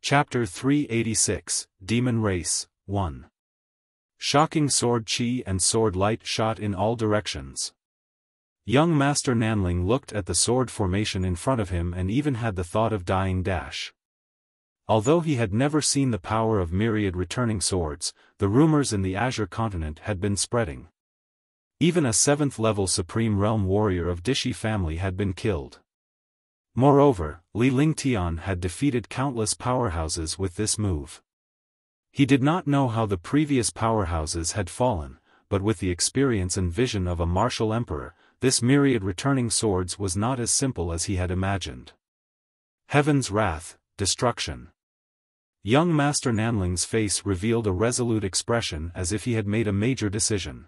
Chapter 386, Demon Race, 1. Shocking sword chi and sword light shot in all directions. Young Master Nanling looked at the sword formation in front of him and even had the thought of dying dash. Although he had never seen the power of myriad returning swords, the rumors in the Azure continent had been spreading. Even a 7th-level Supreme Realm warrior of Dishi family had been killed. Moreover, Li Lingtian had defeated countless powerhouses with this move. He did not know how the previous powerhouses had fallen, but with the experience and vision of a martial emperor, this myriad returning swords was not as simple as he had imagined. Heaven's wrath, destruction. Young Master Nanling's face revealed a resolute expression as if he had made a major decision.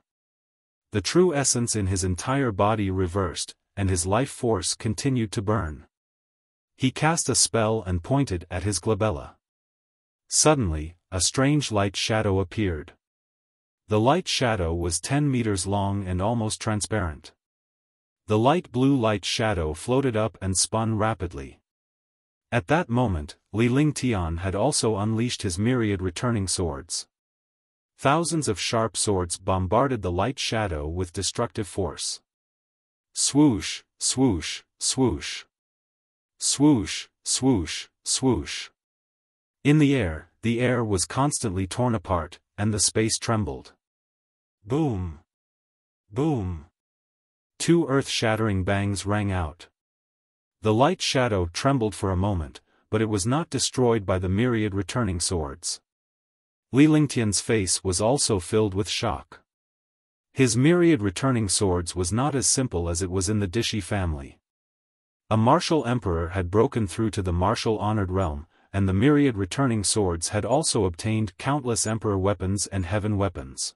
The true essence in his entire body reversed, and his life force continued to burn. He cast a spell and pointed at his glabella. Suddenly, a strange light shadow appeared. The light shadow was 10 meters long and almost transparent. The light blue light shadow floated up and spun rapidly. At that moment, Li Lingtian had also unleashed his myriad returning swords. Thousands of sharp swords bombarded the light shadow with destructive force. Swoosh, swoosh, swoosh. Swoosh, swoosh, swoosh. In the air was constantly torn apart, and the space trembled. Boom! Boom! 2 earth-shattering bangs rang out. The light shadow trembled for a moment, but it was not destroyed by the myriad returning swords. Li Lingtian's face was also filled with shock. His myriad returning swords was not as simple as it was in the Dishi family. A martial emperor had broken through to the martial honored realm, and the myriad returning swords had also obtained countless emperor weapons and heaven weapons.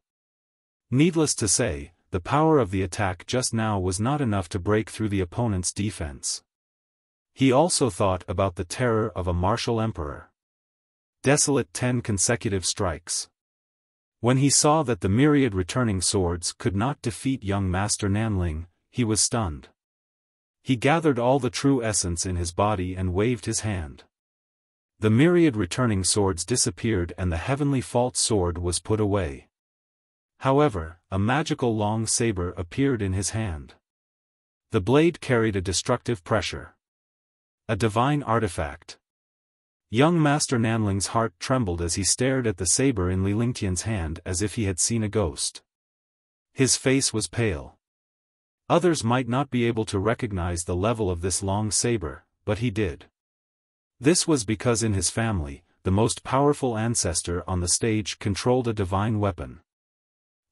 Needless to say, the power of the attack just now was not enough to break through the opponent's defense. He also thought about the terror of a martial emperor. Desolate 10 consecutive strikes. When he saw that the myriad returning swords could not defeat young Master Nanling, he was stunned. He gathered all the true essence in his body and waved his hand. The myriad returning swords disappeared and the heavenly fault sword was put away. However, a magical long saber appeared in his hand. The blade carried a destructive pressure. A divine artifact. Young Master Nanling's heart trembled as he stared at the saber in Li Lingtian's hand as if he had seen a ghost. His face was pale. Others might not be able to recognize the level of this long saber, but he did. This was because in his family, the most powerful ancestor on the stage controlled a divine weapon.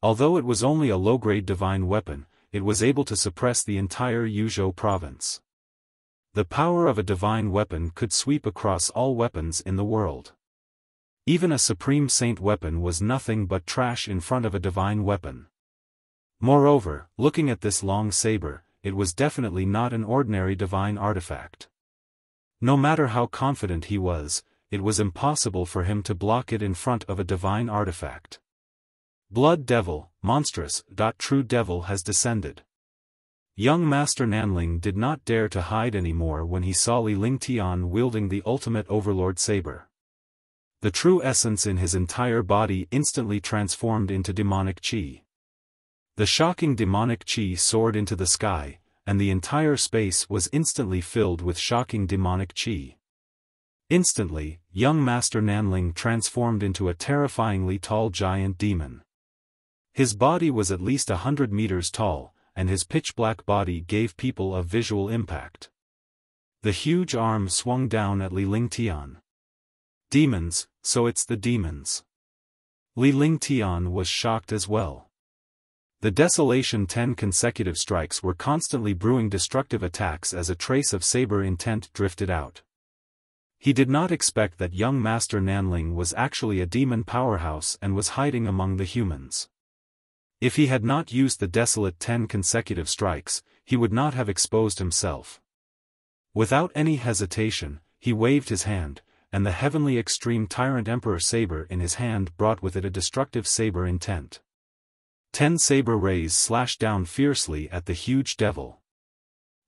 Although it was only a low-grade divine weapon, it was able to suppress the entire Yuzhou province. The power of a divine weapon could sweep across all weapons in the world. Even a supreme saint weapon was nothing but trash in front of a divine weapon. Moreover, looking at this long saber, it was definitely not an ordinary divine artifact. No matter how confident he was, it was impossible for him to block it in front of a divine artifact. Blood devil, monstrous, true devil has descended. Young Master Nanling did not dare to hide anymore when he saw Li Lingtian wielding the ultimate overlord saber. The true essence in his entire body instantly transformed into demonic chi. The shocking demonic chi soared into the sky, and the entire space was instantly filled with shocking demonic chi. Instantly, young Master Nanling transformed into a terrifyingly tall giant demon. His body was at least 100 meters tall, and his pitch-black body gave people a visual impact. The huge arm swung down at Li Lingtian. Demons, so it's the demons. Li Lingtian was shocked as well. The desolation 10 consecutive strikes were constantly brewing destructive attacks as a trace of saber intent drifted out. He did not expect that young Master Nanling was actually a demon powerhouse and was hiding among the humans. If he had not used the desolate 10 consecutive strikes, he would not have exposed himself. Without any hesitation, he waved his hand, and the heavenly extreme tyrant emperor saber in his hand brought with it a destructive saber intent. 10 saber rays slashed down fiercely at the huge devil.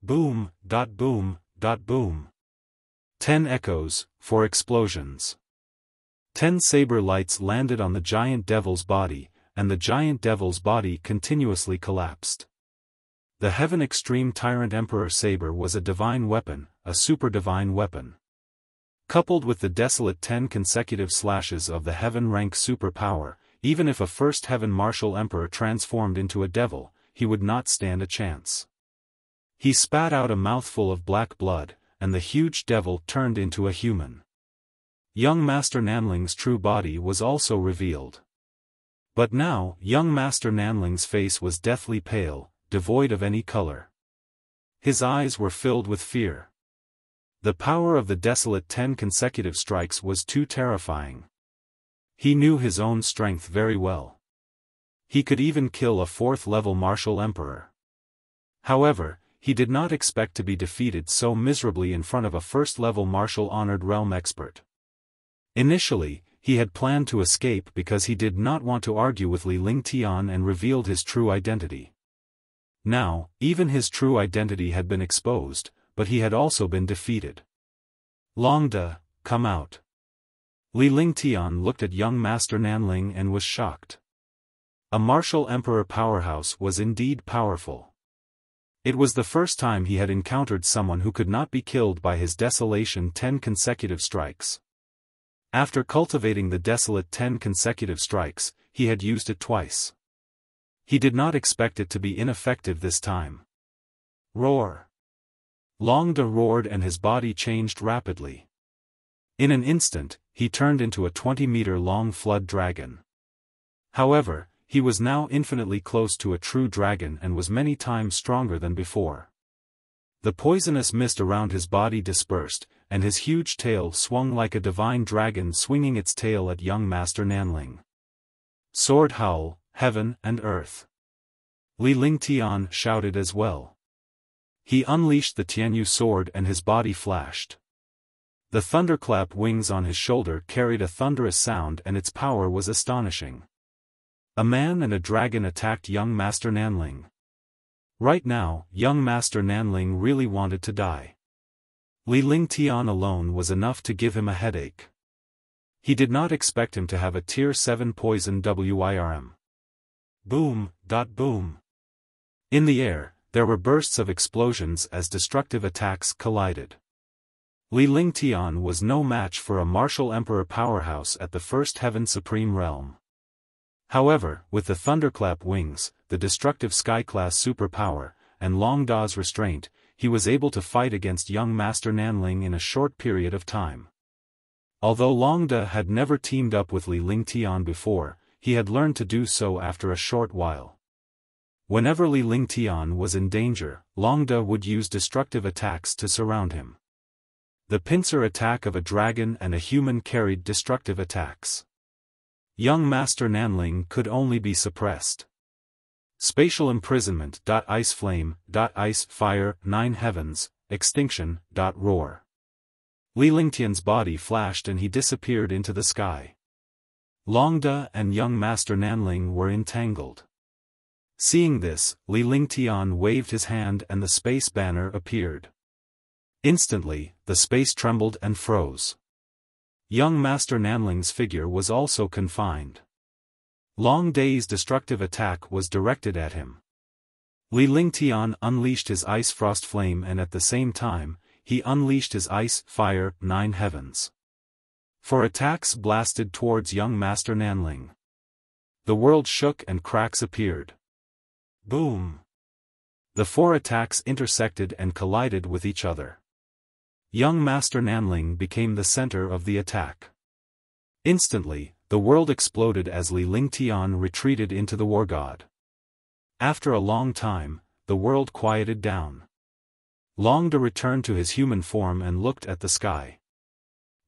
Boom, boom, boom. 10 echoes, for explosions. 10 saber lights landed on the giant devil's body, and the giant devil's body continuously collapsed. The Heaven Extreme Tyrant Emperor Saber was a divine weapon, a super divine weapon. Coupled with the desolate 10 consecutive slashes of the Heaven rank superpower, even if a first Heaven Martial Emperor transformed into a devil, he would not stand a chance. He spat out a mouthful of black blood, and the huge devil turned into a human. Young Master Nanling's true body was also revealed. But now, young Master Nanling's face was deathly pale, devoid of any color. His eyes were filled with fear. The power of the desolate 10 consecutive strikes was too terrifying. He knew his own strength very well. He could even kill a 4th-level martial emperor. However, he did not expect to be defeated so miserably in front of a 1st-level martial honored realm expert. Initially, he had planned to escape because he did not want to argue with Li Lingtian and revealed his true identity. Now, even his true identity had been exposed, but he had also been defeated. Longda, come out. Li Lingtian looked at young Master Nanling and was shocked. A martial emperor powerhouse was indeed powerful. It was the first time he had encountered someone who could not be killed by his desolation 10 consecutive strikes. After cultivating the desolate 10 consecutive strikes, he had used it twice. He did not expect it to be ineffective this time. Roar! Longda roared and his body changed rapidly. In an instant, he turned into a 20-meter-long flood dragon. However, he was now infinitely close to a true dragon and was many times stronger than before. The poisonous mist around his body dispersed, and his huge tail swung like a divine dragon swinging its tail at young Master Nanling. Sword howl, heaven and earth. Li Lingtian shouted as well. He unleashed the Tianyu sword and his body flashed. The thunderclap wings on his shoulder carried a thunderous sound and its power was astonishing. A man and a dragon attacked young Master Nanling. Right now, young Master Nanling really wanted to die. Li Lingtian alone was enough to give him a headache. He did not expect him to have a Tier 7 poison WIRM. Boom, boom. In the air, there were bursts of explosions as destructive attacks collided. Li Lingtian was no match for a martial emperor powerhouse at the First Heaven Supreme Realm. However, with the thunderclap wings, the destructive sky-class superpower, and Longda's restraint, he was able to fight against young Master Nanling in a short period of time. Although Longda had never teamed up with Li Lingtian before, he had learned to do so after a short while. Whenever Li Lingtian was in danger, Longda would use destructive attacks to surround him. The pincer attack of a dragon and a human carried destructive attacks. Young Master Nanling could only be suppressed. Spatial imprisonment. Ice flame. Ice fire. 9 heavens. Extinction. Roar. Li Lingtian's body flashed and he disappeared into the sky. Longda and young Master Nanling were entangled. Seeing this, Li Lingtian waved his hand and the space banner appeared. Instantly, the space trembled and froze. Young Master Nanling's figure was also confined. Long Day's destructive attack was directed at him. Li Lingtian unleashed his ice frost flame and at the same time, he unleashed his ice fire 9 heavens. 4 attacks blasted towards young Master Nanling. The world shook and cracks appeared. Boom! The 4 attacks intersected and collided with each other. Young Master Nanling became the center of the attack. Instantly, the world exploded as Li Lingtian retreated into the war god. After a long time, the world quieted down. Longda returned to his human form and looked at the sky.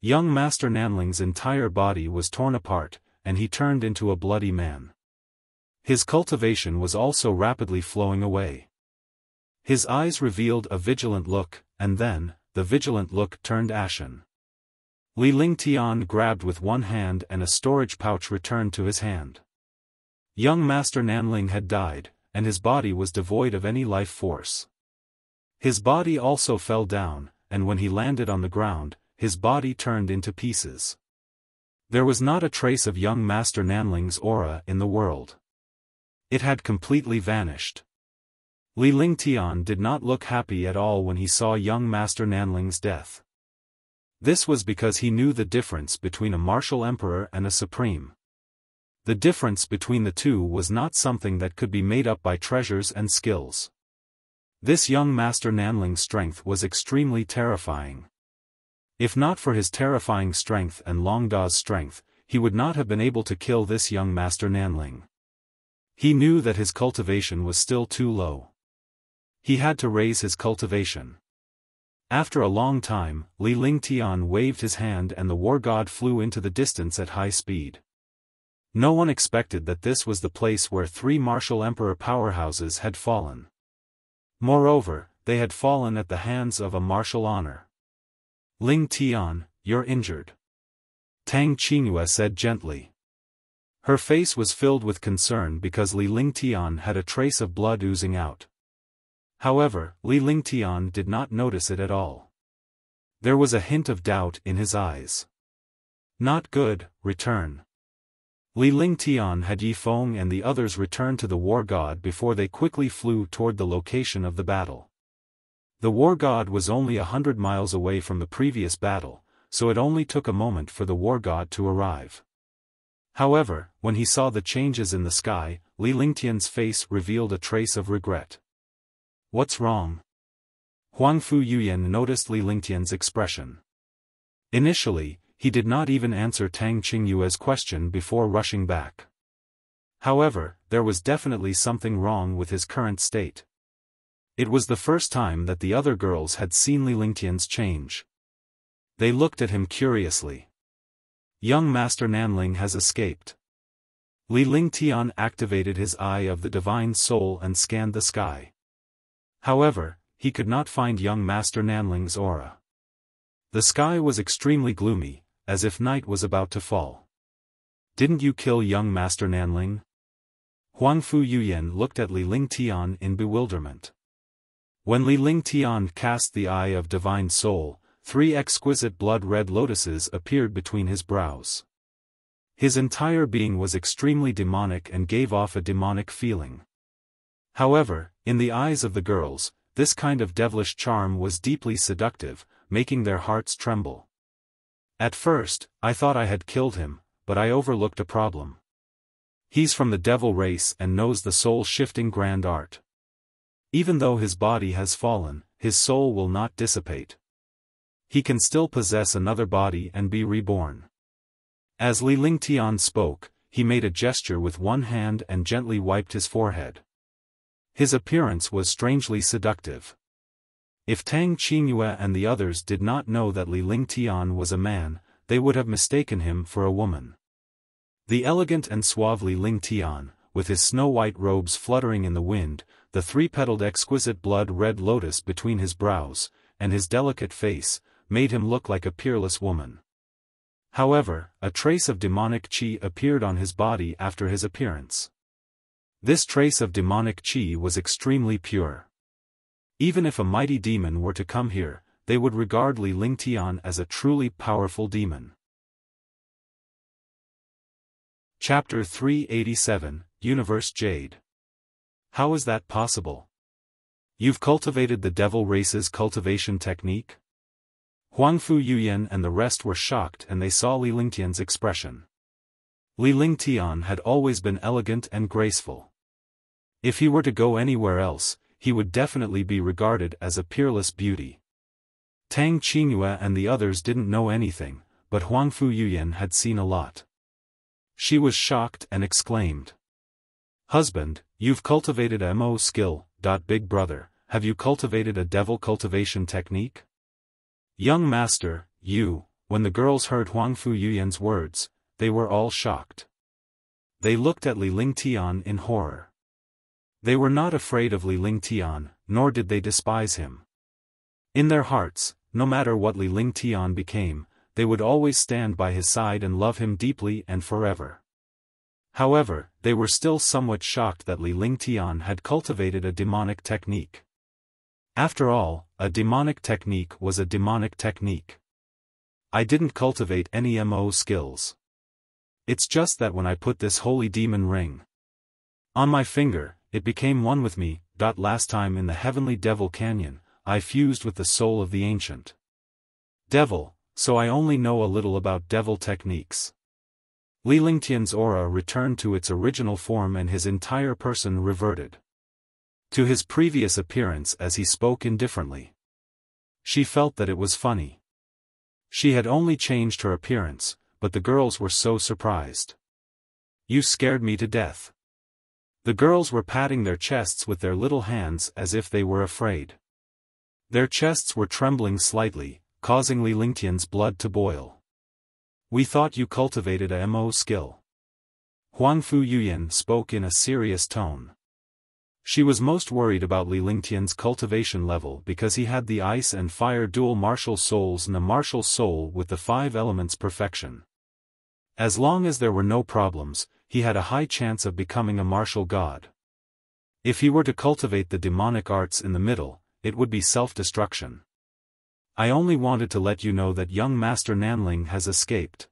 Young Master Nanling's entire body was torn apart, and he turned into a bloody man. His cultivation was also rapidly flowing away. His eyes revealed a vigilant look, and then, the vigilant look turned ashen. Li Lingtian grabbed with one hand and a storage pouch returned to his hand. Young Master Nanling had died, and his body was devoid of any life force. His body also fell down, and when he landed on the ground, his body turned into pieces. There was not a trace of young Master Nanling's aura in the world. It had completely vanished. Li Lingtian did not look happy at all when he saw young Master Nanling's death. This was because he knew the difference between a martial emperor and a supreme. The difference between the two was not something that could be made up by treasures and skills. This young Master Nanling's strength was extremely terrifying. If not for his terrifying strength and Long Da's strength, he would not have been able to kill this young Master Nanling. He knew that his cultivation was still too low. He had to raise his cultivation. After a long time, Li Lingtian waved his hand and the war god flew into the distance at high speed. No one expected that this was the place where 3 martial emperor powerhouses had fallen. Moreover, they had fallen at the hands of a martial honor. Lingtian, you're injured. Tang Qingyue said gently. Her face was filled with concern because Li Lingtian had a trace of blood oozing out. However, Li Lingtian did not notice it at all. There was a hint of doubt in his eyes. Not good, return. Li Lingtian had Yifeng and the others return to the war god before they quickly flew toward the location of the battle. The war god was only 100 miles away from the previous battle, so it only took a moment for the war god to arrive. However, when he saw the changes in the sky, Li Lingtian's face revealed a trace of regret. What's wrong? Huangfu Yuyan noticed Li Lingtian's expression. Initially, he did not even answer Tang Qingyue's question before rushing back. However, there was definitely something wrong with his current state. It was the first time that the other girls had seen Li Lingtian's change. They looked at him curiously. Young Master Nanling has escaped. Li Lingtian activated his eye of the divine soul and scanned the sky. However, he could not find young Master Nanling's aura. The sky was extremely gloomy, as if night was about to fall. Didn't you kill young Master Nanling? Huangfu Yuyan looked at Li Lingtian in bewilderment. When Li Lingtian cast the eye of divine soul, 3 exquisite blood-red lotuses appeared between his brows. His entire being was extremely demonic and gave off a demonic feeling. However, in the eyes of the girls, this kind of devilish charm was deeply seductive, making their hearts tremble. At first, I thought I had killed him, but I overlooked a problem. He's from the devil race and knows the soul-shifting grand art. Even though his body has fallen, his soul will not dissipate. He can still possess another body and be reborn. As Li Lingtian spoke, he made a gesture with one hand and gently wiped his forehead. His appearance was strangely seductive. If Tang Qingyue and the others did not know that Li Lingtian was a man, they would have mistaken him for a woman. The elegant and suave Li Lingtian, with his snow-white robes fluttering in the wind, the 3-petaled exquisite blood-red lotus between his brows, and his delicate face, made him look like a peerless woman. However, a trace of demonic qi appeared on his body after his appearance. This trace of demonic qi was extremely pure. Even if a mighty demon were to come here, they would regard Li Lingtian as a truly powerful demon. Chapter 387, Universe Jade. How is that possible? You've cultivated the devil race's cultivation technique? Huangfu Yuyan and the rest were shocked and they saw Li Lingtian's expression. Li Lingtian had always been elegant and graceful. If he were to go anywhere else, he would definitely be regarded as a peerless beauty. Tang Qingyue and the others didn't know anything, but Huangfu Yuyan had seen a lot. She was shocked and exclaimed. Husband, you've cultivated a MO skill, big brother, have you cultivated a devil cultivation technique? Young master, you, when the girls heard Huangfu Yuyan's words, they were all shocked. They looked at Li Lingtian in horror. They were not afraid of Li Lingtian, nor did they despise him. In their hearts, no matter what Li Lingtian became, they would always stand by his side and love him deeply and forever. However, they were still somewhat shocked that Li Lingtian had cultivated a demonic technique. After all, a demonic technique was a demonic technique. I didn't cultivate any MO skills. It's just that when I put this holy demon ring on my finger, it became one with me. Last time in the Heavenly Devil Canyon, I fused with the soul of the ancient devil, so I only know a little about devil techniques. Li Lingtian's aura returned to its original form and his entire person reverted to his previous appearance as he spoke indifferently. She felt that it was funny. She had only changed her appearance, but the girls were so surprised. You scared me to death. The girls were patting their chests with their little hands as if they were afraid. Their chests were trembling slightly, causing Li Lingtian's blood to boil. We thought you cultivated a MO skill. Huangfu Yuyan spoke in a serious tone. She was most worried about Li Lingtian's cultivation level because he had the ice and fire dual martial souls and a martial soul with the 5 elements perfection. As long as there were no problems, he had a high chance of becoming a martial god. If he were to cultivate the demonic arts in the middle, it would be self-destruction. I only wanted to let you know that young Master Nanling has escaped.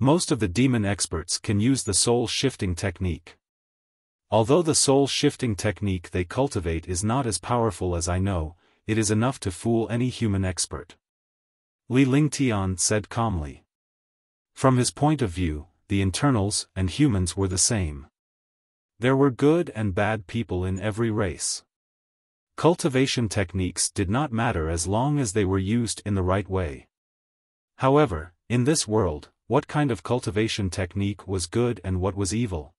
Most of the demon experts can use the soul-shifting technique. Although the soul-shifting technique they cultivate is not as powerful as I know, it is enough to fool any human expert. Li Lingtian said calmly. From his point of view, the internals and humans were the same. There were good and bad people in every race. Cultivation techniques did not matter as long as they were used in the right way. However, in this world, what kind of cultivation technique was good and what was evil?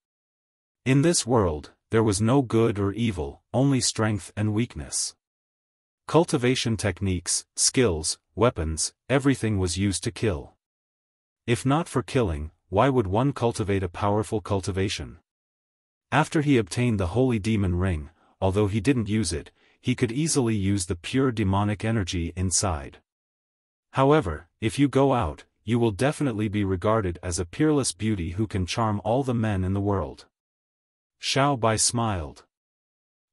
In this world, there was no good or evil, only strength and weakness. Cultivation techniques, skills, weapons, everything was used to kill. If not for killing, why would one cultivate a powerful cultivation? After he obtained the holy demon ring, although he didn't use it, he could easily use the pure demonic energy inside. However, if you go out, you will definitely be regarded as a peerless beauty who can charm all the men in the world. Xiao Bai smiled.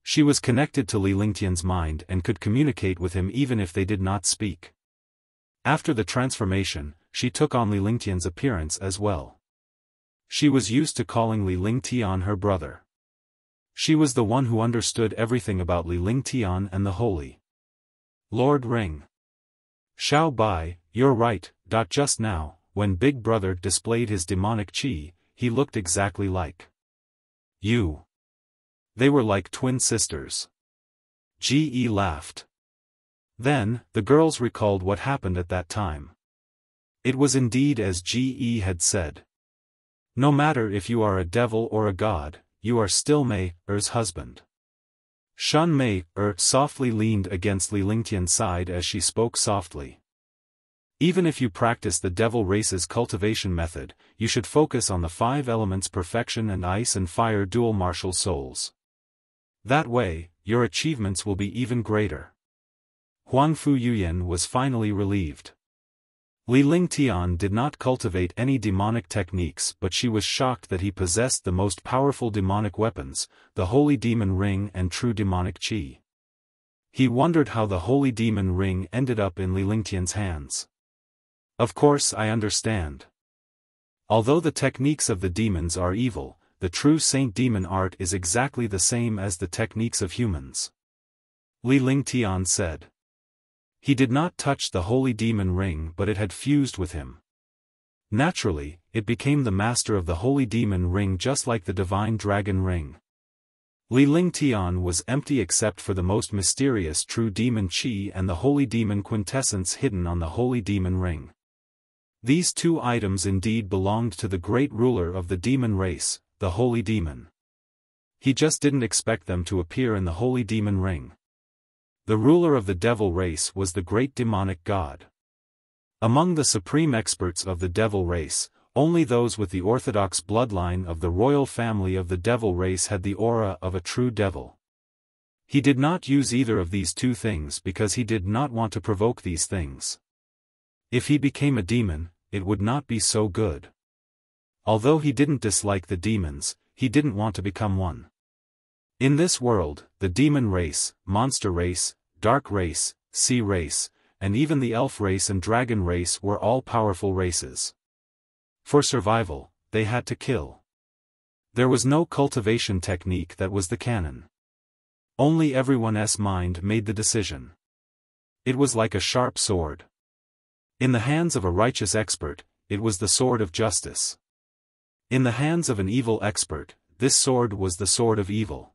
She was connected to Li Lingtian's mind and could communicate with him even if they did not speak. After the transformation, she took on Li Lingtian's appearance as well. She was used to calling Li Lingtian her brother. She was the one who understood everything about Li Lingtian and the Holy Lord Ring. Xiao Bai, you're right. Just now, when Big Brother displayed his demonic chi, he looked exactly like you. They were like twin sisters. Ge laughed. Then, the girls recalled what happened at that time. It was indeed as Ge had said. No matter if you are a devil or a god, you are still Mei Er's husband. Shun Mei Er softly leaned against Li Lingtian's side as she spoke softly. Even if you practice the devil race's cultivation method, you should focus on the 5 elements perfection and ice and fire dual martial souls. That way, your achievements will be even greater. Huangfu Yuyan was finally relieved. Li Lingtian did not cultivate any demonic techniques, but she was shocked that he possessed the most powerful demonic weapons, the Holy Demon Ring and true demonic chi. He wondered how the Holy Demon Ring ended up in Li Lingtian's hands. Of course I understand. Although the techniques of the demons are evil, the true Saint Demon art is exactly the same as the techniques of humans. Li Lingtian said. He did not touch the Holy Demon Ring, but it had fused with him. Naturally, it became the master of the Holy Demon Ring just like the Divine Dragon Ring. Li Lingtian was empty except for the most mysterious true demon chi and the Holy Demon quintessence hidden on the Holy Demon Ring. These 2 items indeed belonged to the great ruler of the demon race, the Holy Demon. He just didn't expect them to appear in the Holy Demon Ring. The ruler of the devil race was the great demonic god. Among the supreme experts of the devil race, only those with the orthodox bloodline of the royal family of the devil race had the aura of a true devil. He did not use either of these 2 things because he did not want to provoke these things. If he became a demon, it would not be so good. Although he didn't dislike the demons, he didn't want to become one. In this world, the demon race, monster race, dark race, sea race, and even the elf race and dragon race were all powerful races. For survival, they had to kill. There was no cultivation technique that was the canon. Only everyone's mind made the decision. It was like a sharp sword. In the hands of a righteous expert, it was the sword of justice. In the hands of an evil expert, this sword was the sword of evil.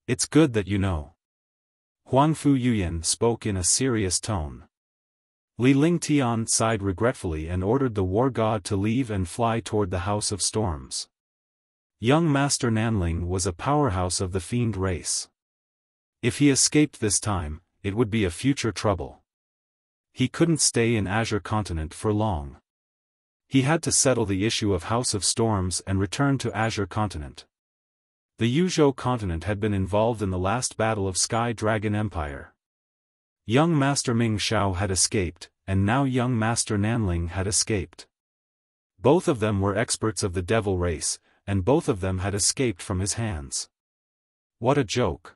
It's good that you know. Huangfu Yuyan spoke in a serious tone. Li Lingtian sighed regretfully and ordered the war god to leave and fly toward the House of Storms. Young Master Nanling was a powerhouse of the fiend race. If he escaped this time, it would be a future trouble. He couldn't stay in Azure Continent for long. He had to settle the issue of House of Storms and return to Azure Continent. The Yuzhou continent had been involved in the last battle of Sky Dragon Empire. Young Master Ming Xiao had escaped, and now young Master Nanling had escaped. Both of them were experts of the devil race, and both of them had escaped from his hands. What a joke.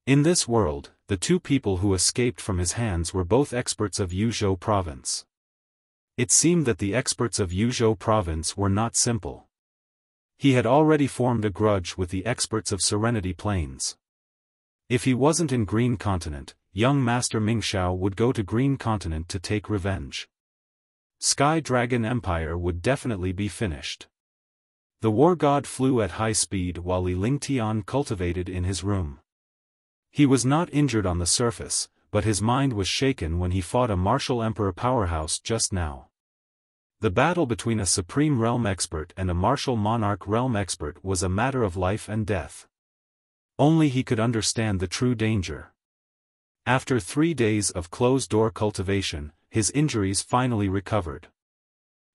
In this world, the two people who escaped from his hands were both experts of Yuzhou province. It seemed that the experts of Yuzhou province were not simple. He had already formed a grudge with the experts of Serenity Plains. If he wasn't in Green Continent, young Master Ming Xiao would go to Green Continent to take revenge. Sky Dragon Empire would definitely be finished. The war god flew at high speed while Li Lingtian cultivated in his room. He was not injured on the surface, but his mind was shaken when he fought a martial emperor powerhouse just now. The battle between a supreme realm expert and a martial monarch realm expert was a matter of life and death. Only he could understand the true danger. After 3 days of closed-door cultivation, his injuries finally recovered.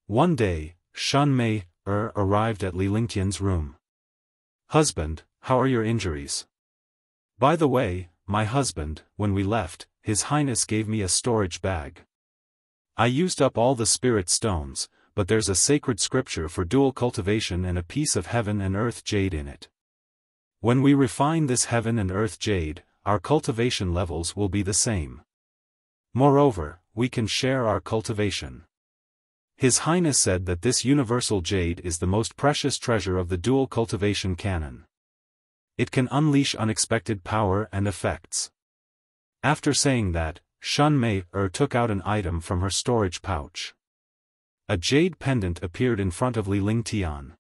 One day, Shan Mei arrived at Li Lingtian's room. "Husband, how are your injuries?" "By the way, my husband, when we left, His Highness gave me a storage bag. I used up all the spirit stones, but there's a sacred scripture for dual cultivation and a piece of heaven and earth jade in it. When we refine this heaven and earth jade, our cultivation levels will be the same. Moreover, we can share our cultivation." His Highness said that this universal jade is the most precious treasure of the dual cultivation canon. It can unleash unexpected power and effects. After saying that, Shan Mei took out an item from her storage pouch. A jade pendant appeared in front of Li Lingtian.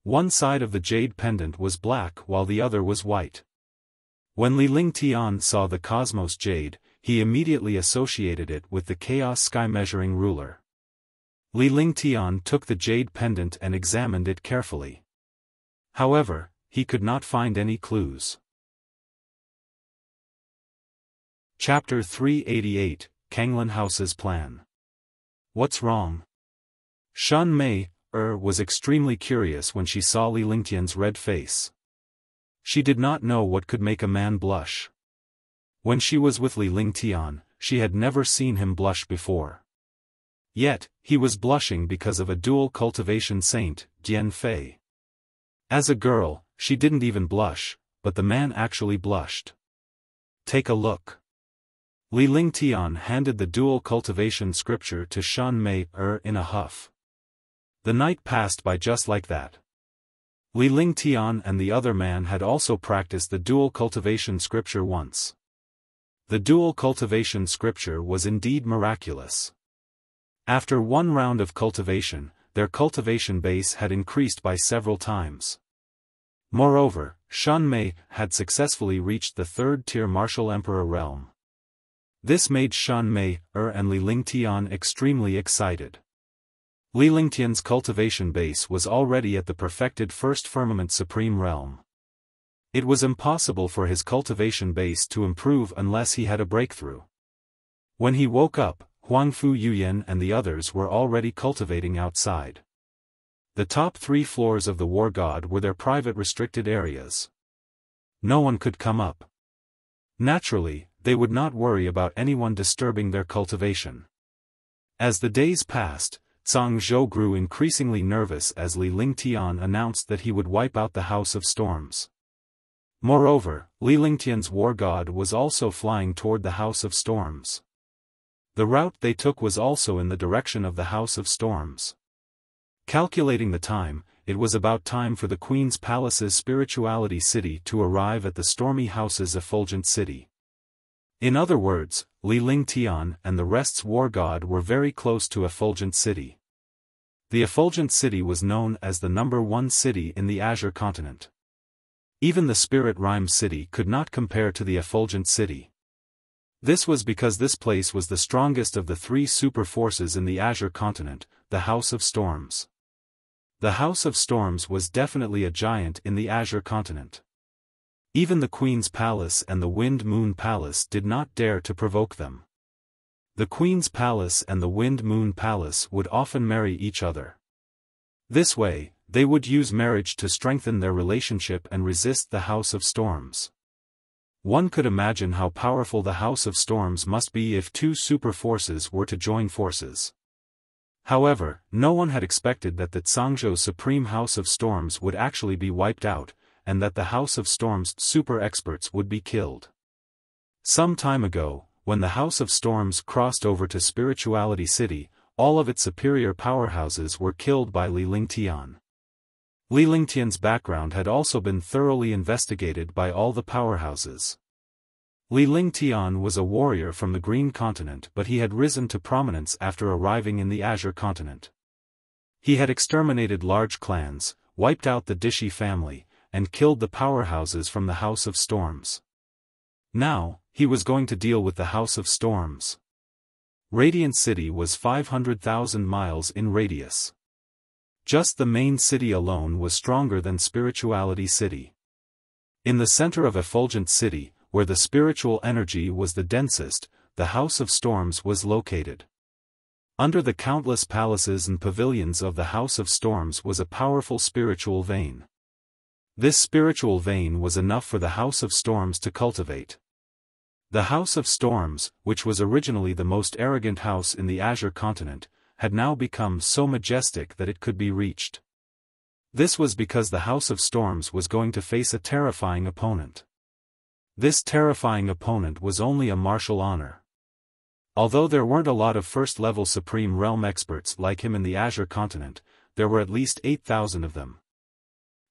One side of the jade pendant was black while the other was white. When Li Lingtian saw the cosmos jade, he immediately associated it with the chaos sky measuring ruler. Li Lingtian took the jade pendant and examined it carefully. However, he could not find any clues. Chapter 388, Kanglin House's Plan. What's wrong? Shan Mei was extremely curious when she saw Li Lingtian's red face. She did not know what could make a man blush. When she was with Li Lingtian, she had never seen him blush before. Yet, he was blushing because of a dual cultivation saint, Jian Fei. As a girl, she didn't even blush, but the man actually blushed. Take a look. Li Lingtian handed the dual cultivation scripture to Shan Mei in a huff. The night passed by just like that. Li Lingtian and the other man had also practiced the dual cultivation scripture once. The dual cultivation scripture was indeed miraculous. After one round of cultivation, their cultivation base had increased by several times. Moreover, Shan Mei had successfully reached the 3rd-tier martial emperor realm. This made Shan Mei and Li Lingtian extremely excited. Li Lingtian's cultivation base was already at the perfected first firmament supreme realm. It was impossible for his cultivation base to improve unless he had a breakthrough. When he woke up, Huangfu Yuyan and the others were already cultivating outside. The top 3 floors of the war god were their private restricted areas. No one could come up. Naturally, they would not worry about anyone disturbing their cultivation. As the days passed, Zhang Zhou grew increasingly nervous as Li Lingtian announced that he would wipe out the House of Storms. Moreover, Li Lingtian's war god was also flying toward the House of Storms. The route they took was also in the direction of the House of Storms. Calculating the time, it was about time for the Queen's Palace's Spirituality City to arrive at the Stormy House's Effulgent City. In other words, Li Lingtian and the rest's war god were very close to Effulgent City. The Effulgent City was known as the #1 city in the Azure continent. Even the Spirit Rhyme City could not compare to the Effulgent City. This was because this place was the strongest of the 3 super forces in the Azure continent, the House of Storms. The House of Storms was definitely a giant in the Azure continent. Even the Queen's Palace and the Wind Moon Palace did not dare to provoke them. The Queen's Palace and the Wind Moon Palace would often marry each other. This way, they would use marriage to strengthen their relationship and resist the House of Storms. One could imagine how powerful the House of Storms must be if 2 super forces were to join forces. However, no one had expected that the Zhangzhou Supreme House of Storms would actually be wiped out, and that the House of Storms super experts would be killed. Some time ago, when the House of Storms crossed over to Spirituality City, all of its superior powerhouses were killed by Li Lingtian. Li Lingtian's background had also been thoroughly investigated by all the powerhouses. Li Lingtian was a warrior from the Green Continent, but he had risen to prominence after arriving in the Azure Continent. He had exterminated large clans, wiped out the Dishi family, and killed the powerhouses from the House of Storms. Now, he was going to deal with the House of Storms. Radiant City was 500,000 miles in radius. Just the main city alone was stronger than Spirituality City. In the center of Effulgent City, where the spiritual energy was the densest, the House of Storms was located. Under the countless palaces and pavilions of the House of Storms was a powerful spiritual vein. This spiritual vein was enough for the House of Storms to cultivate. The House of Storms, which was originally the most arrogant house in the Azure continent, had now become so majestic that it could be reached. This was because the House of Storms was going to face a terrifying opponent. This terrifying opponent was only a martial honor. Although there weren't a lot of first-level Supreme Realm experts like him in the Azure continent, there were at least 8,000 of them.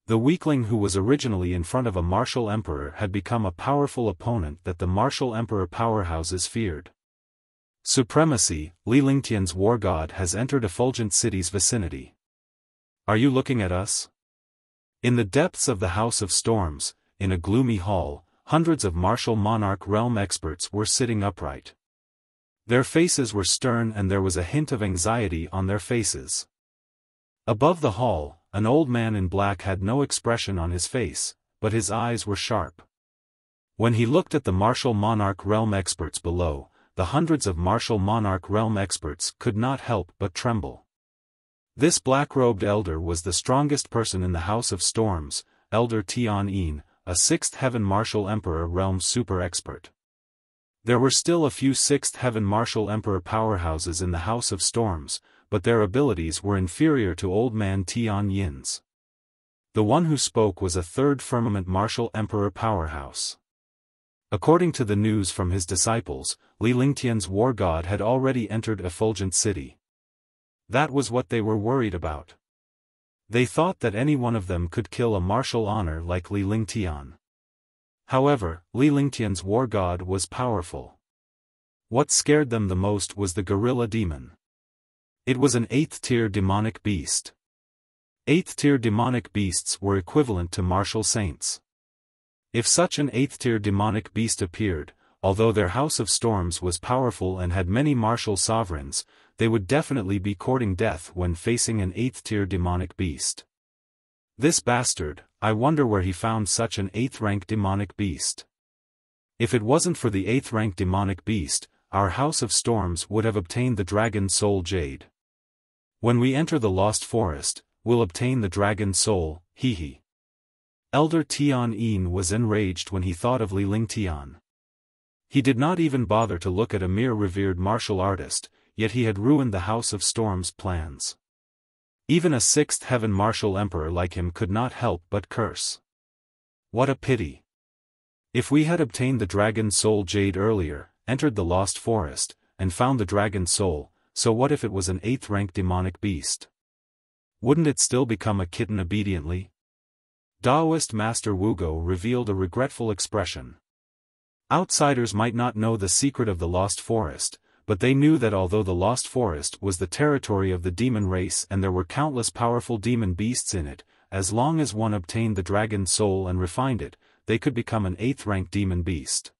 The weakling who was originally in front of a martial emperor had become a powerful opponent that the martial emperor powerhouses feared. Supremacy, Li Lingtian's war god has entered Effulgent City's vicinity. Are you looking at us? In the depths of the House of Storms, in a gloomy hall, hundreds of martial monarch realm experts were sitting upright. Their faces were stern and there was a hint of anxiety on their faces. Above the hall, an old man in black had no expression on his face, but his eyes were sharp. When he looked at the martial monarch realm experts below, the hundreds of martial monarch realm experts could not help but tremble. This black-robed elder was the strongest person in the House of Storms, Elder Tian Yin, a 6th Heaven Martial Emperor realm super expert. There were still a few 6th Heaven Martial Emperor powerhouses in the House of Storms, but their abilities were inferior to Old Man Tian Yin's. The one who spoke was a 3rd Firmament Martial Emperor powerhouse. According to the news from his disciples, Li Lingtian's war god had already entered Effulgent City. That was what they were worried about. They thought that any one of them could kill a martial honor like Li Lingtian. However, Li Lingtian's war god was powerful. What scared them the most was the gorilla demon. It was an 8th-tier demonic beast. 8th-tier demonic beasts were equivalent to martial saints. If such an 8th-tier demonic beast appeared, although their House of Storms was powerful and had many martial sovereigns, they would definitely be courting death when facing an 8th-tier demonic beast. This bastard, I wonder where he found such an 8th-rank demonic beast. If it wasn't for the 8th-rank demonic beast, our House of Storms would have obtained the Dragon Soul Jade. When we enter the Lost Forest, we'll obtain the Dragon Soul, hee. Elder Tian Yin was enraged when he thought of Li Lingtian. He did not even bother to look at a mere revered martial artist, yet he had ruined the House of Storms' plans. Even a 6th Heaven Martial Emperor like him could not help but curse. What a pity. If we had obtained the Dragon Soul Jade earlier, entered the Lost Forest, and found the dragon's soul, so what if it was an 8th-rank demonic beast? Wouldn't it still become a kitten obediently? Taoist Master Wugo revealed a regretful expression. Outsiders might not know the secret of the Lost Forest, but they knew that although the Lost Forest was the territory of the demon race and there were countless powerful demon beasts in it, as long as one obtained the dragon's soul and refined it, they could become an 8th-rank demon beast.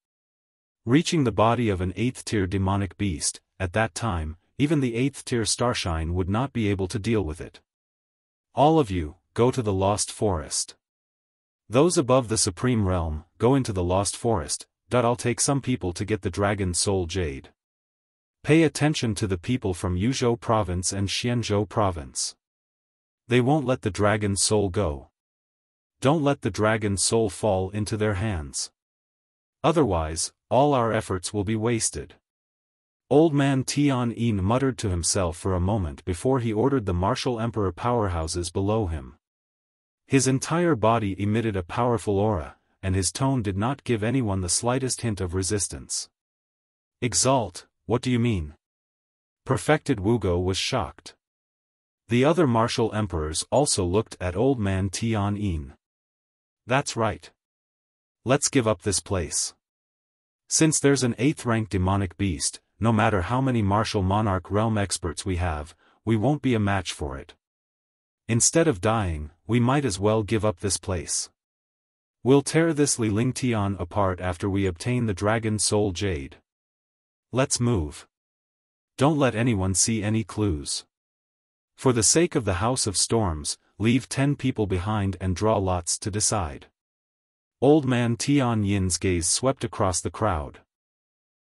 Reaching the body of an 8th-tier demonic beast, at that time, even the 8th-tier Starshine would not be able to deal with it. All of you, go to the Lost Forest. Those above the Supreme Realm, go into the Lost Forest. I'll take some people to get the dragon's soul jade. Pay attention to the people from Yuzhou Province and Xianzhou Province. They won't let the dragon's soul go. Don't let the dragon's soul fall into their hands. Otherwise, all our efforts will be wasted. Old man Tian-Yin muttered to himself for a moment before he ordered the martial emperor powerhouses below him. His entire body emitted a powerful aura, and his tone did not give anyone the slightest hint of resistance. Exalt, what do you mean? Perfected Wugo was shocked. The other martial emperors also looked at old man Tian-Yin. That's right. Let's give up this place. Since there's an 8th-rank demonic beast, no matter how many martial monarch realm experts we have, we won't be a match for it. Instead of dying, we might as well give up this place. We'll tear this Li Lingtian apart after we obtain the dragon's soul jade. Let's move. Don't let anyone see any clues. For the sake of the House of Storms, leave 10 people behind and draw lots to decide. Old man Tian-Yin's gaze swept across the crowd.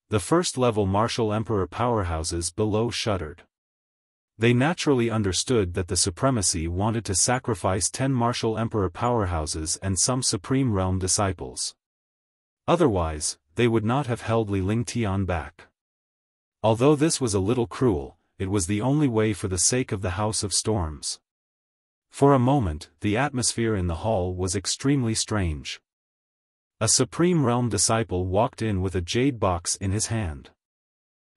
The first-level martial emperor powerhouses below shuddered. They naturally understood that the supremacy wanted to sacrifice 10 martial emperor powerhouses and some supreme realm disciples. Otherwise, they would not have held Li Lingtian back. Although this was a little cruel, it was the only way for the sake of the House of Storms. For a moment, the atmosphere in the hall was extremely strange. A supreme realm disciple walked in with a jade box in his hand.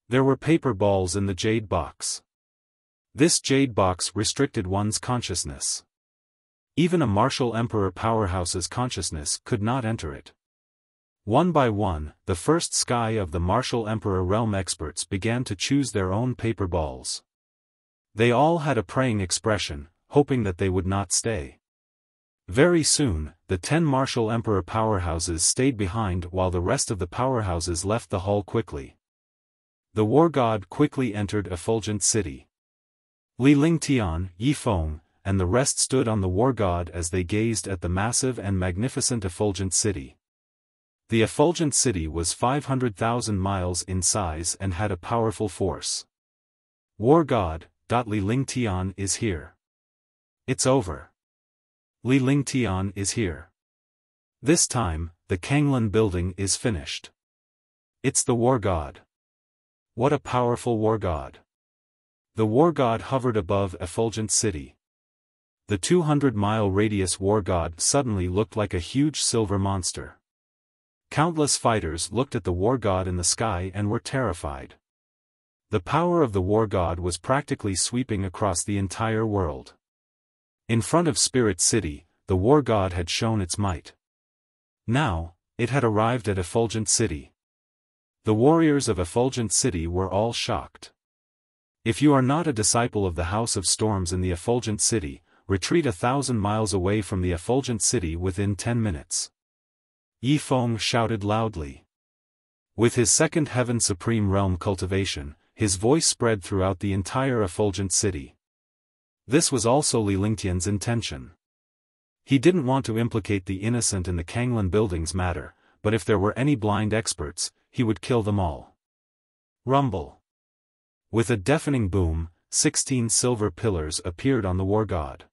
There were paper balls in the jade box. This jade box restricted one's consciousness. Even a martial emperor powerhouse's consciousness could not enter it. One by one, the first sky of the martial emperor realm experts began to choose their own paper balls. They all had a praying expression, hoping that they would not stay. Very soon, the 10 martial emperor powerhouses stayed behind while the rest of the powerhouses left the hall quickly. The war god quickly entered Effulgent City. Li Lingtian, Yi Feng, and the rest stood on the war god as they gazed at the massive and magnificent Effulgent City. The Effulgent City was 500,000 miles in size and had a powerful force. War god, Li Lingtian is here. It's over. Li Lingtian is here. This time, the Kanglan building is finished. It's the war god. What a powerful war god. The war god hovered above Effulgent City. The 200-mile radius war god suddenly looked like a huge silver monster. Countless fighters looked at the war god in the sky and were terrified. The power of the war god was practically sweeping across the entire world. In front of Spirit City, the war god had shown its might. Now, it had arrived at Effulgent City. The warriors of Effulgent City were all shocked. If you are not a disciple of the House of Storms in the Effulgent City, retreat 1,000 miles away from the Effulgent City within 10 minutes. Yi Feng shouted loudly. With his second heaven supreme realm cultivation, his voice spread throughout the entire Effulgent City. This was also Li Lingtian's intention. He didn't want to implicate the innocent in the Kanglan building's matter, but if there were any blind experts, he would kill them all. Rumble. With a deafening boom, 16 silver pillars appeared on the war god.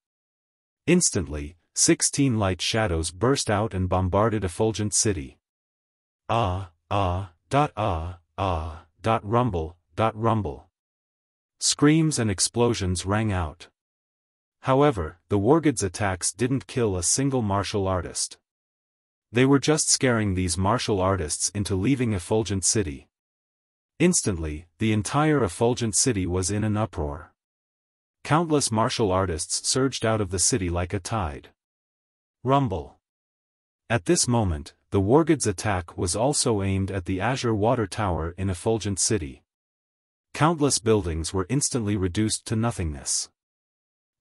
Instantly, 16 light shadows burst out and bombarded Effulgent City. Rumble. Screams and explosions rang out. However, the wargod's attacks didn't kill a single martial artist. They were just scaring these martial artists into leaving Effulgent City. Instantly, the entire effulgent city was in an uproar. Countless martial artists surged out of the city like a tide. Rumble. At this moment, the Wargod's attack was also aimed at the Azure Water Tower in Effulgent City. Countless buildings were instantly reduced to nothingness.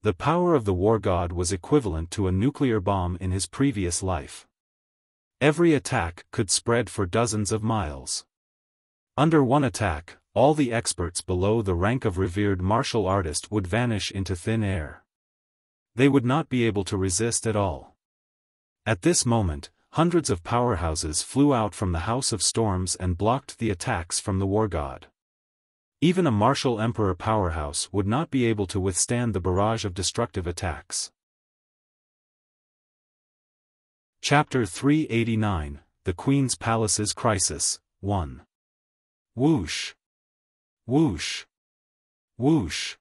The power of the War God was equivalent to a nuclear bomb in his previous life. Every attack could spread for dozens of miles. Under one attack, all the experts below the rank of revered martial artist would vanish into thin air. They would not be able to resist at all. At this moment, hundreds of powerhouses flew out from the House of Storms and blocked the attacks from the War God. Even a martial emperor powerhouse would not be able to withstand the barrage of destructive attacks. Chapter 389, The Queen's Palace's Crisis, 1. Whoosh! Whoosh! Whoosh!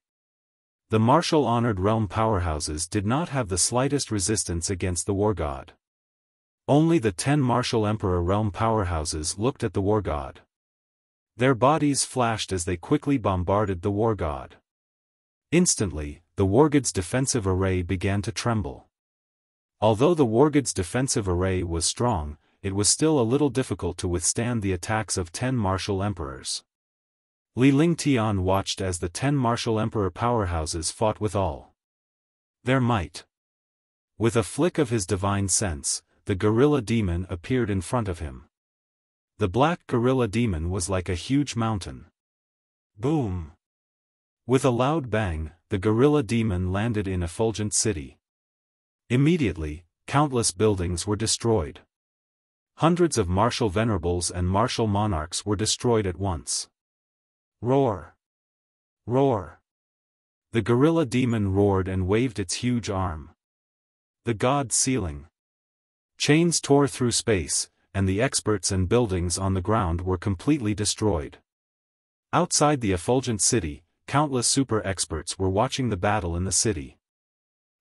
The martial-honored realm powerhouses did not have the slightest resistance against the War God. Only the 10 martial emperor realm powerhouses looked at the War God. Their bodies flashed as they quickly bombarded the War God. Instantly, the Wargod's defensive array began to tremble. Although the Wargod's defensive array was strong, it was still a little difficult to withstand the attacks of 10 martial emperors. Li Lingtian watched as the 10 martial emperor powerhouses fought with all their might. With a flick of his divine sense, the gorilla demon appeared in front of him. The black gorilla demon was like a huge mountain. Boom! With a loud bang, the gorilla demon landed in Effulgent City. Immediately, countless buildings were destroyed. Hundreds of martial venerables and martial monarchs were destroyed at once. Roar! Roar! The gorilla demon roared and waved its huge arm. The god ceiling. Chains tore through space, and the experts and buildings on the ground were completely destroyed. Outside the Effulgent City, countless super experts were watching the battle in the city.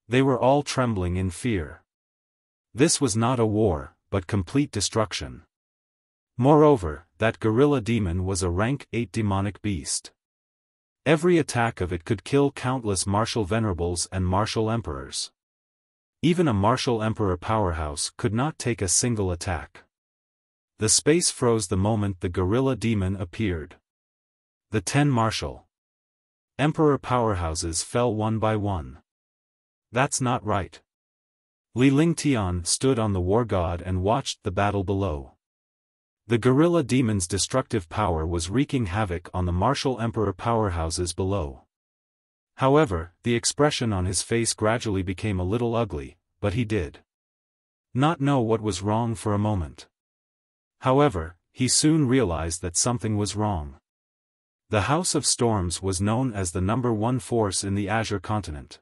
They were all trembling in fear. This was not a war, but complete destruction. Moreover, that gorilla demon was a rank 8 demonic beast. Every attack of it could kill countless martial venerables and martial emperors. Even a martial emperor powerhouse could not take a single attack. The space froze the moment the gorilla demon appeared. The 10 martial emperor powerhouses fell one by one. That's not right. Li Lingtian stood on the War God and watched the battle below. The gorilla demon's destructive power was wreaking havoc on the martial emperor powerhouses below. However, the expression on his face gradually became a little ugly, but he did not know what was wrong for a moment. However, he soon realized that something was wrong. The House of Storms was known as the #1 force in the Azure continent.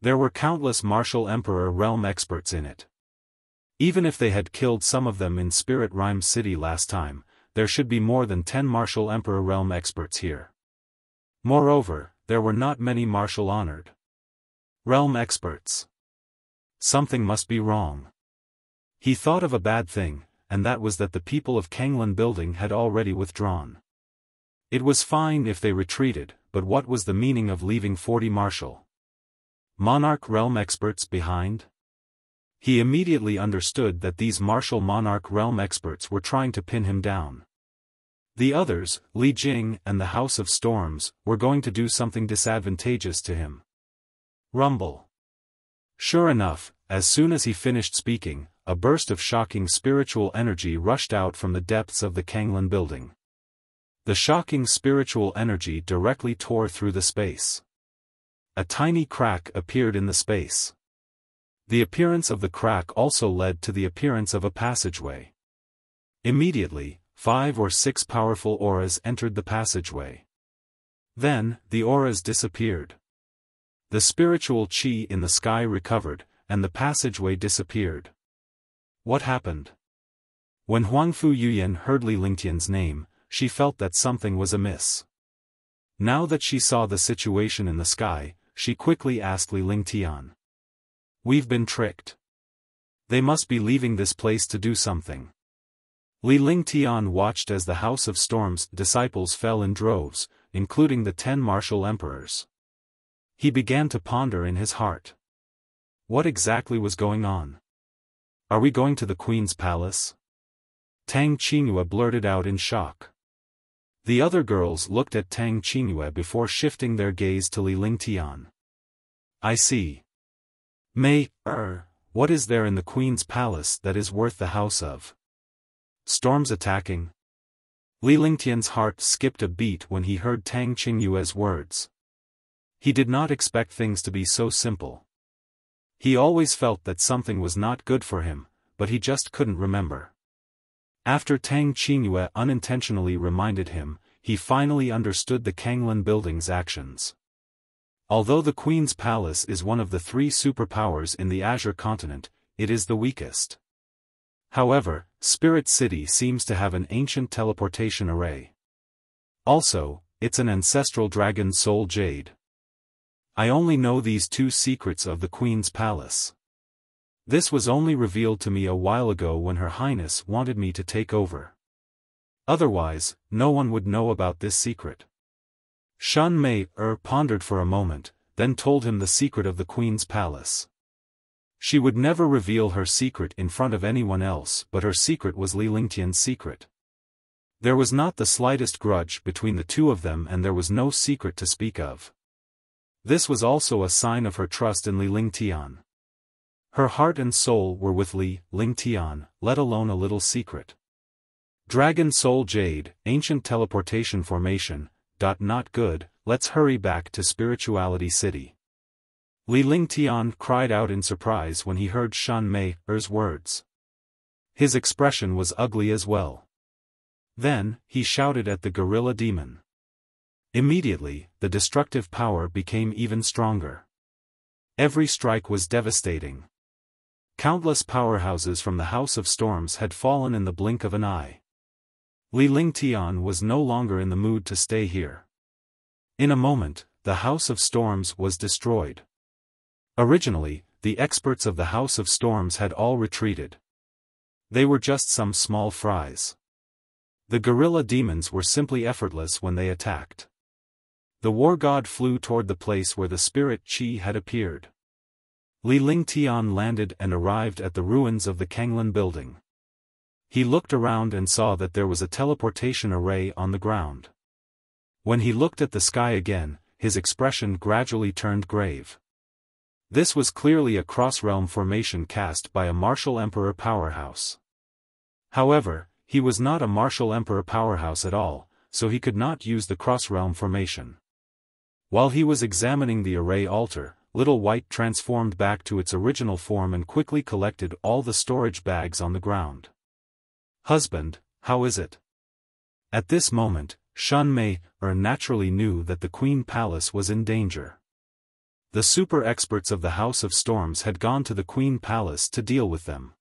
There were countless martial emperor realm experts in it. Even if they had killed some of them in Spirit Rhyme City last time, there should be more than 10 martial emperor realm experts here. Moreover, there were not many martial honored realm experts. Something must be wrong. He thought of a bad thing, and that was that the people of Kanglan Building had already withdrawn. It was fine if they retreated, but what was the meaning of leaving 40 martial monarch realm experts behind? He immediately understood that these martial monarch realm experts were trying to pin him down. The others, Li Jing and the House of Storms, were going to do something disadvantageous to him. Rumble. Sure enough, as soon as he finished speaking, a burst of shocking spiritual energy rushed out from the depths of the Kanglan Building. The shocking spiritual energy directly tore through the space. A tiny crack appeared in the space. The appearance of the crack also led to the appearance of a passageway. Immediately, 5 or 6 powerful auras entered the passageway. Then, the auras disappeared. The spiritual chi in the sky recovered, and the passageway disappeared. What happened? When Huangfu Yuyan heard Li Lingtian's name, she felt that something was amiss. Now that she saw the situation in the sky, she quickly asked Li Lingtian. We've been tricked. They must be leaving this place to do something. Li Lingtian watched as the House of Storm's disciples fell in droves, including the 10 martial emperors. He began to ponder in his heart. What exactly was going on? Are we going to the Queen's palace? Tang Qingyue blurted out in shock. The other girls looked at Tang Qingyue before shifting their gaze to Li Lingtian. I see. What is there in the Queen's palace that is worth the House of Storms attacking? Li Lingtian's heart skipped a beat when he heard Tang Qingyue's words. He did not expect things to be so simple. He always felt that something was not good for him, but he just couldn't remember. After Tang Qingyue unintentionally reminded him, he finally understood the Kanglan building's actions. Although the Queen's Palace is one of the 3 superpowers in the Azure continent, it is the weakest. However, Spirit City seems to have an ancient teleportation array. Also, it's an ancestral dragon soul jade. I only know these 2 secrets of the Queen's Palace. This was only revealed to me a while ago when Her Highness wanted me to take over. Otherwise, no one would know about this secret. Shan Mei pondered for a moment, then told him the secret of the Queen's Palace. She would never reveal her secret in front of anyone else, but her secret was Li Lingtian's secret. There was not the slightest grudge between the 2 of them, and there was no secret to speak of. This was also a sign of her trust in Li Lingtian. Her heart and soul were with Li Lingtian, let alone a little secret. Dragon Soul Jade, ancient teleportation formation, not good, let's hurry back to Spirituality City. Li Lingtian cried out in surprise when he heard Shan Mei's words. His expression was ugly as well. Then, he shouted at the gorilla demon. Immediately, the destructive power became even stronger. Every strike was devastating. Countless powerhouses from the House of Storms had fallen in the blink of an eye. Li Lingtian was no longer in the mood to stay here. In a moment, the House of Storms was destroyed. Originally, the experts of the House of Storms had all retreated. They were just some small fries. The gorilla demons were simply effortless when they attacked. The war god flew toward the place where the spirit Qi had appeared. Li Lingtian landed and arrived at the ruins of the Kanglan building. He looked around and saw that there was a teleportation array on the ground. When he looked at the sky again, his expression gradually turned grave. This was clearly a cross-realm formation cast by a martial emperor powerhouse. However, he was not a martial emperor powerhouse at all, so he could not use the cross-realm formation. While he was examining the array altar, Little White transformed back to its original form and quickly collected all the storage bags on the ground. Husband, how is it? At this moment, Shan Mei naturally knew that the Queen Palace was in danger. The super experts of the House of Storms had gone to the Queen Palace to deal with them.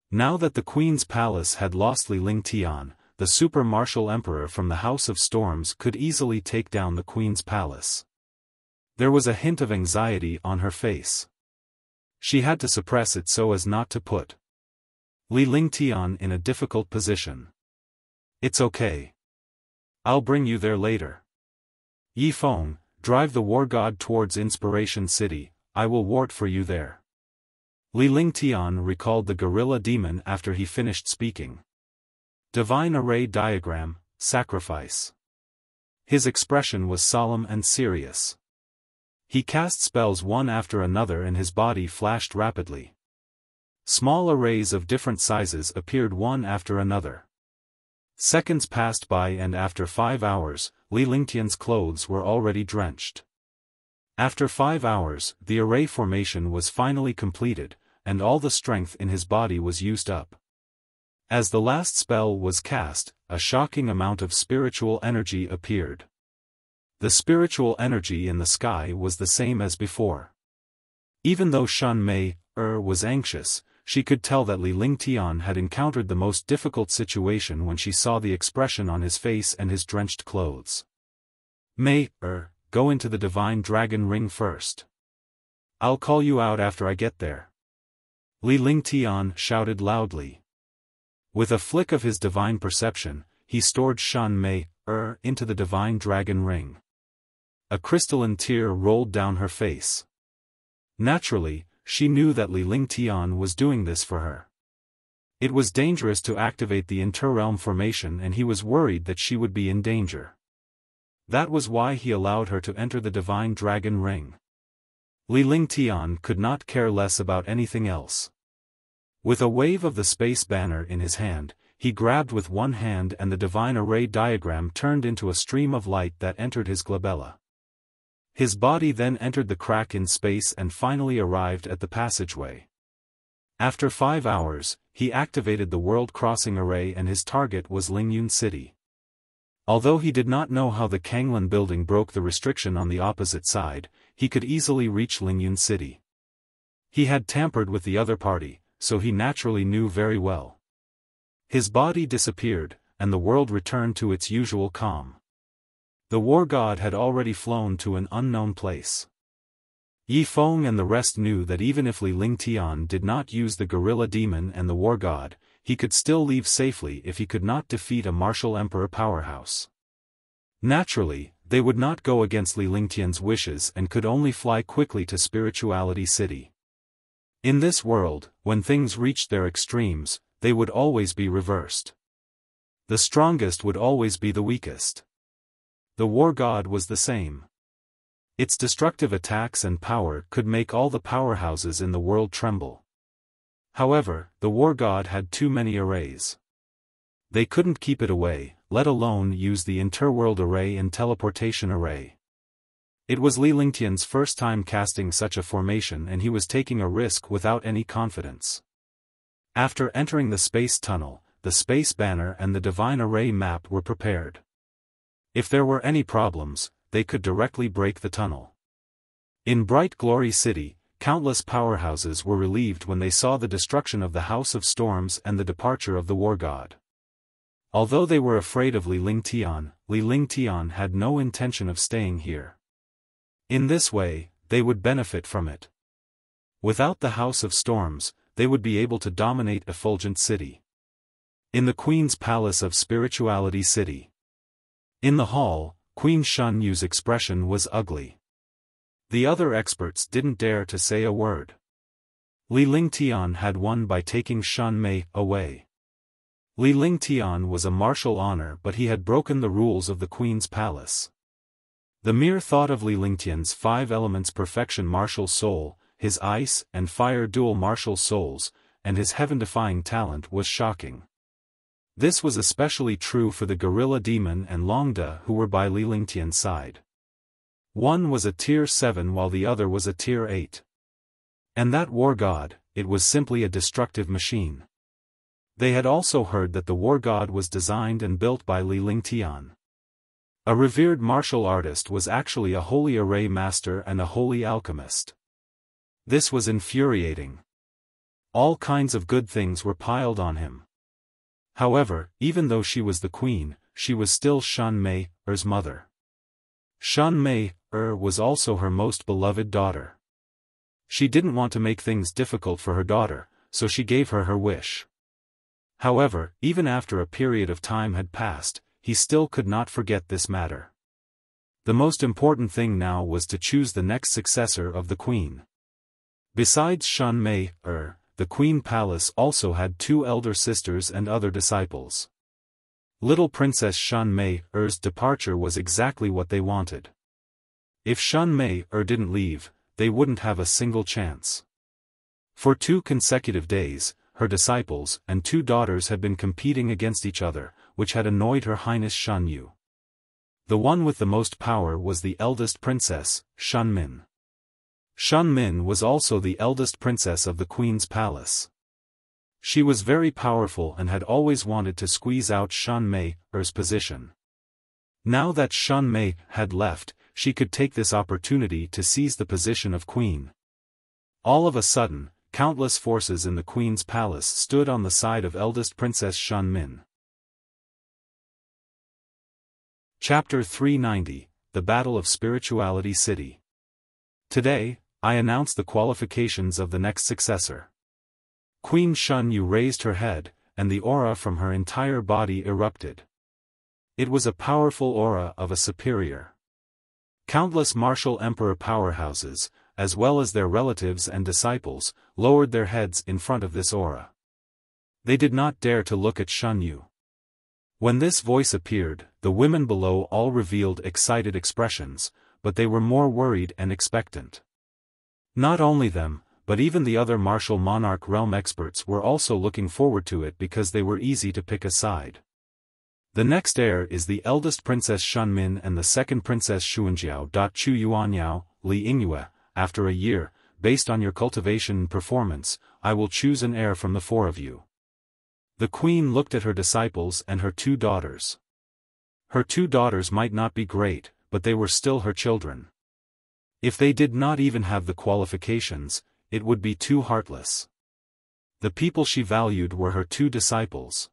Now that the Queen's Palace had lost Li Lingtian, the super martial emperor from the House of Storms could easily take down the Queen's Palace. There was a hint of anxiety on her face. She had to suppress it so as not to put Li Lingtian in a difficult position. It's okay. I'll bring you there later. Yi Feng, drive the war god towards Inspiration City, I will wait for you there. Li Lingtian recalled the gorilla demon after he finished speaking. Divine Array Diagram, Sacrifice. His expression was solemn and serious. He cast spells one after another and his body flashed rapidly. Small arrays of different sizes appeared one after another. Seconds passed by and after 5 hours, Li Lingtian's clothes were already drenched. After 5 hours, the array formation was finally completed, and all the strength in his body was used up. As the last spell was cast, a shocking amount of spiritual energy appeared. The spiritual energy in the sky was the same as before. Even though Shan Mei was anxious, she could tell that Li Lingtian had encountered the most difficult situation when she saw the expression on his face and his drenched clothes. Mei, go into the Divine Dragon Ring first. I'll call you out after I get there. Li Lingtian shouted loudly. With a flick of his divine perception, he stored Shan Mei into the divine dragon ring. A crystalline tear rolled down her face. Naturally, she knew that Li Lingtian was doing this for her. It was dangerous to activate the interrealm formation, and he was worried that she would be in danger. That was why he allowed her to enter the divine dragon ring. Li Lingtian could not care less about anything else. With a wave of the space banner in his hand, he grabbed with one hand and the divine array diagram turned into a stream of light that entered his glabella. His body then entered the crack in space and finally arrived at the passageway. After 5 hours, he activated the world-crossing array and his target was Lingyun City. Although he did not know how the Kanglan building broke the restriction on the opposite side, he could easily reach Lingyun City. He had tampered with the other party, so he naturally knew very well. His body disappeared, and the world returned to its usual calm. The war god had already flown to an unknown place. Yi Feng and the rest knew that even if Li Lingtian did not use the gorilla demon and the war god, he could still leave safely if he could not defeat a martial emperor powerhouse. Naturally, they would not go against Li Lingtian's wishes and could only fly quickly to Spirituality City. In this world, when things reached their extremes, they would always be reversed. The strongest would always be the weakest. The war god was the same. Its destructive attacks and power could make all the powerhouses in the world tremble. However, the war god had too many arrays. They couldn't keep it away, let alone use the interworld array and teleportation array. It was Li Lingtian's first time casting such a formation and he was taking a risk without any confidence. After entering the space tunnel, the space banner and the divine array map were prepared. If there were any problems, they could directly break the tunnel. In Bright Glory City, countless powerhouses were relieved when they saw the destruction of the House of Storms and the departure of the war god. Although they were afraid of Li Lingtian had no intention of staying here. In this way, they would benefit from it. Without the House of Storms, they would be able to dominate Effulgent City. In the Queen's Palace of Spirituality City. In the hall, Queen Shun Yu's expression was ugly. The other experts didn't dare to say a word. Li Lingtian had won by taking Shan Mei away. Li Lingtian was a martial honor, but he had broken the rules of the Queen's Palace. The mere thought of Li Lingtian's 5 elements perfection martial soul, his ice and fire dual martial souls, and his heaven-defying talent was shocking. This was especially true for the gorilla demon and Longda who were by Li Lingtian's side. One was a tier 7 while the other was a tier 8. And that war god, it was simply a destructive machine. They had also heard that the war god was designed and built by Li Lingtian. A revered martial artist was actually a holy array master and a holy alchemist. This was infuriating. All kinds of good things were piled on him. However, even though she was the queen, she was still Shan Mei's mother. Shan Mei was also her most beloved daughter. She didn't want to make things difficult for her daughter, so she gave her her wish. However, even after a period of time had passed, he still could not forget this matter. The most important thing now was to choose the next successor of the queen. Besides Shan Mei, the Queen Palace also had 2 elder sisters and other disciples. Little Princess Shan Mei's departure was exactly what they wanted. If Shan Mei didn't leave, they wouldn't have a single chance. For 2 consecutive days, her disciples and 2 daughters had been competing against each other, which had annoyed Her Highness Shan Yu. The one with the most power was the eldest princess, Shan Min. Shan Min was also the eldest princess of the Queen's Palace. She was very powerful and had always wanted to squeeze out Shan Mei's position. Now that Shan Mei had left, she could take this opportunity to seize the position of queen. All of a sudden, countless forces in the Queen's Palace stood on the side of eldest Princess Shan Min. Chapter 390, The Battle of Spirituality City. Today, I announce the qualifications of the next successor. Queen Shun Yu raised her head, and the aura from her entire body erupted. It was a powerful aura of a superior. Countless martial emperor powerhouses, as well as their relatives and disciples, lowered their heads in front of this aura. They did not dare to look at Shan Yu. When this voice appeared, the women below all revealed excited expressions, but they were more worried and expectant. Not only them, but even the other martial monarch realm experts were also looking forward to it because they were easy to pick a side. The next heir is the eldest Princess Shunmin and the second Princess Xuanjiao. Chu Yuanyao, Li Yingyue, after a year, based on your cultivation and performance, I will choose an heir from the four of you. The queen looked at her disciples and her two daughters. Her two daughters might not be great, but they were still her children. If they did not even have the qualifications, it would be too heartless. The people she valued were her two disciples.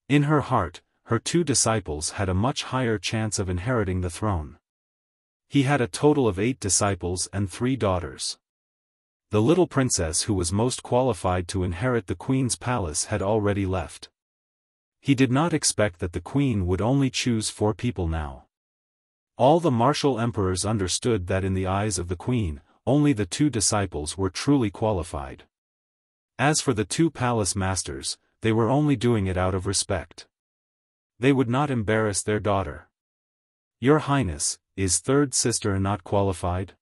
In her heart, her two disciples had a much higher chance of inheriting the throne. He had a total of 8 disciples and 3 daughters. The little princess who was most qualified to inherit the queen's palace had already left. He did not expect that the queen would only choose 4 people now. All the martial emperors understood that in the eyes of the queen, only the 2 disciples were truly qualified. As for the 2 palace masters, they were only doing it out of respect. They would not embarrass their daughter. Your Highness, is third sister not qualified?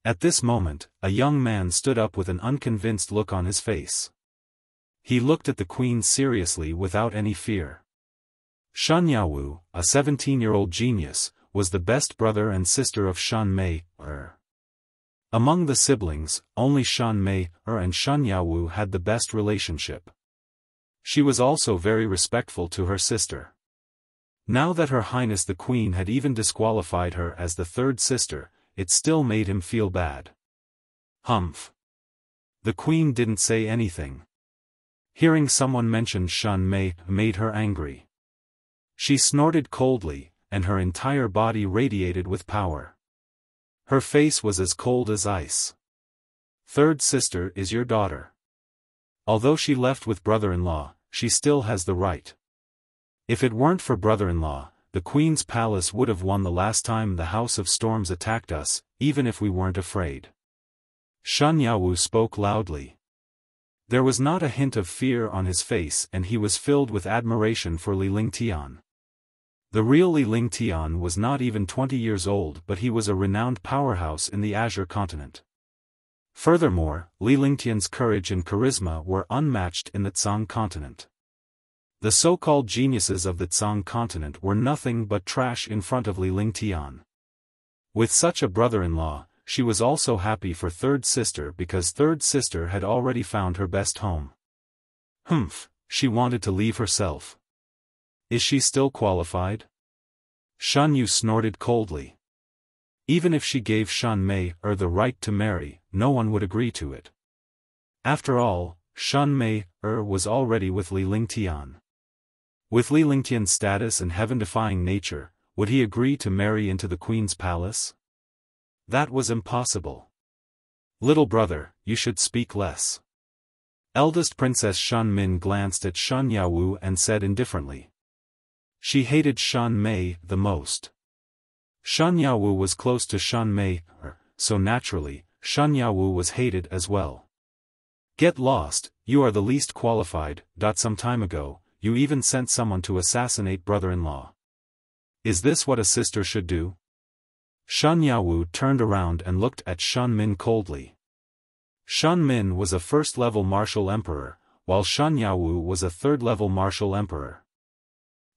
At this moment, a young man stood up with an unconvinced look on his face. He looked at the queen seriously without any fear. Shan Yawu, a 17-year-old genius, was the best brother and sister of Shan Mei. Among the siblings, only Shan Mei and Shan Yawu had the best relationship. She was also very respectful to her sister. Now that Her Highness the Queen had even disqualified her as the third sister, it still made him feel bad. Humph. The Queen didn't say anything. Hearing someone mention Shan Mei made her angry. She snorted coldly, and her entire body radiated with power. Her face was as cold as ice. Third sister is your daughter. Although she left with brother-in-law, she still has the right. If it weren't for brother-in-law, the Queen's palace would have won the last time the House of Storms attacked us, even if we weren't afraid. Shan Yawu spoke loudly. There was not a hint of fear on his face and he was filled with admiration for Li Lingtian. The real Li Lingtian was not even 20 years old, but he was a renowned powerhouse in the Azure continent. Furthermore, Li Lingtian's courage and charisma were unmatched in the Tsang continent. The so-called geniuses of the Tsang continent were nothing but trash in front of Li Lingtian. With such a brother-in-law, she was also happy for third sister because third sister had already found her best home. Humph, she wanted to leave herself. Is she still qualified? Shan Yu snorted coldly. Even if she gave Shan Mei the right to marry, no one would agree to it. After all, Shan Mei was already with Li Lingtian. With Li Lingtian's status and heaven-defying nature, would he agree to marry into the Queen's palace? That was impossible. Little brother, you should speak less. Eldest Princess Shan Min glanced at Shan Yawu and said indifferently. She hated Shan Mei the most. Shan Yawu was close to Shan Mei, so naturally, Shan Yawu was hated as well. Get lost, you are the least qualified. Some time ago, you even sent someone to assassinate brother-in-law. Is this what a sister should do? Shan Yawu turned around and looked at Shan Min coldly. Shan Min was a first-level martial emperor, while Shan Yawu was a third-level martial emperor.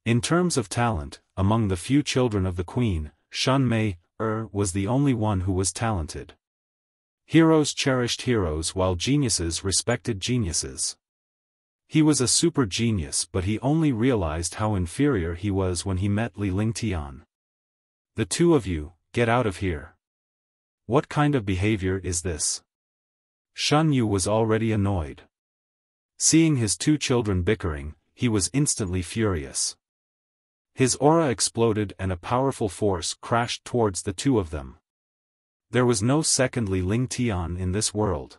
In terms of talent, among the few children of the Queen, Shan Mei was the only one who was talented. Heroes cherished heroes while geniuses respected geniuses. He was a super genius, but he only realized how inferior he was when he met Li Lingtian. The two of you, get out of here. What kind of behavior is this? Shan Yu was already annoyed. Seeing his two children bickering, he was instantly furious. His aura exploded and a powerful force crashed towards the two of them. There was no second Li Lingtian in this world.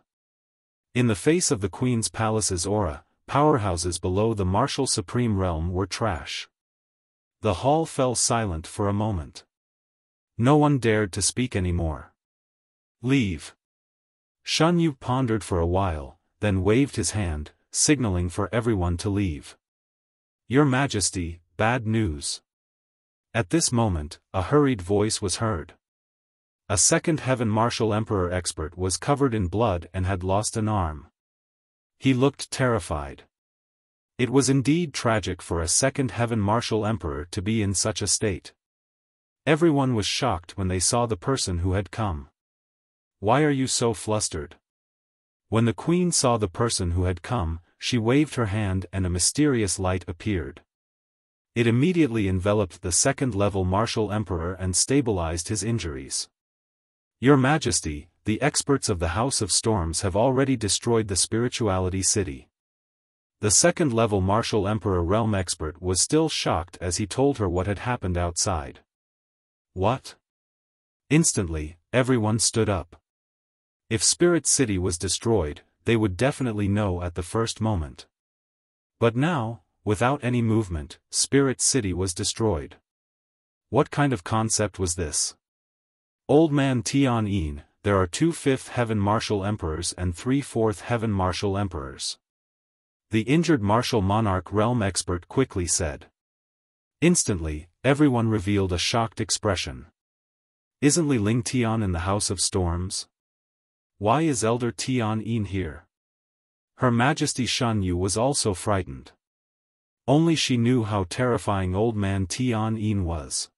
In the face of the Queen's palace's aura, powerhouses below the martial supreme realm were trash. The hall fell silent for a moment. No one dared to speak anymore. Leave. Shan Yu pondered for a while, then waved his hand, signaling for everyone to leave. Your Majesty, bad news. At this moment, a hurried voice was heard. A second Heaven Martial Emperor expert was covered in blood and had lost an arm. He looked terrified. It was indeed tragic for a second Heaven Martial Emperor to be in such a state. Everyone was shocked when they saw the person who had come. Why are you so flustered? When the queen saw the person who had come, she waved her hand and a mysterious light appeared. It immediately enveloped the second-level Martial Emperor and stabilized his injuries. Your Majesty, the experts of the House of Storms have already destroyed the Spirituality City. The second-level Martial Emperor Realm expert was still shocked as he told her what had happened outside. What? Instantly, everyone stood up. If Spirit City was destroyed, they would definitely know at the first moment. But now, without any movement, Spirit City was destroyed. What kind of concept was this? Old Man Tian, there are 2 5th Heaven Martial Emperors and 3 4th Heaven Martial Emperors. The injured Martial Monarch Realm expert quickly said. Instantly, everyone revealed a shocked expression. Isn't Li Ling Tian in the House of Storms? Why is Elder Tian here? Her Majesty Shan Yu was also frightened. Only she knew how terrifying Old Man Tian was.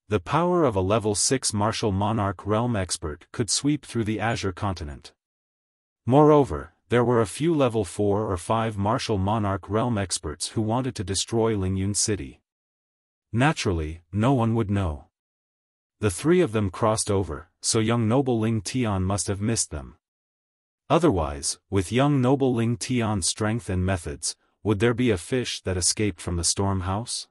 The power of a level 6 Martial Monarch Realm expert could sweep through the Azure continent. Moreover, there were a few level 4 or 5 Martial Monarch Realm experts who wanted to destroy Lingyun City. Naturally, no one would know. The 3 of them crossed over, so young noble Ling Tian must have missed them. Otherwise, with young noble Ling Tian's strength and methods, would there be a fish that escaped from the storm house?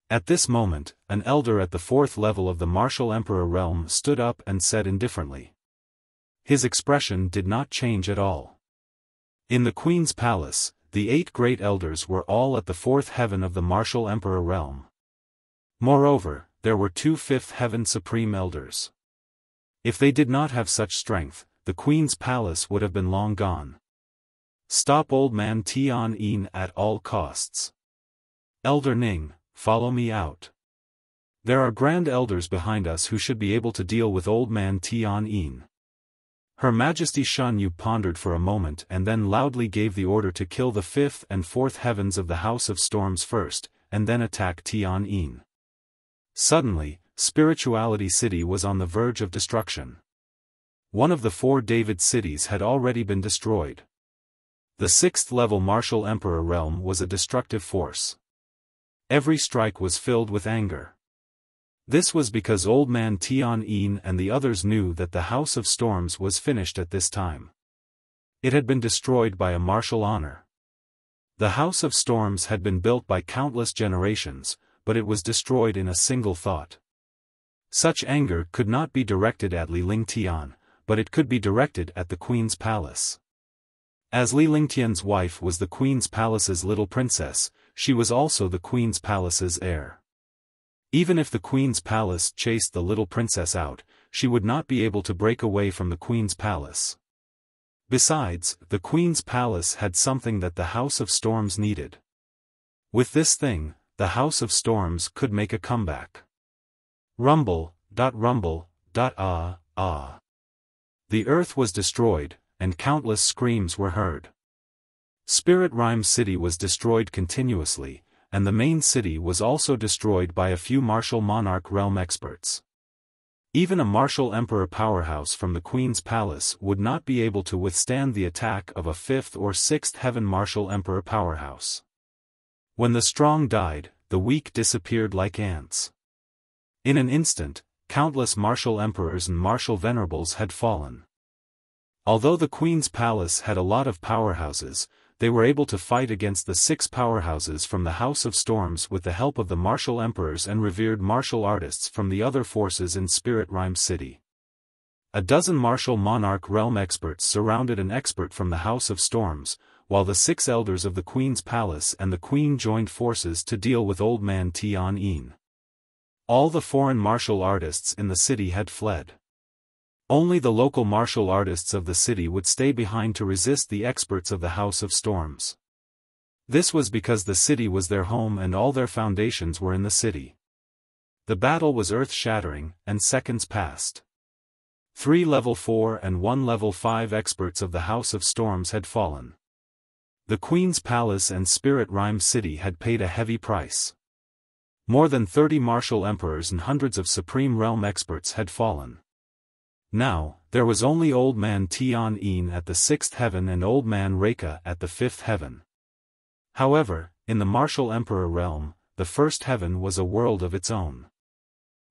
At this moment, an elder at the 4th level of the Martial Emperor realm stood up and said indifferently. His expression did not change at all. In the Queen's palace, the 8 great elders were all at the 4th heaven of the Martial Emperor realm. Moreover, there were 2 5th Heaven Supreme Elders. If they did not have such strength, the Queen's palace would have been long gone. Stop Old Man Tian at all costs. Elder Ning, follow me out. There are Grand Elders behind us who should be able to deal with Old Man Tian. Her Majesty Shan Yu pondered for a moment and then loudly gave the order to kill the 5th and 4th heavens of the House of Storms first, and then attack Tian. Suddenly, Spirituality City was on the verge of destruction. One of the 4 David cities had already been destroyed. The 6th level Martial Emperor realm was a destructive force. Every strike was filled with anger. This was because Old Man Tian and the others knew that the House of Storms was finished at this time. It had been destroyed by a martial honor. The House of Storms had been built by countless generations, but it was destroyed in a single thought. Such anger could not be directed at Li Ling Tian, but it could be directed at the Queen's palace. As Li Ling Tian's wife was the Queen's palace's little princess, she was also the Queen's palace's heir. Even if the Queen's palace chased the little princess out, she would not be able to break away from the Queen's palace. Besides, the Queen's palace had something that the House of Storms needed. With this thing, the House of Storms could make a comeback. Rumble, rumble, ah. The earth was destroyed, and countless screams were heard. Spirit Rhyme City was destroyed continuously, and the main city was also destroyed by a few Martial Monarch Realm experts. Even a Martial Emperor powerhouse from the Queen's palace would not be able to withstand the attack of a 5th or 6th Heaven Martial Emperor powerhouse. When the strong died, the weak disappeared like ants. In an instant, countless Martial Emperors and Martial Venerables had fallen. Although the Queen's palace had a lot of powerhouses, they were able to fight against the 6 powerhouses from the House of Storms with the help of the Martial Emperors and revered martial artists from the other forces in Spirit Rhyme City. A dozen Martial Monarch Realm experts surrounded an expert from the House of Storms, while the 6 elders of the Queen's palace and the Queen joined forces to deal with Old Man Tian. All the foreign martial artists in the city had fled. Only the local martial artists of the city would stay behind to resist the experts of the House of Storms. This was because the city was their home and all their foundations were in the city. The battle was earth-shattering, and seconds passed. 3 level 4 and 1 level 5 experts of the House of Storms had fallen. The Queen's palace and Spirit Rhyme City had paid a heavy price. More than 30 martial emperors and hundreds of Supreme Realm experts had fallen. Now, there was only Old Man Tian at the 6th heaven and Old Man Reika at the 5th heaven. However, in the Martial Emperor realm, the 1st heaven was a world of its own.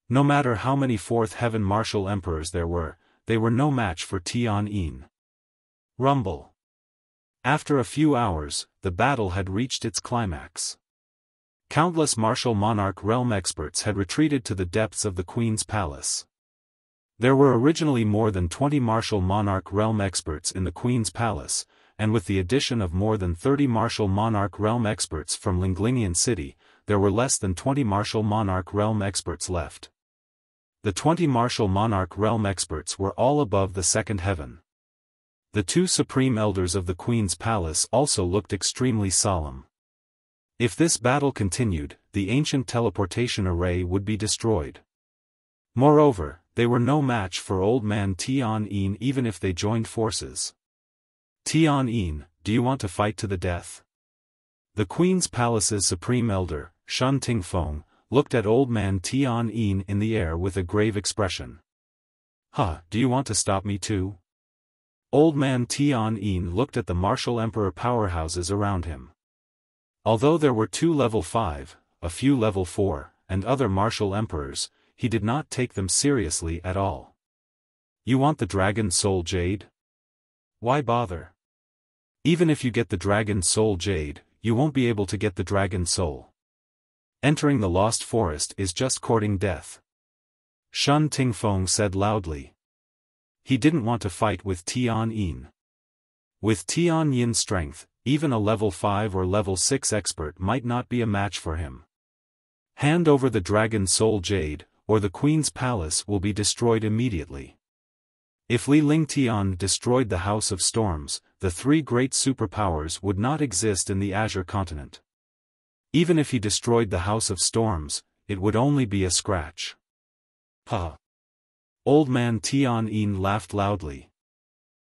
No matter how many 4th heaven martial emperors there were, they were no match for Tian. Rumble. After a few hours, the battle had reached its climax. Countless martial monarch realm experts had retreated to the depths of the Queen's palace. There were originally more than 20 martial monarch realm experts in the Queen's palace, and with the addition of more than 30 martial monarch realm experts from Linglinian City, there were less than 20 martial monarch realm experts left. The 20 martial monarch realm experts were all above the 2nd heaven. The 2 supreme elders of the Queen's palace also looked extremely solemn. If this battle continued, the ancient teleportation array would be destroyed. Moreover, they were no match for Old Man Tian even if they joined forces. Tian, do you want to fight to the death? The Queen's palace's supreme elder, Shun Tingfeng, looked at Old Man Tian in the air with a grave expression. Do you want to stop me too? Old Man Tian looked at the martial emperor powerhouses around him. Although there were 2 level 5, a few level 4, and other martial emperors, he did not take them seriously at all. You want the Dragon Soul Jade? Why bother? Even if you get the Dragon Soul Jade, you won't be able to get the Dragon Soul. Entering the Lost Forest is just courting death. Shun Tingfeng said loudly. He didn't want to fight with Tian. With Tian's strength, even a level 5 or level 6 expert might not be a match for him. Hand over the Dragon Soul Jade, or the Queen's palace will be destroyed immediately. If Li Lingtian destroyed the House of Storms, the 3 great superpowers would not exist in the Azure continent. Even if he destroyed the House of Storms, it would only be a scratch. Old Man Tian laughed loudly.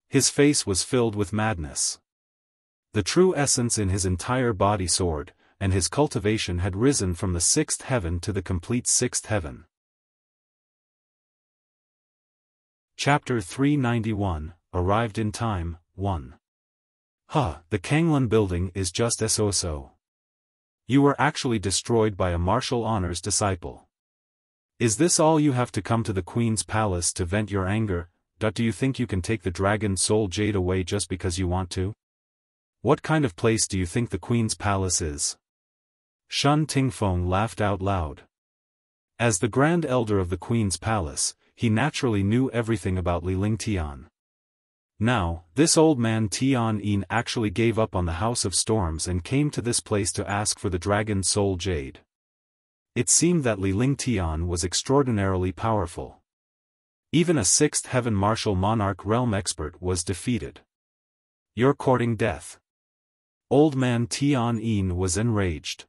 His face was filled with madness. The true essence in his entire body soared, and his cultivation had risen from the 6th heaven to the complete 6th heaven. Chapter 391, Arrived in Time, 1. The Kanglan building is just so. You were actually destroyed by a martial honors disciple. Is this all you have to come to the Queen's palace to vent your anger? Do you think you can take the Dragon Soul Jade away just because you want to? What kind of place do you think the Queen's palace is? Shun Tingfeng laughed out loud. As the Grand Elder of the Queen's palace, he naturally knew everything about Li Lingtian. Now, this Old Man Tian actually gave up on the House of Storms and came to this place to ask for the Dragon Soul Jade. It seemed that Li Lingtian was extraordinarily powerful. Even a 6th heaven martial monarch realm expert was defeated. You're courting death. Old Man Tian was enraged.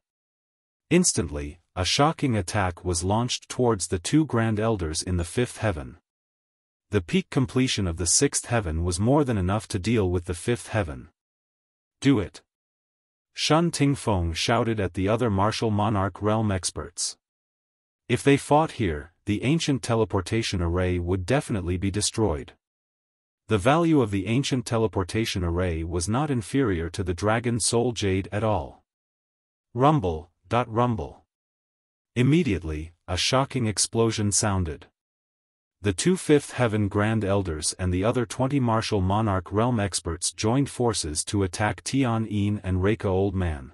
Instantly, a shocking attack was launched towards the 2 Grand Elders in the 5th heaven. The peak completion of the 6th heaven was more than enough to deal with the 5th heaven. Do it. Shun Tingfeng shouted at the other martial monarch realm experts. If they fought here, the ancient teleportation array would definitely be destroyed. The value of the ancient teleportation array was not inferior to the Dragon Soul Jade at all. Rumble, rumble. Immediately, a shocking explosion sounded. The 2 5th heaven Grand Elders and the other 20 martial monarch realm experts joined forces to attack Tian and Reika Old Man.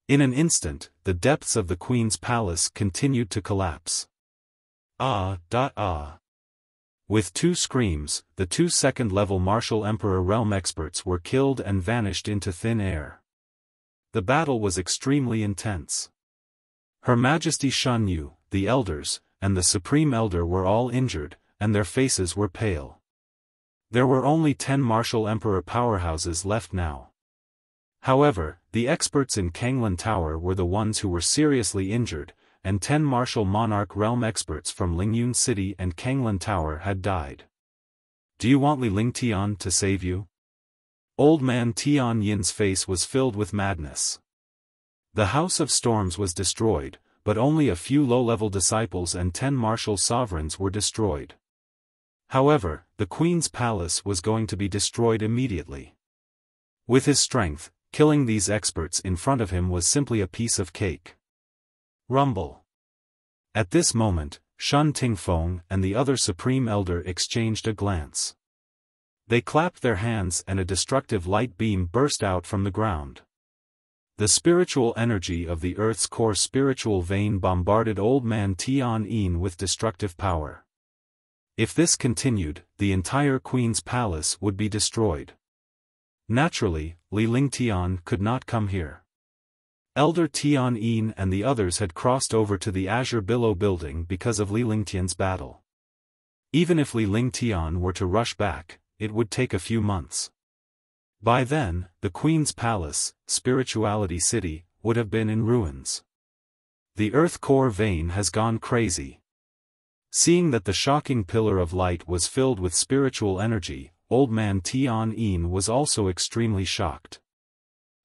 In an instant, the depths of the Queen's palace continued to collapse. With 2 screams, the 2 second-level Martial Emperor Realm experts were killed and vanished into thin air. The battle was extremely intense. Her Majesty Shan Yu, the elders, and the Supreme Elder were all injured, and their faces were pale. There were only 10 Martial Emperor powerhouses left now. However, the experts in Kanglan Tower were the ones who were seriously injured, and 10 Martial Monarch Realm experts from Lingyun City and Kanglan Tower had died. Do you want Li Lingtian to save you? Old man Tian Yin's face was filled with madness. The House of Storms was destroyed, but only a few low-level disciples and 10 martial sovereigns were destroyed. However, the Queen's palace was going to be destroyed immediately. With his strength, killing these experts in front of him was simply a piece of cake. Rumble. At this moment, Shun Tingfeng and the other Supreme Elder exchanged a glance. They clapped their hands and a destructive light beam burst out from the ground. The spiritual energy of the Earth's core spiritual vein bombarded Old Man Tian Yin with destructive power. If this continued, the entire Queen's palace would be destroyed. Naturally, Li Lingtian could not come here. Elder Tian Yin and the others had crossed over to the Azure Billow building because of Li Lingtian's battle. Even if Li Lingtian were to rush back, it would take a few months. By then, the Queen's Palace, Spirituality City, would have been in ruins. The Earth core vein has gone crazy. Seeing that the shocking pillar of light was filled with spiritual energy, Old Man Tian Yin was also extremely shocked.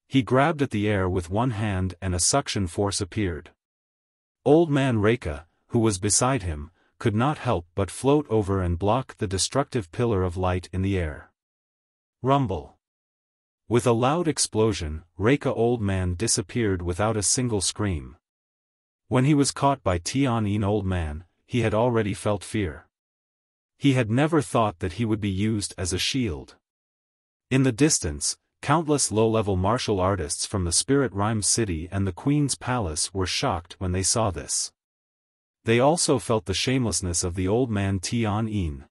He grabbed at the air with one hand and a suction force appeared. Old Man Reika, who was beside him, could not help but float over and block the destructive pillar of light in the air. Rumble. With a loud explosion, Reika Old Man disappeared without a single scream. When he was caught by Tian Yin Old Man, he had already felt fear. He had never thought that he would be used as a shield. In the distance, countless low-level martial artists from the Spirit Rhyme City and the Queen's Palace were shocked when they saw this. They also felt the shamelessness of the Old Man Tian Yin.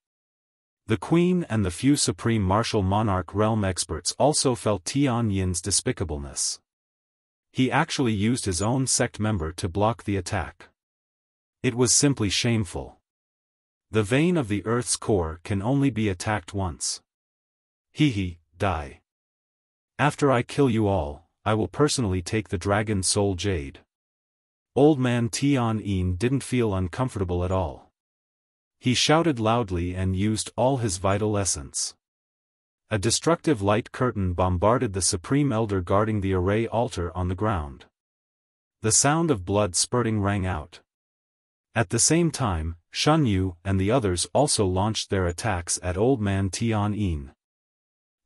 The Queen and the few Supreme Martial Monarch Realm experts also felt Tian Yin's despicableness. He actually used his own sect member to block the attack. It was simply shameful. The vein of the Earth's core can only be attacked once. Die. After I kill you all, I will personally take the Dragon Soul Jade. Old Man Tian Yin didn't feel uncomfortable at all. He shouted loudly and used all his vital essence. A destructive light curtain bombarded the Supreme Elder guarding the array altar on the ground. The sound of blood spurting rang out. At the same time, Shan Yu and the others also launched their attacks at Old Man Tian Yin.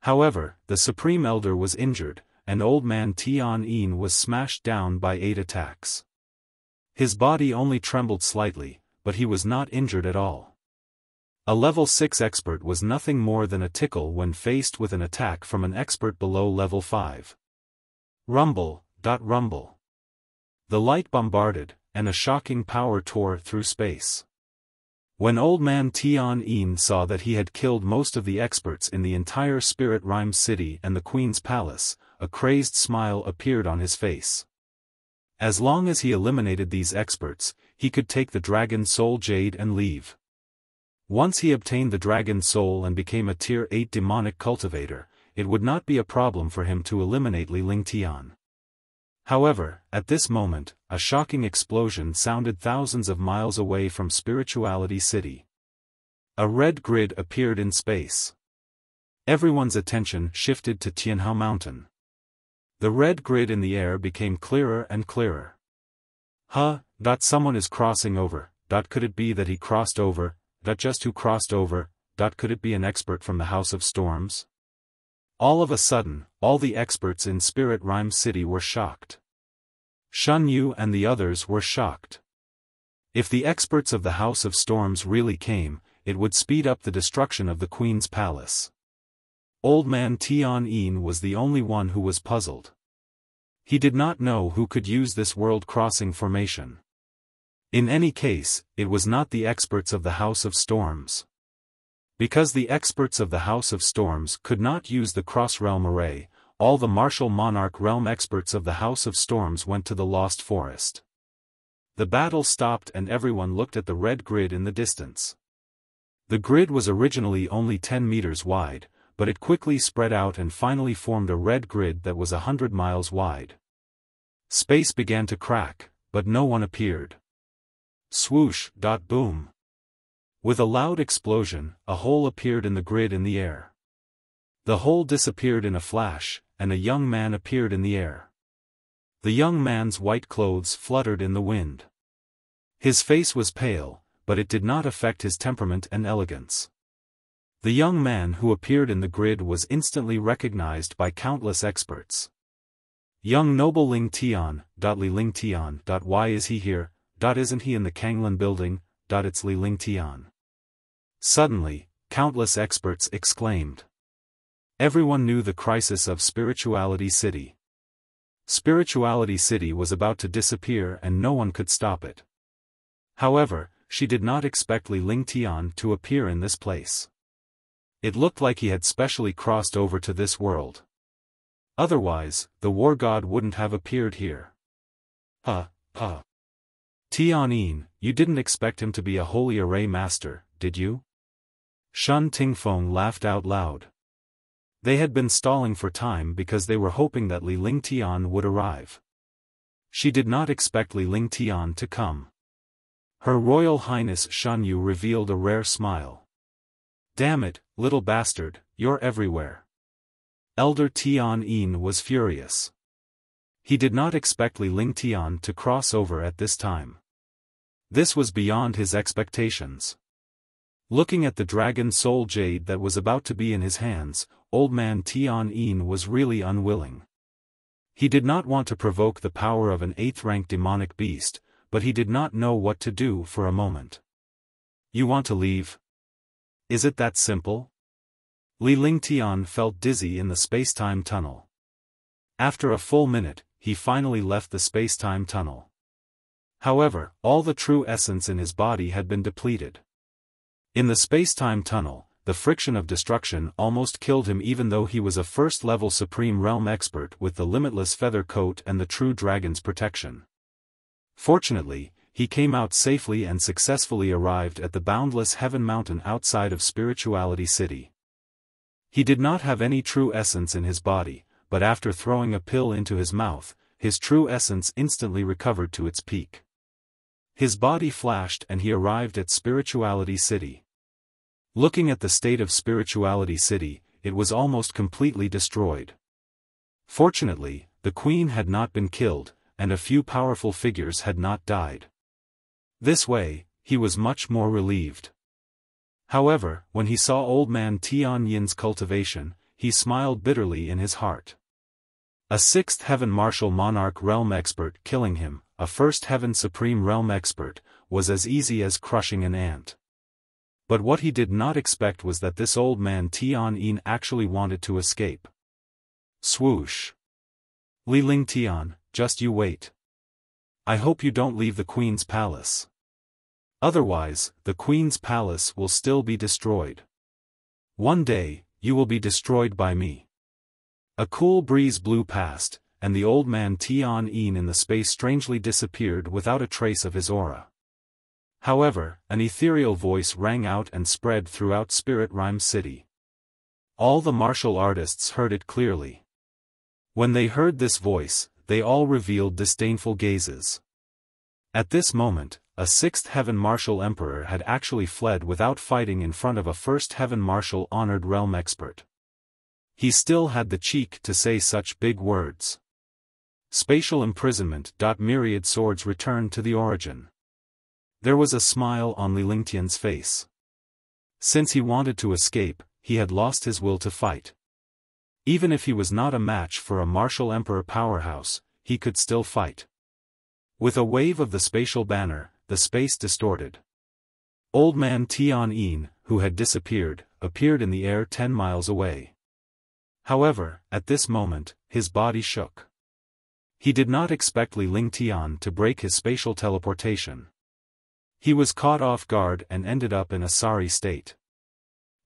However, the Supreme Elder was injured, and Old Man Tian Yin was smashed down by 8 attacks. His body only trembled slightly, but he was not injured at all. A level 6 expert was nothing more than a tickle when faced with an attack from an expert below level 5. Rumble. Rumble. The light bombarded, and a shocking power tore through space. When Old Man Tian Yin saw that he had killed most of the experts in the entire Spirit Rhyme City and the Queen's Palace, a crazed smile appeared on his face. As long as he eliminated these experts, he could take the Dragon Soul Jade and leave. Once he obtained the Dragon Soul and became a Tier 8 demonic cultivator, it would not be a problem for him to eliminate Li Lingtian. However, at this moment, a shocking explosion sounded thousands of miles away from Spirituality City. A red grid appeared in space. Everyone's attention shifted to Tianhao Mountain. The red grid in the air became clearer and clearer. Someone is crossing over. Could it be that he crossed over? Just who crossed over? Could it be an expert from the House of Storms? All of a sudden, all the experts in Spirit Rhyme City were shocked. Shan Yu and the others were shocked. If the experts of the House of Storms really came, it would speed up the destruction of the Queen's Palace. Old Man Tian Yin was the only one who was puzzled. He did not know who could use this world-crossing formation. In any case, it was not the experts of the House of Storms. Because the experts of the House of Storms could not use the cross-realm array, all the martial monarch realm experts of the House of Storms went to the Lost Forest. The battle stopped and everyone looked at the red grid in the distance. The grid was originally only 10 meters wide, but it quickly spread out and finally formed a red grid that was 100 miles wide. Space began to crack, but no one appeared. Swoosh! Boom! With a loud explosion, a hole appeared in the grid in the air. The hole disappeared in a flash, and a young man appeared in the air. The young man's white clothes fluttered in the wind. His face was pale, but it did not affect his temperament and elegance. The young man who appeared in the grid was instantly recognized by countless experts. Young noble Ling Tian, Li Ling Tian. Why is he here? Isn't he in the Kanglan building? It's Li Ling Tian. Suddenly, countless experts exclaimed. Everyone knew the crisis of Spirituality City. Spirituality City was about to disappear and no one could stop it. However, she did not expect Li Ling Tian to appear in this place. It looked like he had specially crossed over to this world. Otherwise, the war god wouldn't have appeared here. Tianyin, you didn't expect him to be a holy array master, did you? Shun Tingfeng laughed out loud. They had been stalling for time because they were hoping that Li Ling Tian would arrive. She did not expect Li Ling Tian to come. Her Royal Highness Shun Yu revealed a rare smile. Damn it, little bastard, you're everywhere. Elder Tianyin was furious. He did not expect Li Ling Tian to cross over at this time. This was beyond his expectations. Looking at the dragon soul jade that was about to be in his hands, old man Tianyin was really unwilling. He did not want to provoke the power of an 8th-rank demonic beast, but he did not know what to do for a moment. You want to leave? Is it that simple? Li Ling Tian felt dizzy in the space-time tunnel. After a full minute, he finally left the space-time tunnel. However, all the true essence in his body had been depleted. In the space-time tunnel, the friction of destruction almost killed him even though he was a first-level Supreme Realm expert with the limitless feather coat and the true dragon's protection. Fortunately, he came out safely and successfully arrived at the boundless Heaven Mountain outside of Spirituality City. He did not have any true essence in his body, but after throwing a pill into his mouth, his true essence instantly recovered to its peak. His body flashed and he arrived at Spirituality City. Looking at the state of Spirituality City, it was almost completely destroyed. Fortunately, the queen had not been killed, and a few powerful figures had not died. This way, he was much more relieved. However, when he saw old man Tianyin's cultivation, he smiled bitterly in his heart. A 6th Heaven Martial Monarch Realm expert killing him, a 1st Heaven Supreme Realm expert, was as easy as crushing an ant. But what he did not expect was that this old man Tianyin actually wanted to escape. Swoosh! Li Ling Tian, just you wait. I hope you don't leave the Queen's palace. Otherwise, the Queen's palace will still be destroyed. One day, you will be destroyed by me. A cool breeze blew past, and the old man Tianyin in the space strangely disappeared without a trace of his aura. However, an ethereal voice rang out and spread throughout Spirit Rhyme City. All the martial artists heard it clearly. When they heard this voice, they all revealed disdainful gazes. At this moment, a 6th Heaven Martial Emperor had actually fled without fighting in front of a 1st Heaven Martial Honored Realm expert. He still had the cheek to say such big words. Spatial imprisonment. Myriad swords returned to the origin. There was a smile on Li Lingtian's face. Since he wanted to escape, he had lost his will to fight. Even if he was not a match for a martial emperor powerhouse, he could still fight. With a wave of the spatial banner, the space distorted. Old man Tianyin, who had disappeared, appeared in the air 10 miles away. However, at this moment, his body shook. He did not expect Li Ling Tian to break his spatial teleportation. He was caught off guard and ended up in a sorry state.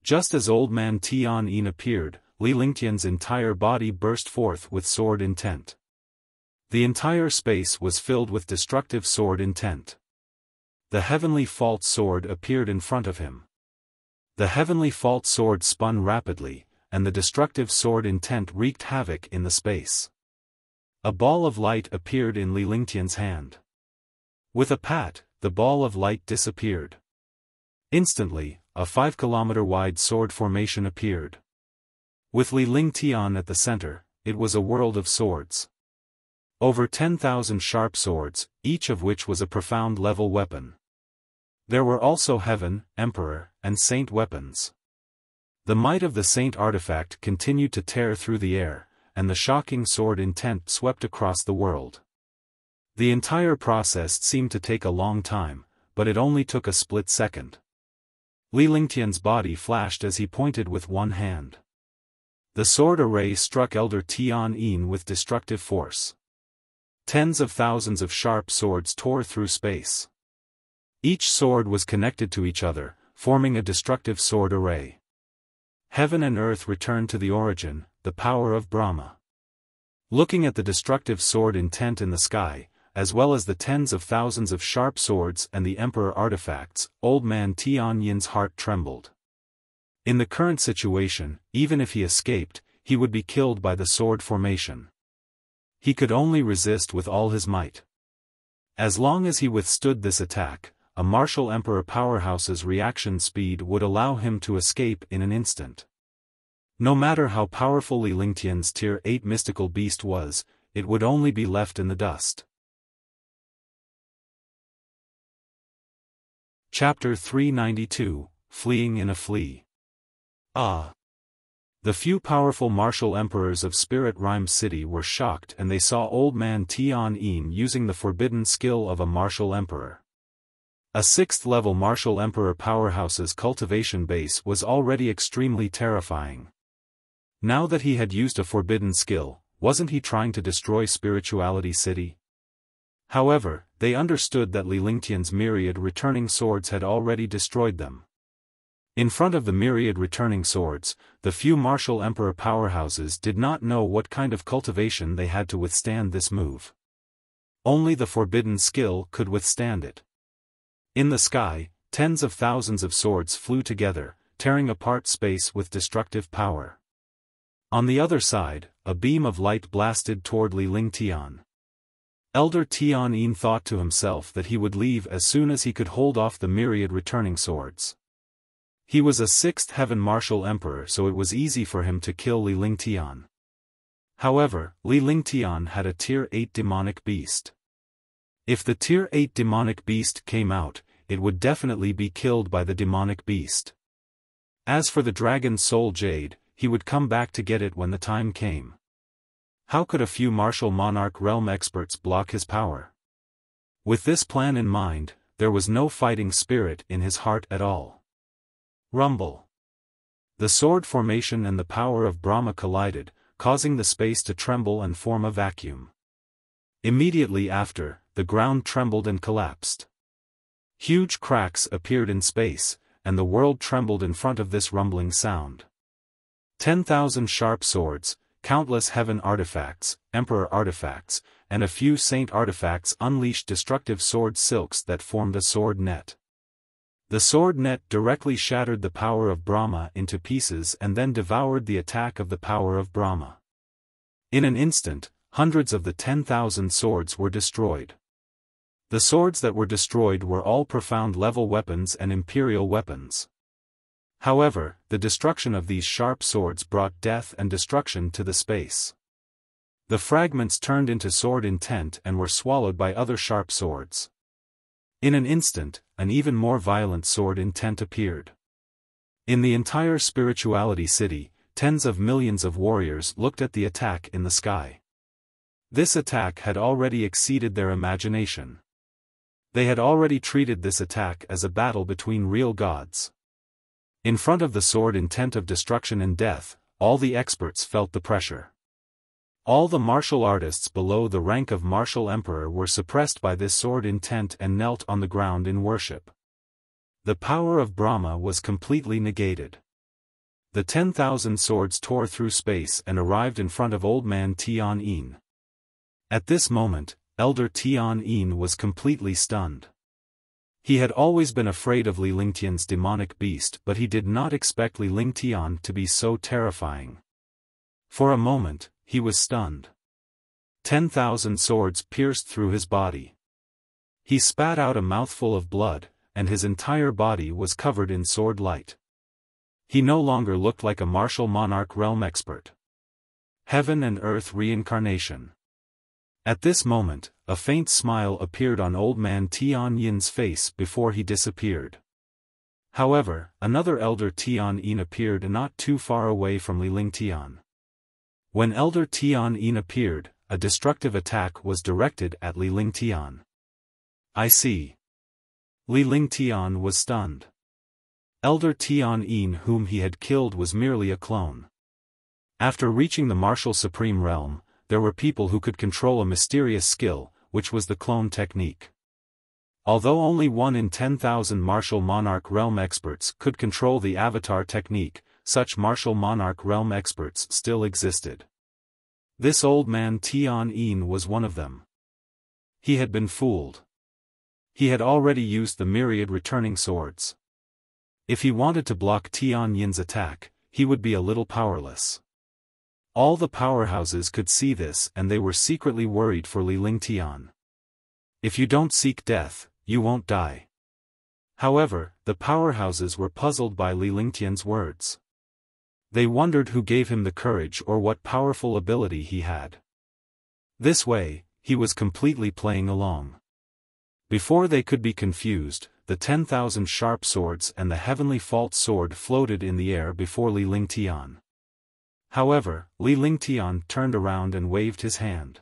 Just as old man Tian appeared, Li Lingtian's entire body burst forth with sword intent. The entire space was filled with destructive sword intent. The heavenly fault sword appeared in front of him. The heavenly fault sword spun rapidly, and the destructive sword intent wreaked havoc in the space. A ball of light appeared in Li Lingtian's hand. With a pat, the ball of light disappeared. Instantly, a 5-kilometer-wide sword formation appeared. With Li Lingtian at the center, it was a world of swords. Over 10,000 sharp swords, each of which was a profound level weapon. There were also heaven, emperor, and saint weapons. The might of the saint artifact continued to tear through the air, and the shocking sword intent swept across the world. The entire process seemed to take a long time, but it only took a split second. Li Lingtian's body flashed as he pointed with one hand. The sword array struck Elder Tian with destructive force. Tens of thousands of sharp swords tore through space. Each sword was connected to each other, forming a destructive sword array. Heaven and earth returned to the origin, the power of Brahma. Looking at the destructive sword intent in the sky, as well as the tens of thousands of sharp swords and the emperor artifacts, old man Tianyin's heart trembled. In the current situation, even if he escaped, he would be killed by the sword formation. He could only resist with all his might. As long as he withstood this attack, a martial emperor powerhouse's reaction speed would allow him to escape in an instant. No matter how powerful Li Lingtian's Tier 8 mystical beast was, it would only be left in the dust. Chapter 392, Fleeing in a Flea. The few powerful martial emperors of Spirit Rhyme City were shocked and they saw old man Tian using the forbidden skill of a martial emperor. A 6th-level martial emperor powerhouse's cultivation base was already extremely terrifying. Now that he had used a forbidden skill, wasn't he trying to destroy Spirituality City? However, they understood that Li Lingtian's myriad returning swords had already destroyed them. In front of the myriad returning swords, the few martial emperor powerhouses did not know what kind of cultivation they had to withstand this move. Only the forbidden skill could withstand it. In the sky, tens of thousands of swords flew together, tearing apart space with destructive power. On the other side, a beam of light blasted toward Li Lingtian. Elder Tian thought to himself that he would leave as soon as he could hold off the myriad returning swords. He was a 6th heaven martial emperor, so it was easy for him to kill Li Lingtian. However, Li Lingtian had a Tier 8 demonic beast. If the Tier 8 demonic beast came out, it would definitely be killed by the demonic beast. As for the dragon soul jade, he would come back to get it when the time came. How could a few martial monarch realm experts block his power? With this plan in mind, there was no fighting spirit in his heart at all. Rumble. The sword formation and the power of Brahma collided, causing the space to tremble and form a vacuum. Immediately after, the ground trembled and collapsed. Huge cracks appeared in space, and the world trembled in front of this rumbling sound. 10,000 sharp swords, countless heaven artifacts, emperor artifacts, and a few saint artifacts unleashed destructive sword silks that formed a sword net. The sword net directly shattered the power of Brahma into pieces and then devoured the attack of the power of Brahma. In an instant, hundreds of the 10,000 swords were destroyed. The swords that were destroyed were all profound level weapons and imperial weapons. However, the destruction of these sharp swords brought death and destruction to the space. The fragments turned into sword intent and were swallowed by other sharp swords. In an instant, an even more violent sword intent appeared. In the entire Spirituality City, tens of millions of warriors looked at the attack in the sky. This attack had already exceeded their imagination. They had already treated this attack as a battle between real gods. In front of the sword intent of destruction and death, all the experts felt the pressure. All the martial artists below the rank of martial emperor were suppressed by this sword intent and knelt on the ground in worship. The power of Brahma was completely negated. The 10,000 swords tore through space and arrived in front of Old Man Tian Yin. At this moment, Elder Tian Yin was completely stunned. He had always been afraid of Li Lingtian's demonic beast, but he did not expect Li Lingtian to be so terrifying. For a moment, he was stunned. 10,000 swords pierced through his body. He spat out a mouthful of blood, and his entire body was covered in sword light. He no longer looked like a martial monarch realm expert. Heaven and earth reincarnation. At this moment, a faint smile appeared on Old Man Tian Yin's face before he disappeared. However, another Elder Tian Yin appeared not too far away from Li Lingtian. When Elder Tian Yin appeared, a destructive attack was directed at Li Lingtian. I see. Li Lingtian was stunned. Elder Tian Yin whom he had killed was merely a clone. After reaching the martial supreme realm, there were people who could control a mysterious skill, which was the clone technique. Although only 1 in 10,000 martial monarch realm experts could control the avatar technique, such martial monarch realm experts still existed. This Old Man Tian Yin was one of them. He had been fooled. He had already used the myriad returning swords. If he wanted to block Tian Yin's attack, he would be a little powerless. All the powerhouses could see this and they were secretly worried for Li Lingtian. If you don't seek death, you won't die. However, the powerhouses were puzzled by Li Lingtian's words. They wondered who gave him the courage or what powerful ability he had. This way, he was completely playing along. Before they could be confused, the 10,000 sharp swords and the heavenly fault sword floated in the air before Li Lingtian. However, Li Lingtian turned around and waved his hand.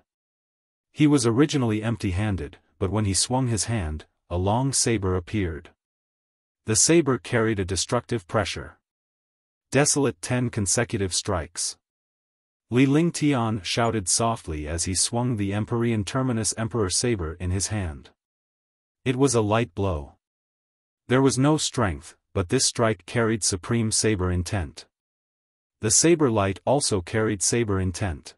He was originally empty-handed, but when he swung his hand, a long saber appeared. The saber carried a destructive pressure. Desolate 10 consecutive strikes. Li Lingtian shouted softly as he swung the Empyrean Terminus Emperor saber in his hand. It was a light blow. There was no strength, but this strike carried supreme saber intent. The saber light also carried saber intent.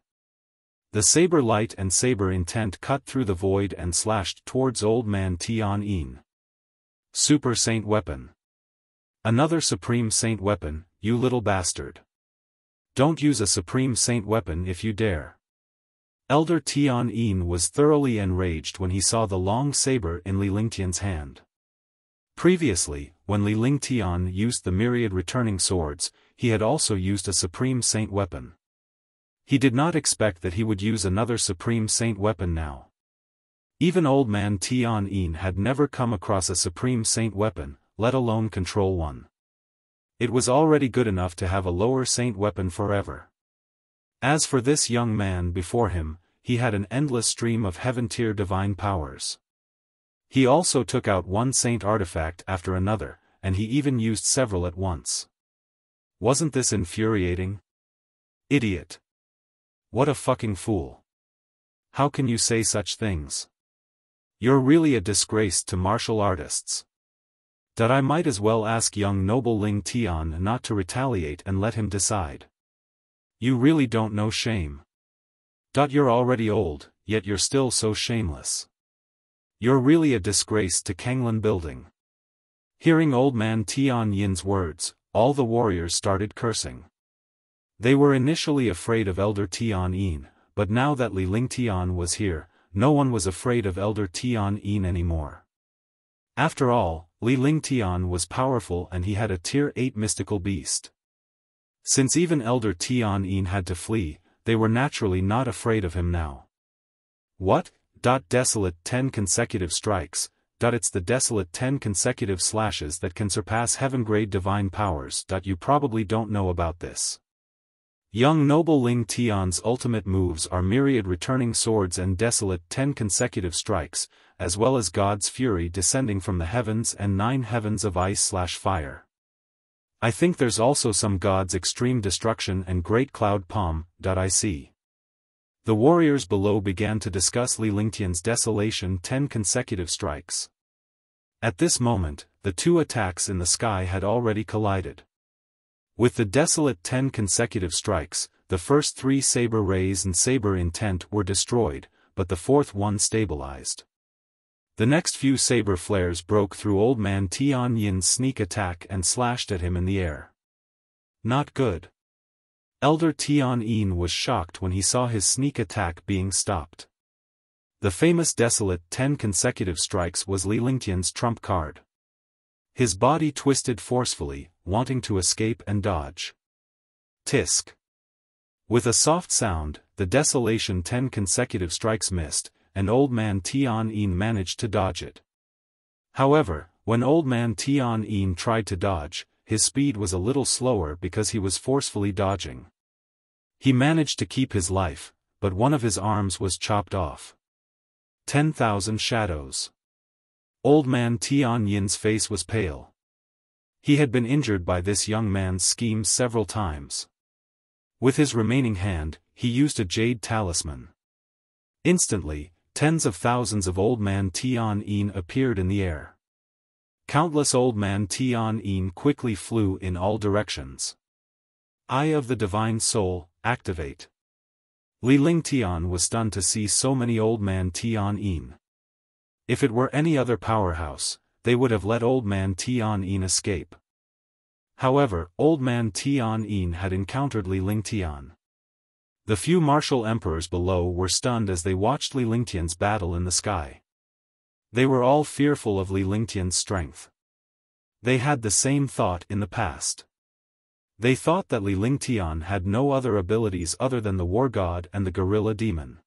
The saber light and saber intent cut through the void and slashed towards Old Man Tian Yin. Super Saint Weapon. Another Supreme Saint Weapon, you little bastard. Don't use a Supreme Saint Weapon if you dare. Elder Tian Yin was thoroughly enraged when he saw the long saber in Li Lingtian's hand. Previously, when Li Lingtian used the myriad returning swords, he had also used a Supreme Saint Weapon. He did not expect that he would use another Supreme Saint Weapon now. Even Old Man Tian Yin had never come across a Supreme Saint Weapon, let alone control one. It was already good enough to have a lower Saint Weapon forever. As for this young man before him, he had an endless stream of heaven-tier divine powers. He also took out one saint artifact after another, and he even used several at once. Wasn't this infuriating? Idiot. What a fucking fool. How can you say such things? You're really a disgrace to martial artists. That I might as well ask young noble Ling Tian not to retaliate and let him decide. You really don't know shame. You're already old, yet you're still so shameless. You're really a disgrace to Kanglan Building. Hearing Old Man Tian Yin's words, all the warriors started cursing. They were initially afraid of Elder Tian Yin, but now that Li Lingtian was here, no one was afraid of Elder Tian Yin anymore. After all, Li Lingtian was powerful and he had a Tier 8 mystical beast. Since even Elder Tian Yin had to flee, they were naturally not afraid of him now. What? Desolate 10 consecutive strikes. It's the desolate 10 consecutive slashes that can surpass heaven-grade divine powers. You probably don't know about this. Young noble Ling Tian's ultimate moves are myriad returning swords and desolate 10 consecutive strikes, as well as God's fury descending from the heavens and 9 heavens of ice/fire. I think there's also some God's extreme destruction and great cloud palm. I see. The warriors below began to discuss Li Lingtian's desolation 10 consecutive strikes. At this moment, the two attacks in the sky had already collided. With the desolate 10 consecutive strikes, the first 3 saber rays and saber intent were destroyed, but the fourth one stabilized. The next few saber flares broke through Old Man Tian Yin's sneak attack and slashed at him in the air. Not good. Elder Tian Yin was shocked when he saw his sneak attack being stopped. The famous desolate 10 consecutive strikes was Li Lingtian's trump card. His body twisted forcefully, wanting to escape and dodge. Tisk. With a soft sound, the desolation 10 consecutive strikes missed, and Old Man Tian Yin managed to dodge it. However, when Old Man Tian Yin tried to dodge, his speed was a little slower because he was forcefully dodging. He managed to keep his life, but one of his arms was chopped off. 10,000 shadows. Old Man Tian Yin's face was pale. He had been injured by this young man's schemes several times. With his remaining hand, he used a jade talisman. Instantly, tens of thousands of Old Man Tian Yin appeared in the air. Countless Old Man Tian Yin quickly flew in all directions. Eye of the Divine Soul, activate. Li Lingtian was stunned to see so many Old Man Tian Yin. If it were any other powerhouse, they would have let Old Man Tian Yin escape. However, Old Man Tian Yin had encountered Li Lingtian. The few martial emperors below were stunned as they watched Li Lingtian's battle in the sky. They were all fearful of Li Lingtian's strength. They had the same thought in the past. They thought that Li Lingtian had no other abilities other than the war god and the gorilla demon.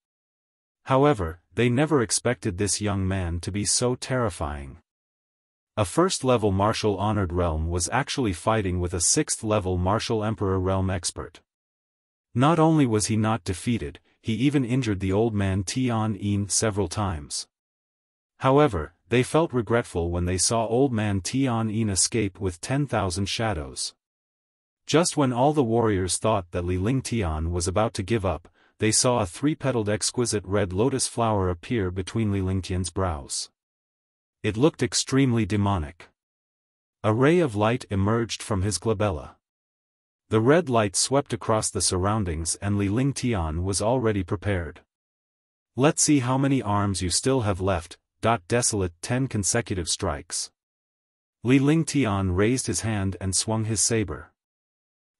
However, they never expected this young man to be so terrifying. A first-level martial honored realm was actually fighting with a sixth-level martial emperor realm expert. Not only was he not defeated, he even injured the Old Man Tian Yin several times. However, they felt regretful when they saw Old Man Tian Yin escape with 10,000 shadows. Just when all the warriors thought that Li Lingtian was about to give up, they saw a 3-petaled exquisite red lotus flower appear between Li Lingtian's brows. It looked extremely demonic. A ray of light emerged from his glabella. The red light swept across the surroundings and Li Lingtian was already prepared. Let's see how many arms you still have left. Desolate 10 consecutive strikes. Li Lingtian raised his hand and swung his saber.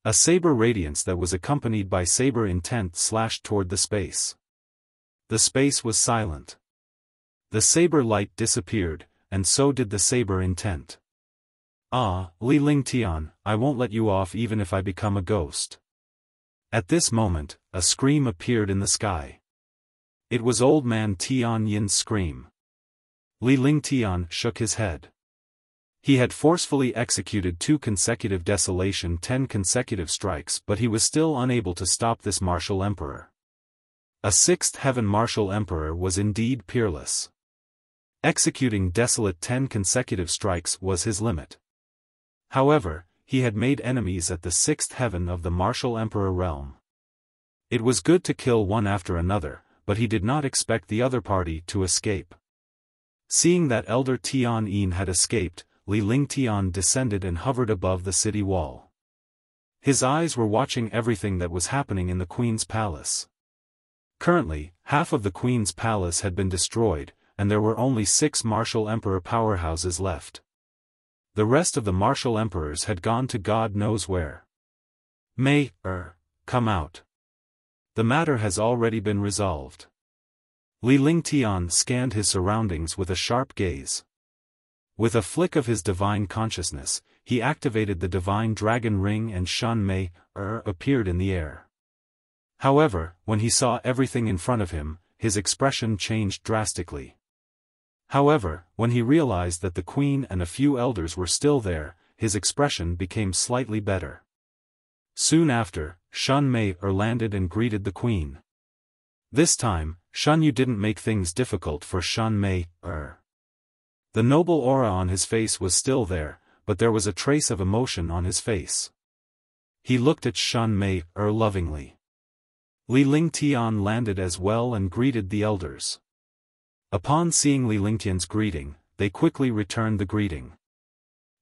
A saber radiance that was accompanied by saber intent slashed toward the space. The space was silent. The saber light disappeared, and so did the saber intent. Ah, Li Lingtian, I won't let you off even if I become a ghost. At this moment, a scream appeared in the sky. It was Old Man Tian Yin's scream. Li Lingtian shook his head. He had forcefully executed 2 consecutive desolation 10 consecutive strikes, but he was still unable to stop this martial emperor. A 6th heaven martial emperor was indeed peerless. Executing desolate 10 consecutive strikes was his limit. However, he had made enemies at the 6th heaven of the martial emperor realm. It was good to kill one after another, but he did not expect the other party to escape. Seeing that Elder Tian Yin had escaped, Li Lingtian descended and hovered above the city wall. His eyes were watching everything that was happening in the Queen's palace. Currently, half of the Queen's palace had been destroyed, and there were only 6 martial emperor powerhouses left. The rest of the martial emperors had gone to God knows where. Come out. The matter has already been resolved. Li Lingtian scanned his surroundings with a sharp gaze. With a flick of his divine consciousness, he activated the divine dragon ring and Shan Mei appeared in the air. However, when he saw everything in front of him, his expression changed drastically. However, when he realized that the queen and a few elders were still there, his expression became slightly better. Soon after, Shan Mei landed and greeted the queen. This time, Shan Yu didn't make things difficult for Shan Mei. The noble aura on his face was still there, but there was a trace of emotion on his face. He looked at Shan Mei lovingly. Li Lingtian landed as well and greeted the elders. Upon seeing Li Lingtian's greeting, they quickly returned the greeting.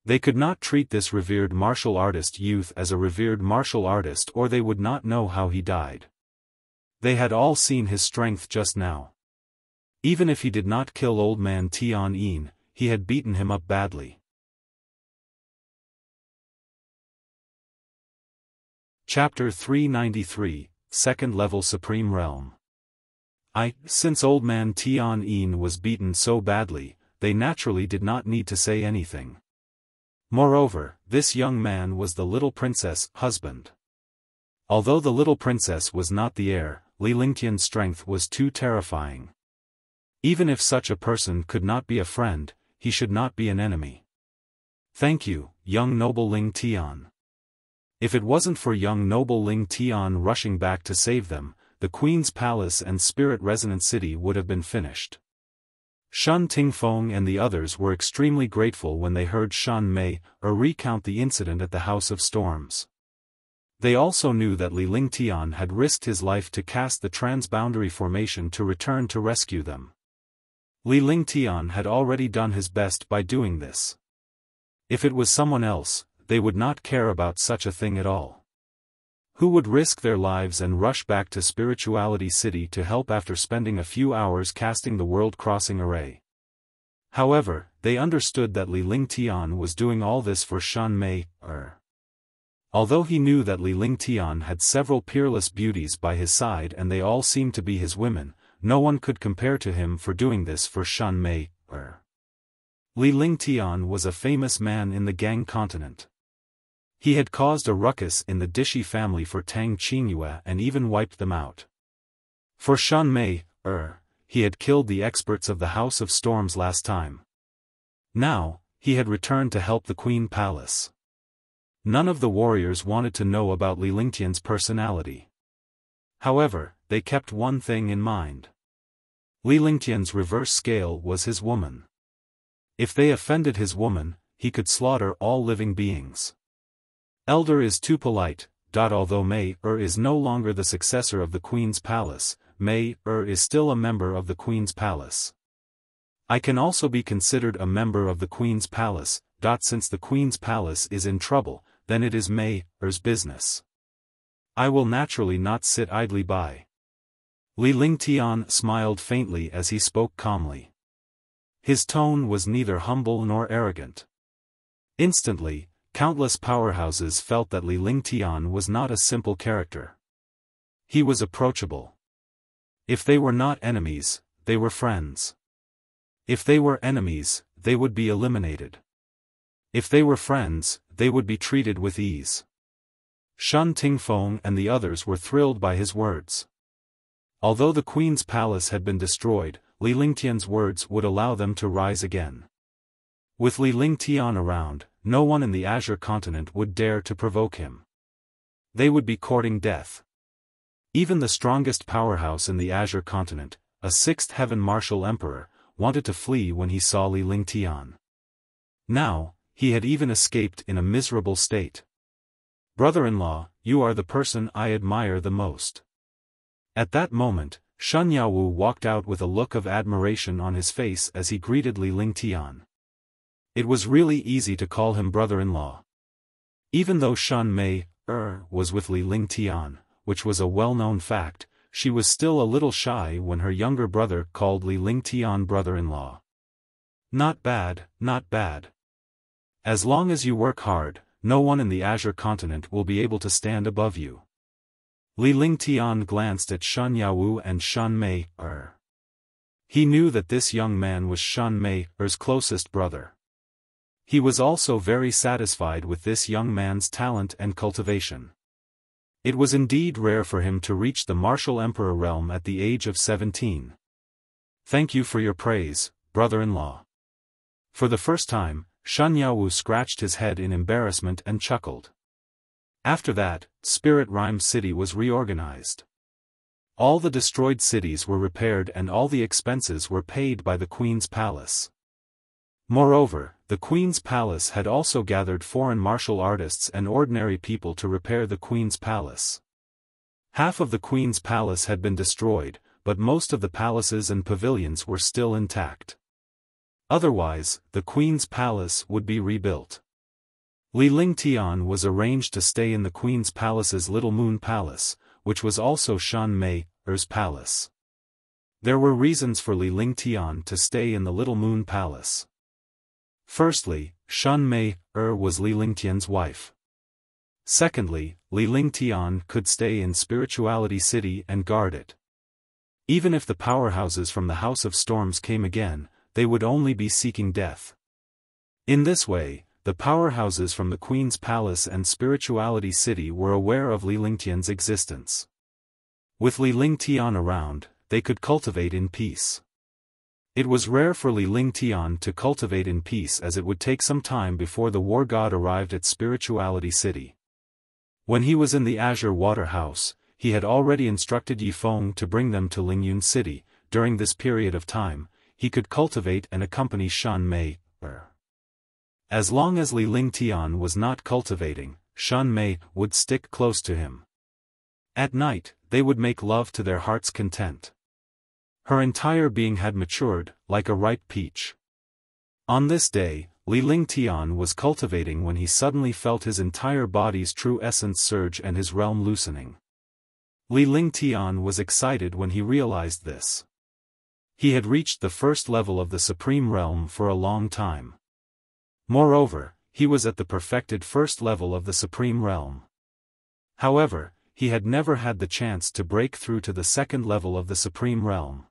They could not treat this revered martial artist youth as a revered martial artist, or they would not know how he died. They had all seen his strength just now. Even if he did not kill old man Tian Yin, he had beaten him up badly. Chapter 393, Second Level Supreme Realm. Since old man Tian Yin was beaten so badly, they naturally did not need to say anything. Moreover, this young man was the little princess' husband. Although the little princess was not the heir, Li Lingtian's strength was too terrifying. Even if such a person could not be a friend, he should not be an enemy. Thank you, young noble Ling Tian. If it wasn't for young noble Ling Tian rushing back to save them, the Queen's Palace and Spirit Resonant City would have been finished. Shan Tingfeng and the others were extremely grateful when they heard Shan Mei recount the incident at the House of Storms. They also knew that Li Lingtian had risked his life to cast the transboundary formation to return to rescue them. Li Lingtian had already done his best by doing this. If it was someone else, they would not care about such a thing at all. Who would risk their lives and rush back to Spirituality City to help after spending a few hours casting the world-crossing array? However, they understood that Li Lingtian was doing all this for Shan Mei. Although he knew that Li Lingtian had several peerless beauties by his side and they all seemed to be his women, no one could compare to him for doing this for Shan Mei. Li Lingtian was a famous man in the Gang continent. He had caused a ruckus in the Dishi family for Tang Qingyue and even wiped them out. For Shan Mei, he had killed the experts of the House of Storms last time. Now, he had returned to help the Queen Palace. None of the warriors wanted to know about Li Lingtian's personality. However, they kept one thing in mind. Li Lingtian's reverse scale was his woman. If they offended his woman, he could slaughter all living beings. Elder is too polite. Although Mei is no longer the successor of the Queen's Palace, Mei is still a member of the Queen's Palace. I can also be considered a member of the Queen's Palace. Since the Queen's Palace is in trouble, then it is Mei's business. I will naturally not sit idly by. Li Lingtian smiled faintly as he spoke calmly. His tone was neither humble nor arrogant. Instantly, countless powerhouses felt that Li Lingtian was not a simple character. He was approachable. If they were not enemies, they were friends. If they were enemies, they would be eliminated. If they were friends, they would be treated with ease. Shan Tingfeng and the others were thrilled by his words. Although the Queen's Palace had been destroyed, Li Lingtian's words would allow them to rise again. With Li Lingtian around, no one in the Azure continent would dare to provoke him. They would be courting death. Even the strongest powerhouse in the Azure continent, a sixth heaven martial emperor, wanted to flee when he saw Li Lingtian. Now, he had even escaped in a miserable state. Brother-in-law, you are the person I admire the most. At that moment, Shen Yaowu walked out with a look of admiration on his face as he greeted Li Lingtian. It was really easy to call him brother-in-law. Even though Shan Mei was with Li Lingtian, which was a well-known fact, she was still a little shy when her younger brother called Li Lingtian brother-in-law. Not bad, not bad. As long as you work hard, no one in the Azure continent will be able to stand above you. Li Lingtian glanced at Shen Yaowu and Shan Mei. He knew that this young man was Shan Mei's closest brother. He was also very satisfied with this young man's talent and cultivation. It was indeed rare for him to reach the martial emperor realm at the age of 17. Thank you for your praise, brother-in-law. For the first time, Shen Yaowu scratched his head in embarrassment and chuckled. After that, Spirit Rhyme City was reorganized. All the destroyed cities were repaired and all the expenses were paid by the Queen's Palace. Moreover, the Queen's Palace had also gathered foreign martial artists and ordinary people to repair the Queen's Palace. Half of the Queen's Palace had been destroyed, but most of the palaces and pavilions were still intact. Otherwise, the Queen's Palace would be rebuilt. Li Lingtian was arranged to stay in the Queen's Palace's Little Moon Palace, which was also Shan Mei-er's palace. There were reasons for Li Lingtian to stay in the Little Moon Palace. Firstly, Shan Mei-er was Li Lingtian's wife. Secondly, Li Lingtian could stay in Spirituality City and guard it. Even if the powerhouses from the House of Storms came again, they would only be seeking death. In this way, the powerhouses from the Queen's Palace and Spirituality City were aware of Li Lingtian's existence. With Li Lingtian around, they could cultivate in peace. It was rare for Li Lingtian to cultivate in peace as it would take some time before the war god arrived at Spirituality City. When he was in the Azure Water House, he had already instructed Yifeng to bring them to Lingyun City. During this period of time, he could cultivate and accompany Shan Mei-er. As long as Li Lingtian was not cultivating, Shan Mei would stick close to him. At night, they would make love to their heart's content. Her entire being had matured, like a ripe peach. On this day, Li Lingtian was cultivating when he suddenly felt his entire body's true essence surge and his realm loosening. Li Lingtian was excited when he realized this. He had reached the first level of the Supreme Realm for a long time. Moreover, he was at the perfected first level of the Supreme Realm. However, he had never had the chance to break through to the second level of the Supreme Realm.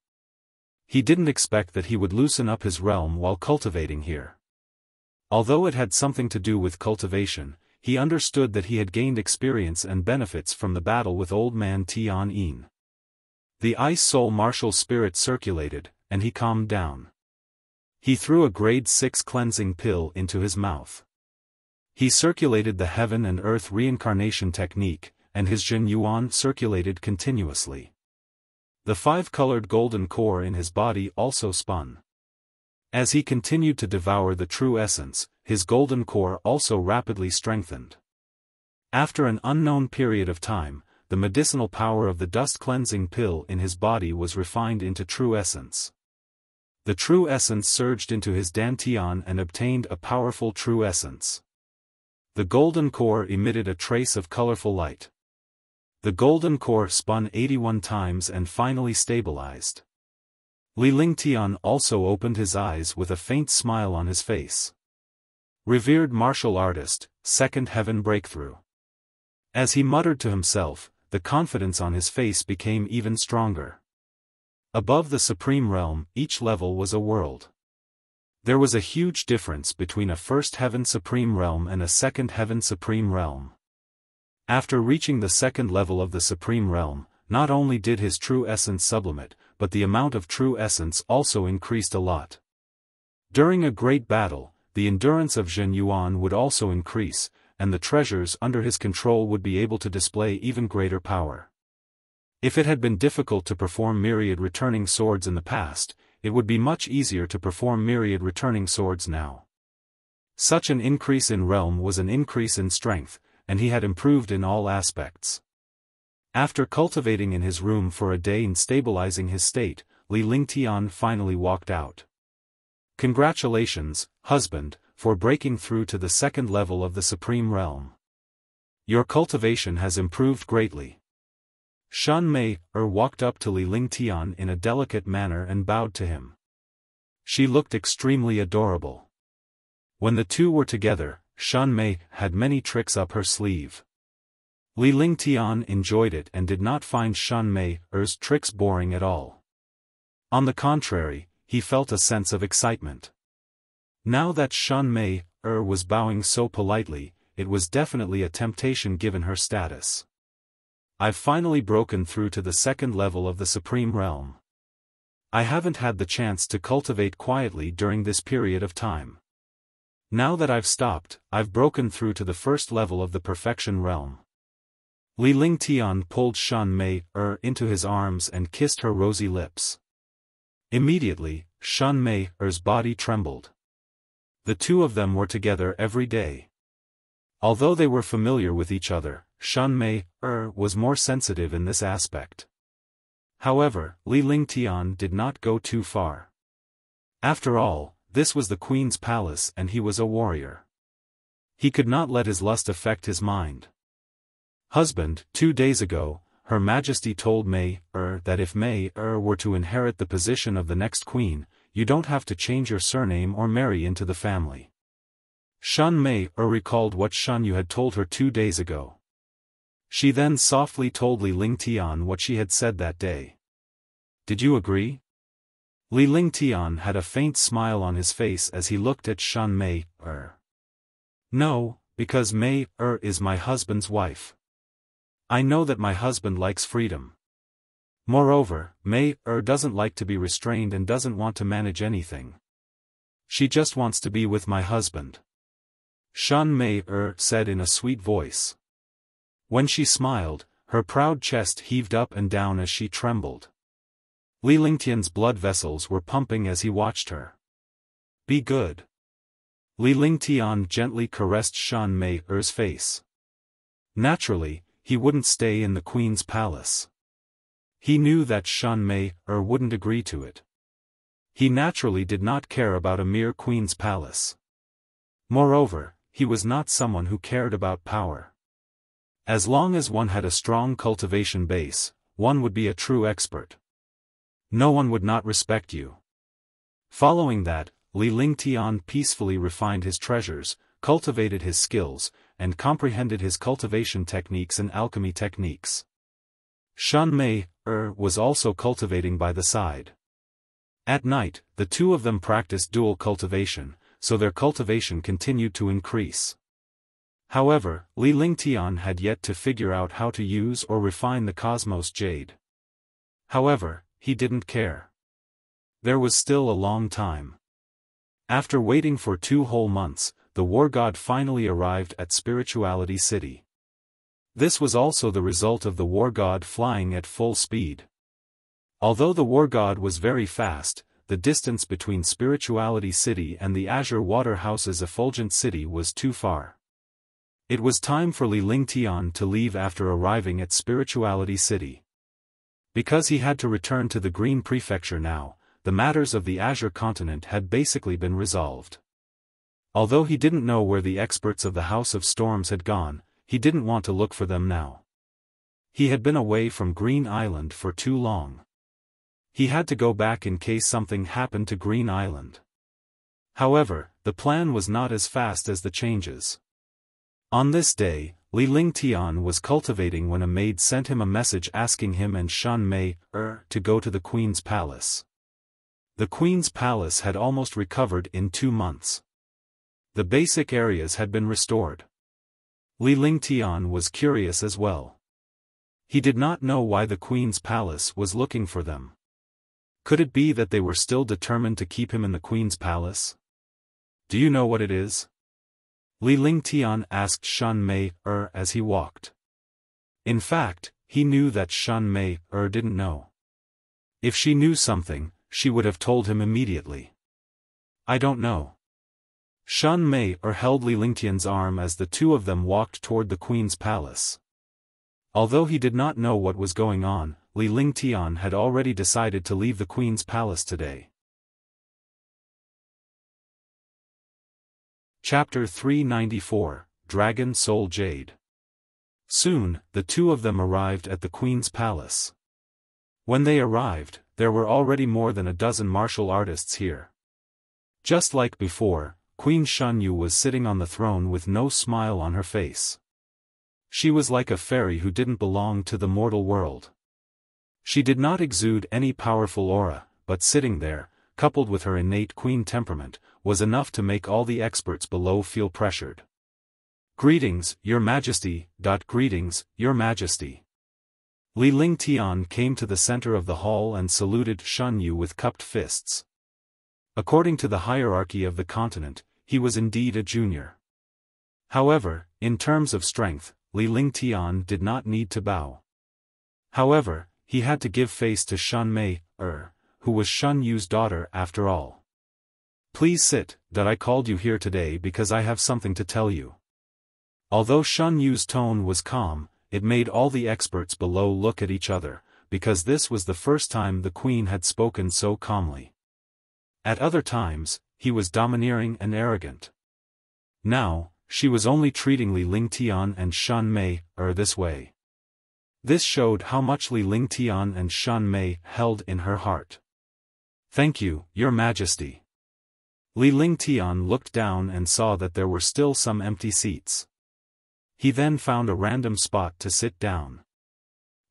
He didn't expect that he would loosen up his realm while cultivating here. Although it had something to do with cultivation, he understood that he had gained experience and benefits from the battle with Old Man Tian Yin. The Ice Soul martial spirit circulated, and he calmed down. He threw a grade 6 cleansing pill into his mouth. He circulated the Heaven and Earth reincarnation technique, and his Jin Yuan circulated continuously. The 5-colored golden core in his body also spun. As he continued to devour the true essence, his golden core also rapidly strengthened. After an unknown period of time, the medicinal power of the dust cleansing pill in his body was refined into true essence. The true essence surged into his dantian and obtained a powerful true essence. The golden core emitted a trace of colorful light. The golden core spun 81 times and finally stabilized. Li Lingtian also opened his eyes with a faint smile on his face. Revered martial artist, second heaven breakthrough. As he muttered to himself, the confidence on his face became even stronger. Above the Supreme Realm, each level was a world. There was a huge difference between a first heaven Supreme Realm and a second heaven Supreme Realm. After reaching the second level of the Supreme Realm, not only did his true essence sublimate, but the amount of true essence also increased a lot. During a great battle, the endurance of Jin Yuan would also increase, and the treasures under his control would be able to display even greater power. If it had been difficult to perform myriad returning swords in the past, it would be much easier to perform myriad returning swords now. Such an increase in realm was an increase in strength, and he had improved in all aspects. After cultivating in his room for a day and stabilizing his state, Li Lingtian finally walked out. Congratulations, husband, for breaking through to the second level of the Supreme Realm. Your cultivation has improved greatly. Shan Mei-er walked up to Li Lingtian in a delicate manner and bowed to him. She looked extremely adorable. When the two were together, Shan Mei had many tricks up her sleeve. Li Lingtian enjoyed it and did not find Shan Mei-er's tricks boring at all. On the contrary, he felt a sense of excitement. Now that Shan Mei-er was bowing so politely, it was definitely a temptation given her status. I've finally broken through to the second level of the Supreme Realm. I haven't had the chance to cultivate quietly during this period of time. Now that I've stopped, I've broken through to the first level of the Perfection Realm. Li Lingtian pulled Shan Mei-er into his arms and kissed her rosy lips. Immediately, Shan Mei-er's body trembled. The two of them were together every day. Although they were familiar with each other, Shan Mei-er was more sensitive in this aspect. However, Li Lingtian did not go too far. After all, this was the Queen's palace and he was a warrior. He could not let his lust affect his mind. Husband, 2 days ago, Her Majesty told that if Mei were to inherit the position of the next queen, you don't have to change your surname or marry into the family. Shan Mei recalled what Shan Yu had told her 2 days ago. She then softly told Li Lingtian what she had said that day. Did you agree? Li Lingtian had a faint smile on his face as he looked at Shan Mei. No, because Mei is my husband's wife. I know that my husband likes freedom. Moreover, Mei doesn't like to be restrained and doesn't want to manage anything. She just wants to be with my husband. Shan Mei said in a sweet voice. When she smiled, her proud chest heaved up and down as she trembled. Li Lingtian's blood vessels were pumping as he watched her. Be good. Li Lingtian gently caressed Shan Mei's face. Naturally, he wouldn't stay in the queen's palace. He knew that Shan Mei wouldn't agree to it. He naturally did not care about a mere queen's palace. Moreover, he was not someone who cared about power. As long as one had a strong cultivation base, one would be a true expert. No one would not respect you. Following that, Li Lingtian peacefully refined his treasures, cultivated his skills, and comprehended his cultivation techniques and alchemy techniques. Shan Mei was also cultivating by the side. At night, the two of them practiced dual cultivation, so their cultivation continued to increase. However, Li Lingtian had yet to figure out how to use or refine the Cosmos Jade. However, he didn't care. There was still a long time. After waiting for 2 whole months, the war god finally arrived at Spirituality City. This was also the result of the war god flying at full speed. Although the war god was very fast, the distance between Spirituality City and the Azure Water House's Effulgent City was too far. It was time for Li Lingtian to leave after arriving at Spirituality City. Because he had to return to the Green Prefecture now, the matters of the Azure continent had basically been resolved. Although he didn't know where the experts of the House of Storms had gone, he didn't want to look for them now. He had been away from Green Island for too long. He had to go back in case something happened to Green Island. However, the plan was not as fast as the changes. On this day, Li Lingtian was cultivating when a maid sent him a message asking him and Shan Mei to go to the Queen's Palace. The Queen's Palace had almost recovered in 2 months. The basic areas had been restored. Li Lingtian was curious as well. He did not know why the Queen's Palace was looking for them. Could it be that they were still determined to keep him in the Queen's Palace? Do you know what it is? Li Lingtian asked Shan Mei as he walked. In fact, he knew that Shan Mei didn't know. If she knew something, she would have told him immediately. I don't know. Shan Mei held Li Lingtian's arm as the two of them walked toward the Queen's Palace. Although he did not know what was going on, Li Lingtian had already decided to leave the Queen's Palace today. Chapter 394, Dragon Soul Jade. Soon, the two of them arrived at the Queen's Palace. When they arrived, there were already more than a dozen martial artists here. Just like before, Queen Shan Yu was sitting on the throne with no smile on her face. She was like a fairy who didn't belong to the mortal world. She did not exude any powerful aura, but sitting there, coupled with her innate queen temperament, was enough to make all the experts below feel pressured. Greetings, Your Majesty. Greetings, Your Majesty. Li Lingtian came to the center of the hall and saluted Shan Yu with cupped fists. According to the hierarchy of the continent, he was indeed a junior. However, in terms of strength, Li Lingtian did not need to bow. However, he had to give face to Shan Mei, who was Shan Yu's daughter after all. Please sit. I called you here today because I have something to tell you. Although Shan Yu's tone was calm, it made all the experts below look at each other, because this was the first time the queen had spoken so calmly. At other times, he was domineering and arrogant. Now, she was only treating Li Lingtian and Shan Mei this way. This showed how much Li Lingtian and Shan Mei held in her heart. "Thank you, Your Majesty." Li Lingtian looked down and saw that there were still some empty seats. He then found a random spot to sit down.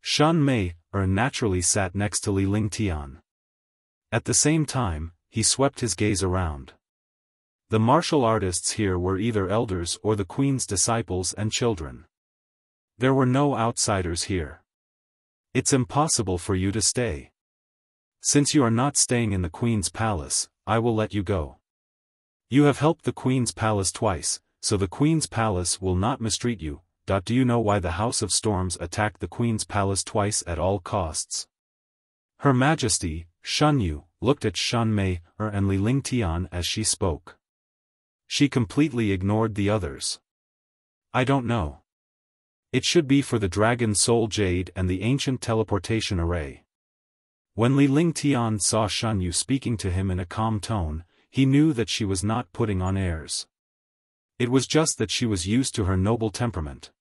Shan Mei naturally sat next to Li Lingtian. At the same time, he swept his gaze around. The martial artists here were either elders or the queen's disciples and children. There were no outsiders here. "It's impossible for you to stay. Since you are not staying in the queen's palace, I will let you go. You have helped the queen's palace twice, so the queen's palace will not mistreat you. Do you know why the House of Storms attacked the queen's palace twice at all costs?" Her Majesty, Shan Yu, looked at Shan Mei and Li Lingtian as she spoke. She completely ignored the others. "I don't know. It should be for the Dragon Soul Jade and the Ancient Teleportation Array." When Li Lingtian saw Shan Yu speaking to him in a calm tone, he knew that she was not putting on airs. It was just that she was used to her noble temperament.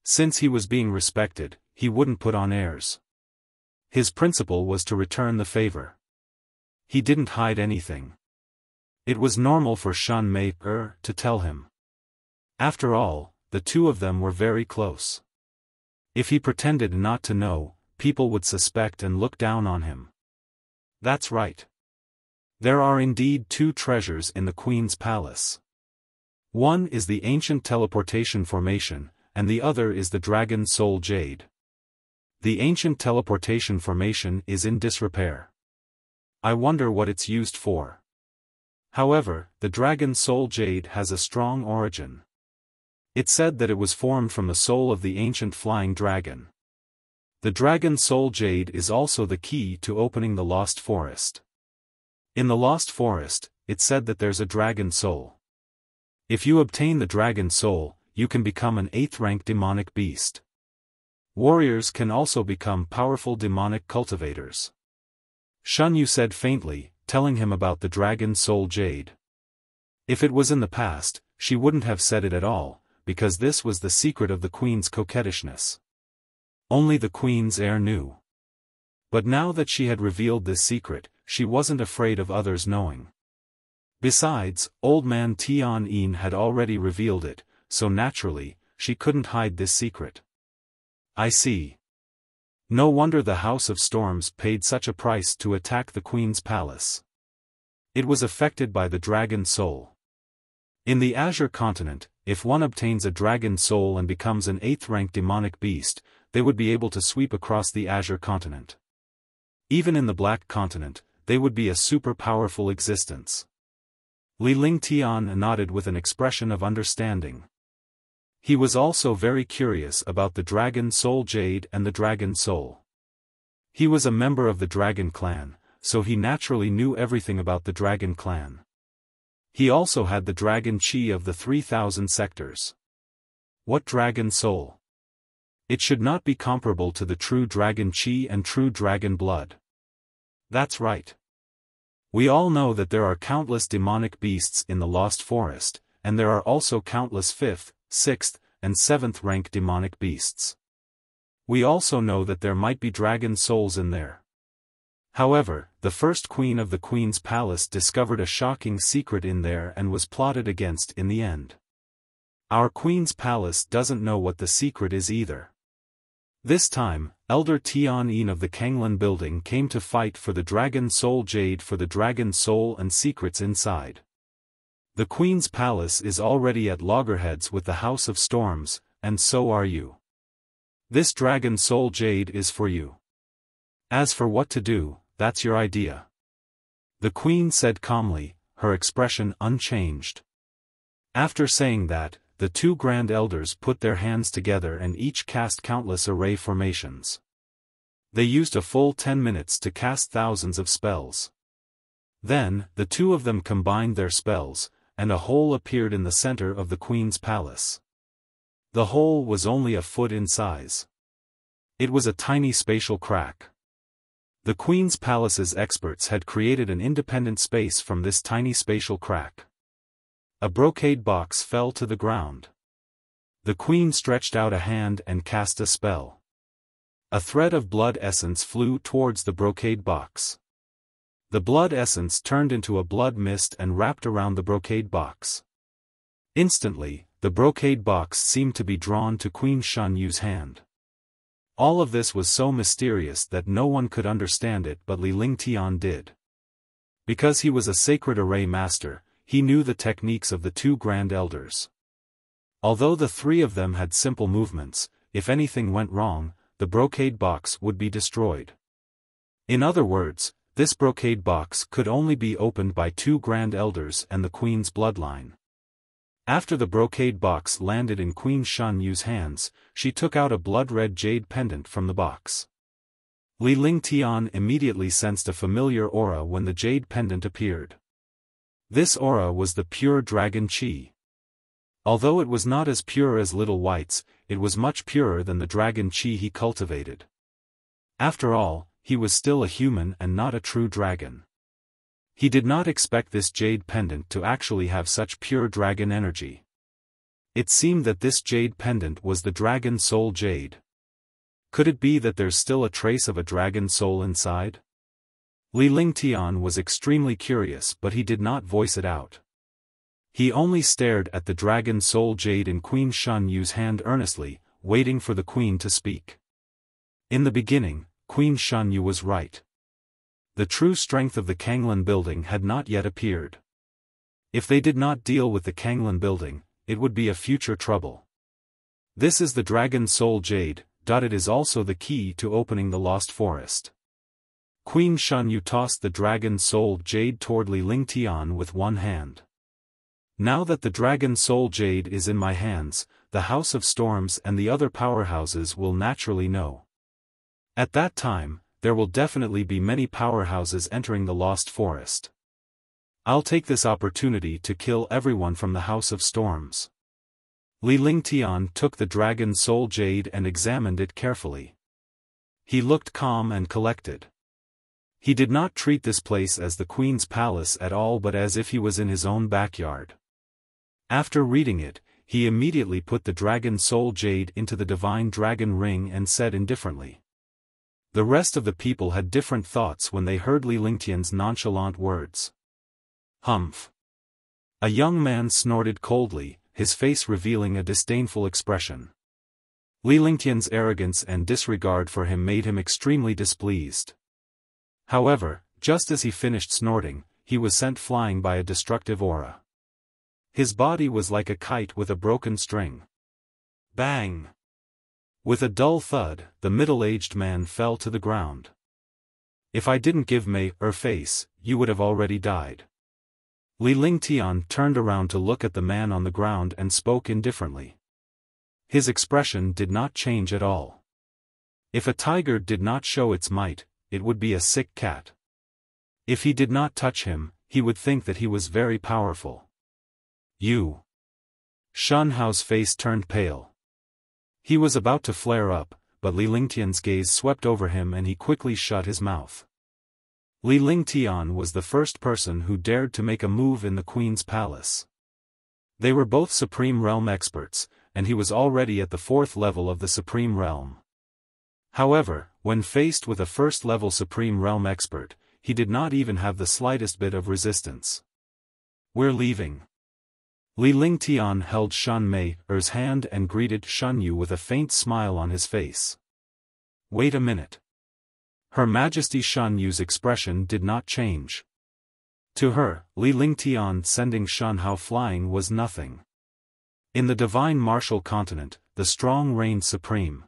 Since he was being respected, he wouldn't put on airs. His principle was to return the favor. He didn't hide anything. It was normal for Shan Mei to tell him. After all, the two of them were very close. If he pretended not to know, people would suspect and look down on him. That's right. There are indeed two treasures in the Queen's palace. One is the ancient teleportation formation, and the other is the Dragon Soul Jade. The ancient teleportation formation is in disrepair. I wonder what it's used for. However, the Dragon Soul Jade has a strong origin. It said that it was formed from the soul of the ancient flying dragon. The Dragon Soul Jade is also the key to opening the Lost Forest. In the Lost Forest, it said that there's a dragon soul. If you obtain the dragon soul, you can become an 8th-rank demonic beast. Warriors can also become powerful demonic cultivators. Shan Yu said faintly, telling him about the Dragon Soul Jade. If it was in the past, she wouldn't have said it at all, because this was the secret of the queen's coquettishness. Only the queen's heir knew. But now that she had revealed this secret, she wasn't afraid of others knowing. Besides, old man Tian had already revealed it, so naturally, she couldn't hide this secret. I see. No wonder the House of Storms paid such a price to attack the Queen's palace. It was affected by the Dragon Soul. In the Azure Continent, if one obtains a Dragon Soul and becomes an 8th-rank demonic beast, they would be able to sweep across the Azure Continent. Even in the Black Continent, they would be a super-powerful existence. Li Lingtian nodded with an expression of understanding. He was also very curious about the Dragon Soul Jade and the Dragon Soul. He was a member of the Dragon Clan, so he naturally knew everything about the Dragon Clan. He also had the Dragon Chi of the 3,000 sectors. What Dragon Soul? It should not be comparable to the true Dragon Chi and true Dragon Blood. That's right. We all know that there are countless demonic beasts in the Lost Forest, and there are also countless 5th, 6th, and 7th rank demonic beasts. We also know that there might be dragon souls in there. However, the first queen of the Queen's palace discovered a shocking secret in there and was plotted against in the end. Our Queen's palace doesn't know what the secret is either. This time, Elder Tian of the Kanglan building came to fight for the Dragon Soul Jade for the Dragon Soul and secrets inside. The Queen's palace is already at loggerheads with the House of Storms, and so are you. This Dragon Soul Jade is for you. As for what to do, that's your idea. The Queen said calmly, her expression unchanged. After saying that, the two Grand Elders put their hands together and each cast countless array formations. They used a full 10 minutes to cast thousands of spells. Then, the two of them combined their spells, and a hole appeared in the center of the Queen's palace. The hole was only a foot in size. It was a tiny spatial crack. The Queen's palace's experts had created an independent space from this tiny spatial crack. A brocade box fell to the ground. The queen stretched out a hand and cast a spell. A thread of blood essence flew towards the brocade box. The blood essence turned into a blood mist and wrapped around the brocade box. Instantly, the brocade box seemed to be drawn to Queen Shan Yu's hand. All of this was so mysterious that no one could understand it, but Li Lingtian did. Because he was a sacred array master, he knew the techniques of the two grand elders. Although the three of them had simple movements, if anything went wrong, the brocade box would be destroyed. In other words, this brocade box could only be opened by two grand elders and the queen's bloodline. After the brocade box landed in Queen Shan Yu's hands, she took out a blood-red jade pendant from the box. Li Lingtian immediately sensed a familiar aura when the jade pendant appeared. This aura was the pure dragon qi. Although it was not as pure as Little White's, it was much purer than the dragon qi he cultivated. After all, he was still a human and not a true dragon. He did not expect this jade pendant to actually have such pure dragon energy. It seemed that this jade pendant was the dragon soul jade. Could it be that there's still a trace of a dragon soul inside? Li Lingtian was extremely curious, but he did not voice it out. He only stared at the dragon soul jade in Queen Shan Yu's hand earnestly, waiting for the queen to speak. In the beginning, Queen Shan Yu was right. The true strength of the Kanglan building had not yet appeared. If they did not deal with the Kanglan building, it would be a future trouble. This is the dragon soul jade. It is also the key to opening the lost forest. Queen Shan Yu tossed the dragon soul jade toward Li Lingtian with one hand. Now that the dragon soul jade is in my hands, the House of Storms and the other powerhouses will naturally know. At that time, there will definitely be many powerhouses entering the Lost Forest. I'll take this opportunity to kill everyone from the House of Storms. Li Lingtian took the dragon soul jade and examined it carefully. He looked calm and collected. He did not treat this place as the queen's palace at all, but as if he was in his own backyard. After reading it, he immediately put the dragon soul jade into the divine dragon ring and said indifferently. The rest of the people had different thoughts when they heard Li Lingtian's nonchalant words. Humph. A young man snorted coldly, his face revealing a disdainful expression. Li Lingtian's arrogance and disregard for him made him extremely displeased. However, just as he finished snorting, he was sent flying by a destructive aura. His body was like a kite with a broken string. Bang! With a dull thud, the middle-aged man fell to the ground. If I didn't give Mei her face, you would have already died. Li Lingtian turned around to look at the man on the ground and spoke indifferently. His expression did not change at all. If a tiger did not show its might, it would be a sick cat. If he did not touch him, he would think that he was very powerful. You. Shan Hao's face turned pale. He was about to flare up, but Li Lingtian's gaze swept over him and he quickly shut his mouth. Li Lingtian was the first person who dared to make a move in the queen's palace. They were both Supreme Realm experts, and he was already at the 4th level of the Supreme Realm. However, when faced with a first-level Supreme Realm expert, he did not even have the slightest bit of resistance. We're leaving. Li Lingtian held Shan Mei's hand and greeted Shan Yu with a faint smile on his face. Wait a minute. Her Majesty Shan Yu's expression did not change. To her, Li Lingtian sending Shan Hao flying was nothing. In the divine martial continent, the strong reigned supreme.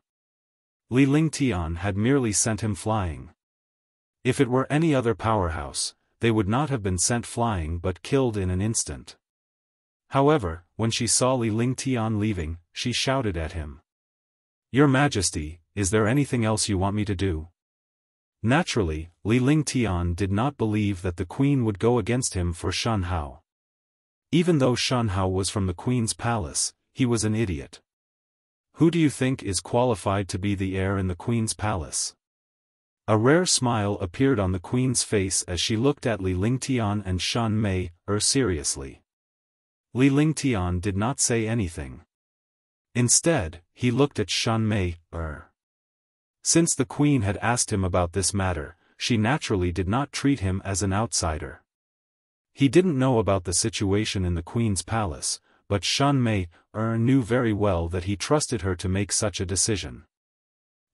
Li Lingtian had merely sent him flying. If it were any other powerhouse, they would not have been sent flying but killed in an instant. However, when she saw Li Lingtian leaving, she shouted at him. Your Majesty, is there anything else you want me to do? Naturally, Li Lingtian did not believe that the queen would go against him for Shan Hao. Even though Shan Hao was from the queen's palace, he was an idiot. Who do you think is qualified to be the heir in the queen's palace? A rare smile appeared on the queen's face as she looked at Li Lingtian and Shan Mei seriously. Li Lingtian did not say anything. Instead, he looked at Shan Mei. Since the queen had asked him about this matter, she naturally did not treat him as an outsider. He didn't know about the situation in the queen's palace, but Shan Mei knew very well that he trusted her to make such a decision.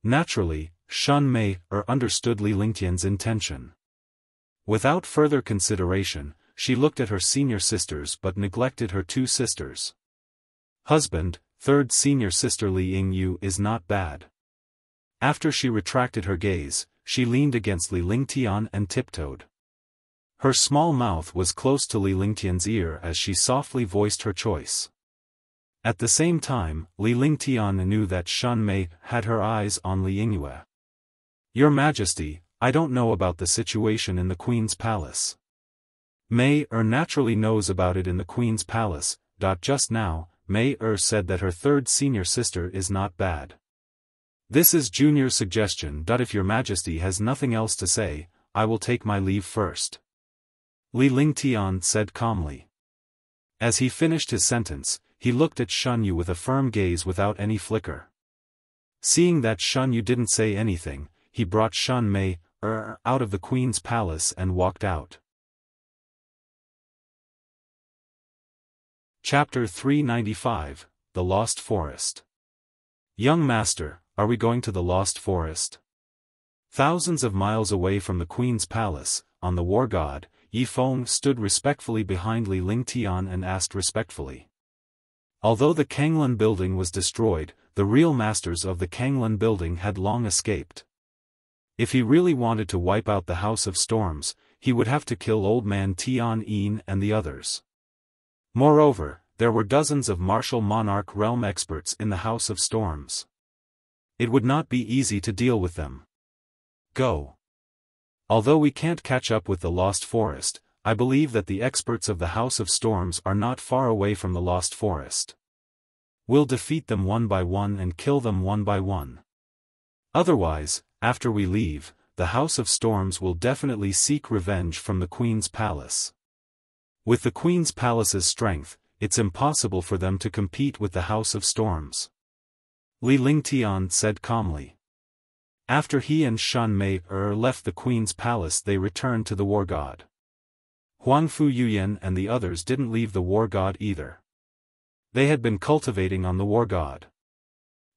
Naturally, Shan Mei understood Li Lingtian's intention. Without further consideration, she looked at her senior sisters but neglected her two sisters. Husband, third senior sister Li Yingyu is not bad. After she retracted her gaze, she leaned against Li Lingtian and tiptoed. Her small mouth was close to Li Lingtian's ear as she softly voiced her choice. At the same time, Li Lingtian knew that Shan Mei had her eyes on Li Yingyu. Your Majesty, I don't know about the situation in the Queen's palace. Mei naturally knows about it in the Queen's palace. Just now, Mei said that her third senior sister is not bad. This is Junior's suggestion. If Your Majesty has nothing else to say, I will take my leave first. Li Lingtian said calmly. As he finished his sentence, he looked at Shan Yu with a firm gaze without any flicker. Seeing that Shan Yu didn't say anything, he brought Shan Mei out of the Queen's palace and walked out. Chapter 395, The Lost Forest. Young Master, are we going to the Lost Forest? Thousands of miles away from the Queen's palace, on the war god, Yi Feng stood respectfully behind Li Lingtian and asked respectfully. Although the Kanglan building was destroyed, the real masters of the Kanglan building had long escaped. If he really wanted to wipe out the House of Storms, he would have to kill Old Man Tian Yin and the others. Moreover, there were dozens of martial monarch realm experts in the House of Storms. It would not be easy to deal with them. Go. Although we can't catch up with the Lost Forest, I believe that the experts of the House of Storms are not far away from the Lost Forest. We'll defeat them one by one and kill them one by one. Otherwise, after we leave, the House of Storms will definitely seek revenge from the Queen's palace. With the Queen's palace's strength, it's impossible for them to compete with the House of Storms. Li Lingtian said calmly. After he and Shan Mei left the Queen's palace, they returned to the war god. Huangfu Yuyan and the others didn't leave the war god either. They had been cultivating on the war god.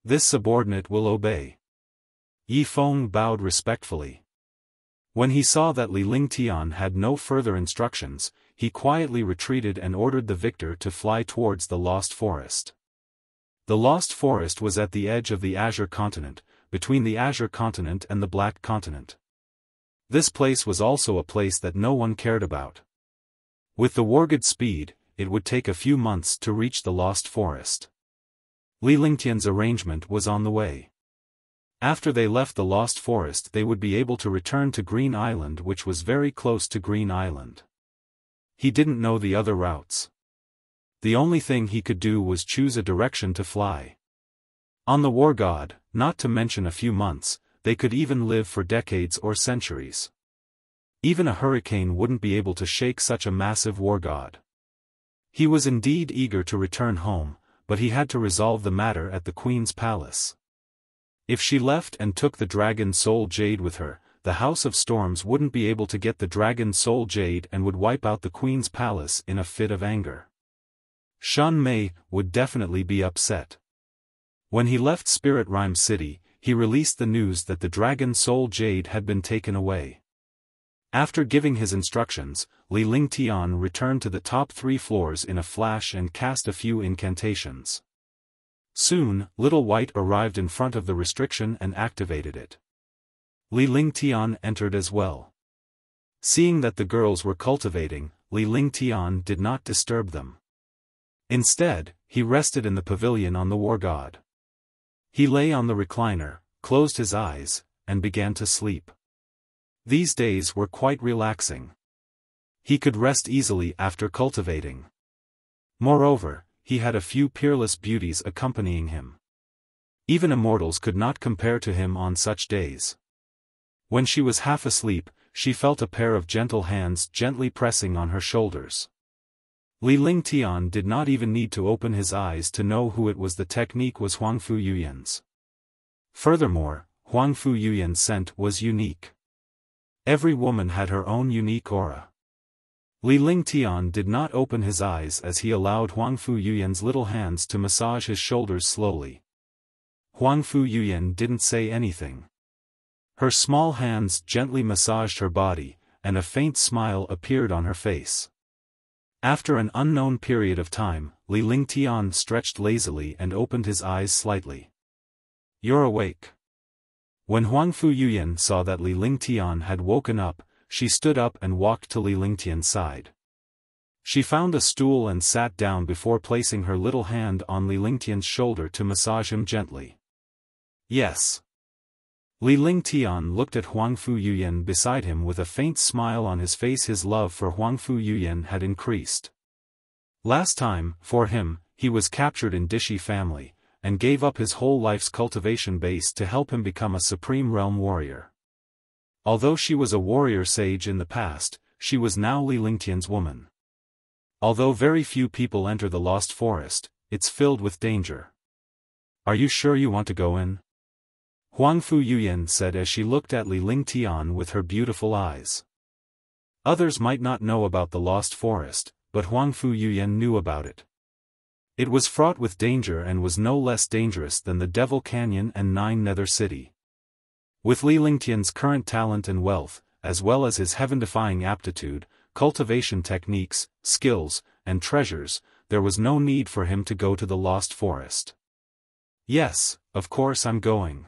This subordinate will obey. Yi Feng bowed respectfully. When he saw that Li Lingtian had no further instructions, he quietly retreated and ordered the victor to fly towards the Lost Forest. The Lost Forest was at the edge of the Azure Continent, between the Azure Continent and the Black Continent. This place was also a place that no one cared about. With the wargod speed, it would take a few months to reach the Lost Forest. Li Lingtian's arrangement was on the way. After they left the Lost Forest, they would be able to return to Green Island, which was very close to Green Island. He didn't know the other routes. The only thing he could do was choose a direction to fly. On the war god, not to mention a few months, they could even live for decades or centuries. Even a hurricane wouldn't be able to shake such a massive war god. He was indeed eager to return home, but he had to resolve the matter at the Queen's palace. If she left and took the Dragon Soul Jade with her, the House of Storms wouldn't be able to get the Dragon Soul Jade and would wipe out the Queen's palace in a fit of anger. Shan Mei would definitely be upset. When he left Spirit Rhyme City, he released the news that the Dragon Soul Jade had been taken away. After giving his instructions, Li Lingtian returned to the top 3 floors in a flash and cast a few incantations. Soon, Little White arrived in front of the restriction and activated it. Li Lingtian entered as well. Seeing that the girls were cultivating, Li Lingtian did not disturb them. Instead, he rested in the pavilion on the war god. He lay on the recliner, closed his eyes, and began to sleep. These days were quite relaxing. He could rest easily after cultivating. Moreover, he had a few peerless beauties accompanying him. Even immortals could not compare to him on such days. When she was half asleep, she felt a pair of gentle hands gently pressing on her shoulders. Li Lingtian did not even need to open his eyes to know who it was. The technique was Huangfu Yuyan's. Furthermore, Huangfu Yuyan's scent was unique. Every woman had her own unique aura. Li Lingtian did not open his eyes as he allowed Huangfu Yuyan's little hands to massage his shoulders slowly. Huangfu Yuyan didn't say anything. Her small hands gently massaged her body, and a faint smile appeared on her face. After an unknown period of time, Li Lingtian stretched lazily and opened his eyes slightly. "You're awake." When Huangfu Yuyan saw that Li Lingtian had woken up, she stood up and walked to Li Lingtian's side. She found a stool and sat down before placing her little hand on Li Lingtian's shoulder to massage him gently. "Yes." Li Lingtian looked at Huangfu Yuyan beside him with a faint smile on his face. His love for Huangfu Yuyan had increased. Last time, for him, he was captured in Dishi family, and gave up his whole life's cultivation base to help him become a supreme realm warrior. Although she was a warrior sage in the past, she was now Li Lingtian's woman. Although very few people enter the Lost Forest, it's filled with danger. "Are you sure you want to go in?" Huangfu Yuyan said as she looked at Li Lingtian with her beautiful eyes. Others might not know about the Lost Forest, but Huangfu Yuyan knew about it. It was fraught with danger and was no less dangerous than the Devil Canyon and Nine Nether City. With Li Lingtian's current talent and wealth, as well as his heaven-defying aptitude, cultivation techniques, skills, and treasures, there was no need for him to go to the Lost Forest. "Yes, of course I'm going.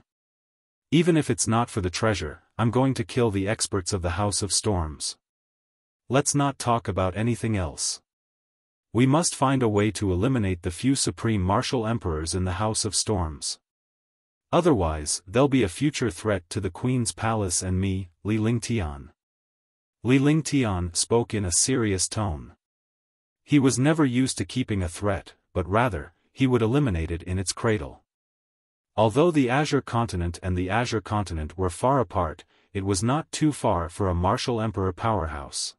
Even if it's not for the treasure, I'm going to kill the experts of the House of Storms. Let's not talk about anything else. We must find a way to eliminate the few supreme martial emperors in the House of Storms. Otherwise, they'll be a future threat to the Queen's palace and me, Li Lingtian." Li Lingtian spoke in a serious tone. He was never used to keeping a threat, but rather, he would eliminate it in its cradle. Although the Azure Continent and the Azure Continent were far apart, it was not too far for a martial emperor powerhouse.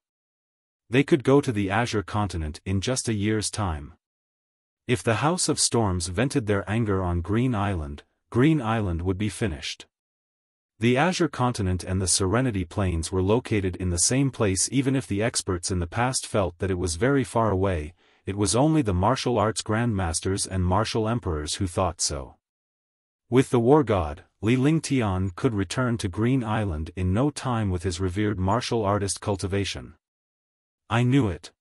They could go to the Azure Continent in just a year's time. If the House of Storms vented their anger on Green Island would be finished. The Azure Continent and the Serenity Plains were located in the same place. Even if the experts in the past felt that it was very far away, it was only the martial arts grandmasters and martial emperors who thought so. With the war god, Li Lingtian could return to Green Island in no time with his revered martial artist cultivation. "I knew it.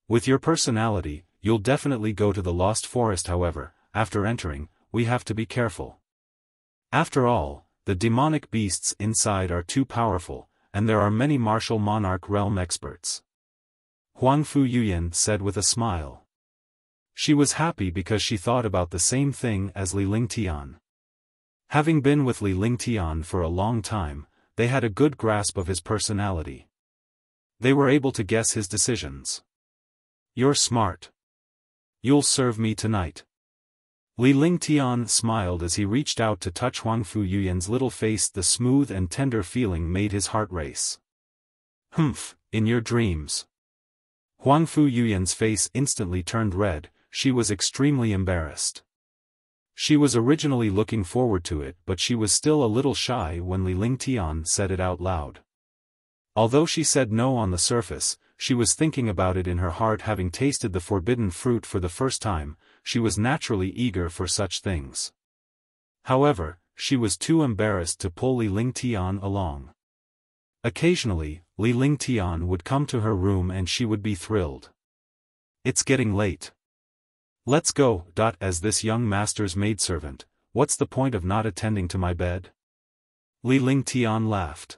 With your personality, you'll definitely go to the Lost Forest. However, after entering, we have to be careful. After all, the demonic beasts inside are too powerful, and there are many martial monarch realm experts," Huangfu Yuyan said with a smile. She was happy because she thought about the same thing as Li Lingtian. Having been with Li Lingtian for a long time, they had a good grasp of his personality. They were able to guess his decisions. "You're smart. You'll serve me tonight." Li Lingtian smiled as he reached out to touch Huangfu Yuyan's little face. The smooth and tender feeling made his heart race. "Humph, in your dreams." Huangfu Yuyan's face instantly turned red. She was extremely embarrassed. She was originally looking forward to it, but she was still a little shy when Li Lingtian said it out loud. Although she said no on the surface, she was thinking about it in her heart. Having tasted the forbidden fruit for the first time, she was naturally eager for such things. However, she was too embarrassed to pull Li Lingtian along. Occasionally, Li Lingtian would come to her room and she would be thrilled. "It's getting late. Let's go." As this young master's maidservant, what's the point of not attending to my bed? Li Lingtian laughed.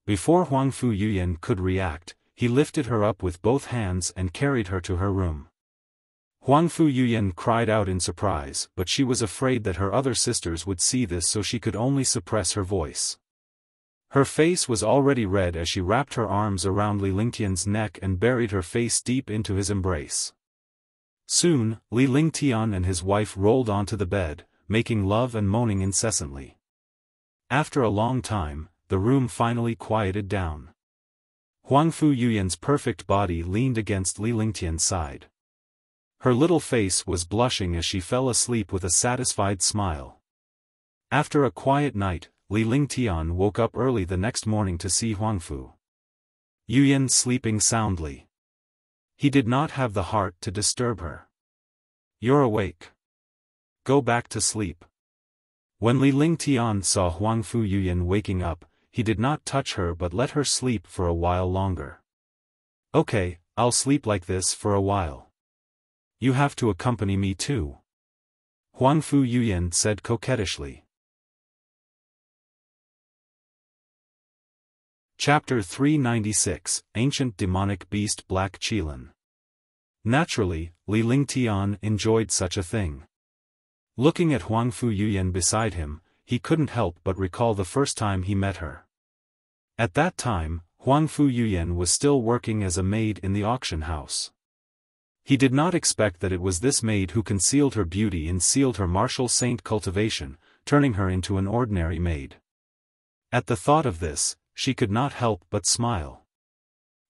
Before Huangfu Yuyan could react, he lifted her up with both hands and carried her to her room. Huangfu Yuyan cried out in surprise, but she was afraid that her other sisters would see this, so she could only suppress her voice. Her face was already red as she wrapped her arms around Li Lingtian's neck and buried her face deep into his embrace. Soon, Li Lingtian and his wife rolled onto the bed, making love and moaning incessantly. After a long time, the room finally quieted down. Huangfu Yuyan's perfect body leaned against Li Lingtian's side. Her little face was blushing as she fell asleep with a satisfied smile. After a quiet night, Li Lingtian woke up early the next morning to see Huangfu Yuyan sleeping soundly. He did not have the heart to disturb her. "You're awake. Go back to sleep." When Li Lingtian saw Huangfu Yuyan waking up, he did not touch her but let her sleep for a while longer. "Okay, I'll sleep like this for a while. You have to accompany me too," Huangfu Yuyan said coquettishly. Chapter 396, Ancient Demonic Beast Black Qilin. Naturally, Li Lingtian enjoyed such a thing. Looking at Huangfu Yuyan beside him, he couldn't help but recall the first time he met her. At that time, Huangfu Yuyan was still working as a maid in the auction house. He did not expect that it was this maid who concealed her beauty and sealed her martial saint cultivation, turning her into an ordinary maid. At the thought of this, she could not help but smile.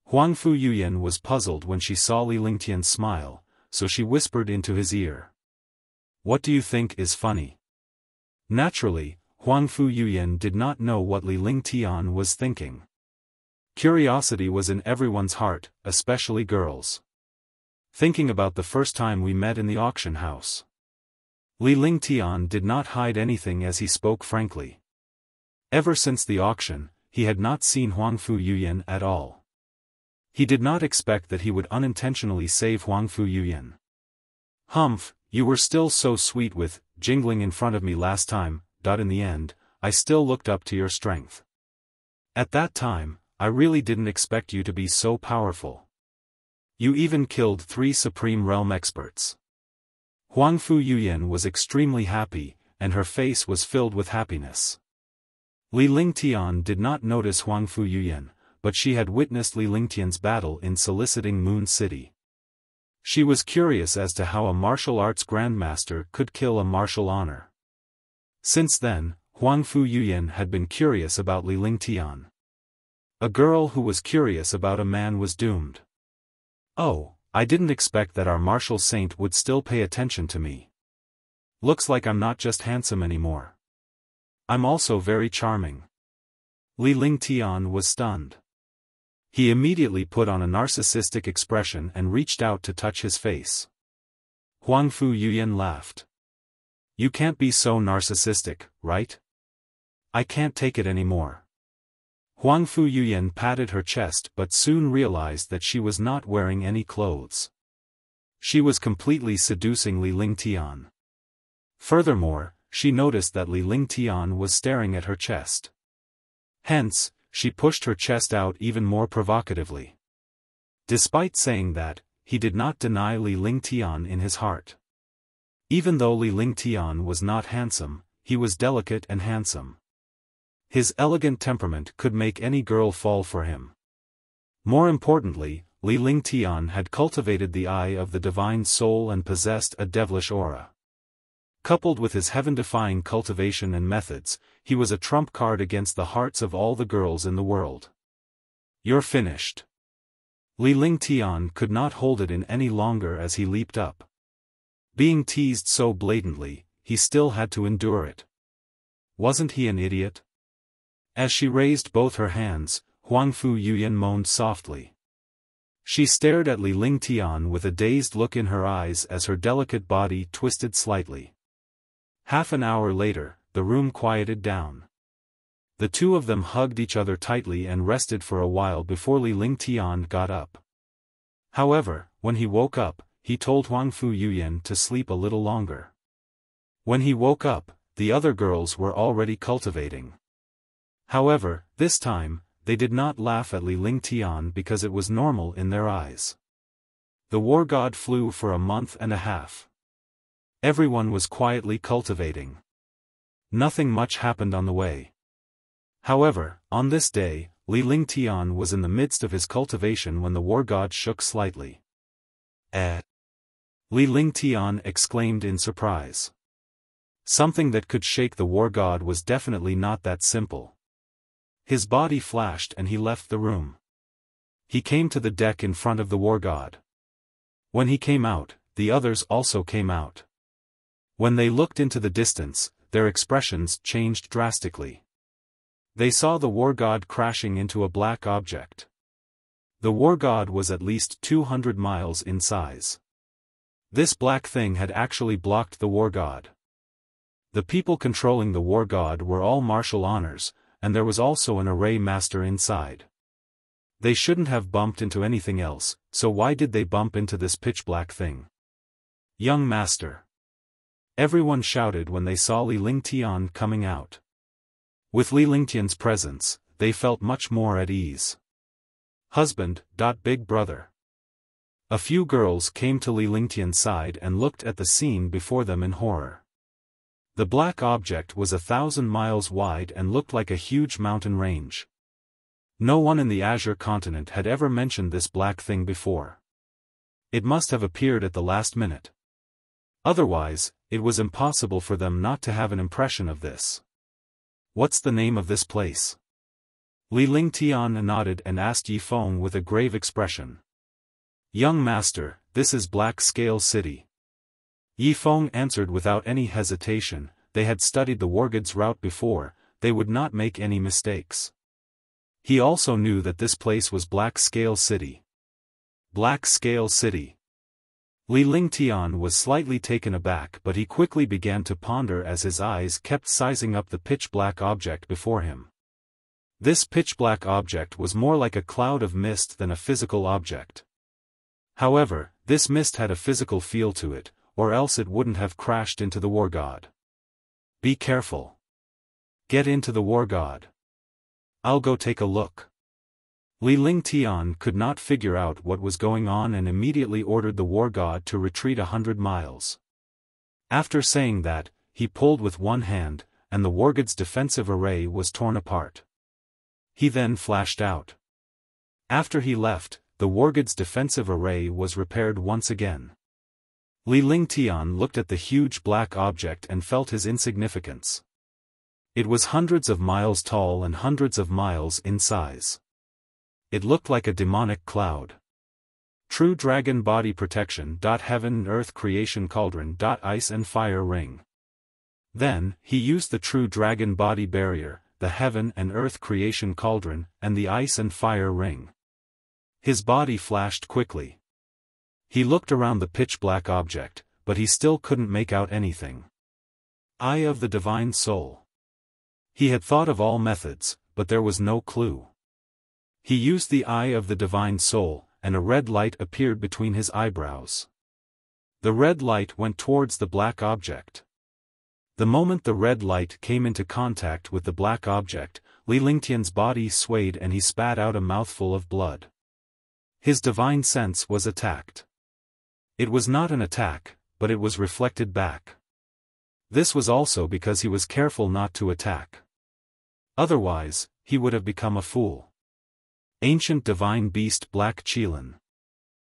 Huangfu Yuyan was puzzled when she saw Li Lingtian smile, so she whispered into his ear. "What do you think is funny?" Naturally, Huangfu Yuyan did not know what Li Lingtian was thinking. Curiosity was in everyone's heart, especially girls. Thinking about the first time we met in the auction house. Li Lingtian did not hide anything as he spoke frankly. Ever since the auction, he had not seen Huangfu Yuyan at all. He did not expect that he would unintentionally save Huangfu Yuyan. "Humph, you were still so sweet with jingling in front of me last time, in the end, I still looked up to your strength. At that time, I really didn't expect you to be so powerful. You even killed 3 Supreme Realm experts." Huangfu Yuyan was extremely happy, and her face was filled with happiness. Li Lingtian did not notice Huangfu Yuyan, but she had witnessed Li Lingtian's battle in Soliciting Moon City. She was curious as to how a martial arts grandmaster could kill a martial honor. Since then, Huangfu Yuyan had been curious about Li Lingtian. A girl who was curious about a man was doomed. "Oh, I didn't expect that our martial saint would still pay attention to me. Looks like I'm not just handsome anymore. I'm also very charming." Li Lingtian was stunned. He immediately put on a narcissistic expression and reached out to touch his face. Huangfu Yuyan laughed. "You can't be so narcissistic, right? I can't take it anymore." Huangfu Yuyan patted her chest but soon realized that she was not wearing any clothes. She was completely seducing Li Lingtian. Furthermore, she noticed that Li Lingtian was staring at her chest. Hence, she pushed her chest out even more provocatively. Despite saying that, he did not deny Li Lingtian in his heart. Even though Li Lingtian was not handsome, he was delicate and handsome. His elegant temperament could make any girl fall for him. More importantly, Li Lingtian had cultivated the eye of the divine soul and possessed a devilish aura. Coupled with his heaven-defying cultivation and methods, he was a trump card against the hearts of all the girls in the world. "You're finished." Li Lingtian could not hold it in any longer as he leaped up. Being teased so blatantly, he still had to endure it. Wasn't he an idiot? As she raised both her hands, Huangfu Yuyan moaned softly. She stared at Li Lingtian with a dazed look in her eyes as her delicate body twisted slightly. Half an hour later, the room quieted down. The two of them hugged each other tightly and rested for a while before Li Lingtian got up. However, when he woke up, he told Huangfu Yuyan to sleep a little longer. When he woke up, the other girls were already cultivating. However, this time, they did not laugh at Li Lingtian because it was normal in their eyes. The war god flew for a month and a half. Everyone was quietly cultivating. Nothing much happened on the way. However, on this day, Li Lingtian was in the midst of his cultivation when the war god shook slightly. "Eh?" Li Lingtian exclaimed in surprise. Something that could shake the war god was definitely not that simple. His body flashed and he left the room. He came to the deck in front of the war god. When he came out, the others also came out. When they looked into the distance, their expressions changed drastically. They saw the war god crashing into a black object. The war god was at least 200 miles in size. This black thing had actually blocked the war god. The people controlling the war god were all martial honors, and there was also an array master inside. They shouldn't have bumped into anything else, so why did they bump into this pitch-black thing? Young master! Everyone shouted when they saw Li Lingtian coming out. With Li Lingtian's presence, they felt much more at ease. Husband, big brother. A few girls came to Li Lingtian's side and looked at the scene before them in horror. The black object was 1,000 miles wide and looked like a huge mountain range. No one in the Azure continent had ever mentioned this black thing before. It must have appeared at the last minute. Otherwise, it was impossible for them not to have an impression of this. What's the name of this place? Li Lingtian nodded and asked Yi Feng with a grave expression. Young master, this is Black Scale City. Yi Feng answered without any hesitation. They had studied the wargod's route before, they would not make any mistakes. He also knew that this place was Black Scale City. Black Scale City. Li Lingtian was slightly taken aback, but he quickly began to ponder as his eyes kept sizing up the pitch-black object before him. This pitch-black object was more like a cloud of mist than a physical object. However, this mist had a physical feel to it, or else it wouldn't have crashed into the war god. Be careful. Get into the war god. I'll go take a look. Li Lingtian could not figure out what was going on and immediately ordered the war god to retreat 100 miles. After saying that, he pulled with one hand, and the wargod's defensive array was torn apart. He then flashed out. After he left, the wargod's defensive array was repaired once again. Li Lingtian looked at the huge black object and felt his insignificance. It was hundreds of miles tall and hundreds of miles in size. It looked like a demonic cloud. True Dragon Body Protection. Heaven and Earth Creation Cauldron. Ice and Fire Ring. Then, he used the True Dragon Body Barrier, the Heaven and Earth Creation Cauldron, and the Ice and Fire Ring. His body flashed quickly. He looked around the pitch-black object, but he still couldn't make out anything. Eye of the Divine Soul. He had thought of all methods, but there was no clue. He used the Eye of the Divine Soul, and a red light appeared between his eyebrows. The red light went towards the black object. The moment the red light came into contact with the black object, Li Lingtian's body swayed and he spat out a mouthful of blood. His divine sense was attacked. It was not an attack, but it was reflected back. This was also because he was careful not to attack. Otherwise, he would have become a fool. Ancient Divine Beast Black Qilin.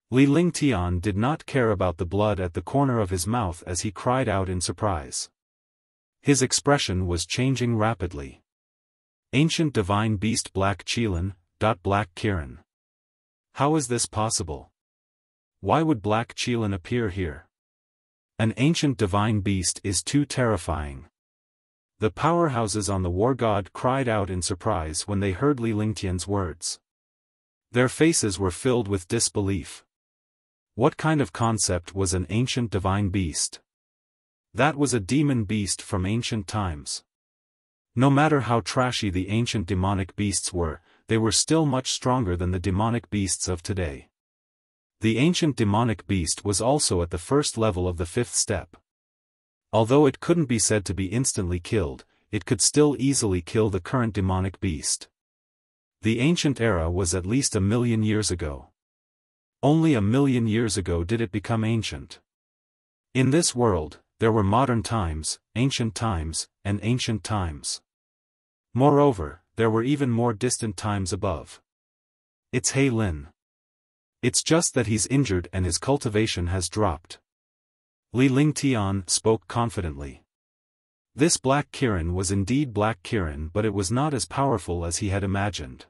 Li Lingtian did not care about the blood at the corner of his mouth as he cried out in surprise. His expression was changing rapidly. Ancient Divine Beast Black Qilin. Black Kirin. How is this possible? Why would Black Qilin appear here? An ancient divine beast is too terrifying. The powerhouses on the war god cried out in surprise when they heard Li Lingtian's words. Their faces were filled with disbelief. What kind of concept was an ancient divine beast? That was a demon beast from ancient times. No matter how trashy the ancient demonic beasts were, they were still much stronger than the demonic beasts of today. The ancient demonic beast was also at the first level of the fifth step. Although it couldn't be said to be instantly killed, it could still easily kill the current demonic beast. The ancient era was at least 1,000,000 years ago. Only 1,000,000 years ago did it become ancient. In this world, there were modern times, and ancient times. Moreover, there were even more distant times above. It's He Lin. It's just that he's injured and his cultivation has dropped. Li Lingtian spoke confidently. This Black Kirin was indeed Black Kirin, but it was not as powerful as he had imagined.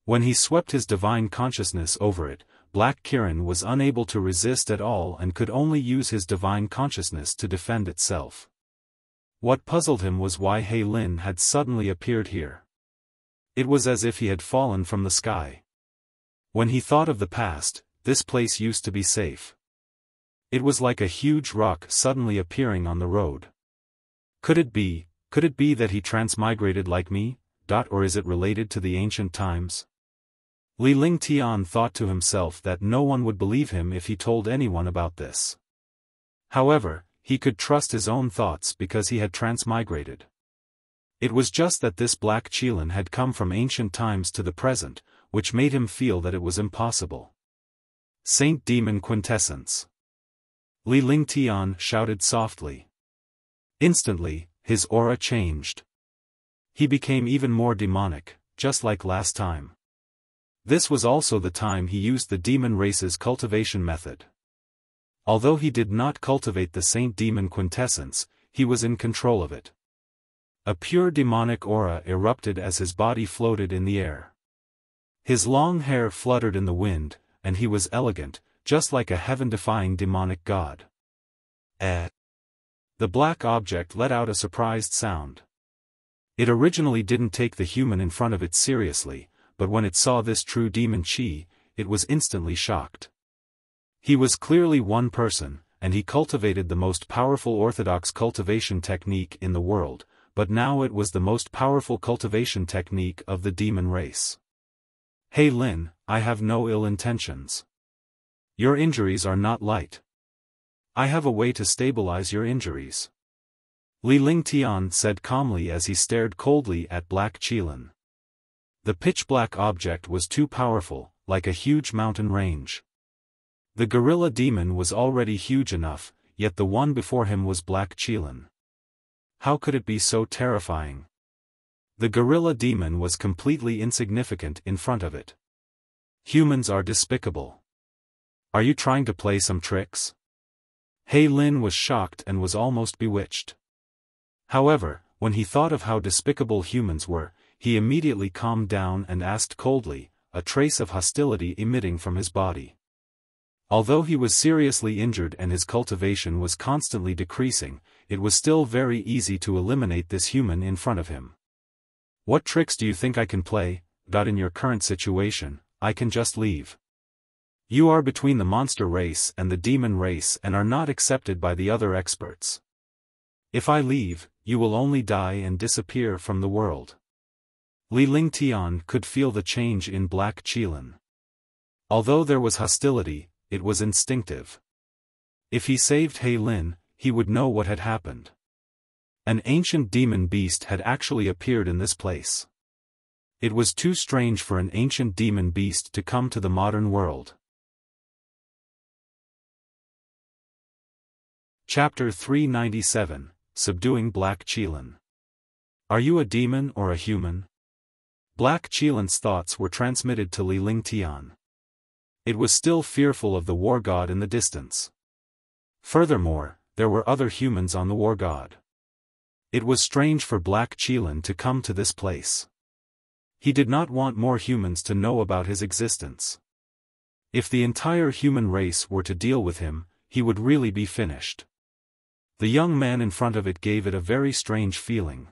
When he swept his divine consciousness over it, Black Kirin was unable to resist at all and could only use his divine consciousness to defend itself. What puzzled him was why He Lin had suddenly appeared here. It was as if he had fallen from the sky. When he thought of the past, this place used to be safe. It was like a huge rock suddenly appearing on the road. Could it be that he transmigrated like me, or is it related to the ancient times? Li Lingtian thought to himself that no one would believe him if he told anyone about this. However, he could trust his own thoughts because he had transmigrated. It was just that this black Qilin had come from ancient times to the present, which made him feel that it was impossible. Saint Demon Quintessence! Li Lingtian shouted softly. Instantly, his aura changed. He became even more demonic, just like last time. This was also the time he used the demon race's cultivation method. Although he did not cultivate the Saint Demon Quintessence, he was in control of it. A pure demonic aura erupted as his body floated in the air. His long hair fluttered in the wind, and he was elegant, just like a heaven-defying demonic god. The black object let out a surprised sound. It originally didn't take the human in front of it seriously, but when it saw this true demon Qi, it was instantly shocked. He was clearly one person, and he cultivated the most powerful orthodox cultivation technique in the world, but now it was the most powerful cultivation technique of the demon race. He Lin, I have no ill intentions. Your injuries are not light. I have a way to stabilize your injuries. Li Lingtian said calmly as he stared coldly at Black Qilin. The pitch-black object was too powerful, like a huge mountain range. The gorilla demon was already huge enough, yet the one before him was Black Qilin. How could it be so terrifying? The gorilla demon was completely insignificant in front of it. Humans are despicable. Are you trying to play some tricks? He Lin was shocked and was almost bewitched. However, when he thought of how despicable humans were, he immediately calmed down and asked coldly, a trace of hostility emitting from his body. Although he was seriously injured and his cultivation was constantly decreasing, it was still very easy to eliminate this human in front of him. What tricks do you think I can play? In your current situation, I can just leave. You are between the monster race and the demon race and are not accepted by the other experts. If I leave, you will only die and disappear from the world. Li Lingtian could feel the change in Black Qilin. Although there was hostility, it was instinctive. If he saved He Lin, he would know what had happened. An ancient demon beast had actually appeared in this place. It was too strange for an ancient demon beast to come to the modern world. Chapter 397, Subduing Black Qilin. Are you a demon or a human? Black Qilin's thoughts were transmitted to Li Lingtian. It was still fearful of the war god in the distance. Furthermore, there were other humans on the war god. It was strange for Black Qilin to come to this place. He did not want more humans to know about his existence. If the entire human race were to deal with him, he would really be finished. The young man in front of it gave it a very strange feeling.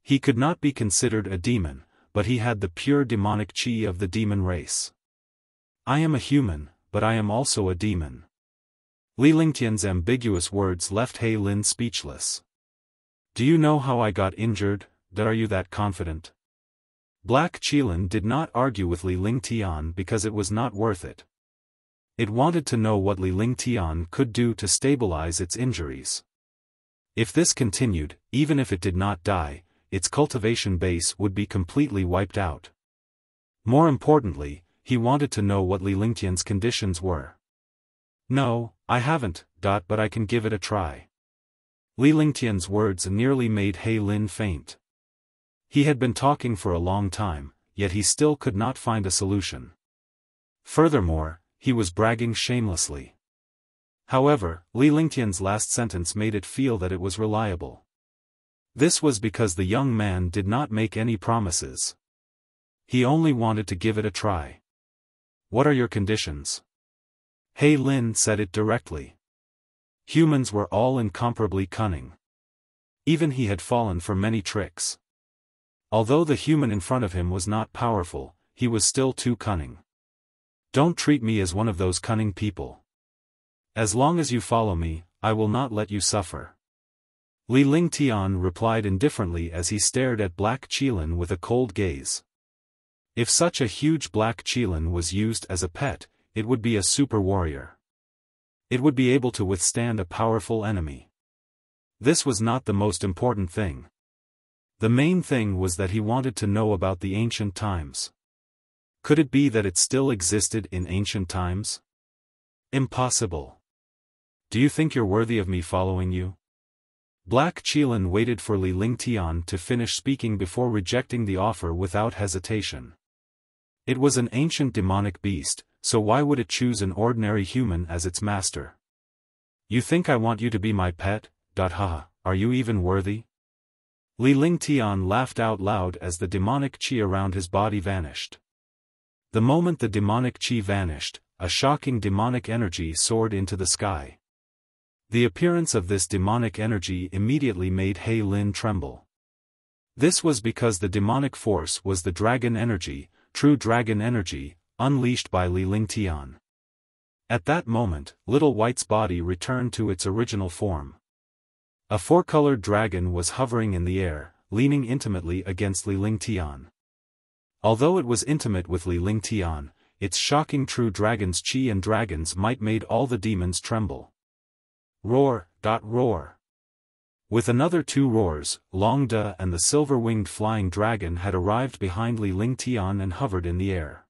He could not be considered a demon, but he had the pure demonic Qi of the demon race. I am a human, but I am also a demon. Li Lingtian's ambiguous words left He Lin speechless. Do you know how I got injured? Are you that confident? Black Qilin did not argue with Li Lingtian because it was not worth it. It wanted to know what Li Lingtian could do to stabilize its injuries. If this continued, even if it did not die, its cultivation base would be completely wiped out. More importantly, he wanted to know what Li Lingtian's conditions were. No, I haven't, but I can give it a try. Li Lingtian's words nearly made He Lin faint. He had been talking for a long time, yet he still could not find a solution. Furthermore, he was bragging shamelessly. However, Li Lingtian's last sentence made it feel that it was reliable. This was because the young man did not make any promises. He only wanted to give it a try. What are your conditions? He Lin said it directly. Humans were all incomparably cunning. Even he had fallen for many tricks. Although the human in front of him was not powerful, he was still too cunning. Don't treat me as one of those cunning people. As long as you follow me, I will not let you suffer. Li Lingtian replied indifferently as he stared at Black Qilin with a cold gaze. If such a huge Black Qilin was used as a pet, it would be a super warrior. It would be able to withstand a powerful enemy. This was not the most important thing. The main thing was that he wanted to know about the ancient times. Could it be that it still existed in ancient times? Impossible. Do you think you're worthy of me following you? Black Qilin waited for Li Lingtian to finish speaking before rejecting the offer without hesitation. It was an ancient demonic beast, so why would it choose an ordinary human as its master? You think I want you to be my pet? Haha, are you even worthy? Li Lingtian laughed out loud as the demonic qi around his body vanished. The moment the demonic qi vanished, a shocking demonic energy soared into the sky. The appearance of this demonic energy immediately made He Lin tremble. This was because the demonic force was the dragon energy, true dragon energy, unleashed by Li Lingtian. At that moment, Little White's body returned to its original form. A four-colored dragon was hovering in the air, leaning intimately against Li Lingtian. Although it was intimate with Li Lingtian, its shocking true dragon's qi and dragon's might made all the demons tremble. Roar, roar. With another two roars, Longda and the silver-winged flying dragon had arrived behind Li Lingtian and hovered in the air.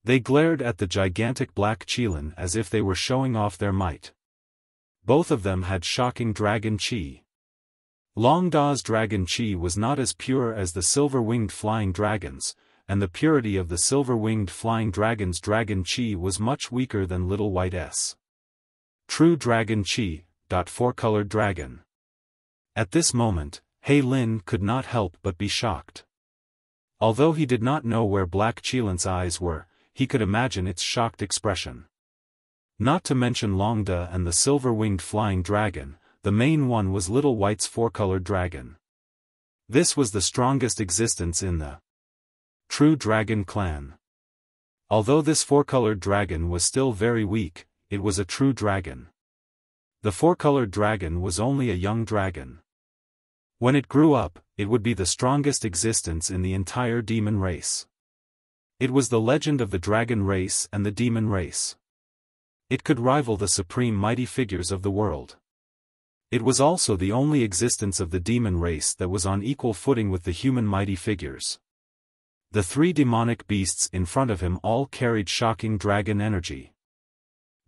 They glared at the gigantic Black Qilin as if they were showing off their might. Both of them had shocking dragon qi. Longda's dragon qi was not as pure as the silver-winged flying dragon's, and the purity of the silver-winged flying dragon's dragon qi was much weaker than Little White's. True dragon qi, four-colored dragon. At this moment, He Lin could not help but be shocked. Although he did not know where Black Qilin's eyes were, he could imagine its shocked expression. Not to mention Longda and the silver-winged flying dragon, the main one was Little White's four-colored dragon. This was the strongest existence in the True Dragon clan. Although this four-colored dragon was still very weak, it was a true dragon. The four-colored dragon was only a young dragon. When it grew up, it would be the strongest existence in the entire demon race. It was the legend of the dragon race and the demon race. It could rival the supreme mighty figures of the world. It was also the only existence of the demon race that was on equal footing with the human mighty figures. The three demonic beasts in front of him all carried shocking dragon energy.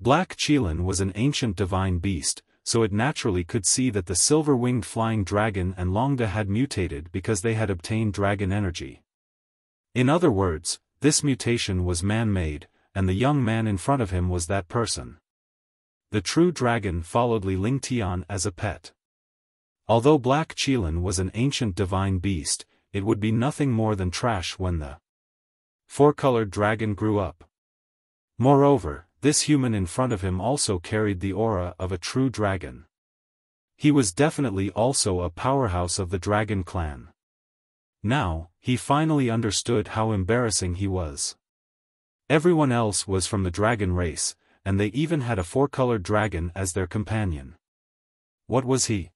Black Qilin was an ancient divine beast, so it naturally could see that the silver-winged flying dragon and Longda had mutated because they had obtained dragon energy. In other words, this mutation was man-made, and the young man in front of him was that person. The true dragon followed Li Lingtian as a pet. Although Black Qilin was an ancient divine beast, it would be nothing more than trash when the four-colored dragon grew up. Moreover, this human in front of him also carried the aura of a true dragon. He was definitely also a powerhouse of the dragon clan. Now, he finally understood how embarrassing he was. Everyone else was from the dragon race, and they even had a four-colored dragon as their companion. What was he?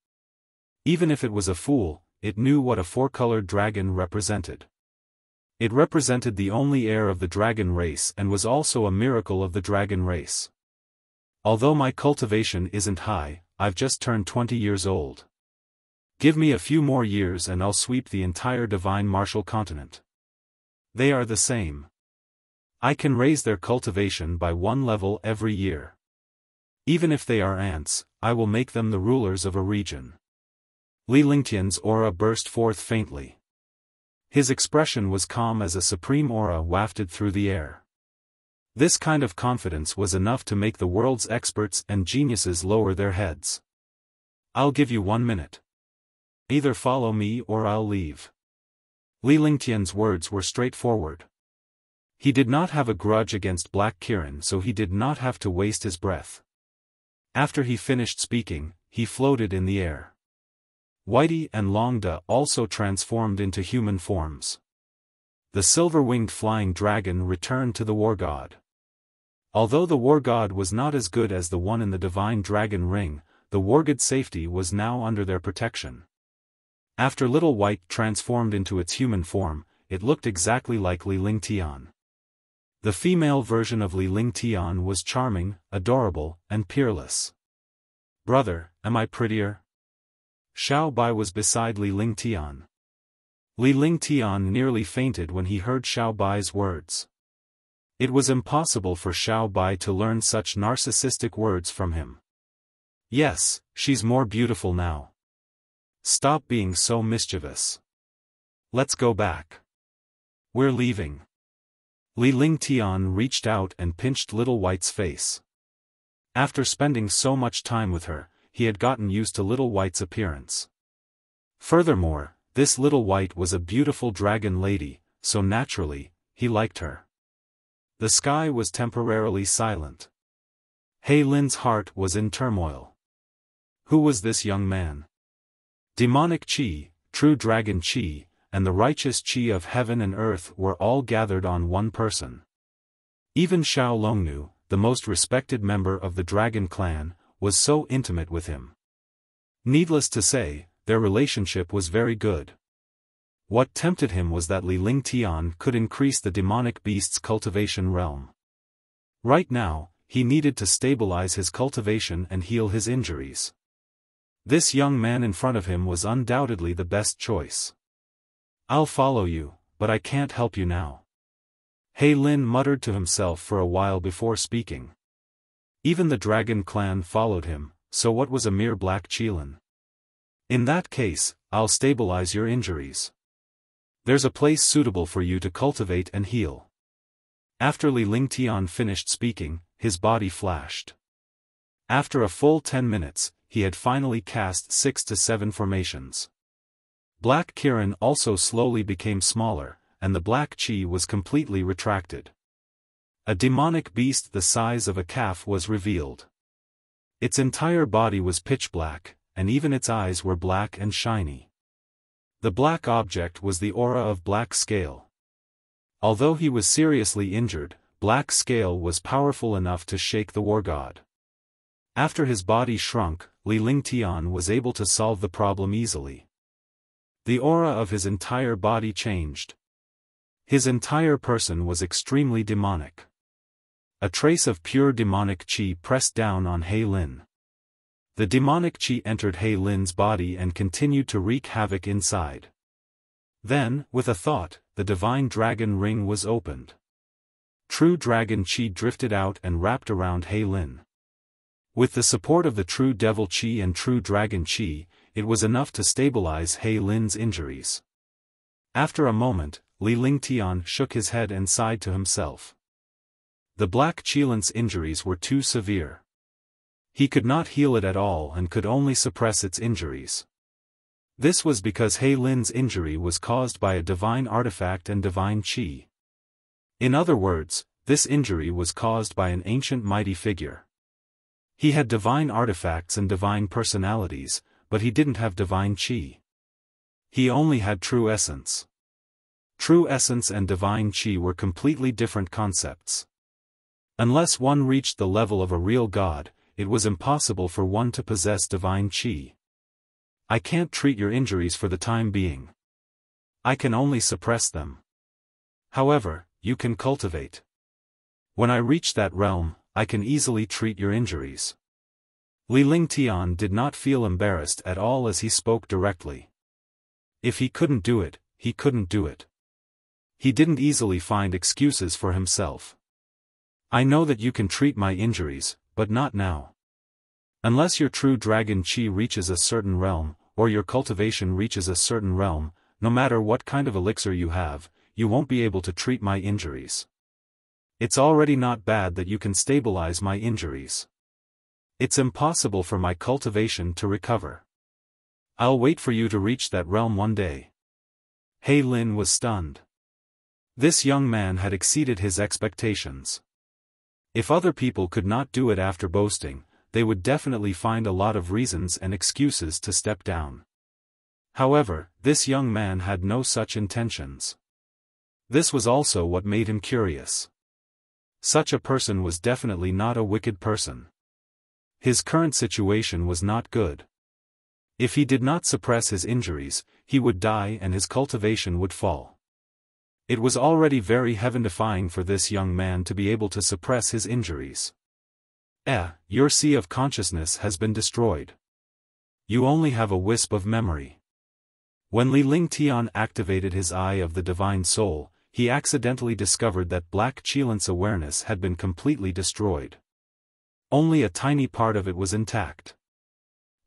Even if it was a fool, it knew what a four-colored dragon represented. It represented the only heir of the dragon race and was also a miracle of the dragon race. Although my cultivation isn't high, I've just turned 20 years old. Give me a few more years and I'll sweep the entire divine martial continent. They are the same. I can raise their cultivation by one level every year. Even if they are ants, I will make them the rulers of a region. Li Lingtian's aura burst forth faintly. His expression was calm as a supreme aura wafted through the air. This kind of confidence was enough to make the world's experts and geniuses lower their heads. I'll give you 1 minute. Either follow me or I'll leave. Li Lingtian's words were straightforward. He did not have a grudge against Black Kirin, so he did not have to waste his breath. After he finished speaking, he floated in the air. Whitey and Longda also transformed into human forms. The silver-winged flying dragon returned to the war god. Although the war god was not as good as the one in the divine dragon ring, the war god's safety was now under their protection. After Little White transformed into its human form, it looked exactly like Li Lingtian. The female version of Li Lingtian was charming, adorable, and peerless. "Brother, am I prettier?" Xiao Bai was beside Li Lingtian. Li Lingtian nearly fainted when he heard Xiao Bai's words. It was impossible for Xiao Bai to learn such narcissistic words from him. "Yes, she's more beautiful now. Stop being so mischievous. Let's go back. We're leaving." Li Lingtian reached out and pinched Little White's face. After spending so much time with her, he had gotten used to Little White's appearance. Furthermore, this Little White was a beautiful dragon lady, so naturally, he liked her. The sky was temporarily silent. Hei Lin's heart was in turmoil. Who was this young man? Demonic Qi, true dragon Qi, and the righteous Qi of heaven and earth were all gathered on one person. Even Xiao Longnu, the most respected member of the dragon clan, was so intimate with him. Needless to say, their relationship was very good. What tempted him was that Li Lingtian could increase the demonic beast's cultivation realm. Right now, he needed to stabilize his cultivation and heal his injuries. This young man in front of him was undoubtedly the best choice. "I'll follow you, but I can't help you now." Hei Lin muttered to himself for a while before speaking. Even the dragon clan followed him, so what was a mere black Qilin? "In that case, I'll stabilize your injuries. There's a place suitable for you to cultivate and heal." After Li Lingtian finished speaking, his body flashed. After a full 10 minutes, he had finally cast 6 to 7 formations. Black Kirin also slowly became smaller, and the black Qi was completely retracted. A demonic beast the size of a calf was revealed. Its entire body was pitch black, and even its eyes were black and shiny. The black object was the aura of Black Scale. Although he was seriously injured, Black Scale was powerful enough to shake the war god. After his body shrunk, Li Lingtian was able to solve the problem easily. The aura of his entire body changed. His entire person was extremely demonic. A trace of pure demonic Qi pressed down on Hei Lin. The demonic Qi entered Hei Lin's body and continued to wreak havoc inside. Then, with a thought, the divine dragon ring was opened. True dragon Qi drifted out and wrapped around Hei Lin. With the support of the true devil Qi and true dragon Qi, it was enough to stabilize Hei Lin's injuries. After a moment, Li Lingtian shook his head and sighed to himself. The black Qilin's injuries were too severe. He could not heal it at all and could only suppress its injuries. This was because Hei Lin's injury was caused by a divine artifact and divine Qi. In other words, this injury was caused by an ancient mighty figure. He had divine artifacts and divine personalities, but he didn't have divine Qi. He only had true essence. True essence and divine Qi were completely different concepts. Unless one reached the level of a real god, it was impossible for one to possess divine Qi. "I can't treat your injuries for the time being. I can only suppress them. However, you can cultivate. When I reach that realm, I can easily treat your injuries." Li Lingtian did not feel embarrassed at all as he spoke directly. If he couldn't do it, he couldn't do it. He didn't easily find excuses for himself. "I know that you can treat my injuries, but not now. Unless your true dragon Qi reaches a certain realm, or your cultivation reaches a certain realm, no matter what kind of elixir you have, you won't be able to treat my injuries. It's already not bad that you can stabilize my injuries. It's impossible for my cultivation to recover. I'll wait for you to reach that realm one day." He Lin was stunned. This young man had exceeded his expectations. If other people could not do it after boasting, they would definitely find a lot of reasons and excuses to step down. However, this young man had no such intentions. This was also what made him curious. Such a person was definitely not a wicked person. His current situation was not good. If he did not suppress his injuries, he would die and his cultivation would fall. It was already very heaven-defying for this young man to be able to suppress his injuries. Your sea of consciousness has been destroyed. You only have a wisp of memory. When Li Lingtian activated his eye of the divine soul, he accidentally discovered that Black Qilan's awareness had been completely destroyed. Only a tiny part of it was intact.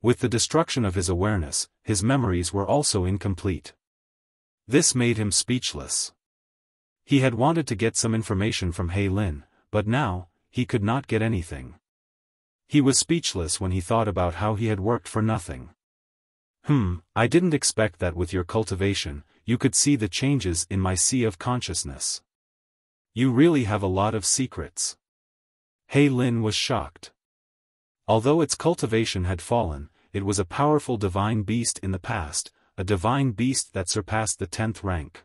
With the destruction of his awareness, his memories were also incomplete. This made him speechless. He had wanted to get some information from He Lin, but now, he could not get anything. He was speechless when he thought about how he had worked for nothing. I didn't expect that with your cultivation, you could see the changes in my sea of consciousness. You really have a lot of secrets. He Lin was shocked. Although its cultivation had fallen, it was a powerful divine beast in the past, a divine beast that surpassed the 10th rank.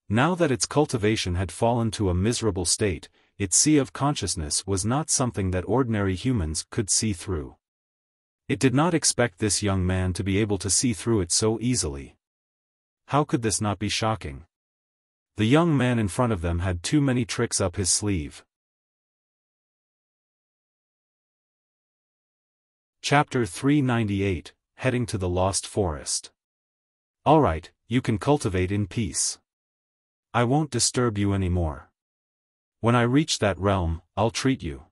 Now that its cultivation had fallen to a miserable state, its sea of consciousness was not something that ordinary humans could see through. It did not expect this young man to be able to see through it so easily. How could this not be shocking? The young man in front of them had too many tricks up his sleeve. Chapter 398, Heading to the Lost Forest. Alright, you can cultivate in peace. I won't disturb you anymore. When I reach that realm, I'll treat you.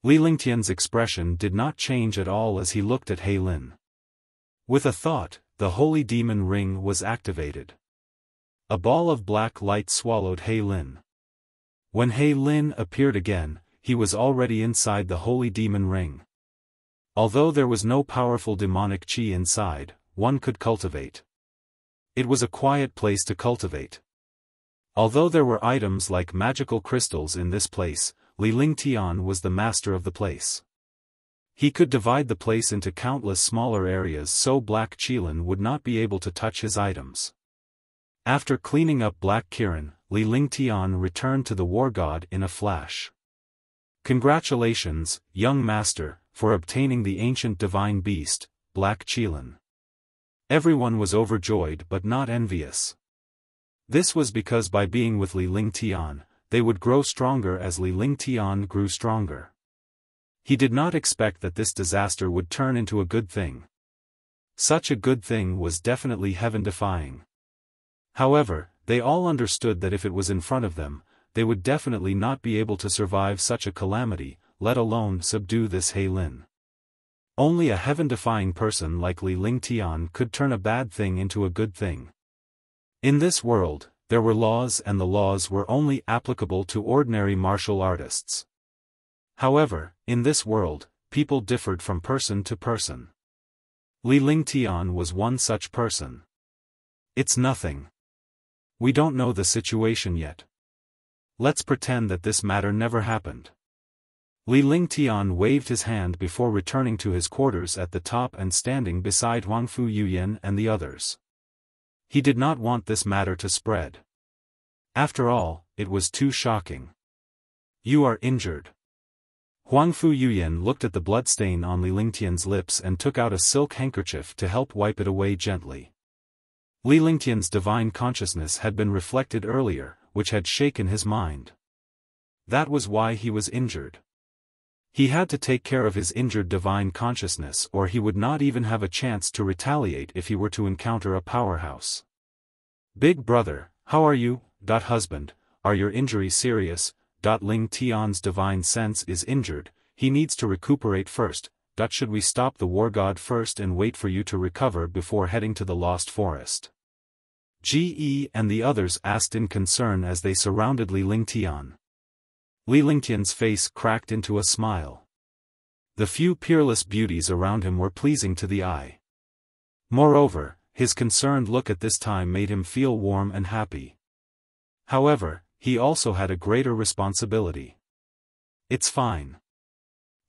Li Lingtian's expression did not change at all as he looked at He Lin. With a thought, the holy demon ring was activated. A ball of black light swallowed He Lin. When He Lin appeared again, he was already inside the holy demon ring. Although there was no powerful demonic qi inside, one could cultivate. It was a quiet place to cultivate. Although there were items like magical crystals in this place, Li Lingtian was the master of the place. He could divide the place into countless smaller areas so Black Qilan would not be able to touch his items. After cleaning up Black Kiran, Li Lingtian returned to the war god in a flash. Congratulations, young master, for obtaining the ancient divine beast, Black Qilan. Everyone was overjoyed but not envious. This was because by being with Li Lingtian, they would grow stronger as Li Lingtian grew stronger. He did not expect that this disaster would turn into a good thing. Such a good thing was definitely heaven-defying. However, they all understood that if it was in front of them, they would definitely not be able to survive such a calamity, let alone subdue this He Lin. Only a heaven-defying person like Li Lingtian could turn a bad thing into a good thing. In this world, there were laws and the laws were only applicable to ordinary martial artists. However, in this world, people differed from person to person. Li Lingtian was one such person. It's nothing. We don't know the situation yet. Let's pretend that this matter never happened. Li Lingtian waved his hand before returning to his quarters at the top and standing beside Huangfu Yuyan and the others. He did not want this matter to spread. After all, it was too shocking. You are injured. Huangfu Yuyan looked at the bloodstain on Li Lingtian's lips and took out a silk handkerchief to help wipe it away gently. Li Lingtian's divine consciousness had been reflected earlier, which had shaken his mind. That was why he was injured. He had to take care of his injured divine consciousness or he would not even have a chance to retaliate if he were to encounter a powerhouse. Big brother, how are you? Husband, are your injuries serious? Ling Tian's divine sense is injured, he needs to recuperate first. Should we stop the war god first and wait for you to recover before heading to the lost forest? Ge and the others asked in concern as they surrounded Li Lingtian. Li Lingtian's face cracked into a smile. The few peerless beauties around him were pleasing to the eye. Moreover, his concerned look at this time made him feel warm and happy. However, he also had a greater responsibility. It's fine.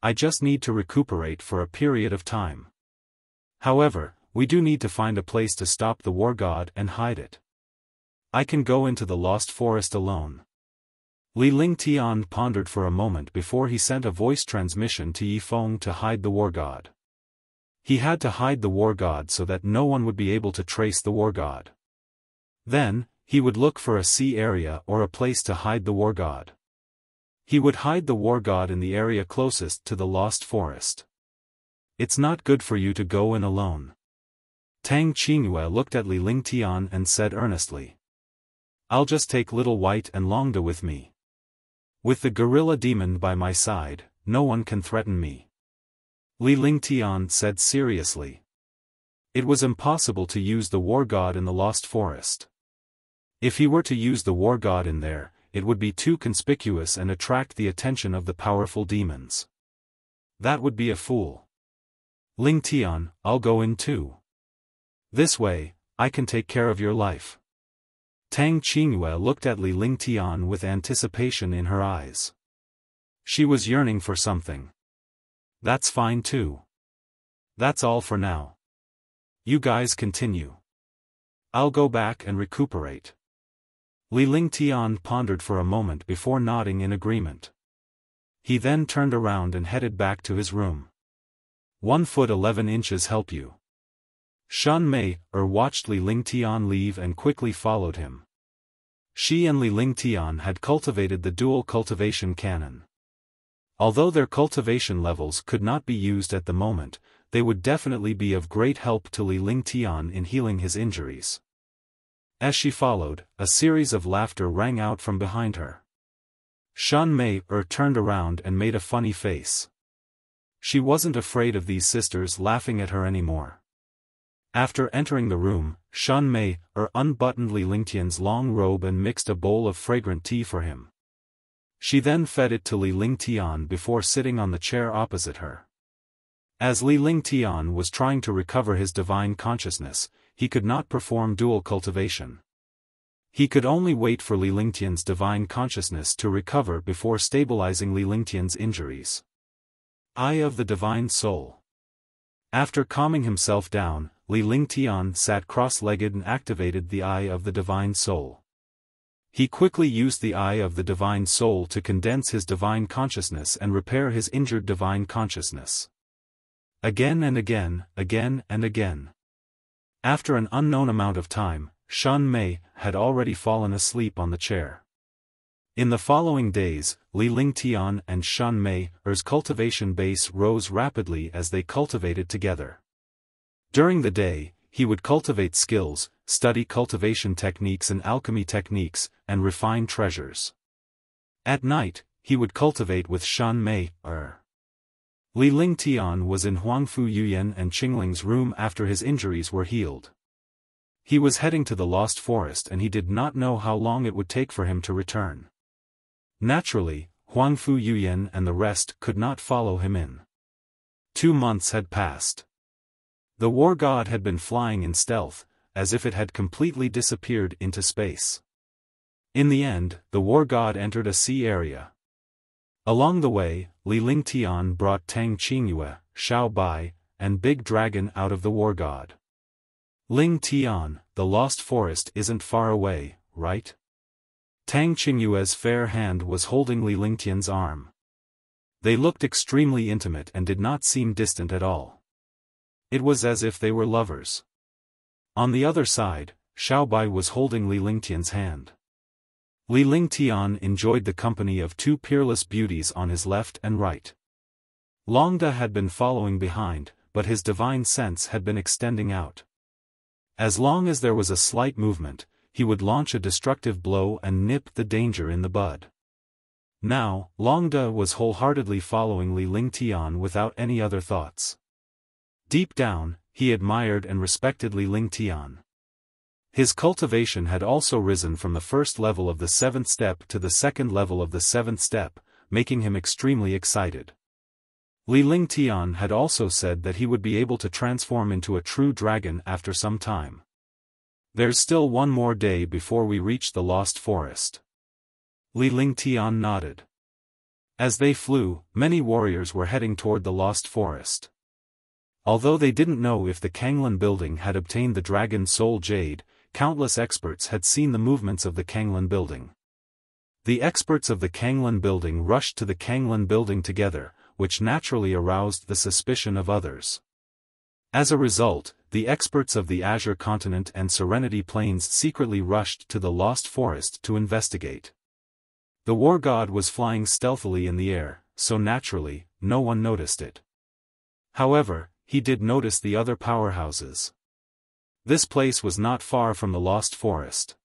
I just need to recuperate for a period of time. However, we do need to find a place to stop the war god and hide it. I can go into the lost forest alone. Li Lingtian pondered for a moment before he sent a voice transmission to Yifeng to hide the war god. He had to hide the war god so that no one would be able to trace the war god. Then, he would look for a sea area or a place to hide the war god. He would hide the war god in the area closest to the lost forest. It's not good for you to go in alone. Tang Qingyue looked at Li Lingtian and said earnestly. I'll just take Little White and Longda with me. With the gorilla demon by my side, no one can threaten me. Li Lingtian said seriously. It was impossible to use the war god in the lost forest. If he were to use the war god in there, it would be too conspicuous and attract the attention of the powerful demons. That would be a fool. Lingtian, I'll go in too. This way, I can take care of your life. Tang Qingyue looked at Li Lingtian with anticipation in her eyes. She was yearning for something. That's fine too. That's all for now. You guys continue. I'll go back and recuperate. Li Lingtian pondered for a moment before nodding in agreement. He then turned around and headed back to his room. 1 foot 11 inches help you. Shan Mei watched Li Lingtian leave and quickly followed him. She and Li Lingtian had cultivated the dual cultivation cannon. Although their cultivation levels could not be used at the moment, they would definitely be of great help to Li Lingtian in healing his injuries. As she followed, a series of laughter rang out from behind her. Shan Mei turned around and made a funny face. She wasn't afraid of these sisters laughing at her anymore. After entering the room, Shan Mei unbuttoned Li Lingtian's long robe and mixed a bowl of fragrant tea for him. She then fed it to Li Lingtian before sitting on the chair opposite her. As Li Lingtian was trying to recover his divine consciousness, he could not perform dual cultivation. He could only wait for Li Lingtian's divine consciousness to recover before stabilizing Li Lingtian's injuries. Eye of the Divine Soul. After calming himself down, Li Lingtian sat cross-legged and activated the Eye of the Divine Soul. He quickly used the Eye of the Divine Soul to condense his divine consciousness and repair his injured divine consciousness. Again and again, again and again. After an unknown amount of time, Shan Mei had already fallen asleep on the chair. In the following days, Li Lingtian and Shan Mei's cultivation base rose rapidly as they cultivated together. During the day, he would cultivate skills, study cultivation techniques and alchemy techniques, and refine treasures. At night, he would cultivate with Shan Mei. Li Lingtian was in Huangfu Yuyan and Qingling's room after his injuries were healed. He was heading to the Lost Forest and he did not know how long it would take for him to return. Naturally, Huangfu Yuyan and the rest could not follow him in. 2 months had passed. The war god had been flying in stealth, as if it had completely disappeared into space. In the end, the war god entered a sea area. Along the way, Li Lingtian brought Tang Qingyue, Xiao Bai, and Big Dragon out of the war god. Lingtian, the Lost Forest isn't far away, right? Tang Qingyue's fair hand was holding Li Lingtian's arm. They looked extremely intimate and did not seem distant at all. It was as if they were lovers. On the other side, Xiao Bai was holding Li Lingtian's hand. Li Lingtian enjoyed the company of 2 peerless beauties on his left and right. Longda had been following behind, but his divine sense had been extending out. As long as there was a slight movement, he would launch a destructive blow and nip the danger in the bud. Now, Longda was wholeheartedly following Li Lingtian without any other thoughts. Deep down, he admired and respected Li Lingtian. His cultivation had also risen from the first level of the 7th step to the second level of the 7th step, making him extremely excited. Li Lingtian had also said that he would be able to transform into a true dragon after some time. There's still one more day before we reach the Lost Forest. Li Lingtian nodded. As they flew, many warriors were heading toward the Lost Forest. Although they didn't know if the Kanglin building had obtained the Dragon Soul Jade, countless experts had seen the movements of the Kanglin building. The experts of the Kanglin building rushed to the Kanglin building together, which naturally aroused the suspicion of others. As a result, the experts of the Azure Continent and Serenity Plains secretly rushed to the Lost Forest to investigate. The war god was flying stealthily in the air, so naturally, no one noticed it. However, he did notice the other powerhouses. This place was not far from the Lost Forest.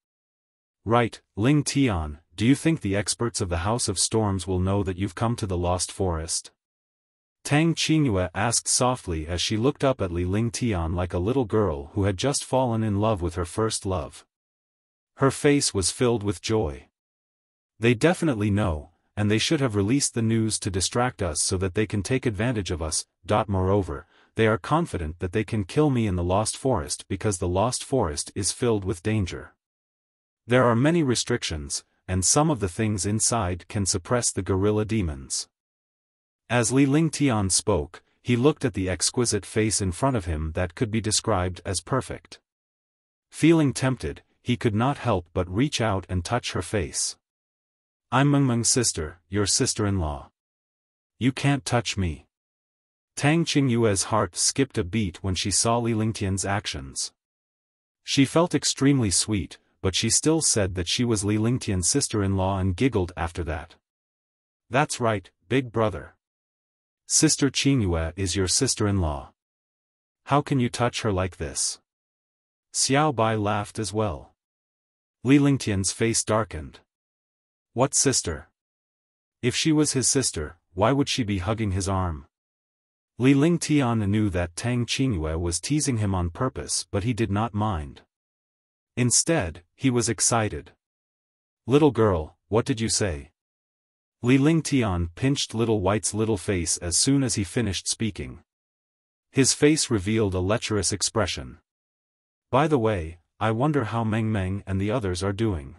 Right, Ling Tian, do you think the experts of the House of Storms will know that you've come to the Lost Forest? Tang Qingyue asked softly as she looked up at Li Lingtian like a little girl who had just fallen in love with her first love. Her face was filled with joy. They definitely know, and they should have released the news to distract us so that they can take advantage of us. Moreover, they are confident that they can kill me in the Lost Forest because the Lost Forest is filled with danger. There are many restrictions, and some of the things inside can suppress the gorilla demons. As Li Lingtian spoke, he looked at the exquisite face in front of him that could be described as perfect. Feeling tempted, he could not help but reach out and touch her face. I'm Mengmeng's sister, your sister-in-law. You can't touch me. Tang Qingyue's heart skipped a beat when she saw Li Lingtian's actions. She felt extremely sweet, but she still said that she was Li Lingtian's sister-in-law and giggled after that. That's right, big brother. Sister Qingyue is your sister-in-law. How can you touch her like this? Xiao Bai laughed as well. Li Lingtian's face darkened. What sister? If she was his sister, why would she be hugging his arm? Li Lingtian knew that Tang Qingyue was teasing him on purpose, but he did not mind. Instead, he was excited. Little girl, what did you say? Li Lingtian pinched Little White's little face as soon as he finished speaking. His face revealed a lecherous expression. By the way, I wonder how Meng Meng and the others are doing.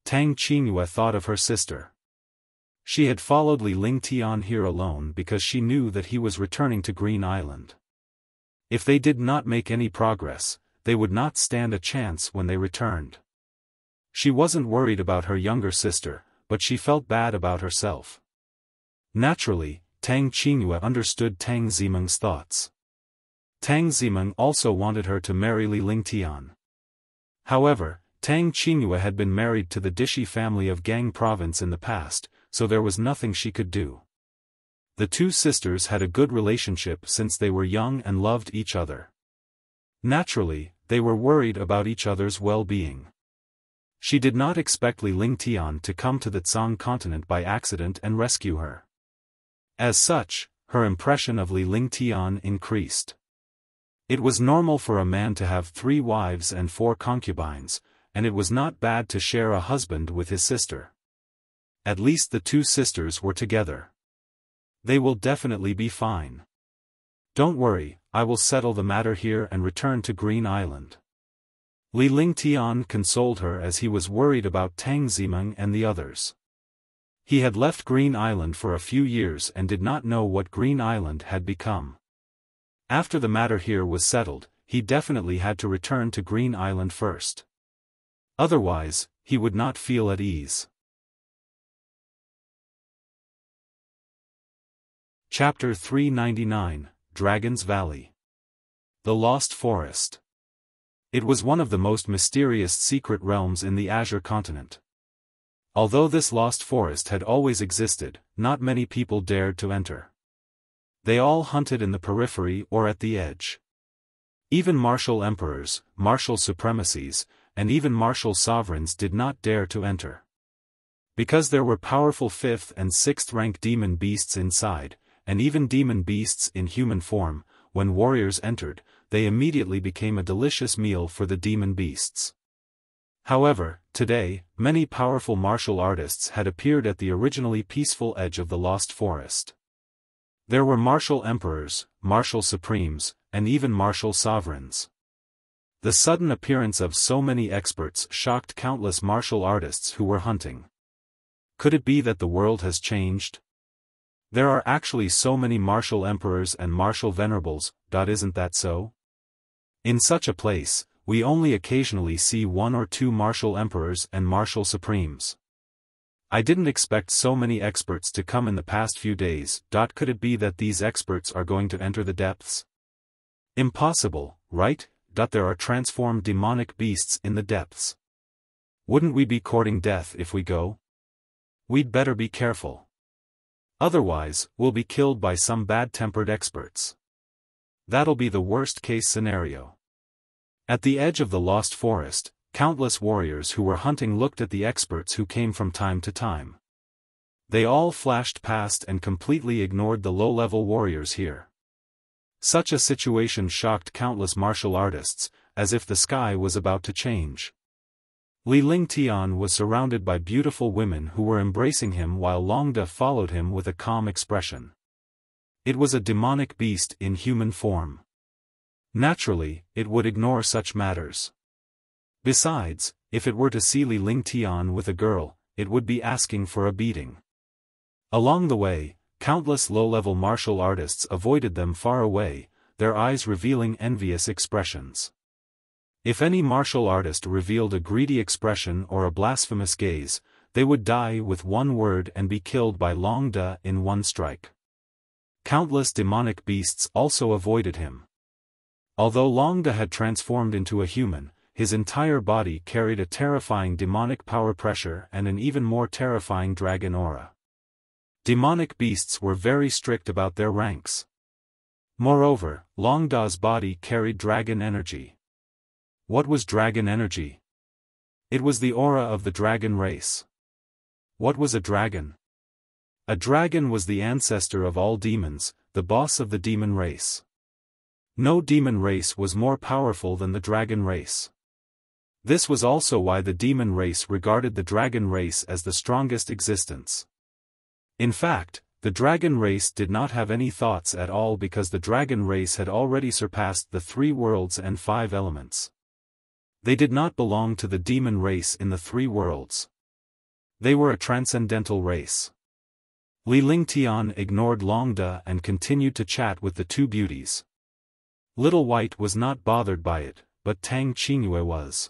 Tang Qingyue thought of her sister. She had followed Li Lingtian here alone because she knew that he was returning to Green Island. If they did not make any progress, they would not stand a chance when they returned. She wasn't worried about her younger sister, but she felt bad about herself. Naturally, Tang Qingyue understood Tang Zimeng's thoughts. Tang Zimeng also wanted her to marry Li Lingtian. However, Tang Qingyue had been married to the Dishi family of Gang Province in the past, so there was nothing she could do. The two sisters had a good relationship since they were young and loved each other. Naturally, they were worried about each other's well-being. She did not expect Li Lingtian to come to the Tsang continent by accident and rescue her. As such, her impression of Li Lingtian increased. It was normal for a man to have 3 wives and 4 concubines, and it was not bad to share a husband with his sister. At least the two sisters were together. They will definitely be fine. Don't worry, I will settle the matter here and return to Green Island. Li Lingtian consoled her as he was worried about Tang Zimeng and the others. He had left Green Island for a few years and did not know what Green Island had become. After the matter here was settled, he definitely had to return to Green Island first. Otherwise, he would not feel at ease. Chapter 399, Dragon's Valley. The Lost Forest. It was one of the most mysterious secret realms in the Azure continent. Although this lost forest had always existed, not many people dared to enter. They all hunted in the periphery or at the edge. Even martial emperors, martial supremacies, and even martial sovereigns did not dare to enter. Because there were powerful 5th and 6th rank demon beasts inside, and even demon beasts in human form, when warriors entered, they immediately became a delicious meal for the demon beasts. However, today, many powerful martial artists had appeared at the originally peaceful edge of the Lost Forest. There were martial emperors, martial supremes, and even martial sovereigns. The sudden appearance of so many experts shocked countless martial artists who were hunting. Could it be that the world has changed? There are actually so many martial emperors and martial venerables, isn't that so? In such a place, we only occasionally see one or two martial emperors and martial supremes. I didn't expect so many experts to come in the past few days. Could it be that these experts are going to enter the depths? Impossible, right? There are transformed demonic beasts in the depths. Wouldn't we be courting death if we go? We'd better be careful. Otherwise, we'll be killed by some bad-tempered experts. That'll be the worst-case scenario. At the edge of the lost forest, countless warriors who were hunting looked at the experts who came from time to time. They all flashed past and completely ignored the low-level warriors here. Such a situation shocked countless martial artists, as if the sky was about to change. Li Lingtian was surrounded by beautiful women who were embracing him while Longda followed him with a calm expression. It was a demonic beast in human form. Naturally, it would ignore such matters. Besides, if it were to see Li Lingtian with a girl, it would be asking for a beating. Along the way, countless low-level martial artists avoided them far away, their eyes revealing envious expressions. If any martial artist revealed a greedy expression or a blasphemous gaze, they would die with one word and be killed by Longda in one strike. Countless demonic beasts also avoided him. Although Longda had transformed into a human, his entire body carried a terrifying demonic power pressure and an even more terrifying dragon aura. Demonic beasts were very strict about their ranks. Moreover, Longda's body carried dragon energy. What was dragon energy? It was the aura of the dragon race. What was a dragon? A dragon was the ancestor of all demons, the boss of the demon race. No demon race was more powerful than the dragon race. This was also why the demon race regarded the dragon race as the strongest existence. In fact, the dragon race did not have any thoughts at all because the dragon race had already surpassed the 3 worlds and 5 elements. They did not belong to the demon race in the 3 worlds. They were a transcendental race. Li Lingtian ignored Longda and continued to chat with the two beauties. Little White was not bothered by it, but Tang Qingyue was.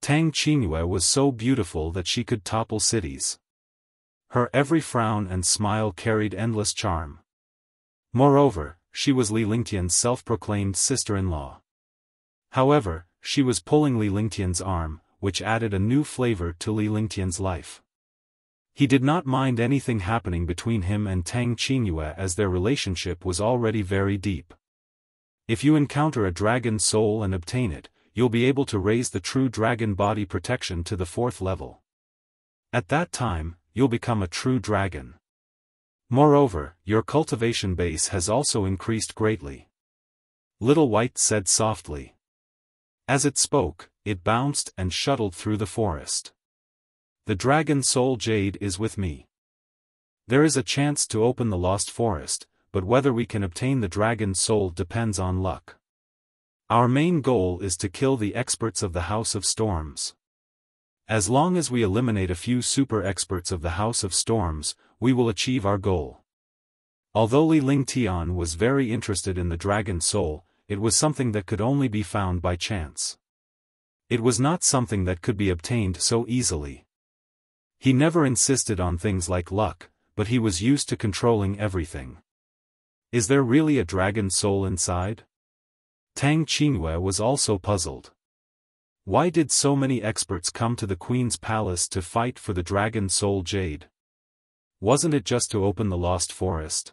Tang Qingyue was so beautiful that she could topple cities. Her every frown and smile carried endless charm. Moreover, she was Li Lingtian's self-proclaimed sister-in-law. However, she was pulling Li Lingtian's arm, which added a new flavor to Li Lingtian's life. He did not mind anything happening between him and Tang Qingyue as their relationship was already very deep. If you encounter a dragon soul and obtain it, you'll be able to raise the true dragon body protection to the 4th level. At that time, you'll become a true dragon. Moreover, your cultivation base has also increased greatly. Little White said softly. As it spoke, it bounced and shuttled through the forest. The dragon soul jade is with me. There is a chance to open the lost forest, but whether we can obtain the dragon soul depends on luck. Our main goal is to kill the experts of the House of Storms. As long as we eliminate a few super experts of the House of Storms, we will achieve our goal. Although Li Lingtian was very interested in the dragon soul, it was something that could only be found by chance. It was not something that could be obtained so easily. He never insisted on things like luck, but he was used to controlling everything. Is there really a dragon soul inside? Tang Qingyue was also puzzled. Why did so many experts come to the Queen's palace to fight for the dragon soul jade? Wasn't it just to open the lost forest?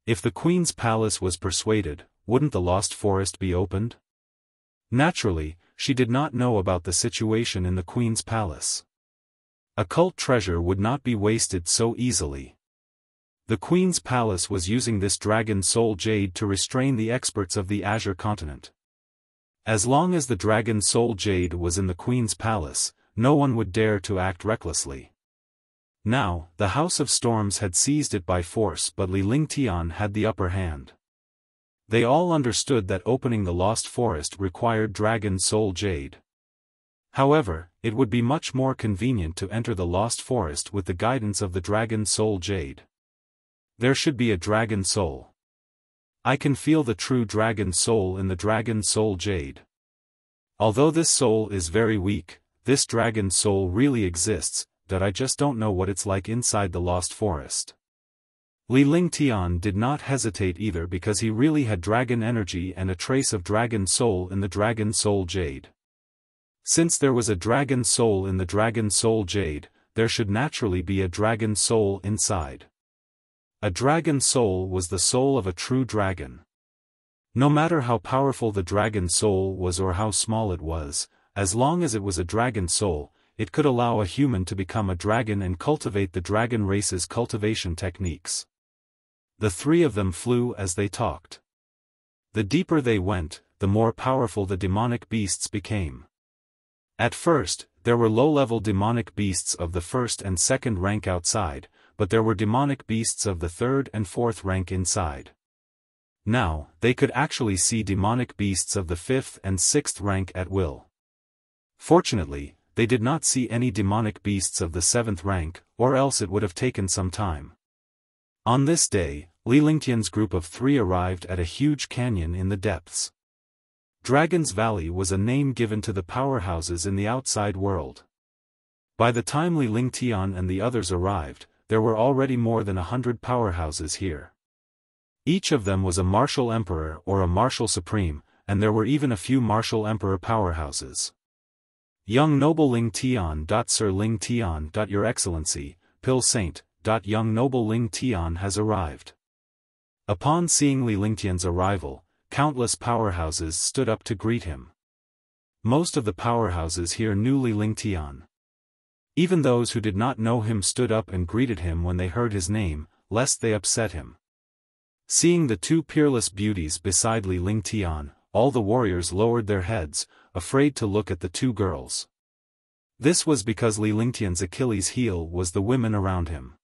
If the Queen's palace was persuaded, wouldn't the lost forest be opened? Naturally, she did not know about the situation in the Queen's palace. Occult treasure would not be wasted so easily. The Queen's palace was using this dragon soul jade to restrain the experts of the Azure continent. As long as the dragon soul jade was in the Queen's palace, no one would dare to act recklessly. Now, the House of Storms had seized it by force, but Li Lingtian had the upper hand. They all understood that opening the Lost Forest required Dragon Soul Jade. However, it would be much more convenient to enter the Lost Forest with the guidance of the Dragon Soul Jade. There should be a Dragon Soul. I can feel the true Dragon Soul in the Dragon Soul Jade. Although this soul is very weak, this Dragon Soul really exists, that I just don't know what it's like inside the Lost Forest. Li Lingtian did not hesitate either because he really had dragon energy and a trace of Dragon Soul in the Dragon Soul Jade. Since there was a Dragon Soul in the Dragon Soul Jade, there should naturally be a Dragon Soul inside. A Dragon Soul was the soul of a true dragon. No matter how powerful the Dragon Soul was or how small it was, as long as it was a Dragon Soul, it could allow a human to become a dragon and cultivate the dragon race's cultivation techniques. The three of them flew as they talked. The deeper they went, the more powerful the demonic beasts became. At first, there were low-level demonic beasts of the first and second rank outside, but there were demonic beasts of the third and fourth rank inside. Now, they could actually see demonic beasts of the fifth and sixth rank at will. Fortunately, they did not see any demonic beasts of the seventh rank, or else it would have taken some time. On this day, Li Lingtian's group of three arrived at a huge canyon in the depths. Dragon's Valley was a name given to the powerhouses in the outside world. By the time Li Lingtian and the others arrived, there were already more than 100 powerhouses here. Each of them was a martial emperor or a martial supreme, and there were even a few martial emperor powerhouses. Young Noble Lingtian. Sir Lingtian. Your Excellency, Pill Saint. Young Noble Lingtian has arrived. Upon seeing Li Lingtian's arrival, countless powerhouses stood up to greet him. Most of the powerhouses here knew Li Lingtian. Even those who did not know him stood up and greeted him when they heard his name, lest they upset him. Seeing the two peerless beauties beside Li Lingtian, all the warriors lowered their heads, afraid to look at the two girls. This was because Li Lingtian's Achilles' heel was the women around him.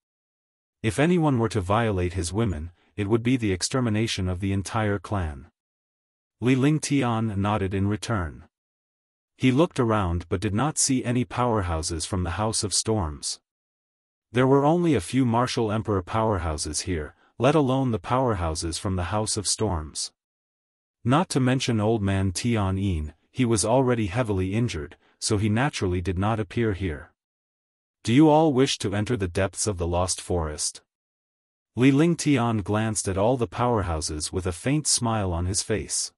If anyone were to violate his women, it would be the extermination of the entire clan. Li Lingtian nodded in return. He looked around but did not see any powerhouses from the House of Storms. There were only a few martial emperor powerhouses here, let alone the powerhouses from the House of Storms. Not to mention Old Man Tian Yin, he was already heavily injured, so he naturally did not appear here. Do you all wish to enter the depths of the Lost Forest? Li Lingtian glanced at all the powerhouses with a faint smile on his face.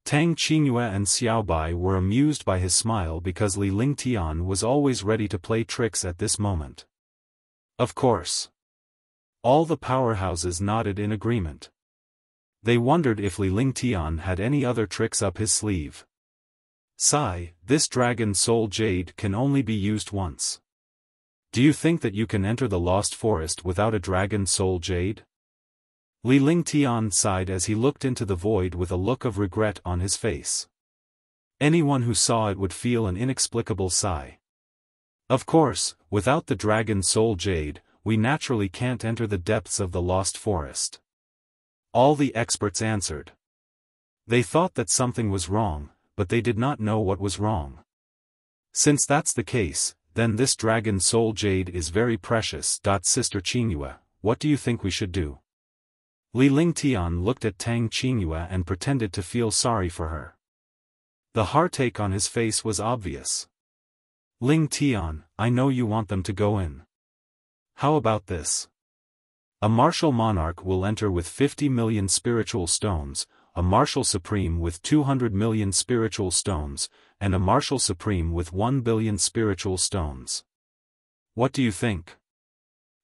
Tang Qingyue and Xiaobai were amused by his smile because Li Lingtian was always ready to play tricks at this moment. Of course. All the powerhouses nodded in agreement. They wondered if Li Lingtian had any other tricks up his sleeve. Sigh, this Dragon Soul Jade can only be used once. Do you think that you can enter the Lost Forest without a Dragon Soul Jade? Li Lingtian sighed as he looked into the void with a look of regret on his face. Anyone who saw it would feel an inexplicable sigh. Of course, without the Dragon Soul Jade, we naturally can't enter the depths of the Lost Forest. All the experts answered. They thought that something was wrong, but they did not know what was wrong. Since that's the case, then this Dragon Soul Jade is very precious. Sister Qingyue, what do you think we should do? Li Lingtian looked at Tang Qingyue and pretended to feel sorry for her. The heartache on his face was obvious. Lingtian, I know you want them to go in. How about this? A martial monarch will enter with 50 million spiritual stones, a martial supreme with 200 million spiritual stones, and a martial supreme with 1 billion spiritual stones. What do you think?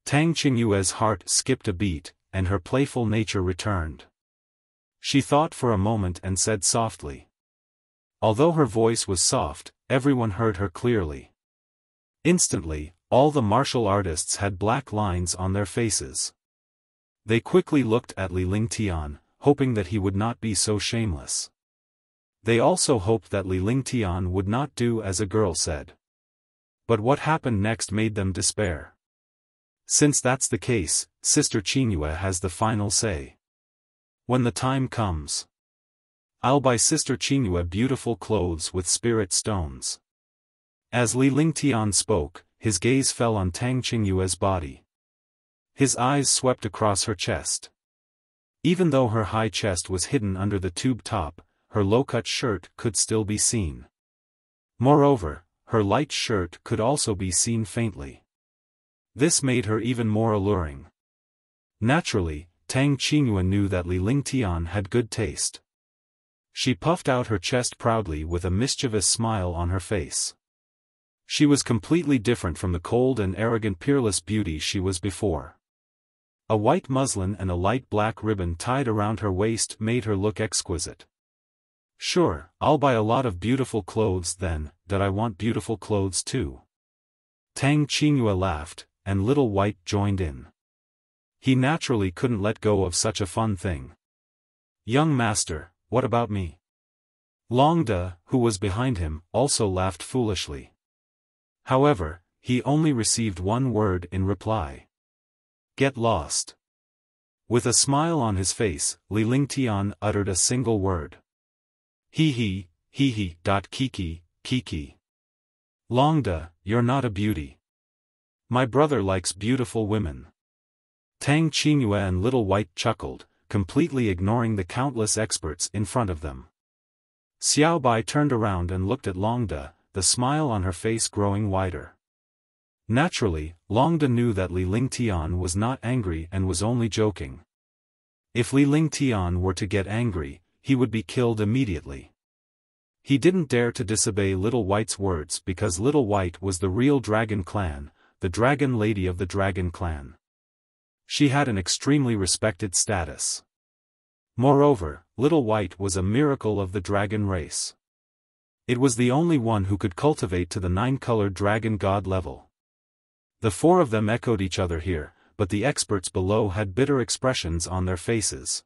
Tang Qingyue's heart skipped a beat, and her playful nature returned. She thought for a moment and said softly. Although her voice was soft, everyone heard her clearly. Instantly, all the martial artists had black lines on their faces. They quickly looked at Li Lingtian, hoping that he would not be so shameless. They also hoped that Li Lingtian would not do as a girl said. But what happened next made them despair. Since that's the case, Sister Qingyue has the final say. When the time comes, I'll buy Sister Qingyue beautiful clothes with spirit stones. As Li Lingtian spoke, his gaze fell on Tang Qingyue's body. His eyes swept across her chest. Even though her high chest was hidden under the tube top, her low-cut shirt could still be seen. Moreover, her light shirt could also be seen faintly. This made her even more alluring. Naturally, Tang Qingyue knew that Li Lingtian had good taste. She puffed out her chest proudly with a mischievous smile on her face. She was completely different from the cold and arrogant peerless beauty she was before. A white muslin and a light black ribbon tied around her waist made her look exquisite. Sure, I'll buy a lot of beautiful clothes then, that I want beautiful clothes too. Tang Qingyue laughed, and Little White joined in. He naturally couldn't let go of such a fun thing. Young master, what about me? Long De, who was behind him, also laughed foolishly. However, he only received one word in reply. Get lost. With a smile on his face, Li Lingtian uttered a single word. Hee. Kiki. Long De, you're not a beauty. My brother likes beautiful women. Tang Qingyue and Little White chuckled, completely ignoring the countless experts in front of them. Xiao Bai turned around and looked at Long De, the smile on her face growing wider. Naturally, Long De knew that Li Lingtian was not angry and was only joking. If Li Lingtian were to get angry, he would be killed immediately. He didn't dare to disobey Little White's words because Little White was the real Dragon Clan, the Dragon Lady of the Dragon Clan. She had an extremely respected status. Moreover, Little White was a miracle of the dragon race. It was the only one who could cultivate to the 9-colored dragon god level. The four of them echoed each other here, but the experts below had bitter expressions on their faces.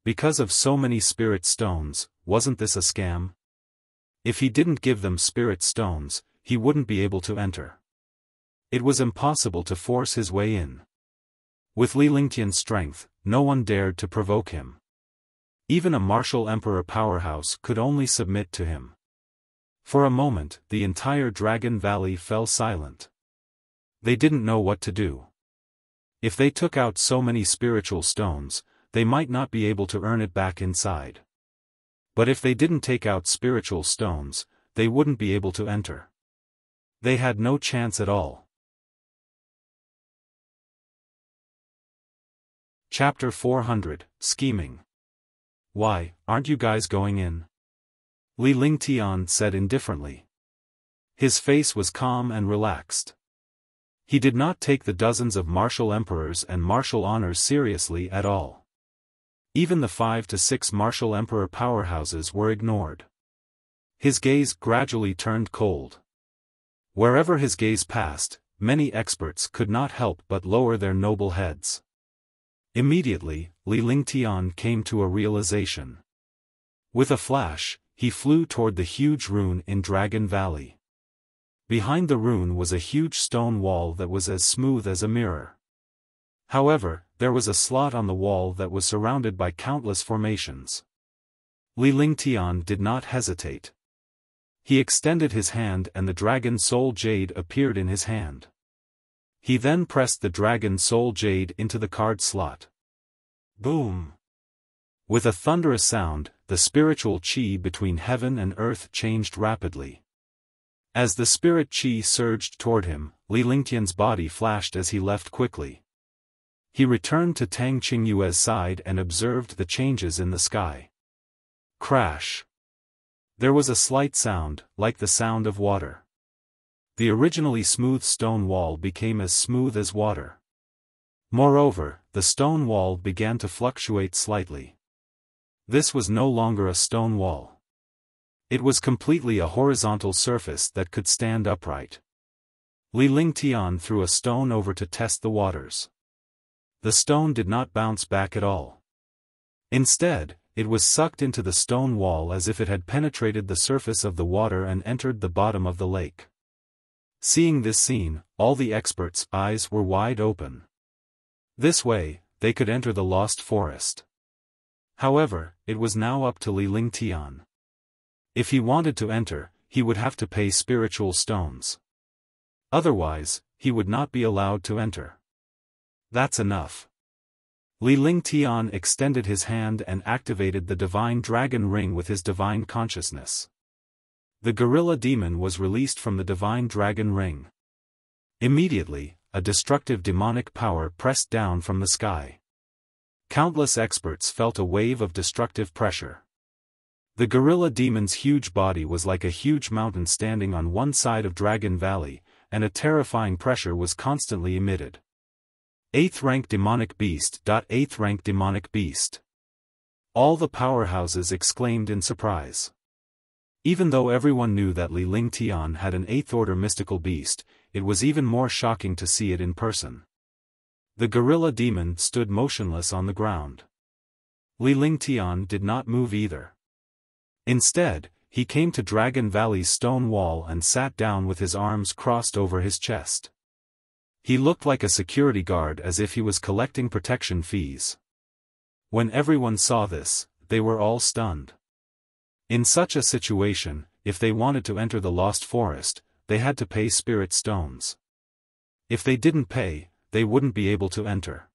Because of so many spirit stones, wasn't this a scam? If he didn't give them spirit stones, he wouldn't be able to enter. It was impossible to force his way in. With Li Lingtian's strength, no one dared to provoke him. Even a martial emperor powerhouse could only submit to him. For a moment, the entire Dragon Valley fell silent. They didn't know what to do. If they took out so many spiritual stones, they might not be able to earn it back inside. But if they didn't take out spiritual stones, they wouldn't be able to enter. They had no chance at all. Chapter 400, Scheming. Why, aren't you guys going in? Li Lingtian said indifferently. His face was calm and relaxed. He did not take the dozens of martial emperors and martial honors seriously at all. Even the 5 to 6 martial emperor powerhouses were ignored. His gaze gradually turned cold. Wherever his gaze passed, many experts could not help but lower their noble heads. Immediately, Li Lingtian came to a realization. With a flash, he flew toward the huge rune in Dragon Valley. Behind the rune was a huge stone wall that was as smooth as a mirror. However, there was a slot on the wall that was surrounded by countless formations. Li Lingtian did not hesitate. He extended his hand and the Dragon Soul Jade appeared in his hand. He then pressed the Dragon Soul Jade into the card slot. Boom! With a thunderous sound, the spiritual qi between heaven and earth changed rapidly. As the spirit qi surged toward him, Li Lingtian's body flashed as he left quickly. He returned to Tang Qingyue's side and observed the changes in the sky. Crash! There was a slight sound, like the sound of water. The originally smooth stone wall became as smooth as water. Moreover, the stone wall began to fluctuate slightly. This was no longer a stone wall. It was completely a horizontal surface that could stand upright. Li Lingtian threw a stone over to test the waters. The stone did not bounce back at all. Instead, it was sucked into the stone wall as if it had penetrated the surface of the water and entered the bottom of the lake. Seeing this scene, all the experts' eyes were wide open. This way, they could enter the lost forest. However, it was now up to Li Lingtian. If he wanted to enter, he would have to pay spiritual stones. Otherwise, he would not be allowed to enter. That's enough. Li Lingtian extended his hand and activated the divine dragon ring with his divine consciousness. The gorilla demon was released from the divine dragon ring. Immediately, a destructive demonic power pressed down from the sky. Countless experts felt a wave of destructive pressure. The gorilla demon's huge body was like a huge mountain standing on one side of Dragon Valley, and a terrifying pressure was constantly emitted. 8th rank demonic beast. 8th rank demonic beast. All the powerhouses exclaimed in surprise. Even though everyone knew that Li Lingtian had an 8th order mystical beast, it was even more shocking to see it in person. The gorilla demon stood motionless on the ground. Li Lingtian did not move either. Instead, he came to Dragon Valley's stone wall and sat down with his arms crossed over his chest. He looked like a security guard, as if he was collecting protection fees. When everyone saw this, they were all stunned. In such a situation, if they wanted to enter the lost forest, they had to pay spirit stones. If they didn't pay, they wouldn't be able to enter.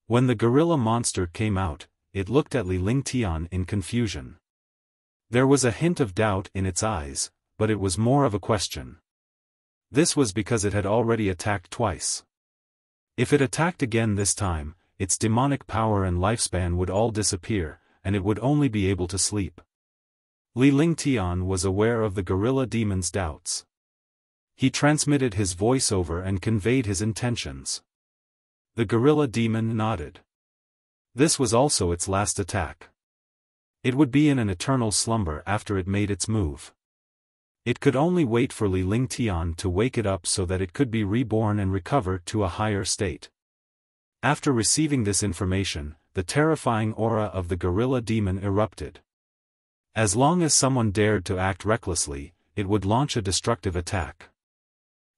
When the gorilla monster came out, it looked at Li Lingtian in confusion. There was a hint of doubt in its eyes, but it was more of a question. This was because it had already attacked twice. If it attacked again this time, its demonic power and lifespan would all disappear, and it would only be able to sleep. Li Lingtian was aware of the gorilla demon's doubts. He transmitted his voiceover and conveyed his intentions. The gorilla demon nodded. This was also its last attack. It would be in an eternal slumber after it made its move. It could only wait for Li Lingtian to wake it up so that it could be reborn and recover to a higher state. After receiving this information, the terrifying aura of the gorilla demon erupted. As long as someone dared to act recklessly, it would launch a destructive attack.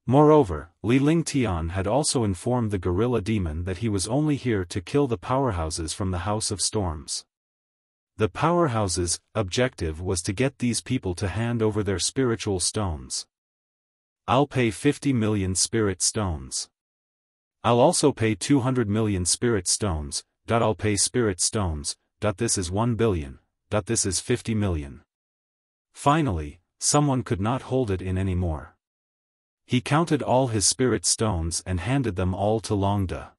Moreover, Li Lingtian had also informed the gorilla demon that he was only here to kill the powerhouses from the House of Storms. The powerhouses' objective was to get these people to hand over their spiritual stones. I'll pay 50 million spirit stones. I'll also pay 200 million spirit stones. I'll pay spirit stones. This is 1 billion. This is 50 million. Finally, someone could not hold it in anymore. He counted all his spirit stones and handed them all to Longda.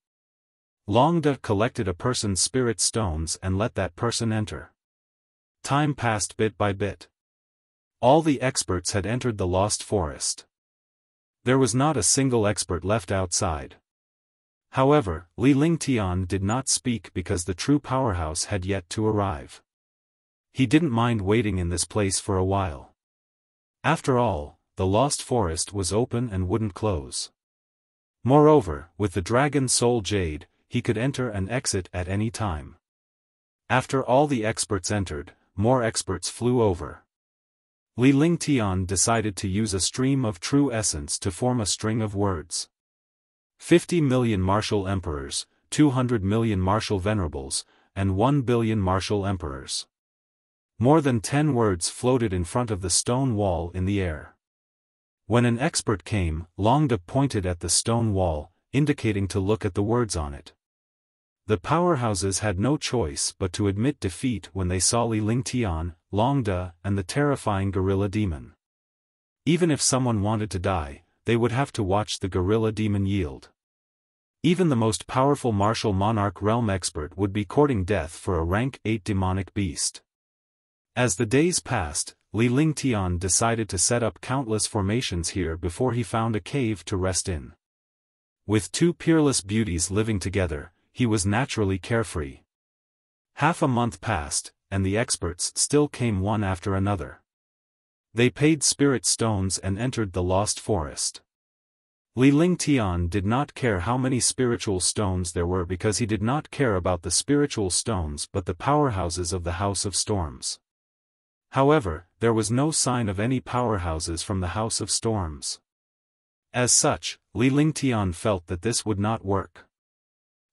Longda collected a person's spirit stones and let that person enter. Time passed bit by bit. All the experts had entered the lost forest. There was not a single expert left outside. However, Li Lingtian did not speak because the true powerhouse had yet to arrive. He didn't mind waiting in this place for a while. After all, the lost forest was open and wouldn't close. Moreover, with the dragon soul jade, he could enter and exit at any time. After all the experts entered, more experts flew over. Li Lingtian decided to use a stream of true essence to form a string of words. 50 million martial emperors, 200 million martial venerables, and 1 billion martial emperors. More than 10 words floated in front of the stone wall in the air. When an expert came, Longda pointed at the stone wall, indicating to look at the words on it. The powerhouses had no choice but to admit defeat when they saw Li Lingtian, Longda, and the terrifying gorilla demon. Even if someone wanted to die, they would have to watch the gorilla demon yield. Even the most powerful martial monarch realm expert would be courting death for a rank 8 demonic beast. As the days passed, Li Lingtian decided to set up countless formations here before he found a cave to rest in. With two peerless beauties living together, he was naturally carefree. Half a month passed, and the experts still came one after another. They paid spirit stones and entered the lost forest. Li Lingtian did not care how many spiritual stones there were because he did not care about the spiritual stones but the powerhouses of the House of Storms. However, there was no sign of any powerhouses from the House of Storms. As such, Li Lingtian felt that this would not work.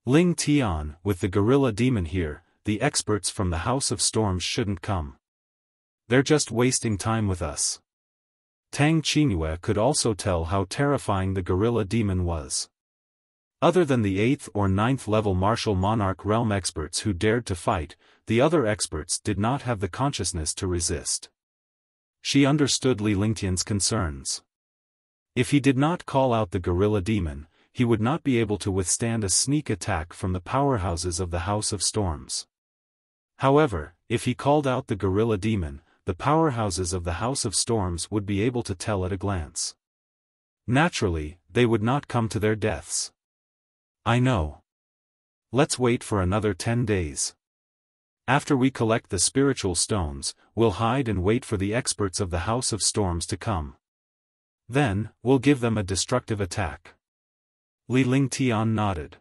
Ling Tian, with the gorilla demon here, the experts from the House of Storms shouldn't come. They're just wasting time with us. Tang Qingyue could also tell how terrifying the gorilla demon was. Other than the 8th or 9th level martial monarch realm experts who dared to fight, the other experts did not have the consciousness to resist. She understood Li Lingtian's concerns. If he did not call out the gorilla demon, he would not be able to withstand a sneak attack from the powerhouses of the House of Storms. However, if he called out the gorilla demon, the powerhouses of the House of Storms would be able to tell at a glance. Naturally, they would not come to their deaths. I know. Let's wait for another 10 days. After we collect the spiritual stones, we'll hide and wait for the experts of the House of Storms to come. Then, we'll give them a destructive attack. Li Lingtian nodded.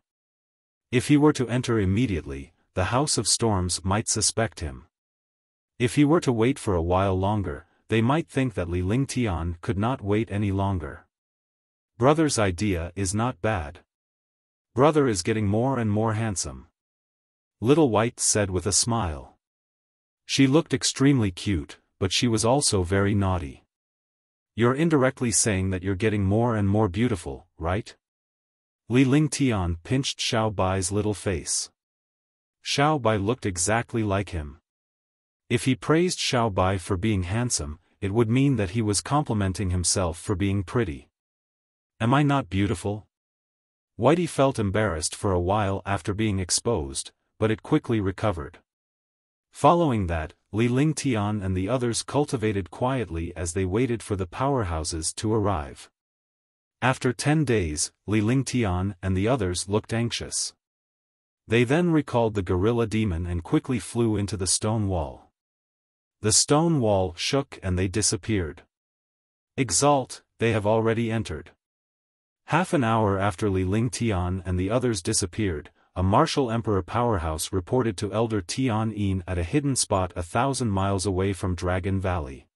If he were to enter immediately, the House of Storms might suspect him. If he were to wait for a while longer, they might think that Li Lingtian could not wait any longer. Brother's idea is not bad. Brother is getting more and more handsome. Little White said with a smile. She looked extremely cute, but she was also very naughty. You're indirectly saying that you're getting more and more beautiful, right? Li Lingtian pinched Xiao Bai's little face. Xiao Bai looked exactly like him. If he praised Xiao Bai for being handsome, it would mean that he was complimenting himself for being pretty. Am I not beautiful? Whitey felt embarrassed for a while after being exposed, but it quickly recovered. Following that, Li Lingtian and the others cultivated quietly as they waited for the powerhouses to arrive. After 10 days, Li Lingtian and the others looked anxious. They then recalled the gorilla demon and quickly flew into the stone wall. The stone wall shook and they disappeared. Exalt, they have already entered. Half an hour after Li Lingtian and the others disappeared, a martial emperor powerhouse reported to Elder Tian Yin at a hidden spot 1,000 miles away from Dragon Valley.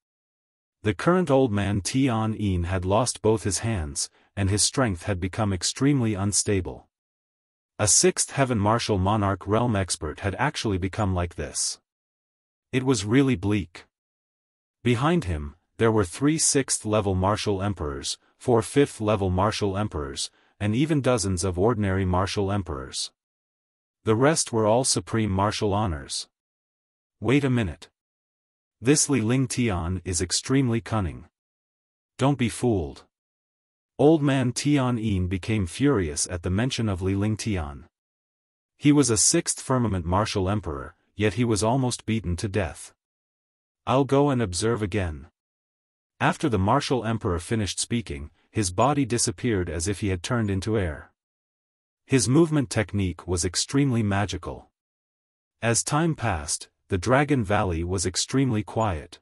The current old man Tian Yin had lost both his hands, and his strength had become extremely unstable. A 6th heaven martial monarch realm expert had actually become like this. It was really bleak. Behind him, there were 3 6th level martial emperors, 4 5th level martial emperors, and even dozens of ordinary martial emperors. The rest were all supreme martial honors. Wait a minute. This Li Lingtian is extremely cunning. Don't be fooled. Old man Tian Yin became furious at the mention of Li Lingtian. He was a 6th firmament martial emperor, yet he was almost beaten to death. I'll go and observe again. After the martial emperor finished speaking, his body disappeared as if he had turned into air. His movement technique was extremely magical. As time passed, the Dragon Valley was extremely quiet.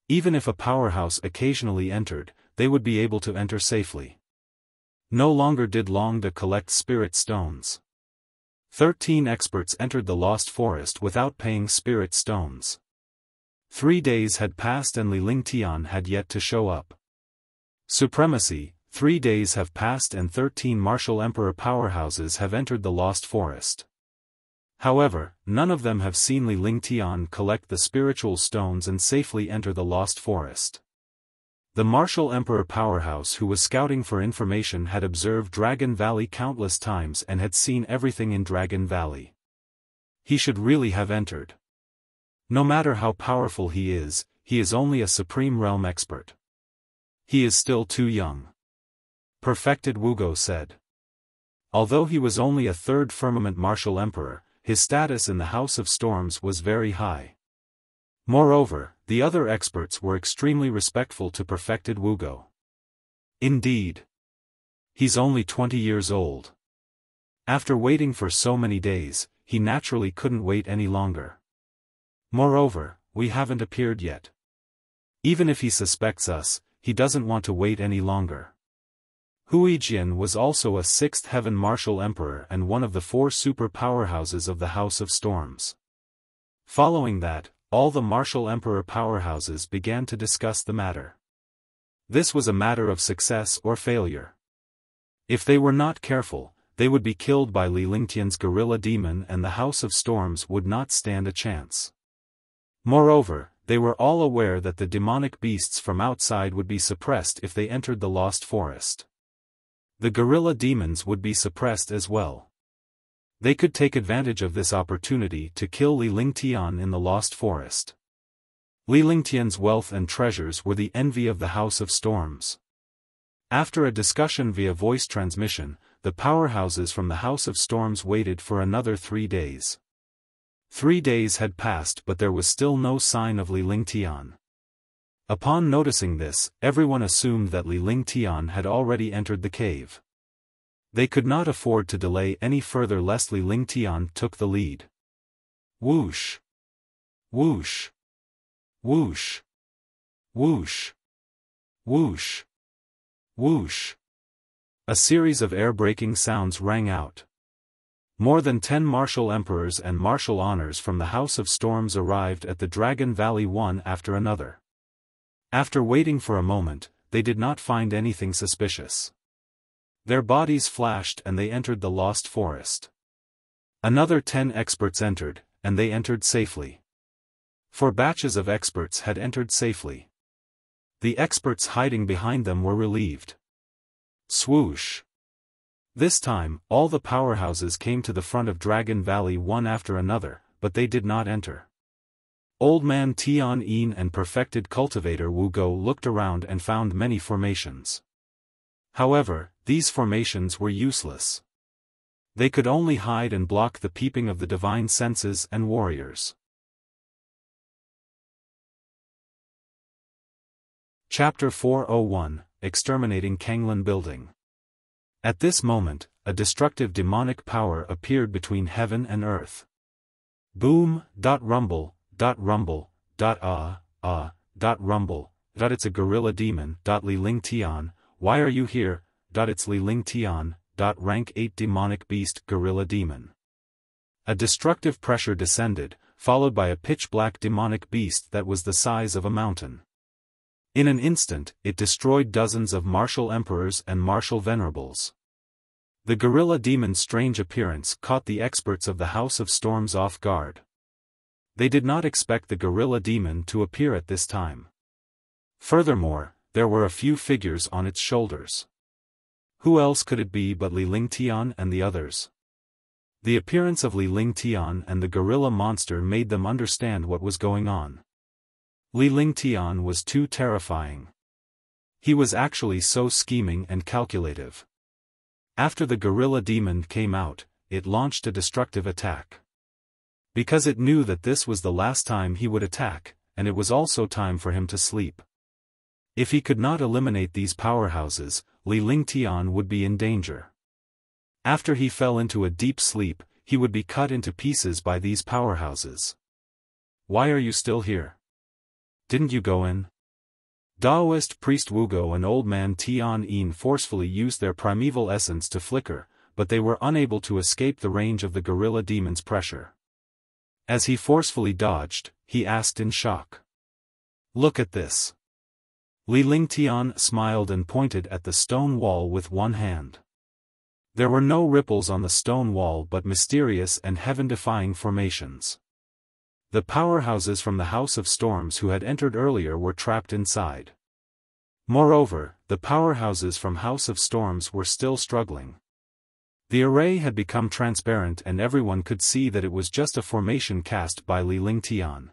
Even if a powerhouse occasionally entered, they would be able to enter safely. No longer did long to collect spirit stones. 13 experts entered the Lost Forest without paying spirit stones. 3 days had passed and Li Lingtian had yet to show up. Supremacy, 3 days have passed and 13 martial emperor powerhouses have entered the Lost Forest. However, none of them have seen Li Lingtian collect the spiritual stones and safely enter the Lost Forest. The martial emperor powerhouse who was scouting for information had observed Dragon Valley countless times and had seen everything in Dragon Valley. He should really have entered. No matter how powerful he is only a supreme realm expert. He is still too young. Perfected Wugo said. Although he was only a 3rd firmament martial emperor, his status in the House of Storms was very high. Moreover, the other experts were extremely respectful to Perfected Wugo. Indeed. He's only 20 years old. After waiting for so many days, he naturally couldn't wait any longer. Moreover, we haven't appeared yet. Even if he suspects us, he doesn't want to wait any longer. Huijian was also a 6th heaven martial emperor and one of the 4 super powerhouses of the House of Storms. Following that, all the martial emperor powerhouses began to discuss the matter. This was a matter of success or failure. If they were not careful, they would be killed by Li Lingtian's guerrilla demon and the House of Storms would not stand a chance. Moreover, they were all aware that the demonic beasts from outside would be suppressed if they entered the Lost Forest. The guerrilla demons would be suppressed as well. They could take advantage of this opportunity to kill Li Lingtian in the Lost Forest. Li Lingtian's wealth and treasures were the envy of the House of Storms. After a discussion via voice transmission, the powerhouses from the House of Storms waited for another 3 days. 3 days had passed but there was still no sign of Li Lingtian. Upon noticing this, everyone assumed that Li Lingtian had already entered the cave. They could not afford to delay any further lest Li Lingtian took the lead. Whoosh! Whoosh! Whoosh! Whoosh! Whoosh! Whoosh! A series of air-breaking sounds rang out. More than 10 martial emperors and martial honors from the House of Storms arrived at the Dragon Valley one after another. After waiting for a moment, they did not find anything suspicious. Their bodies flashed and they entered the Lost Forest. Another 10 experts entered, and they entered safely. 4 batches of experts had entered safely. The experts hiding behind them were relieved. Swoosh! This time, all the powerhouses came to the front of Dragon Valley one after another, but they did not enter. Old Man Tian Yin and perfected cultivator Wu Go looked around and found many formations. However, these formations were useless. They could only hide and block the peeping of the divine senses and warriors. Chapter 401, Exterminating Kanglin Building. At this moment, a destructive demonic power appeared between heaven and earth. Boom, rumble, rumble, rumble, it's a guerrilla demon, Li Lingtian, why are you here, it's Li Lingtian, rank 8 demonic beast guerrilla demon. A destructive pressure descended, followed by a pitch-black demonic beast that was the size of a mountain. In an instant, it destroyed dozens of martial emperors and martial venerables. The guerrilla demon's strange appearance caught the experts of the House of Storms off guard. They did not expect the guerrilla demon to appear at this time. Furthermore, there were a few figures on its shoulders. Who else could it be but Li Lingtian and the others? The appearance of Li Lingtian and the gorilla monster made them understand what was going on. Li Lingtian was too terrifying. He was actually so scheming and calculative. After the gorilla demon came out, it launched a destructive attack. Because it knew that this was the last time he would attack, and it was also time for him to sleep. If he could not eliminate these powerhouses, Li Lingtian would be in danger. After he fell into a deep sleep, he would be cut into pieces by these powerhouses. Why are you still here? Didn't you go in? Daoist priest Wugo and old man Tian Yin forcefully used their primeval essence to flicker, but they were unable to escape the range of the gorilla demon's pressure. As he forcefully dodged, he asked in shock. Look at this. Li Lingtian smiled and pointed at the stone wall with one hand. There were no ripples on the stone wall but mysterious and heaven-defying formations. The powerhouses from the House of Storms who had entered earlier were trapped inside. Moreover, the powerhouses from House of Storms were still struggling. The array had become transparent and everyone could see that it was just a formation cast by Li Lingtian.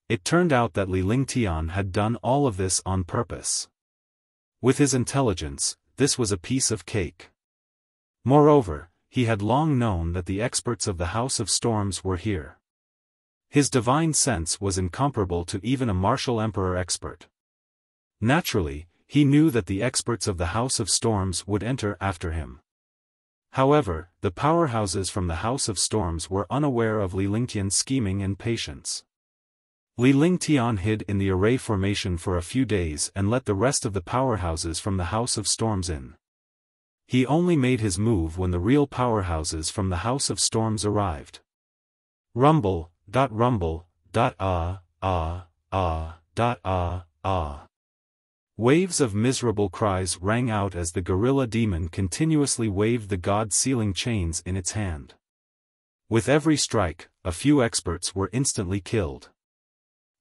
It turned out that Li Lingtian had done all of this on purpose. With his intelligence, this was a piece of cake. Moreover, he had long known that the experts of the House of Storms were here. His divine sense was incomparable to even a martial emperor expert. Naturally, he knew that the experts of the House of Storms would enter after him. However, the powerhouses from the House of Storms were unaware of Li Lingtian's scheming and patience. Li Lingtian hid in the array formation for a few days and let the rest of the powerhouses from the House of Storms in. He only made his move when the real powerhouses from the House of Storms arrived. Rumble, rumble, Waves of miserable cries rang out as the gorilla demon continuously waved the god-sealing chains in its hand. With every strike, a few experts were instantly killed.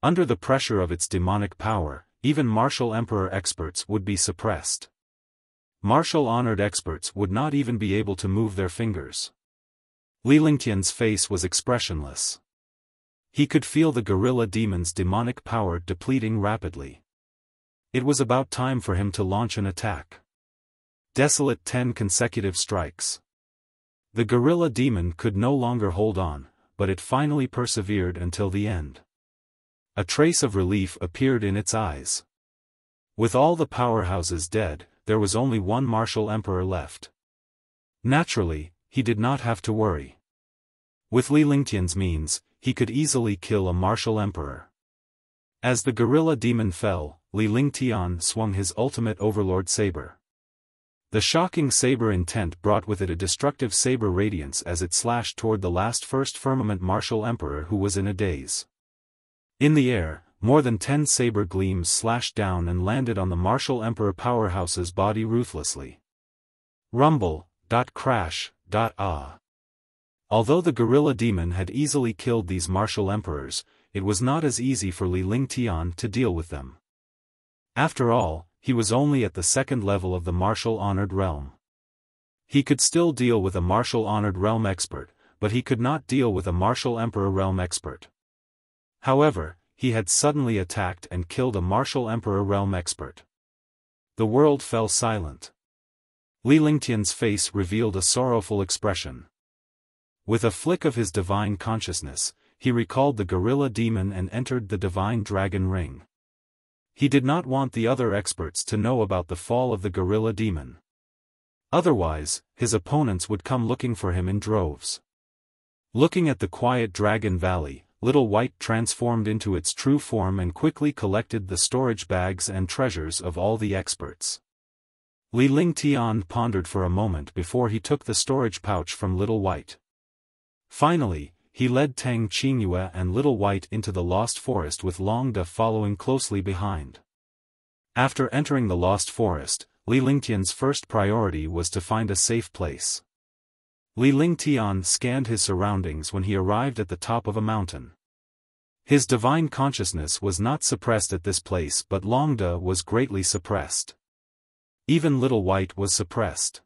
Under the pressure of its demonic power, even martial emperor experts would be suppressed. Martial-honored experts would not even be able to move their fingers. Li Lingtian's face was expressionless. He could feel the gorilla demon's demonic power depleting rapidly. It was about time for him to launch an attack. Desolate 10 consecutive strikes. The gorilla demon could no longer hold on, but it finally persevered until the end. A trace of relief appeared in its eyes. With all the powerhouses dead, there was only one martial emperor left. Naturally, he did not have to worry. With Li Lingtian's means, he could easily kill a martial emperor. As the gorilla demon fell, Li Lingtian swung his ultimate overlord saber. The shocking saber intent brought with it a destructive saber radiance as it slashed toward the last first firmament martial emperor who was in a daze. In the air, more than 10 saber gleams slashed down and landed on the martial emperor powerhouse's body ruthlessly. Rumble, crash, ah. Although the gorilla demon had easily killed these martial emperors, it was not as easy for Li Lingtian to deal with them. After all, he was only at the second level of the martial-honored realm. He could still deal with a martial-honored realm expert, but he could not deal with a martial emperor realm expert. However, he had suddenly attacked and killed a martial emperor realm expert. The world fell silent. Li Lingtian's face revealed a sorrowful expression. With a flick of his divine consciousness, he recalled the gorilla demon and entered the divine dragon ring. He did not want the other experts to know about the fall of the gorilla demon. Otherwise, his opponents would come looking for him in droves. Looking at the quiet dragon valley, Little White transformed into its true form and quickly collected the storage bags and treasures of all the experts. Li Lingtian pondered for a moment before he took the storage pouch from Little White. Finally, he led Tang Qingyue and Little White into the Lost Forest with Long Da following closely behind. After entering the Lost Forest, Li Lingtian's first priority was to find a safe place. Li Lingtian scanned his surroundings when he arrived at the top of a mountain. His divine consciousness was not suppressed at this place, but Long Da was greatly suppressed. Even Little White was suppressed.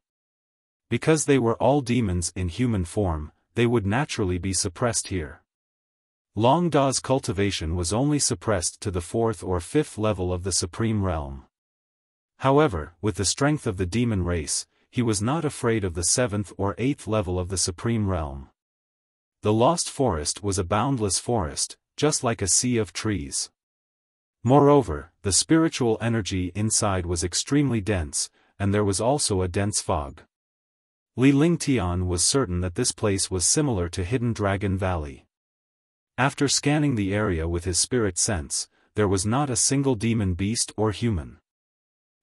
Because they were all demons in human form, they would naturally be suppressed here. Long Da's cultivation was only suppressed to the 4th or 5th level of the Supreme Realm. However, with the strength of the demon race, he was not afraid of the 7th or 8th level of the Supreme Realm. The Lost Forest was a boundless forest, just like a sea of trees. Moreover, the spiritual energy inside was extremely dense, and there was also a dense fog. Li Lingtian was certain that this place was similar to Hidden Dragon Valley. After scanning the area with his spirit sense, there was not a single demon beast or human.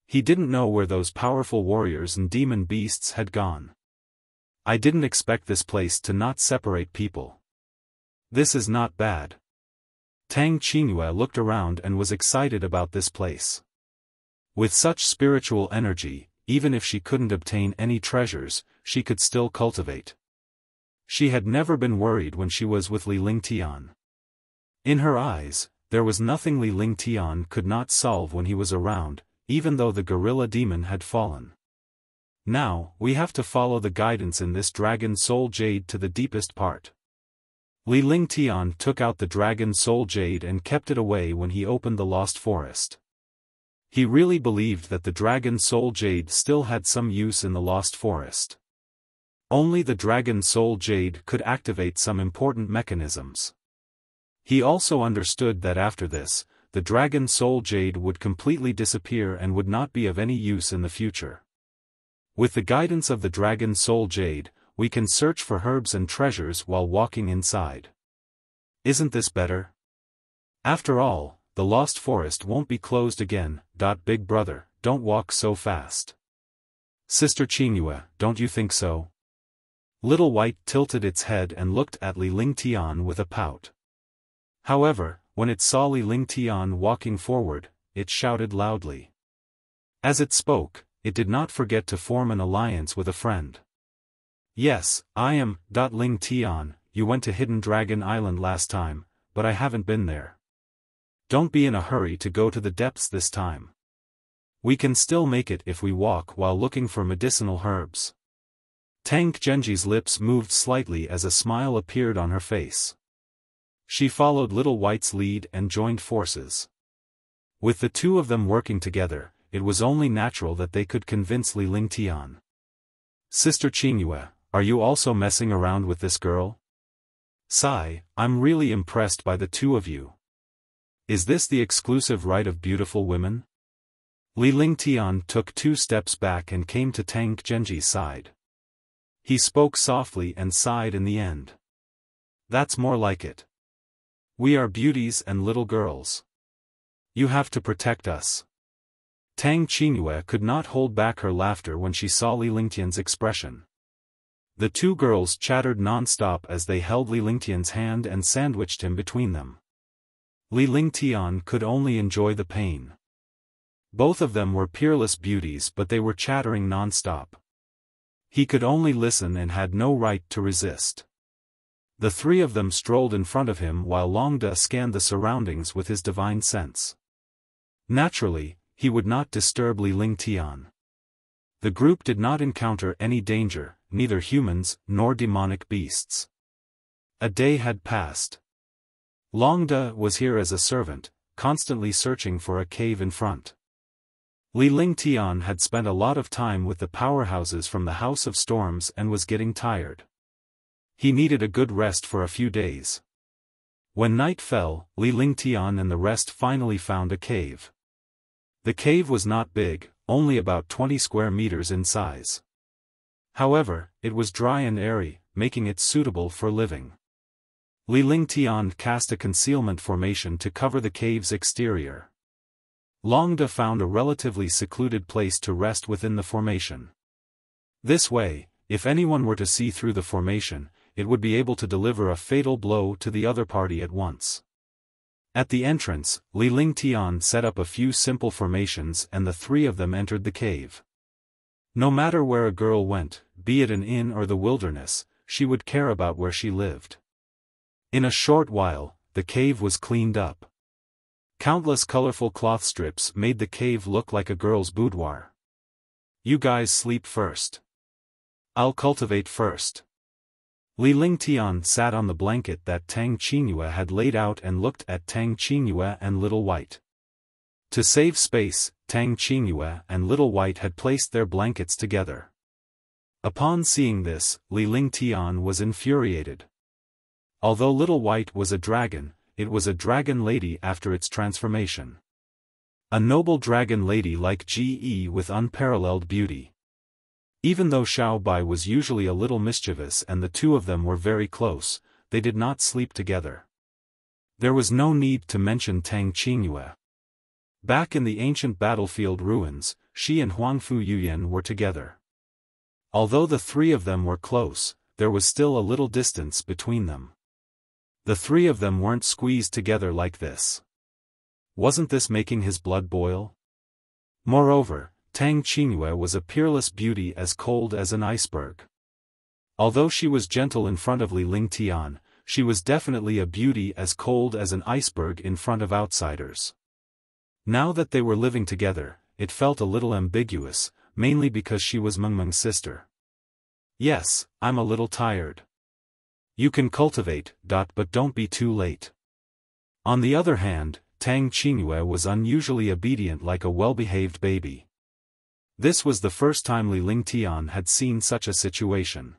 He didn't know where those powerful warriors and demon beasts had gone. I didn't expect this place to not separate people. This is not bad. Tang Qingyue looked around and was excited about this place. With such spiritual energy, even if she couldn't obtain any treasures, she could still cultivate. She had never been worried when she was with Li Lingtian. In her eyes, there was nothing Li Lingtian could not solve when he was around, even though the gorilla demon had fallen. Now, we have to follow the guidance in this dragon soul jade to the deepest part. Li Lingtian took out the dragon soul jade and kept it away when he opened the Lost Forest. He really believed that the dragon soul jade still had some use in the Lost Forest. Only the dragon soul jade could activate some important mechanisms. He also understood that after this, the dragon soul jade would completely disappear and would not be of any use in the future. With the guidance of the dragon soul jade, we can search for herbs and treasures while walking inside. Isn't this better? After all, the Lost Forest won't be closed again. Big brother, don't walk so fast. Sister Qingyue, don't you think so? Little White tilted its head and looked at Li Lingtian with a pout. However, when it saw Li Lingtian walking forward, it shouted loudly. As it spoke, it did not forget to form an alliance with a friend. Yes, I am, Ling Tian, you went to Hidden Dragon Island last time, but I haven't been there. Don't be in a hurry to go to the depths this time. We can still make it if we walk while looking for medicinal herbs. Tang Genji's lips moved slightly as a smile appeared on her face. She followed Little White's lead and joined forces. With the two of them working together, it was only natural that they could convince Li Lingtian. Sister Qingyue, are you also messing around with this girl? Sigh, I'm really impressed by the two of you. Is this the exclusive right of beautiful women? Li Lingtian took 2 steps back and came to Tang Genji's side. He spoke softly and sighed in the end. That's more like it. We are beauties and little girls. You have to protect us. Tang Qingyue could not hold back her laughter when she saw Li Lingtian's expression. The two girls chattered non-stop as they held Li Lingtian's hand and sandwiched him between them. Li Lingtian could only enjoy the pain. Both of them were peerless beauties, but they were chattering non-stop. He could only listen and had no right to resist. The three of them strolled in front of him while Longda scanned the surroundings with his divine sense. Naturally, he would not disturb Li Lingtian. The group did not encounter any danger, neither humans nor demonic beasts. A day had passed. Longda was here as a servant, constantly searching for a cave in front. Li Lingtian had spent a lot of time with the powerhouses from the House of Storms and was getting tired. He needed a good rest for a few days. When night fell, Li Lingtian and the rest finally found a cave. The cave was not big, only about 20 square meters in size. However, it was dry and airy, making it suitable for living. Li Lingtian cast a concealment formation to cover the cave's exterior. Longda found a relatively secluded place to rest within the formation. This way, if anyone were to see through the formation, it would be able to deliver a fatal blow to the other party at once. At the entrance, Li Lingtian set up a few simple formations and the three of them entered the cave. No matter where a girl went, be it an inn or the wilderness, she would care about where she lived. In a short while, the cave was cleaned up. Countless colorful cloth strips made the cave look like a girl's boudoir. You guys sleep first. I'll cultivate first. Li Lingtian sat on the blanket that Tang Qingyue had laid out and looked at Tang Qingyue and Little White. To save space, Tang Qingyue and Little White had placed their blankets together. Upon seeing this, Li Lingtian was infuriated. Although Little White was a dragon, it was a dragon lady after its transformation. A noble dragon lady like Ge with unparalleled beauty. Even though Xiaobai was usually a little mischievous and the two of them were very close, they did not sleep together. There was no need to mention Tang Qingyue. Back in the ancient battlefield ruins, she and Huangfu Yuyan were together. Although the three of them were close, there was still a little distance between them. The three of them weren't squeezed together like this. Wasn't this making his blood boil? Moreover, Tang Qingyue was a peerless beauty as cold as an iceberg. Although she was gentle in front of Li Lingtian, she was definitely a beauty as cold as an iceberg in front of outsiders. Now that they were living together, it felt a little ambiguous, mainly because she was Mengmeng's sister. Yes, I'm a little tired. You can cultivate, but don't be too late. On the other hand, Tang Qingyue was unusually obedient like a well-behaved baby. This was the first time Li Lingtian had seen such a situation.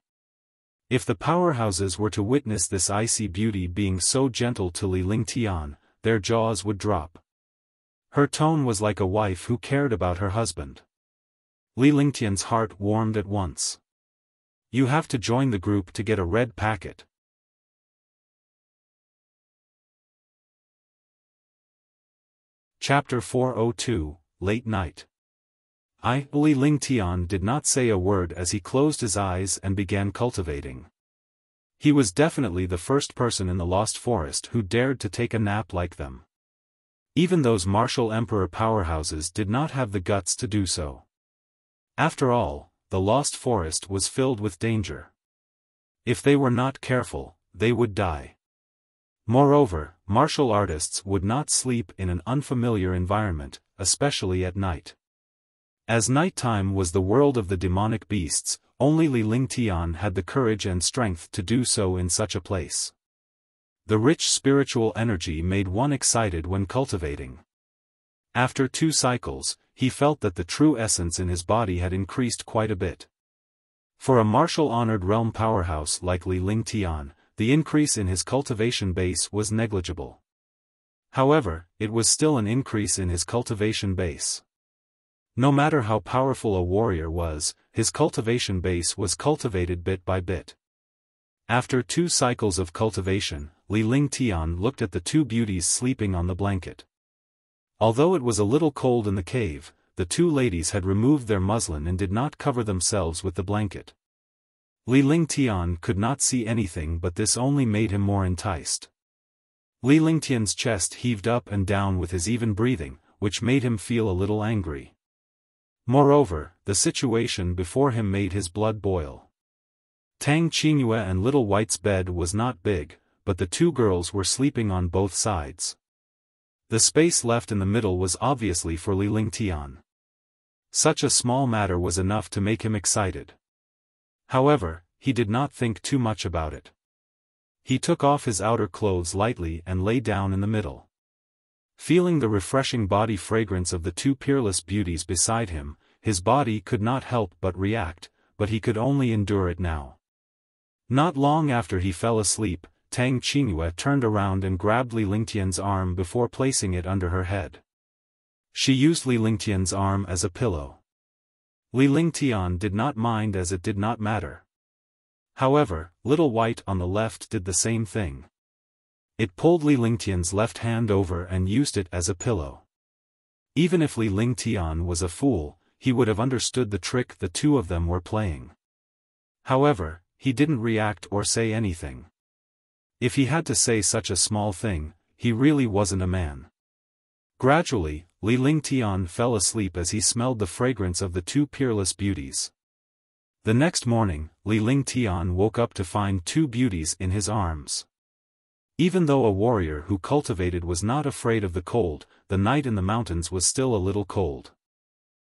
If the powerhouses were to witness this icy beauty being so gentle to Li Lingtian, their jaws would drop. Her tone was like a wife who cared about her husband. Li Lingtian's heart warmed at once. You have to join the group to get a red packet. Chapter 402, Late Night. Li Lingtian did not say a word as he closed his eyes and began cultivating. He was definitely the first person in the Lost Forest who dared to take a nap like them. Even those martial emperor powerhouses did not have the guts to do so. After all, the lost forest was filled with danger. If they were not careful, they would die. Moreover, martial artists would not sleep in an unfamiliar environment, especially at night. As nighttime was the world of the demonic beasts, only Li Lingtian had the courage and strength to do so in such a place. The rich spiritual energy made one excited when cultivating. After 2 cycles, he felt that the true essence in his body had increased quite a bit. For a martial-honored realm powerhouse like Li Lingtian, the increase in his cultivation base was negligible. However, it was still an increase in his cultivation base. No matter how powerful a warrior was, his cultivation base was cultivated bit by bit. After 2 cycles of cultivation, Li Lingtian looked at the 2 beauties sleeping on the blanket. Although it was a little cold in the cave, the 2 ladies had removed their muslin and did not cover themselves with the blanket. Li Lingtian could not see anything, but this only made him more enticed. Li Lingtian's chest heaved up and down with his even breathing, which made him feel a little angry. Moreover, the situation before him made his blood boil. Tang Qingyue and Little White's bed was not big, but the 2 girls were sleeping on both sides. The space left in the middle was obviously for Li Lingtian. Such a small matter was enough to make him excited. However, he did not think too much about it. He took off his outer clothes lightly and lay down in the middle. Feeling the refreshing body fragrance of the 2 peerless beauties beside him, his body could not help but react, but he could only endure it now. Not long after he fell asleep, Tang Qingyue turned around and grabbed Li Lingtian's arm before placing it under her head. She used Li Lingtian's arm as a pillow. Li Lingtian did not mind, as it did not matter. However, Little White on the left did the same thing. It pulled Li Lingtian's left hand over and used it as a pillow. Even if Li Lingtian was a fool, he would have understood the trick the 2 of them were playing. However, he didn't react or say anything. If he had to say such a small thing, he really wasn't a man. Gradually, Li Lingtian fell asleep as he smelled the fragrance of the 2 peerless beauties. The next morning, Li Lingtian woke up to find 2 beauties in his arms. Even though a warrior who cultivated was not afraid of the cold, the night in the mountains was still a little cold.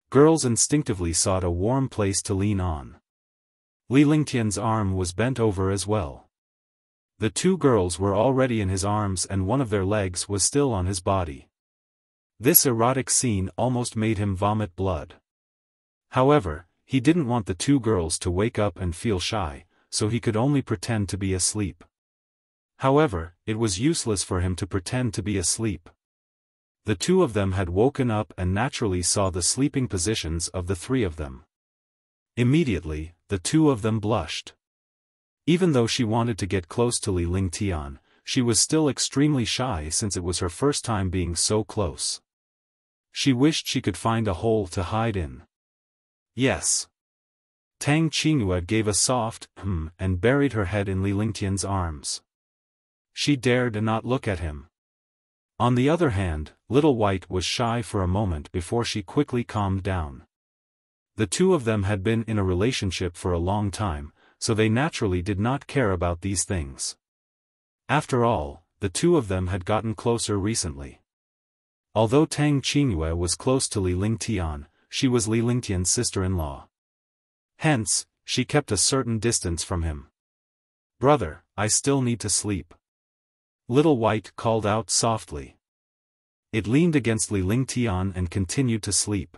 Girls instinctively sought a warm place to lean on. Li Lingtian's arm was bent over as well. The 2 girls were already in his arms and one of their legs was still on his body. This erotic scene almost made him vomit blood. However, he didn't want the 2 girls to wake up and feel shy, so he could only pretend to be asleep. However, it was useless for him to pretend to be asleep. The 2 of them had woken up and naturally saw the sleeping positions of the 3 of them. Immediately, the 2 of them blushed. Even though she wanted to get close to Li Lingtian, she was still extremely shy since it was her first time being so close. She wished she could find a hole to hide in. Yes. Tang Qingyue gave a soft and buried her head in Li Lingtian's arms. She dared not look at him. On the other hand, Little White was shy for a moment before she quickly calmed down. The 2 of them had been in a relationship for a long time, so they naturally did not care about these things. After all, the 2 of them had gotten closer recently. Although Tang Qingyue was close to Li Lingtian, she was Li Lingtian's sister-in-law. Hence, she kept a certain distance from him. "Brother, I still need to sleep," Little White called out softly. It leaned against Li Lingtian and continued to sleep.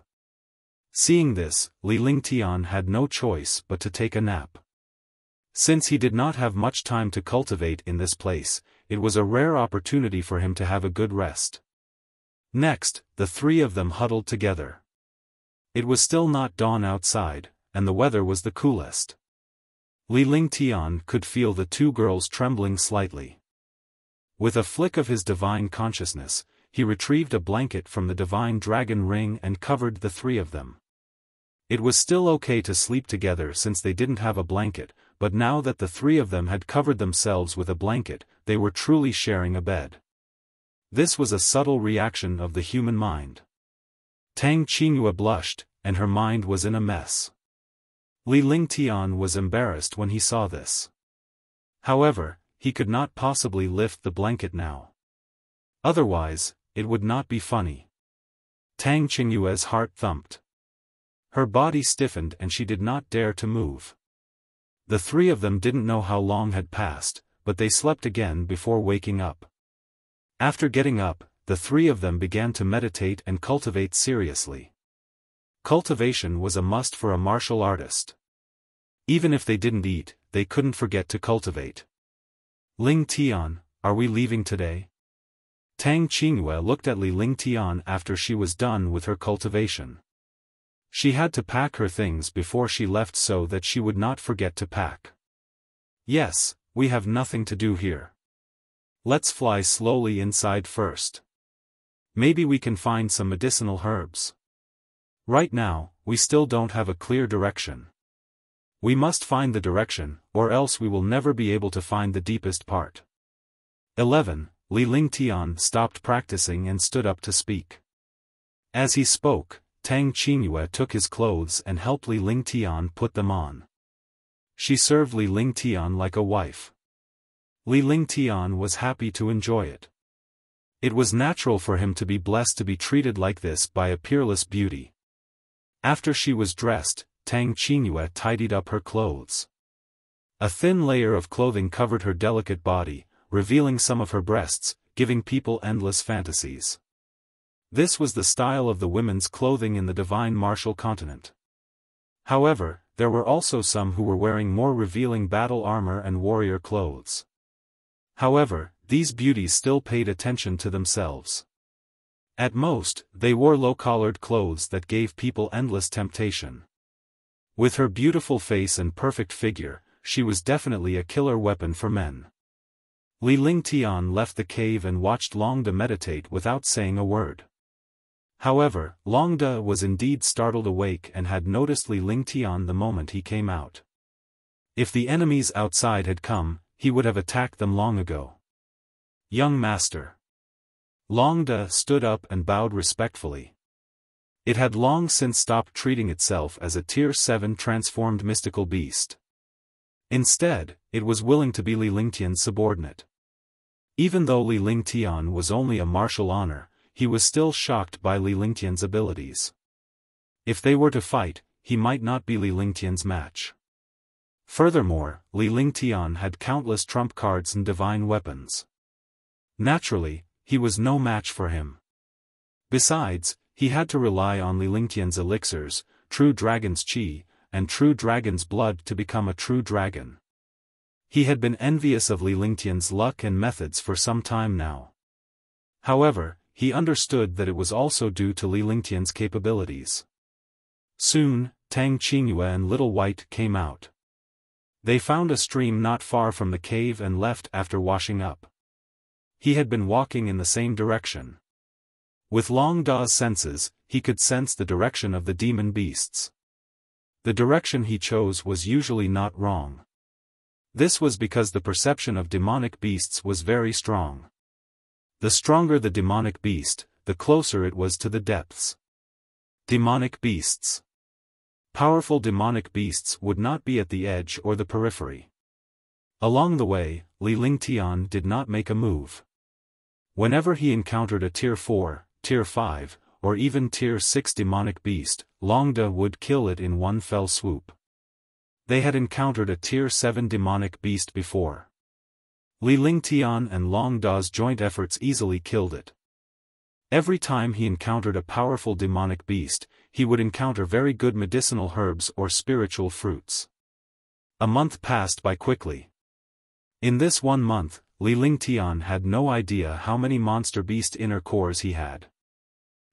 Seeing this, Li Lingtian had no choice but to take a nap. Since he did not have much time to cultivate in this place, it was a rare opportunity for him to have a good rest. Next, the 3 of them huddled together. It was still not dawn outside, and the weather was the coolest. Li Lingtian could feel the 2 girls trembling slightly. With a flick of his divine consciousness, he retrieved a blanket from the divine dragon ring and covered the 3 of them. It was still okay to sleep together since they didn't have a blanket, but now that the 3 of them had covered themselves with a blanket, they were truly sharing a bed. This was a subtle reaction of the human mind. Tang Qingyue blushed, and her mind was in a mess. Li Lingtian was embarrassed when he saw this. However, he could not possibly lift the blanket now. Otherwise, it would not be funny. Tang Qingyue's heart thumped. Her body stiffened and she did not dare to move. The three of them didn't know how long had passed, but they slept again before waking up. After getting up, the three of them began to meditate and cultivate seriously. Cultivation was a must for a martial artist. Even if they didn't eat, they couldn't forget to cultivate. Ling Tian, are we leaving today? Tang Qingyue looked at Li Lingtian after she was done with her cultivation. She had to pack her things before she left so that she would not forget to pack. Yes, we have nothing to do here. Let's fly slowly inside first. Maybe we can find some medicinal herbs. Right now, we still don't have a clear direction. We must find the direction, or else we will never be able to find the deepest part. 11. Li Lingtian stopped practicing and stood up to speak. As he spoke, Tang Qingyue took his clothes and helped Li Lingtian put them on. She served Li Lingtian like a wife. Li Lingtian was happy to enjoy it. It was natural for him to be blessed to be treated like this by a peerless beauty. After she was dressed, Tang Qingyue tidied up her clothes. A thin layer of clothing covered her delicate body, revealing some of her breasts, giving people endless fantasies. This was the style of the women's clothing in the divine martial continent. However, there were also some who were wearing more revealing battle armor and warrior clothes. However, these beauties still paid attention to themselves. At most, they wore low-collared clothes that gave people endless temptation. With her beautiful face and perfect figure, she was definitely a killer weapon for men. Li Lingtian left the cave and watched Longda meditate without saying a word. However, Longda was indeed startled awake and had noticed Li Lingtian the moment he came out. If the enemies outside had come, he would have attacked them long ago. Young master. Longda stood up and bowed respectfully. It had long since stopped treating itself as a Tier 7 transformed mystical beast. Instead, it was willing to be Li Lingtian's subordinate. Even though Li Lingtian was only a martial honor, he was still shocked by Li Lingtian's abilities. If they were to fight, he might not be Li Lingtian's match. Furthermore, Li Lingtian had countless trump cards and divine weapons. Naturally, he was no match for him. Besides, he had to rely on Li Lingtian's elixirs, true dragon's qi, and true dragon's blood to become a true dragon. He had been envious of Li Lingtian's luck and methods for some time now. However, he understood that it was also due to Li Lingtian's capabilities. Soon, Tang Qingyue and Little White came out. They found a stream not far from the cave and left after washing up. He had been walking in the same direction. With Long Da's senses, he could sense the direction of the demon beasts. The direction he chose was usually not wrong. This was because the perception of demonic beasts was very strong. The stronger the demonic beast, the closer it was to the depths. Demonic beasts. Powerful demonic beasts would not be at the edge or the periphery. Along the way, Li Lingtian did not make a move. Whenever he encountered a Tier 4, Tier 5, or even Tier 6 demonic beast, Longda would kill it in one fell swoop. They had encountered a Tier 7 demonic beast before. Li Lingtian and Longda's joint efforts easily killed it. Every time he encountered a powerful demonic beast, he would encounter very good medicinal herbs or spiritual fruits. A month passed by quickly. In this 1 month, Li Lingtian had no idea how many monster beast inner cores he had.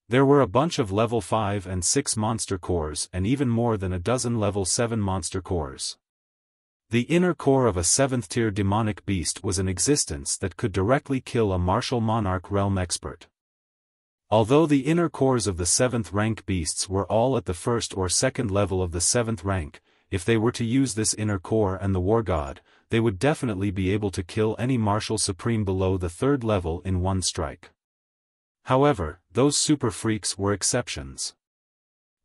There were a bunch of level 5 and 6 monster cores and even more than a dozen level 7 monster cores. The inner core of a 7th tier demonic beast was an existence that could directly kill a martial monarch realm expert. Although the inner cores of the 7th rank beasts were all at the 1st or 2nd level of the 7th rank, if they were to use this inner core and the war god, they would definitely be able to kill any martial supreme below the 3rd level in one strike. However, those super freaks were exceptions.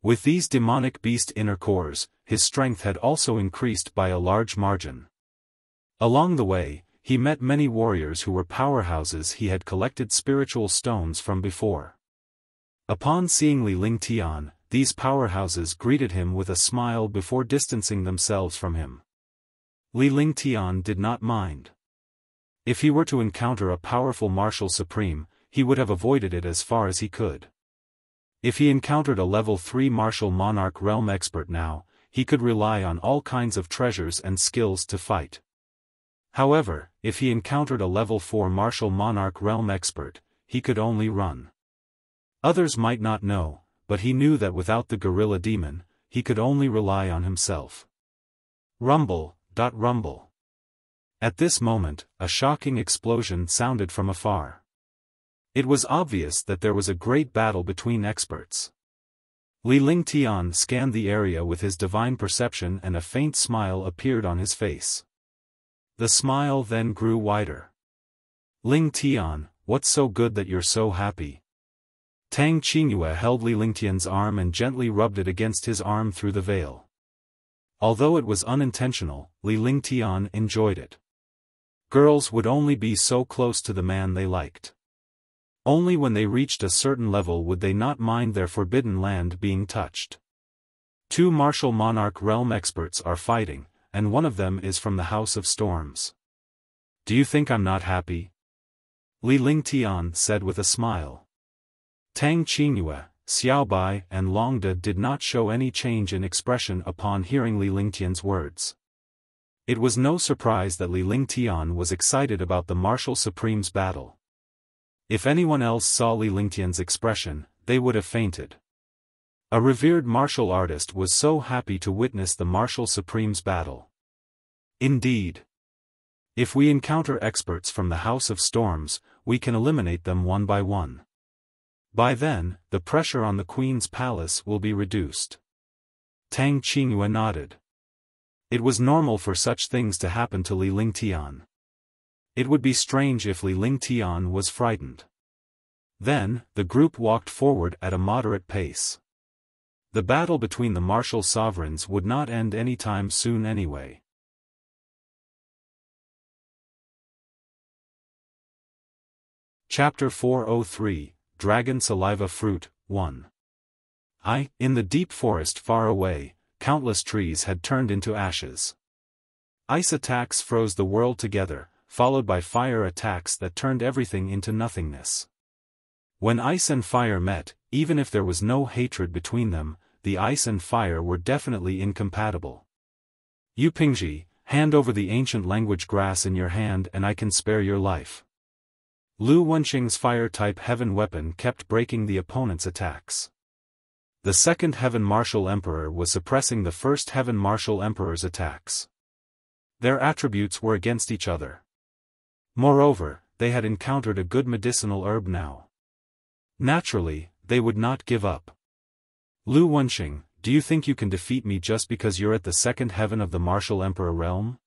With these demonic beast inner cores, his strength had also increased by a large margin. Along the way, he met many warriors who were powerhouses he had collected spiritual stones from before. Upon seeing Li Lingtian, these powerhouses greeted him with a smile before distancing themselves from him. Li Lingtian did not mind. If he were to encounter a powerful martial supreme, he would have avoided it as far as he could. If he encountered a level 3 martial monarch realm expert now, he could rely on all kinds of treasures and skills to fight. However, if he encountered a level 4 martial monarch realm expert, he could only run. Others might not know, but he knew that without the gorilla demon, he could only rely on himself. Rumble, rumble. At this moment, a shocking explosion sounded from afar. It was obvious that there was a great battle between experts. Li Lingtian scanned the area with his divine perception and a faint smile appeared on his face. The smile then grew wider. Lingtian, what's so good that you're so happy? Tang Qingyue held Li Lingtian's arm and gently rubbed it against his arm through the veil. Although it was unintentional, Li Lingtian enjoyed it. Girls would only be so close to the man they liked. Only when they reached a certain level would they not mind their forbidden land being touched. 2 martial monarch realm experts are fighting, and one of them is from the House of Storms. Do you think I'm not happy? Li Lingtian said with a smile. Tang Qingyue, Xiaobai and Longde did not show any change in expression upon hearing Li Lingtian's words. It was no surprise that Li Lingtian was excited about the martial supreme's battle. If anyone else saw Li Lingtian's expression, they would have fainted. A revered martial artist was so happy to witness the martial supreme's battle. Indeed. If we encounter experts from the House of Storms, we can eliminate them one by one. By then, the pressure on the Queen's palace will be reduced. Tang Qingyue nodded. It was normal for such things to happen to Li Lingtian. It would be strange if Li Lingtian was frightened. Then, the group walked forward at a moderate pace. The battle between the martial sovereigns would not end anytime soon anyway. Chapter 403, Dragon Saliva Fruit, 1. In the deep forest far away, countless trees had turned into ashes. Ice attacks froze the world together, followed by fire attacks that turned everything into nothingness. When ice and fire met, even if there was no hatred between them, the ice and fire were definitely incompatible. Yu Pingji, hand over the ancient language grass in your hand and I can spare your life. Lu Wenqing's fire-type heaven weapon kept breaking the opponent's attacks. The second Heaven Martial Emperor was suppressing the first Heaven Martial Emperor's attacks. Their attributes were against each other. Moreover, they had encountered a good medicinal herb now. Naturally, they would not give up. Lu Wenqing, do you think you can defeat me just because you're at the second heaven of the Martial Emperor realm?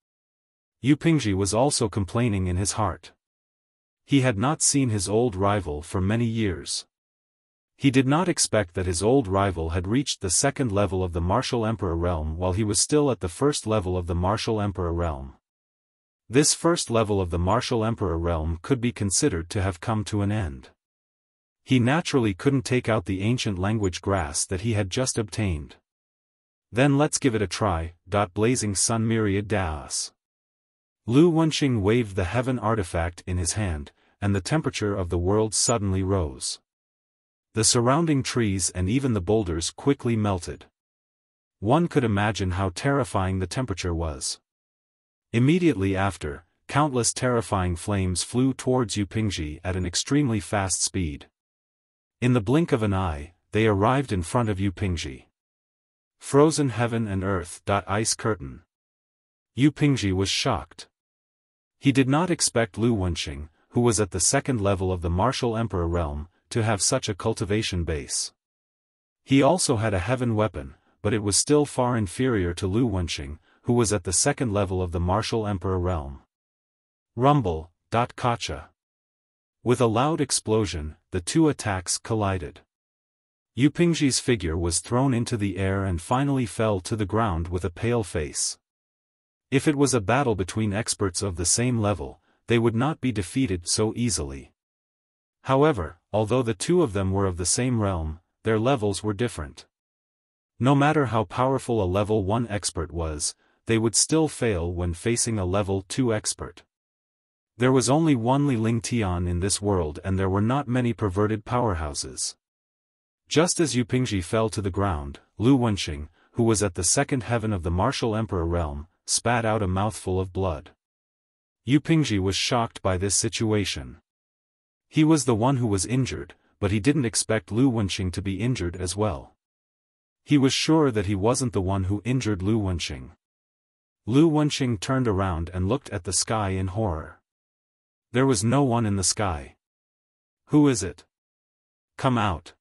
Yu Pingji was also complaining in his heart. He had not seen his old rival for many years. He did not expect that his old rival had reached the second level of the Martial Emperor realm while he was still at the first level of the Martial Emperor realm. This first level of the Martial Emperor realm could be considered to have come to an end. He naturally couldn't take out the ancient language grass that he had just obtained. Then let's give it a try. Blazing Sun Myriad Das. Lu Wenqing waved the heaven artifact in his hand, and the temperature of the world suddenly rose. The surrounding trees and even the boulders quickly melted. One could imagine how terrifying the temperature was. Immediately after, countless terrifying flames flew towards Yu Pingji at an extremely fast speed. In the blink of an eye, they arrived in front of Yu Pingji. Frozen heaven and earth. Ice curtain. Yu Pingji was shocked. He did not expect Lu Wenqing, who was at the second level of the Martial Emperor realm, to have such a cultivation base. He also had a heaven weapon, but it was still far inferior to Lu Wenqing, who was at the second level of the Martial Emperor realm. Rumble. Kacha. With a loud explosion, the two attacks collided. Yu Pingzhi's figure was thrown into the air and finally fell to the ground with a pale face. If it was a battle between experts of the same level, they would not be defeated so easily. However, although the two of them were of the same realm, their levels were different. No matter how powerful a level 1 expert was, they would still fail when facing a level 2 expert. There was only one Li Lingtian in this world and there were not many perverted powerhouses. Just as Yu Pingzhi fell to the ground, Lu Wenxing, who was at the second heaven of the martial emperor realm, spat out a mouthful of blood. Yu Pingzhi was shocked by this situation. He was the one who was injured, but he didn't expect Lu Wenxing to be injured as well. He was sure that he wasn't the one who injured Lu Wenxing. Lu Wenxing turned around and looked at the sky in horror. There was no one in the sky. Who is it? Come out.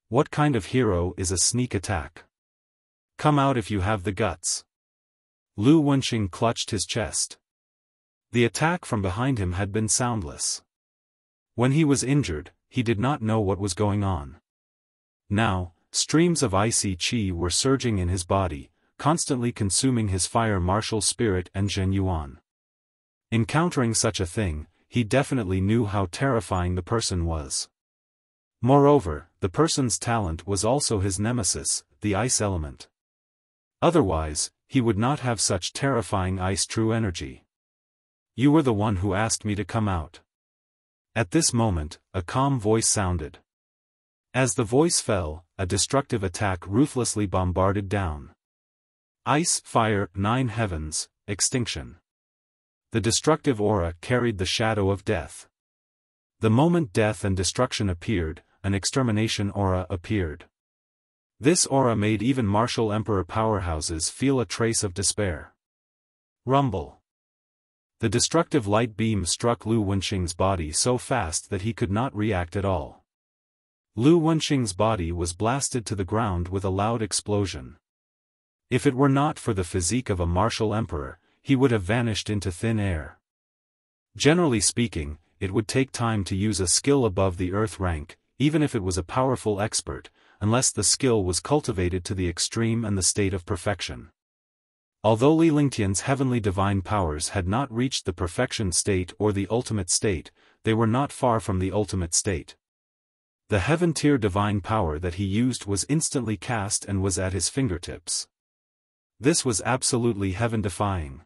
What kind of hero is a sneak attack? Come out if you have the guts. Lu Wenxing clutched his chest. The attack from behind him had been soundless. When he was injured, he did not know what was going on. Now, streams of icy qi were surging in his body, constantly consuming his fire martial spirit and Zhen Yuan. Encountering such a thing, he definitely knew how terrifying the person was. Moreover, the person's talent was also his nemesis, the ice element. Otherwise, he would not have such terrifying ice true energy. You were the one who asked me to come out. At this moment, a calm voice sounded. As the voice fell, a destructive attack ruthlessly bombarded down. Ice, fire, 9 heavens, extinction. The destructive aura carried the shadow of death. The moment death and destruction appeared, an extermination aura appeared. This aura made even martial emperor powerhouses feel a trace of despair. Rumble. The destructive light beam struck Lu Wenxing's body so fast that he could not react at all. Lu Wenxing's body was blasted to the ground with a loud explosion. If it were not for the physique of a martial emperor, he would have vanished into thin air. Generally speaking, it would take time to use a skill above the earth rank, even if it was a powerful expert, unless the skill was cultivated to the extreme and the state of perfection. Although Li Lingtian's heavenly divine powers had not reached the perfection state or the ultimate state, they were not far from the ultimate state. The heaven-tier divine power that he used was instantly cast and was at his fingertips. This was absolutely heaven-defying.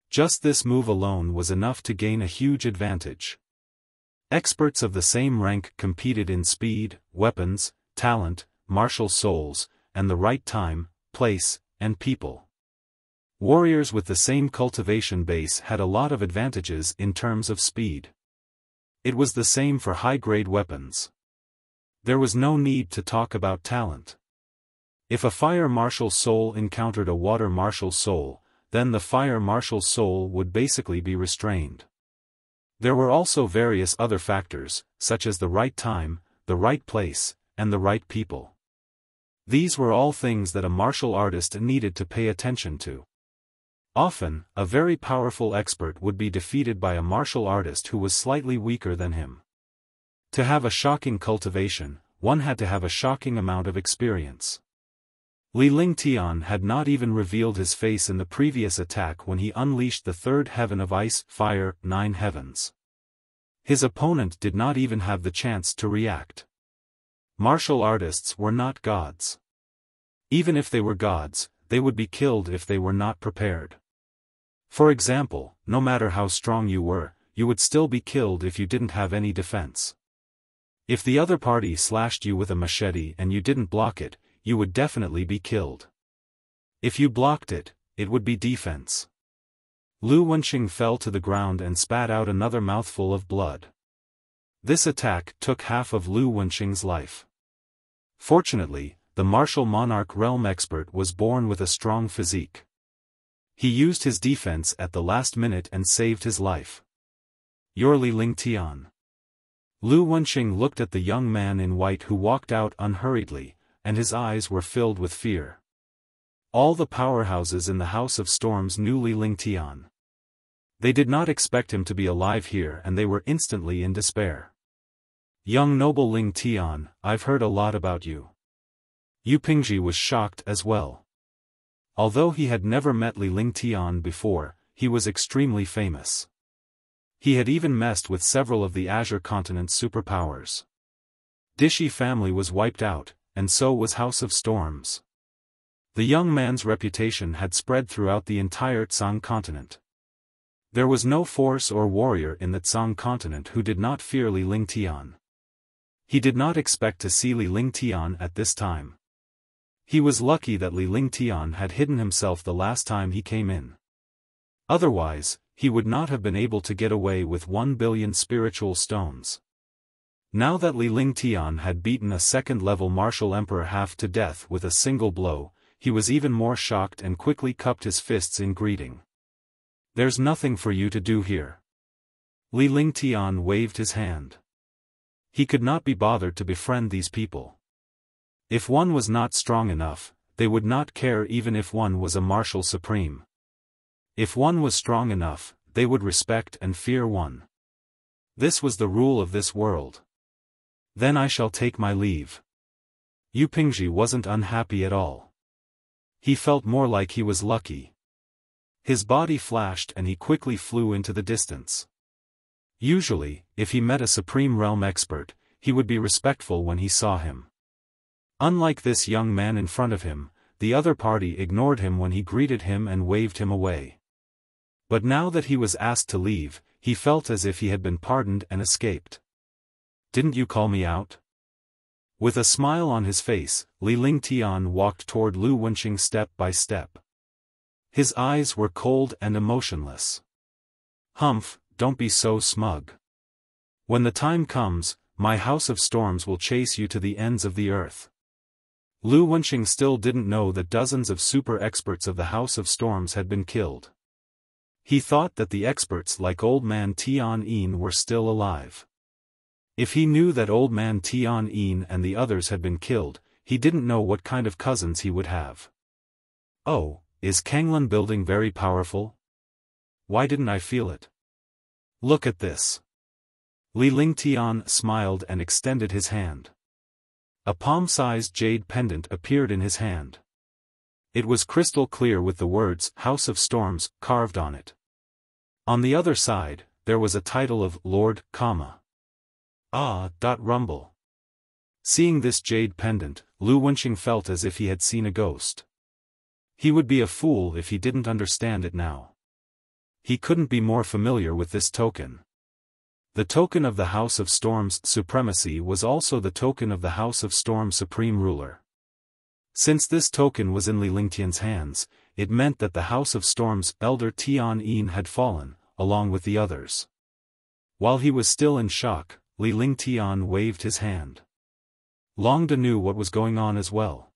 Just this move alone was enough to gain a huge advantage. Experts of the same rank competed in speed, weapons, talent, martial souls, and the right time, place, and people. Warriors with the same cultivation base had a lot of advantages in terms of speed. It was the same for high-grade weapons. There was no need to talk about talent. If a fire martial soul encountered a water martial soul, then the fire martial soul would basically be restrained. There were also various other factors, such as the right time, the right place, and the right people. These were all things that a martial artist needed to pay attention to. Often, a very powerful expert would be defeated by a martial artist who was slightly weaker than him. To have a shocking cultivation, one had to have a shocking amount of experience. Li Lingtian had not even revealed his face in the previous attack when he unleashed the third heaven of ice, fire, 9 heavens. His opponent did not even have the chance to react. Martial artists were not gods. Even if they were gods, they would be killed if they were not prepared. For example, no matter how strong you were, you would still be killed if you didn't have any defense. If the other party slashed you with a machete and you didn't block it, you would definitely be killed. If you blocked it, it would be defense. Lu Wenxing fell to the ground and spat out another mouthful of blood. This attack took half of Lu Wenxing's life. Fortunately, the martial monarch realm expert was born with a strong physique. He used his defense at the last minute and saved his life. You're Li Lingtian. Lu Wenxing looked at the young man in white who walked out unhurriedly, and his eyes were filled with fear. All the powerhouses in the House of Storms knew Li Lingtian. They did not expect him to be alive here and they were instantly in despair. Young noble Ling Tian, I've heard a lot about you. Yu Pingji was shocked as well. Although he had never met Li Ling Tian before, he was extremely famous. He had even messed with several of the Azure Continent's superpowers. Dishi family was wiped out, and so was House of Storms. The young man's reputation had spread throughout the entire Tsang continent. There was no force or warrior in the Tsang continent who did not fear Li Ling Tian. He did not expect to see Li Ling Tian at this time. He was lucky that Li Ling Tian had hidden himself the last time he came in. Otherwise, he would not have been able to get away with 1 billion spiritual stones. Now that Li Ling Tian had beaten a second-level martial emperor half to death with a single blow, he was even more shocked and quickly cupped his fists in greeting. There's nothing for you to do here. Li Ling Tian waved his hand. He could not be bothered to befriend these people. If one was not strong enough, they would not care even if one was a martial supreme. If one was strong enough, they would respect and fear one. This was the rule of this world. Then I shall take my leave. Yu Pingji wasn't unhappy at all. He felt more like he was lucky. His body flashed and he quickly flew into the distance. Usually, if he met a Supreme Realm expert, he would be respectful when he saw him. Unlike this young man in front of him, the other party ignored him when he greeted him and waved him away. But now that he was asked to leave, he felt as if he had been pardoned and escaped. Didn't you call me out? With a smile on his face, Li Ling Tian walked toward Lu Wenqing step by step. His eyes were cold and emotionless. Humph, don't be so smug. When the time comes, my House of Storms will chase you to the ends of the earth. Lu Wenqing still didn't know that dozens of super experts of the House of Storms had been killed. He thought that the experts like Old Man Tian Yin were still alive. If he knew that Old Man Tian Yin and the others had been killed, he didn't know what kind of cousins he would have. Oh, is Kanglan building very powerful? Why didn't I feel it? Look at this. Li Ling Tian smiled and extended his hand. A palm-sized jade pendant appeared in his hand. It was crystal clear with the words House of Storms carved on it. On the other side, there was a title of Lord, rumble. Seeing this jade pendant, Lu Wenqing felt as if he had seen a ghost. He would be a fool if he didn't understand it now. He couldn't be more familiar with this token. The token of the House of Storm's supremacy was also the token of the House of Storm's supreme ruler. Since this token was in Li Ling Tian's hands, it meant that the House of Storm's elder Tian Yin had fallen, along with the others. While he was still in shock, Li Ling Tian waved his hand. Long De knew what was going on as well.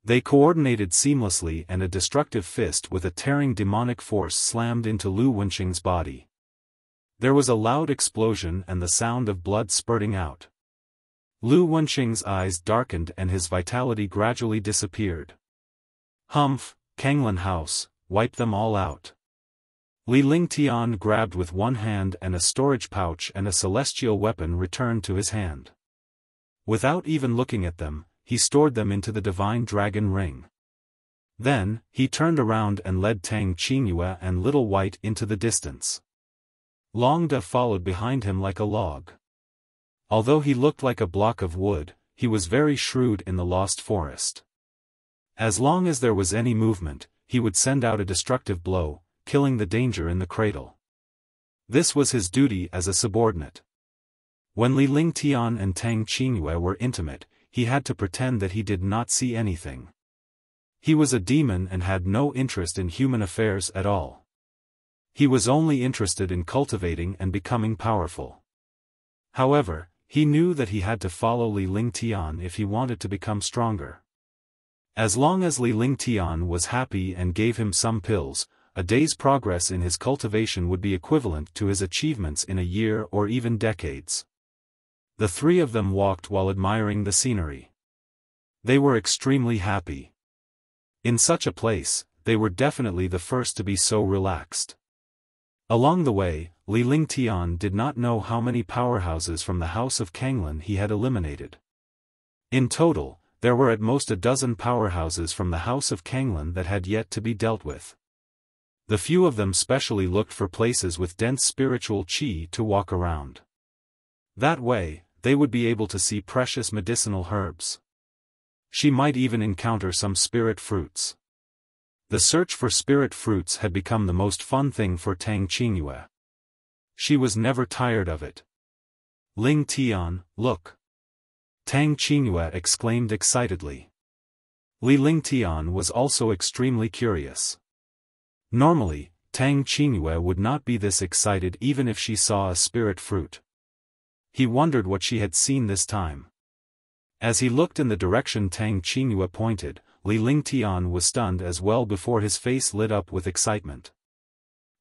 They coordinated seamlessly and a destructive fist with a tearing demonic force slammed into Lu Wenqing's body. There was a loud explosion and the sound of blood spurting out. Lu Wenqing's eyes darkened and his vitality gradually disappeared. Humph, Kanglan House, wipe them all out. Li Ling Tian grabbed with one hand and a storage pouch and a celestial weapon returned to his hand. Without even looking at them, he stored them into the divine dragon ring. Then, he turned around and led Tang Qingyue and Little White into the distance. Long De followed behind him like a log. Although he looked like a block of wood, he was very shrewd in the lost forest. As long as there was any movement, he would send out a destructive blow, killing the danger in the cradle. This was his duty as a subordinate. When Li Ling Tian and Tang Qingyue were intimate, he had to pretend that he did not see anything. He was a demon and had no interest in human affairs at all. He was only interested in cultivating and becoming powerful. However, he knew that he had to follow Li Ling Tian if he wanted to become stronger. As long as Li Ling Tian was happy and gave him some pills, a day's progress in his cultivation would be equivalent to his achievements in a year or even decades. The three of them walked while admiring the scenery. They were extremely happy. In such a place, they were definitely the first to be so relaxed. Along the way, Li Lingtian did not know how many powerhouses from the House of Kanglin he had eliminated. In total, there were at most a dozen powerhouses from the House of Kanglin that had yet to be dealt with. The few of them specially looked for places with dense spiritual qi to walk around. That way, they would be able to see precious medicinal herbs. She might even encounter some spirit fruits. The search for spirit fruits had become the most fun thing for Tang Qingyue. She was never tired of it. Ling Tian, look! Tang Qingyue exclaimed excitedly. Li Lingtian was also extremely curious. Normally, Tang Qingyue would not be this excited even if she saw a spirit fruit. He wondered what she had seen this time. As he looked in the direction Tang Qingyue pointed, Li Lingtian was stunned as well before his face lit up with excitement.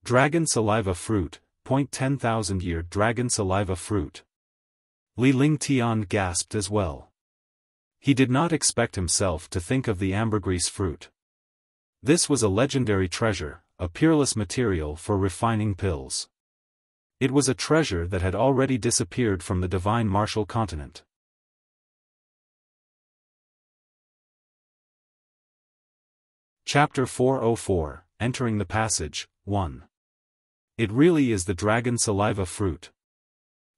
Dragon saliva fruit, 10,000-year dragon saliva fruit. Li Lingtian gasped as well. He did not expect himself to think of the ambergris fruit. This was a legendary treasure, a peerless material for refining pills. It was a treasure that had already disappeared from the divine martial continent. Chapter 404, Entering the Passage, 1. It really is the dragon saliva fruit.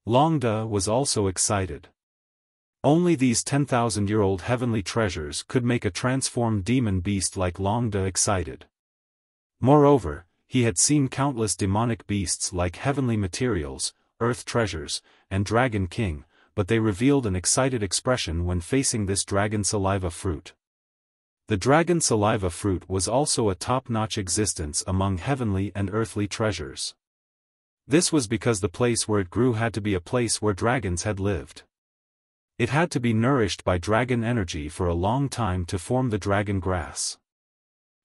Longda was also excited. Only these 10,000-year-old heavenly treasures could make a transformed demon beast like Longda excited. Moreover, he had seen countless demonic beasts like heavenly materials, earth treasures, and Dragon King, but they revealed an excited expression when facing this dragon saliva fruit. The dragon saliva fruit was also a top-notch existence among heavenly and earthly treasures. This was because the place where it grew had to be a place where dragons had lived. It had to be nourished by dragon energy for a long time to form the dragon grass.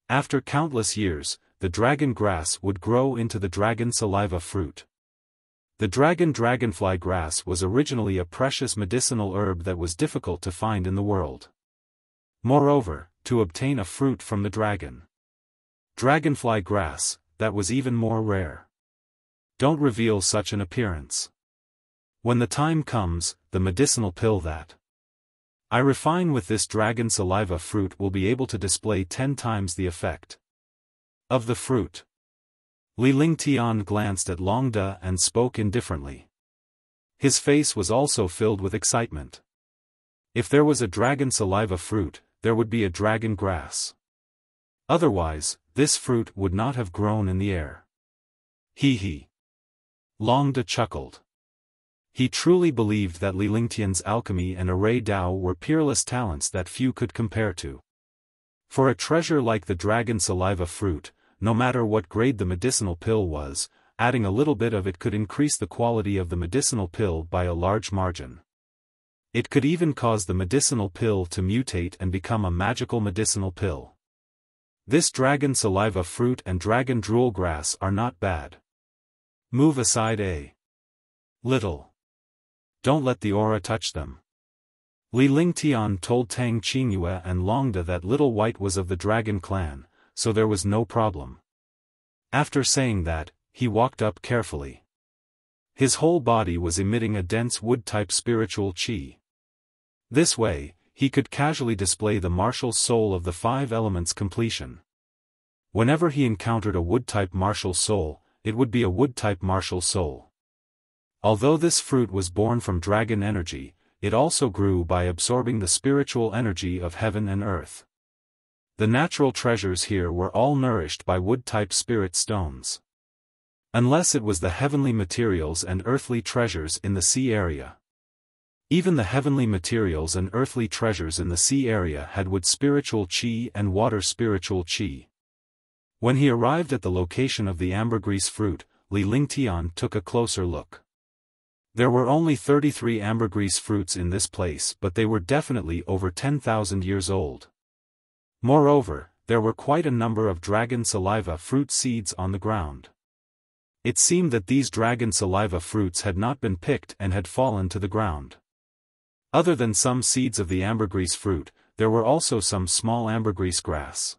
After countless years, the dragon grass would grow into the dragon saliva fruit. The dragonfly grass was originally a precious medicinal herb that was difficult to find in the world. Moreover, to obtain a fruit from the dragonfly grass, that was even more rare. Don't reveal such an appearance. When the time comes, the medicinal pill that I refine with this dragon saliva fruit will be able to display 10 times the effect of the fruit. Li Lingtian glanced at Longda and spoke indifferently. His face was also filled with excitement. If there was a dragon saliva fruit, there would be a dragon grass. Otherwise, this fruit would not have grown in the air. He. Longda chuckled. He truly believed that Li Lingtian's alchemy and array Dao were peerless talents that few could compare to. For a treasure like the dragon saliva fruit, no matter what grade the medicinal pill was, adding a little bit of it could increase the quality of the medicinal pill by a large margin. It could even cause the medicinal pill to mutate and become a magical medicinal pill. This dragon saliva fruit and dragon drool grass are not bad. Move aside a little. Don't let the aura touch them. Li Lingtian told Tang Qingyue and Longda that Little White was of the dragon clan, so there was no problem. After saying that, he walked up carefully. His whole body was emitting a dense wood-type spiritual qi. This way, he could casually display the martial soul of the 5 elements completion. Whenever he encountered a wood-type martial soul, it would be a wood-type martial soul. Although this fruit was born from dragon energy, it also grew by absorbing the spiritual energy of heaven and earth. The natural treasures here were all nourished by wood-type spirit stones. Unless it was the heavenly materials and earthly treasures in the sea area. Even the heavenly materials and earthly treasures in the sea area had wood spiritual qi and water spiritual qi. When he arrived at the location of the ambergris fruit, Li Lingtian took a closer look. There were only 33 ambergris fruits in this place, but they were definitely over 10,000 years old. Moreover, there were quite a number of dragon saliva fruit seeds on the ground. It seemed that these dragon saliva fruits had not been picked and had fallen to the ground. Other than some seeds of the ambergris fruit, there were also some small ambergris grass.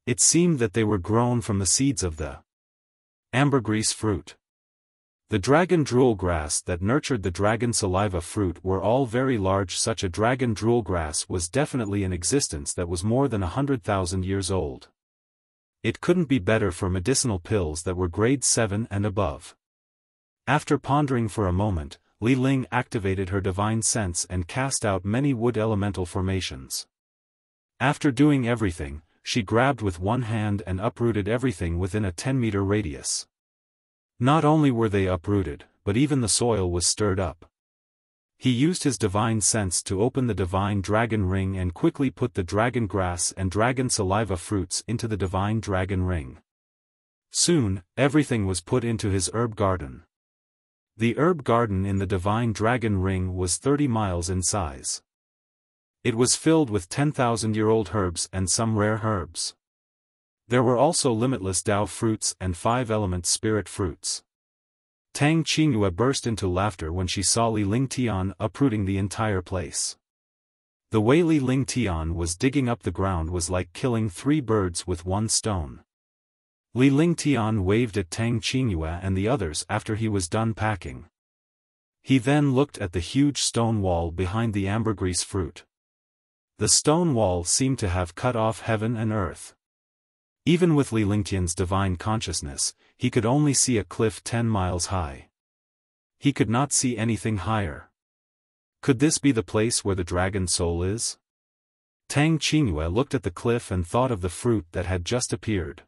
It seemed that they were grown from the seeds of the ambergris fruit. The dragon drool grass that nurtured the dragon saliva fruit were all very large. Such a dragon drool grass was definitely in existence that was more than 100,000 years old. It couldn't be better for medicinal pills that were grade 7 and above. After pondering for a moment, Li Ling activated her divine sense and cast out many wood elemental formations. After doing everything, she grabbed with one hand and uprooted everything within a 10-meter radius. Not only were they uprooted, but even the soil was stirred up. He used his divine sense to open the divine dragon ring and quickly put the dragon grass and dragon saliva fruits into the divine dragon ring. Soon, everything was put into his herb garden. The herb garden in the divine dragon ring was 30 miles in size. It was filled with 10,000-year-old herbs and some rare herbs. There were also limitless Dao fruits and 5-element spirit fruits. Tang Qingyue burst into laughter when she saw Li Lingtian uprooting the entire place. The way Li Lingtian was digging up the ground was like killing 3 birds with one stone. Li Lingtian waved at Tang Qingyue and the others after he was done packing. He then looked at the huge stone wall behind the ambergris fruit. The stone wall seemed to have cut off heaven and earth. Even with Li Lingtian's divine consciousness, he could only see a cliff 10 miles high. He could not see anything higher. Could this be the place where the dragon soul is? Tang Qingyue looked at the cliff and thought of the fruit that had just appeared.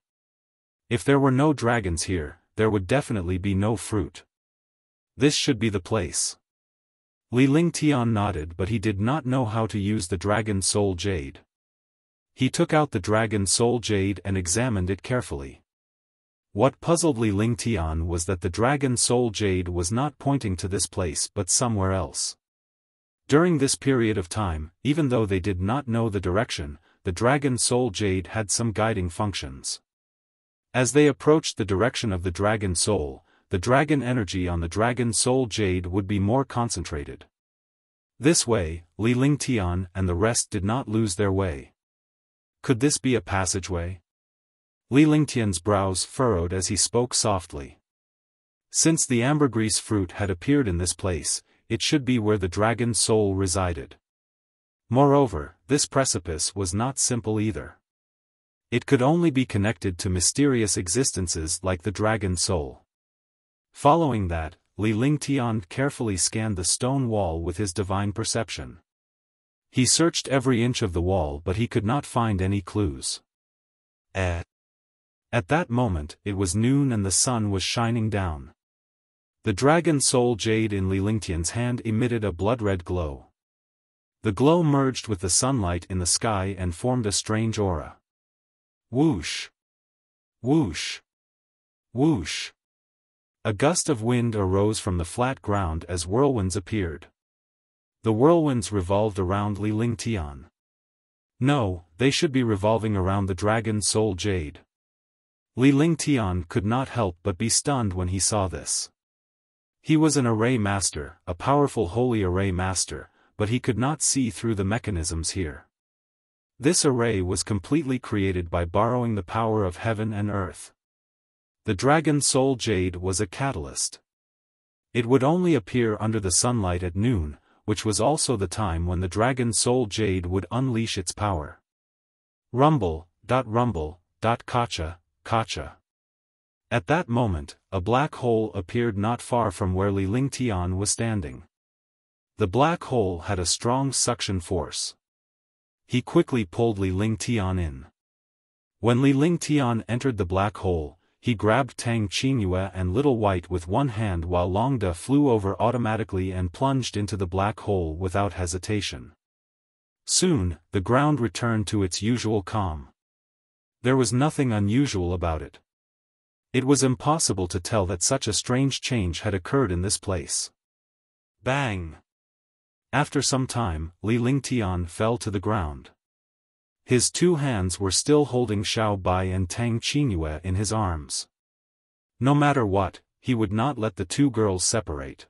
If there were no dragons here, there would definitely be no fruit. This should be the place. Li Lingtian nodded, but he did not know how to use the dragon soul jade. He took out the dragon soul jade and examined it carefully. What puzzled Li Lingtian was that the dragon soul jade was not pointing to this place but somewhere else. During this period of time, even though they did not know the direction, the dragon soul jade had some guiding functions. As they approached the direction of the dragon soul, the dragon energy on the dragon soul jade would be more concentrated. This way, Li Lingtian and the rest did not lose their way. Could this be a passageway? Li Lingtian's brows furrowed as he spoke softly. Since the ambergris fruit had appeared in this place, it should be where the dragon soul resided. Moreover, this precipice was not simple either. It could only be connected to mysterious existences like the dragon soul. Following that, Li Lingtian carefully scanned the stone wall with his divine perception. He searched every inch of the wall but he could not find any clues. At that moment, it was noon and the sun was shining down. The dragon soul jade in Li Lingtian's hand emitted a blood-red glow. The glow merged with the sunlight in the sky and formed a strange aura. Whoosh! Whoosh! Whoosh! A gust of wind arose from the flat ground as whirlwinds appeared. The whirlwinds revolved around Li Lingtian. No, they should be revolving around the dragon soul jade. Li Lingtian could not help but be stunned when he saw this. He was an array master, a powerful holy array master, but he could not see through the mechanisms here. This array was completely created by borrowing the power of heaven and earth. The dragon soul jade was a catalyst. It would only appear under the sunlight at noon, which was also the time when the dragon soul jade would unleash its power. Rumble, kacha, kacha. At that moment, a black hole appeared not far from where Li Lingtian was standing. The black hole had a strong suction force. He quickly pulled Li Lingtian in. When Li Lingtian entered the black hole, he grabbed Tang Qingyue and Little White with one hand while Longda flew over automatically and plunged into the black hole without hesitation. Soon, the ground returned to its usual calm. There was nothing unusual about it. It was impossible to tell that such a strange change had occurred in this place. Bang! After some time, Li Lingtian fell to the ground. His 2 hands were still holding Xiao Bai and Tang Qingyue in his arms. No matter what, he would not let the 2 girls separate.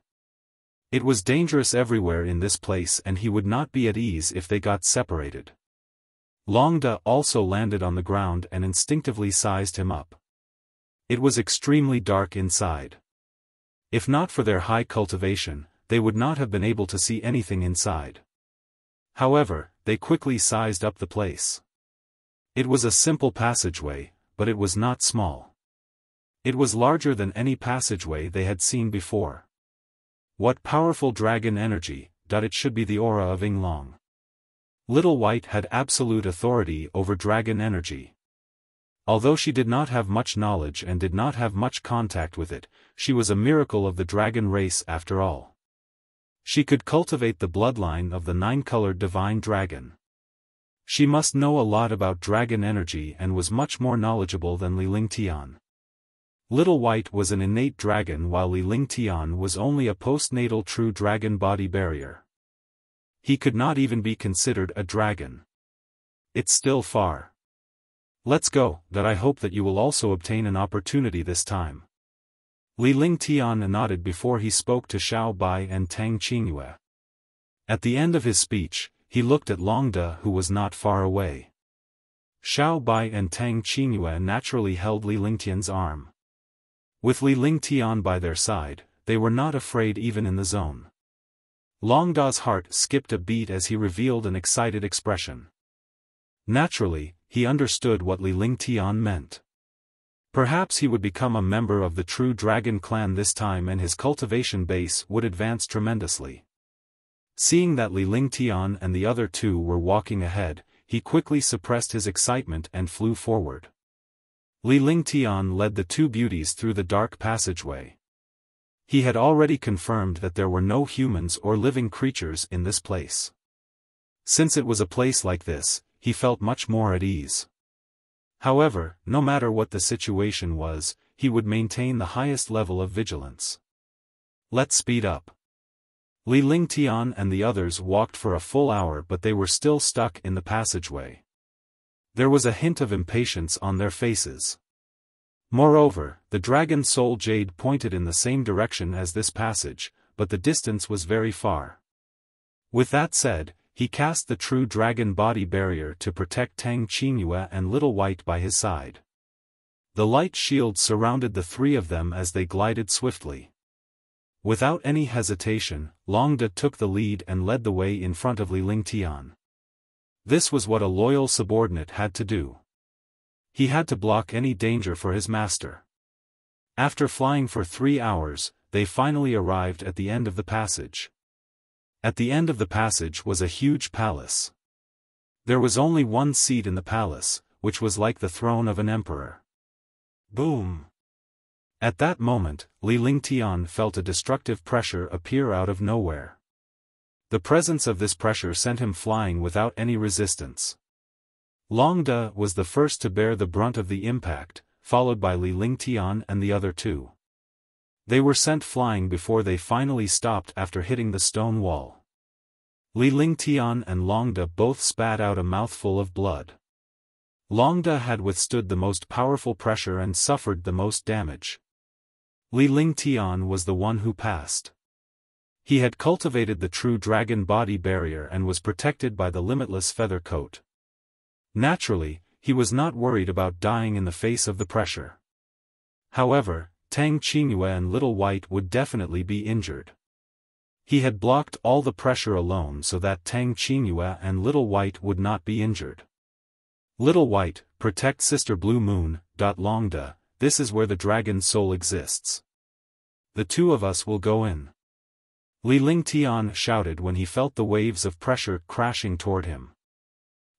It was dangerous everywhere in this place and he would not be at ease if they got separated. Longda also landed on the ground and instinctively sized him up. It was extremely dark inside. If not for their high cultivation, they would not have been able to see anything inside. However, they quickly sized up the place. It was a simple passageway, but it was not small. It was larger than any passageway they had seen before. What powerful dragon energy! It should be the aura of Yinglong. Little White had absolute authority over dragon energy. Although she did not have much knowledge and did not have much contact with it, she was a miracle of the dragon race after all. She could cultivate the bloodline of the nine-colored divine dragon. She must know a lot about dragon energy and was much more knowledgeable than Li Lingtian. Little White was an innate dragon while Li Lingtian was only a postnatal true dragon body barrier. He could not even be considered a dragon. It's still far. Let's go, I hope that you will also obtain an opportunity this time. Li Lingtian nodded before he spoke to Xiao Bai and Tang Qingyue. At the end of his speech, he looked at Longde who was not far away. Xiao Bai and Tang Qingyue naturally held Li Lingtian's arm. With Li Lingtian by their side, they were not afraid even in the zone. Longda's heart skipped a beat as he revealed an excited expression. Naturally, he understood what Li Lingtian meant. Perhaps he would become a member of the true dragon clan this time and his cultivation base would advance tremendously. Seeing that Li Lingtian and the other two were walking ahead, he quickly suppressed his excitement and flew forward. Li Lingtian led the two beauties through the dark passageway. He had already confirmed that there were no humans or living creatures in this place. Since it was a place like this, he felt much more at ease. However, no matter what the situation was, he would maintain the highest level of vigilance. Let's speed up. Li Lingtian and the others walked for a full hour but they were still stuck in the passageway. There was a hint of impatience on their faces. Moreover, the dragon soul jade pointed in the same direction as this passage, but the distance was very far. With that said, he cast the true dragon body barrier to protect Tang Qingyue and Little White by his side. The light shield surrounded the three of them as they glided swiftly. Without any hesitation, Longde took the lead and led the way in front of Li Lingtian. This was what a loyal subordinate had to do. He had to block any danger for his master. After flying for 3 hours, they finally arrived at the end of the passage. At the end of the passage was a huge palace. There was only one seat in the palace, which was like the throne of an emperor. Boom! At that moment, Li Lingtian felt a destructive pressure appear out of nowhere. The presence of this pressure sent him flying without any resistance. Longde was the first to bear the brunt of the impact, followed by Li Lingtian and the other two. They were sent flying before they finally stopped after hitting the stone wall. Li Lingtian and Longde both spat out a mouthful of blood. Longde had withstood the most powerful pressure and suffered the most damage. Li Lingtian was the one who passed. He had cultivated the true dragon body barrier and was protected by the limitless feather coat. Naturally, he was not worried about dying in the face of the pressure. However, Tang Qingyue and Little White would definitely be injured. He had blocked all the pressure alone so that Tang Qingyue and Little White would not be injured. Little White, protect Sister Blue Moon. Longde, this is where the dragon soul exists. The two of us will go in. Li Lingtian shouted when he felt the waves of pressure crashing toward him.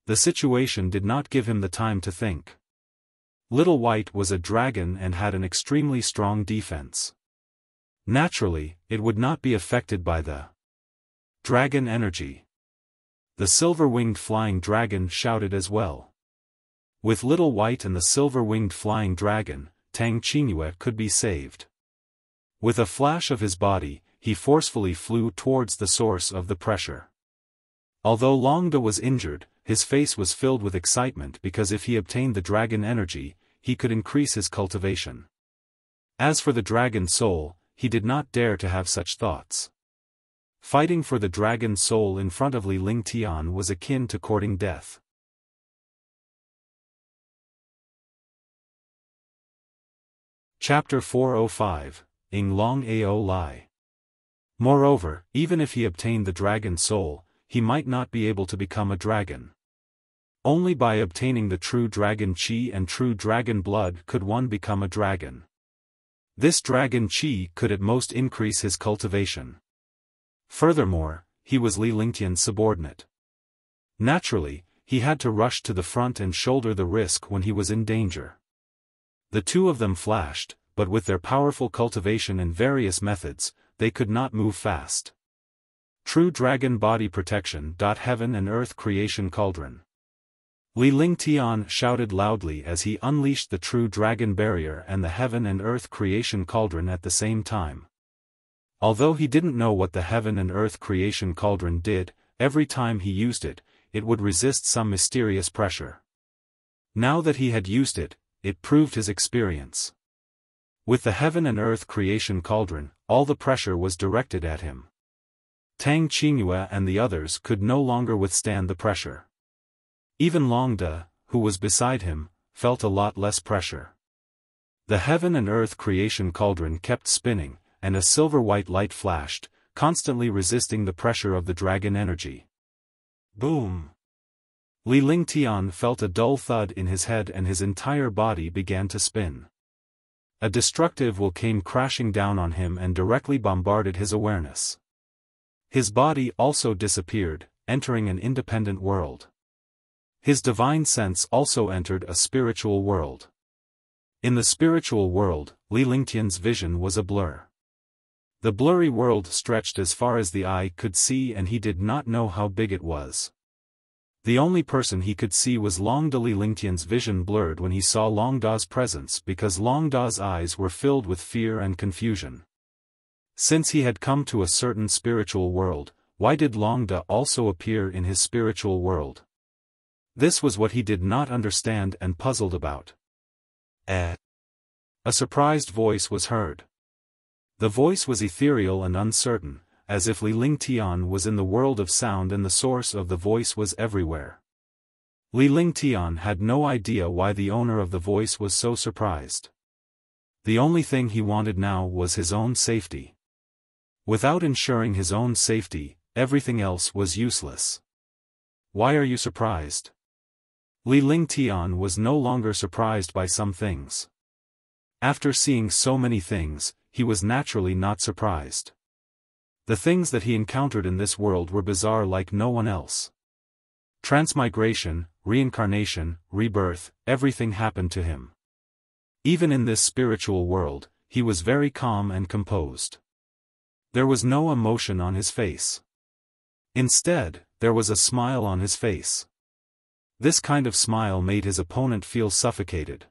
The situation did not give him the time to think. Little White was a dragon and had an extremely strong defense. Naturally, it would not be affected by the dragon energy. The silver-winged flying dragon shouted as well. With Little White and the silver-winged flying dragon, Tang Qingyue could be saved. With a flash of his body, he forcefully flew towards the source of the pressure. Although Longde was injured, his face was filled with excitement because if he obtained the dragon energy, he could increase his cultivation. As for the dragon soul, he did not dare to have such thoughts. Fighting for the dragon soul in front of Li Lingtian was akin to courting death. Chapter 405, ing long ao lai. Moreover, even if he obtained the dragon soul, he might not be able to become a dragon. Only by obtaining the true dragon chi and true dragon blood could one become a dragon. This dragon chi could at most increase his cultivation. Furthermore, he was Li Lingtian's subordinate. Naturally, he had to rush to the front and shoulder the risk when he was in danger. The two of them flashed, but with their powerful cultivation and various methods, they could not move fast. True dragon body protection. Heaven and earth creation cauldron. Li Lingtian shouted loudly as he unleashed the true dragon barrier and the heaven and earth creation cauldron at the same time. Although he didn't know what the heaven and earth creation cauldron did, every time he used it, it would resist some mysterious pressure. Now that he had used it, it proved his experience. With the heaven and earth creation cauldron, all the pressure was directed at him. Tang Qingyue and the others could no longer withstand the pressure. Even Long De, who was beside him, felt a lot less pressure. The heaven and earth creation cauldron kept spinning, and a silver-white light flashed, constantly resisting the pressure of the dragon energy. Boom! Li Lingtian felt a dull thud in his head and his entire body began to spin. A destructive will came crashing down on him and directly bombarded his awareness. His body also disappeared, entering an independent world. His divine sense also entered a spiritual world. In the spiritual world, Li Lingtian's vision was a blur. The blurry world stretched as far as the eye could see and he did not know how big it was. The only person he could see was Long De. Li Lingtian's vision blurred when he saw Long Da's presence because Long Da's eyes were filled with fear and confusion. Since he had come to a certain spiritual world, why did Long Da also appear in his spiritual world? This was what he did not understand and puzzled about. A surprised voice was heard. The voice was ethereal and uncertain, as if Li Lingtian was in the world of sound and the source of the voice was everywhere. Li Lingtian had no idea why the owner of the voice was so surprised. The only thing he wanted now was his own safety. Without ensuring his own safety, everything else was useless. Why are you surprised? Li Lingtian was no longer surprised by some things. After seeing so many things, he was naturally not surprised. The things that he encountered in this world were bizarre like no one else. Transmigration, reincarnation, rebirth, everything happened to him. Even in this spiritual world, he was very calm and composed. There was no emotion on his face. Instead, there was a smile on his face. This kind of smile made his opponent feel suffocated.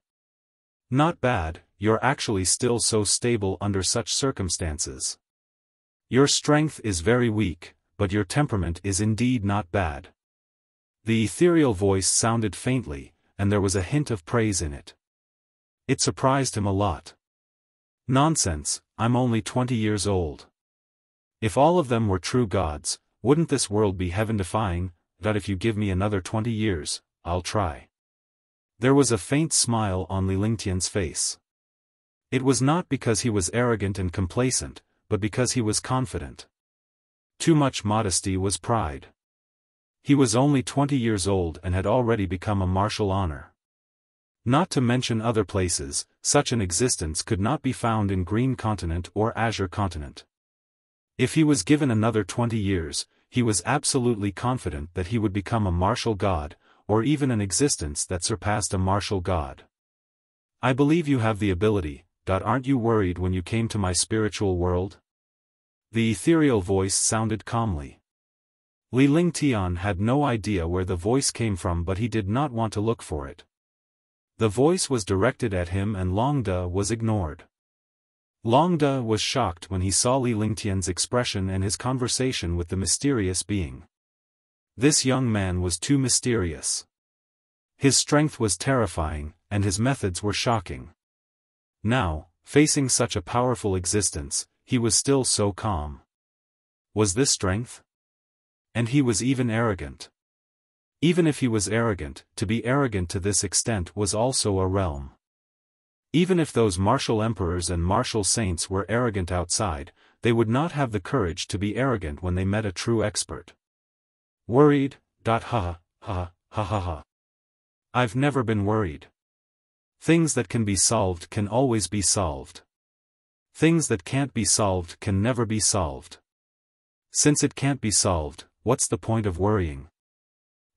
Not bad, you're actually still so stable under such circumstances. Your strength is very weak, but your temperament is indeed not bad. The ethereal voice sounded faintly, and there was a hint of praise in it. It surprised him a lot. Nonsense, I'm only 20 years old. If all of them were true gods, wouldn't this world be heaven-defying? That if you give me another 20 years, I'll try. There was a faint smile on Li Lingtian's face. It was not because he was arrogant and complacent, but because he was confident. Too much modesty was pride. He was only 20 years old and had already become a martial honor. Not to mention other places, such an existence could not be found in Green Continent or Azure Continent. If he was given another 20 years, he was absolutely confident that he would become a martial god, or even an existence that surpassed a martial god. I believe you have the ability, aren't you worried when you came to my spiritual world? The ethereal voice sounded calmly. Li Lingtian had no idea where the voice came from but he did not want to look for it. The voice was directed at him and Long De was ignored. Long De was shocked when he saw Li Lingtian's expression and his conversation with the mysterious being. This young man was too mysterious. His strength was terrifying, and his methods were shocking. Now, facing such a powerful existence, he was still so calm. Was this strength? And he was even arrogant. Even if he was arrogant, to be arrogant to this extent was also a realm. Even if those martial emperors and martial saints were arrogant outside, they would not have the courage to be arrogant when they met a true expert. Worried? Ha ha ha ha ha. I've never been worried. Things that can be solved can always be solved. Things that can't be solved can never be solved. Since it can't be solved, what's the point of worrying?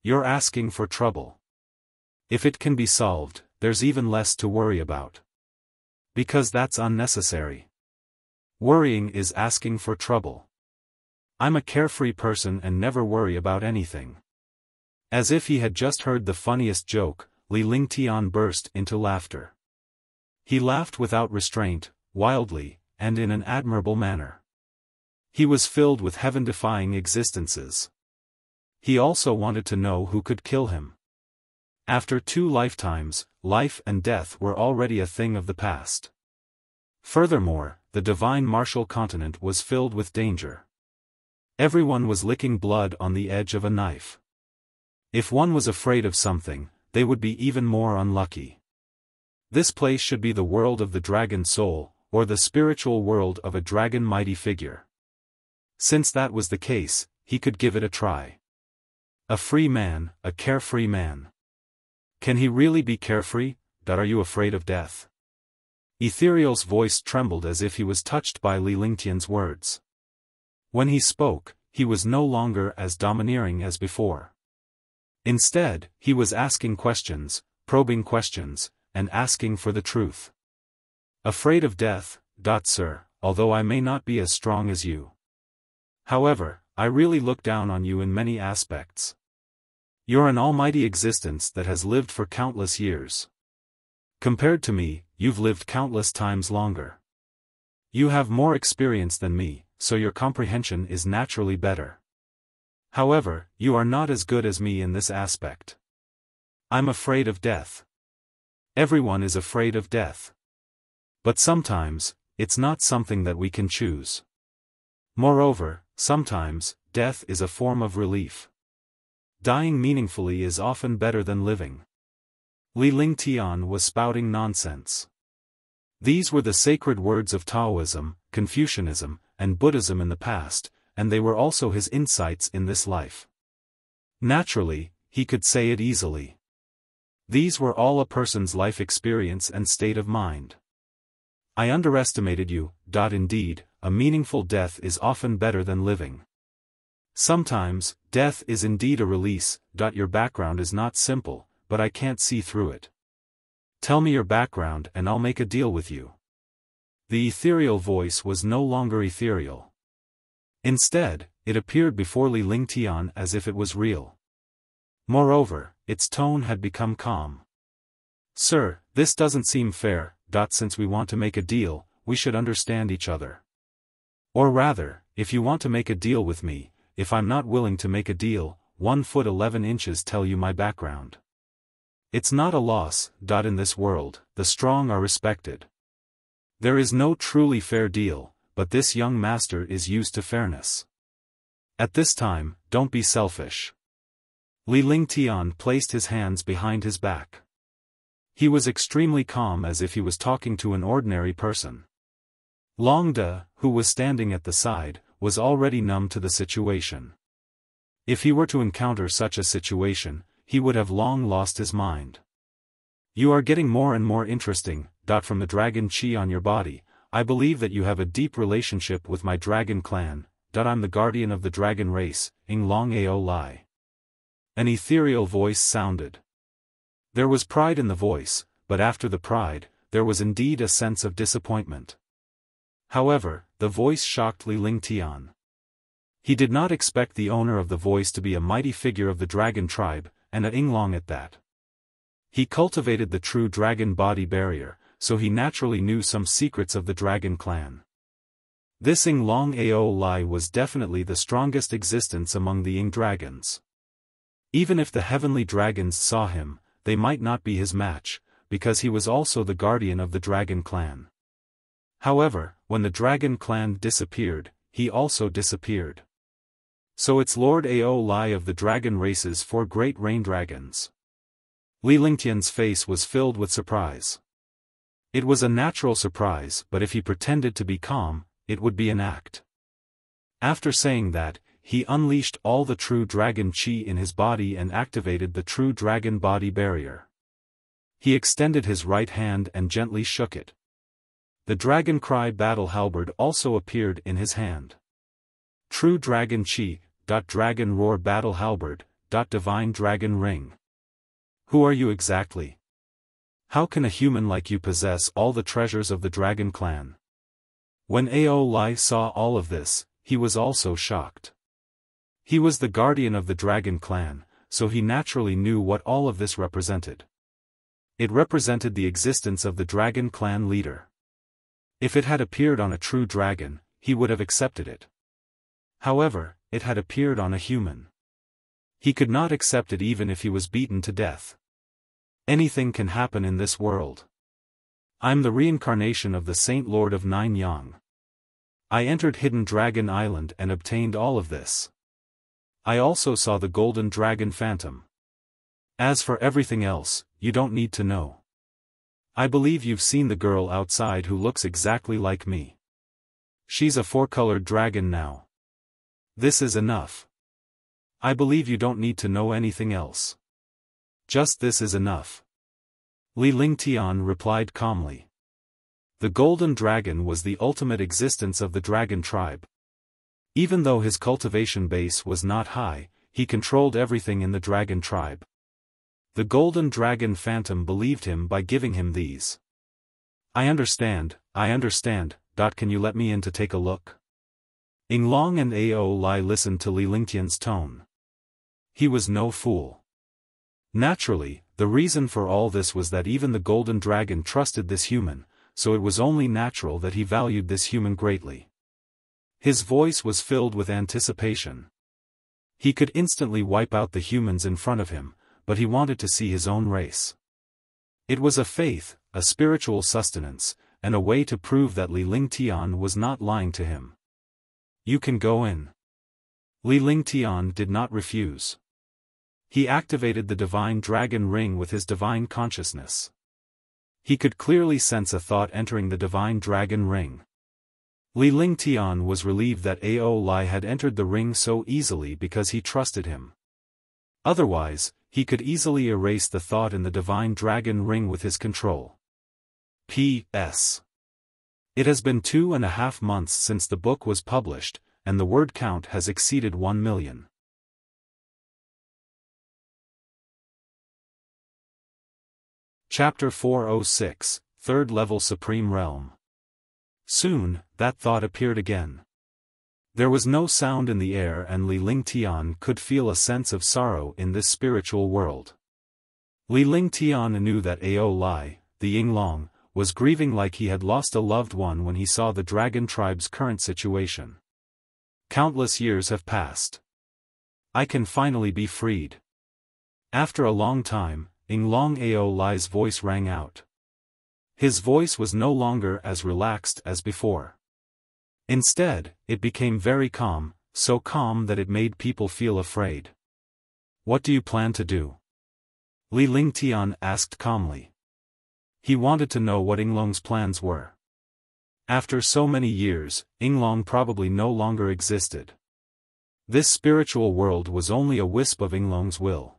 You're asking for trouble. If it can be solved, there's even less to worry about. Because that's unnecessary. Worrying is asking for trouble. I'm a carefree person and never worry about anything. As if he had just heard the funniest joke, Li Lingtian burst into laughter. He laughed without restraint, wildly, and in an admirable manner. He was filled with heaven-defying existences. He also wanted to know who could kill him. After 2 lifetimes, life and death were already a thing of the past. Furthermore, the divine martial continent was filled with danger. Everyone was licking blood on the edge of a knife. If one was afraid of something, they would be even more unlucky. This place should be the world of the dragon soul, or the spiritual world of a dragon mighty figure. Since that was the case, he could give it a try. A free man, a carefree man. Can he really be carefree? Are you afraid of death? Ethereal's voice trembled as if he was touched by Li Lingtian's words. When he spoke, he was no longer as domineering as before. Instead, he was asking questions, probing questions, and asking for the truth. Afraid of death, sir, although I may not be as strong as you. However, I really look down on you in many aspects. You're an almighty existence that has lived for countless years. Compared to me, you've lived countless times longer. You have more experience than me, so your comprehension is naturally better. However, you are not as good as me in this aspect. I'm afraid of death. Everyone is afraid of death. But sometimes, it's not something that we can choose. Moreover, sometimes, death is a form of relief. Dying meaningfully is often better than living. Li Lingtian was spouting nonsense. These were the sacred words of Taoism, Confucianism, and Buddhism in the past, and they were also his insights in this life. Naturally, he could say it easily. These were all a person's life experience and state of mind. I underestimated you. Indeed, a meaningful death is often better than living. Sometimes, death is indeed a release. Your background is not simple, but I can't see through it. Tell me your background and I'll make a deal with you. The ethereal voice was no longer ethereal. Instead, it appeared before Li Lingtian as if it was real. Moreover, its tone had become calm. Sir, this doesn't seem fair. Since we want to make a deal, we should understand each other. Or rather, if you want to make a deal with me, if I'm not willing to make a deal, 1 foot 11 inches tell you my background. It's not a loss. In this world, the strong are respected. There is no truly fair deal, but this young master is used to fairness. At this time, don't be selfish. Li Lingtian placed his hands behind his back. He was extremely calm as if he was talking to an ordinary person. Long De, who was standing at the side, was already numb to the situation. If he were to encounter such a situation, he would have long lost his mind. You are getting more and more interesting. From the dragon chi on your body, I believe that you have a deep relationship with my dragon clan. I'm the guardian of the dragon race, Ing Long Ao Lai. An ethereal voice sounded. There was pride in the voice, but after the pride, there was indeed a sense of disappointment. However, the voice shocked Li Lingtian. He did not expect the owner of the voice to be a mighty figure of the dragon tribe, and a Inglong at that. He cultivated the true dragon body barrier, so he naturally knew some secrets of the dragon clan. This Ing Long Ao Lai was definitely the strongest existence among the Ing dragons. Even if the heavenly dragons saw him, they might not be his match, because he was also the guardian of the dragon clan. However, when the dragon clan disappeared, he also disappeared. So it's Lord Ao Lai of the dragon race's 4 great rain dragons. Li Lingtian's face was filled with surprise. It was a natural surprise, but if he pretended to be calm, it would be an act. After saying that, he unleashed all the true dragon chi in his body and activated the true dragon body barrier. He extended his right hand and gently shook it. The dragon cry battle halberd also appeared in his hand. True dragon chi, dragon roar battle halberd, divine dragon ring. Who are you exactly? How can a human like you possess all the treasures of the dragon clan? When Ao Lai saw all of this, he was also shocked. He was the guardian of the dragon clan, so he naturally knew what all of this represented. It represented the existence of the dragon clan leader. If it had appeared on a true dragon, he would have accepted it. However, it had appeared on a human. He could not accept it even if he was beaten to death. Anything can happen in this world. I'm the reincarnation of the Saint Lord of Nine Yang. I entered Hidden Dragon Island and obtained all of this. I also saw the Golden Dragon Phantom. As for everything else, you don't need to know. I believe you've seen the girl outside who looks exactly like me. She's a four-colored dragon now. This is enough. I believe you don't need to know anything else. Just this is enough. Li Lingtian replied calmly. The Golden Dragon was the ultimate existence of the dragon tribe. Even though his cultivation base was not high, he controlled everything in the dragon tribe. The Golden Dragon Phantom believed him by giving him these. I understand. Can you let me in to take a look? Yinglong and Ao Lai listened to Li Lingtian's tone. He was no fool. Naturally, the reason for all this was that even the Golden Dragon trusted this human, so it was only natural that he valued this human greatly. His voice was filled with anticipation. He could instantly wipe out the humans in front of him, but he wanted to see his own race. It was a faith, a spiritual sustenance, and a way to prove that Li Lingtian was not lying to him. You can go in. Li Lingtian did not refuse. He activated the divine dragon ring with his divine consciousness. He could clearly sense a thought entering the divine dragon ring. Li Lingtian was relieved that Ao Lai had entered the ring so easily because he trusted him. Otherwise, he could easily erase the thought in the divine dragon ring with his control. P.S. It has been 2.5 months since the book was published, and the word count has exceeded 1 million. Chapter 406, Third Level Supreme Realm. Soon, that thought appeared again. There was no sound in the air and Li Lingtian could feel a sense of sorrow in this spiritual world. Li Lingtian knew that Ao Lai, the Yinglong, was grieving like he had lost a loved one when he saw the dragon tribe's current situation. Countless years have passed. I can finally be freed. After a long time, Yinglong Ao Lai's voice rang out. His voice was no longer as relaxed as before. Instead, it became very calm, so calm that it made people feel afraid. What do you plan to do? Li Lingtian asked calmly. He wanted to know what Yinglong's plans were. After so many years, Yinglong probably no longer existed. This spiritual world was only a wisp of Yinglong's will.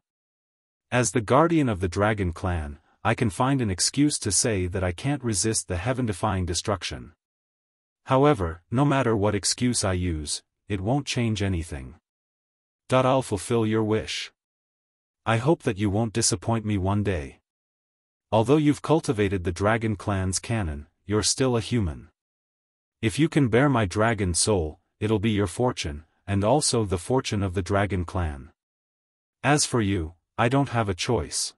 As the guardian of the dragon clan, I can find an excuse to say that I can't resist the heaven-defying destruction. However, no matter what excuse I use, it won't change anything. I'll fulfill your wish. I hope that you won't disappoint me one day. Although you've cultivated the dragon clan's canon, you're still a human. If you can bear my dragon soul, it'll be your fortune, and also the fortune of the dragon clan. As for you, I don't have a choice.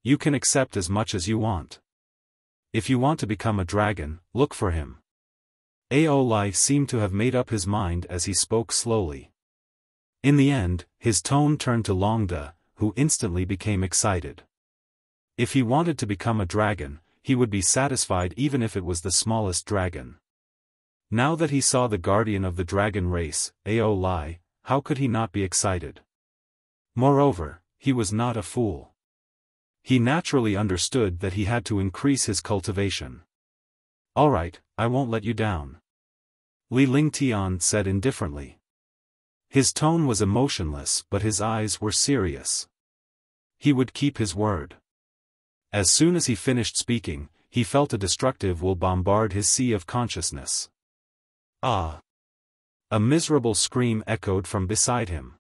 You can accept as much as you want. If you want to become a dragon, look for him. Ao Lai seemed to have made up his mind as he spoke slowly. In the end, his tone turned to Longda, who instantly became excited. If he wanted to become a dragon, he would be satisfied even if it was the smallest dragon. Now that he saw the guardian of the dragon race, Ao Lai, how could he not be excited? Moreover, he was not a fool. He naturally understood that he had to increase his cultivation. "All right, I won't let you down," Li Lingtian said indifferently. His tone was emotionless but his eyes were serious. He would keep his word. As soon as he finished speaking, he felt a destructive will bombard his sea of consciousness. "Ah!" A miserable scream echoed from beside him.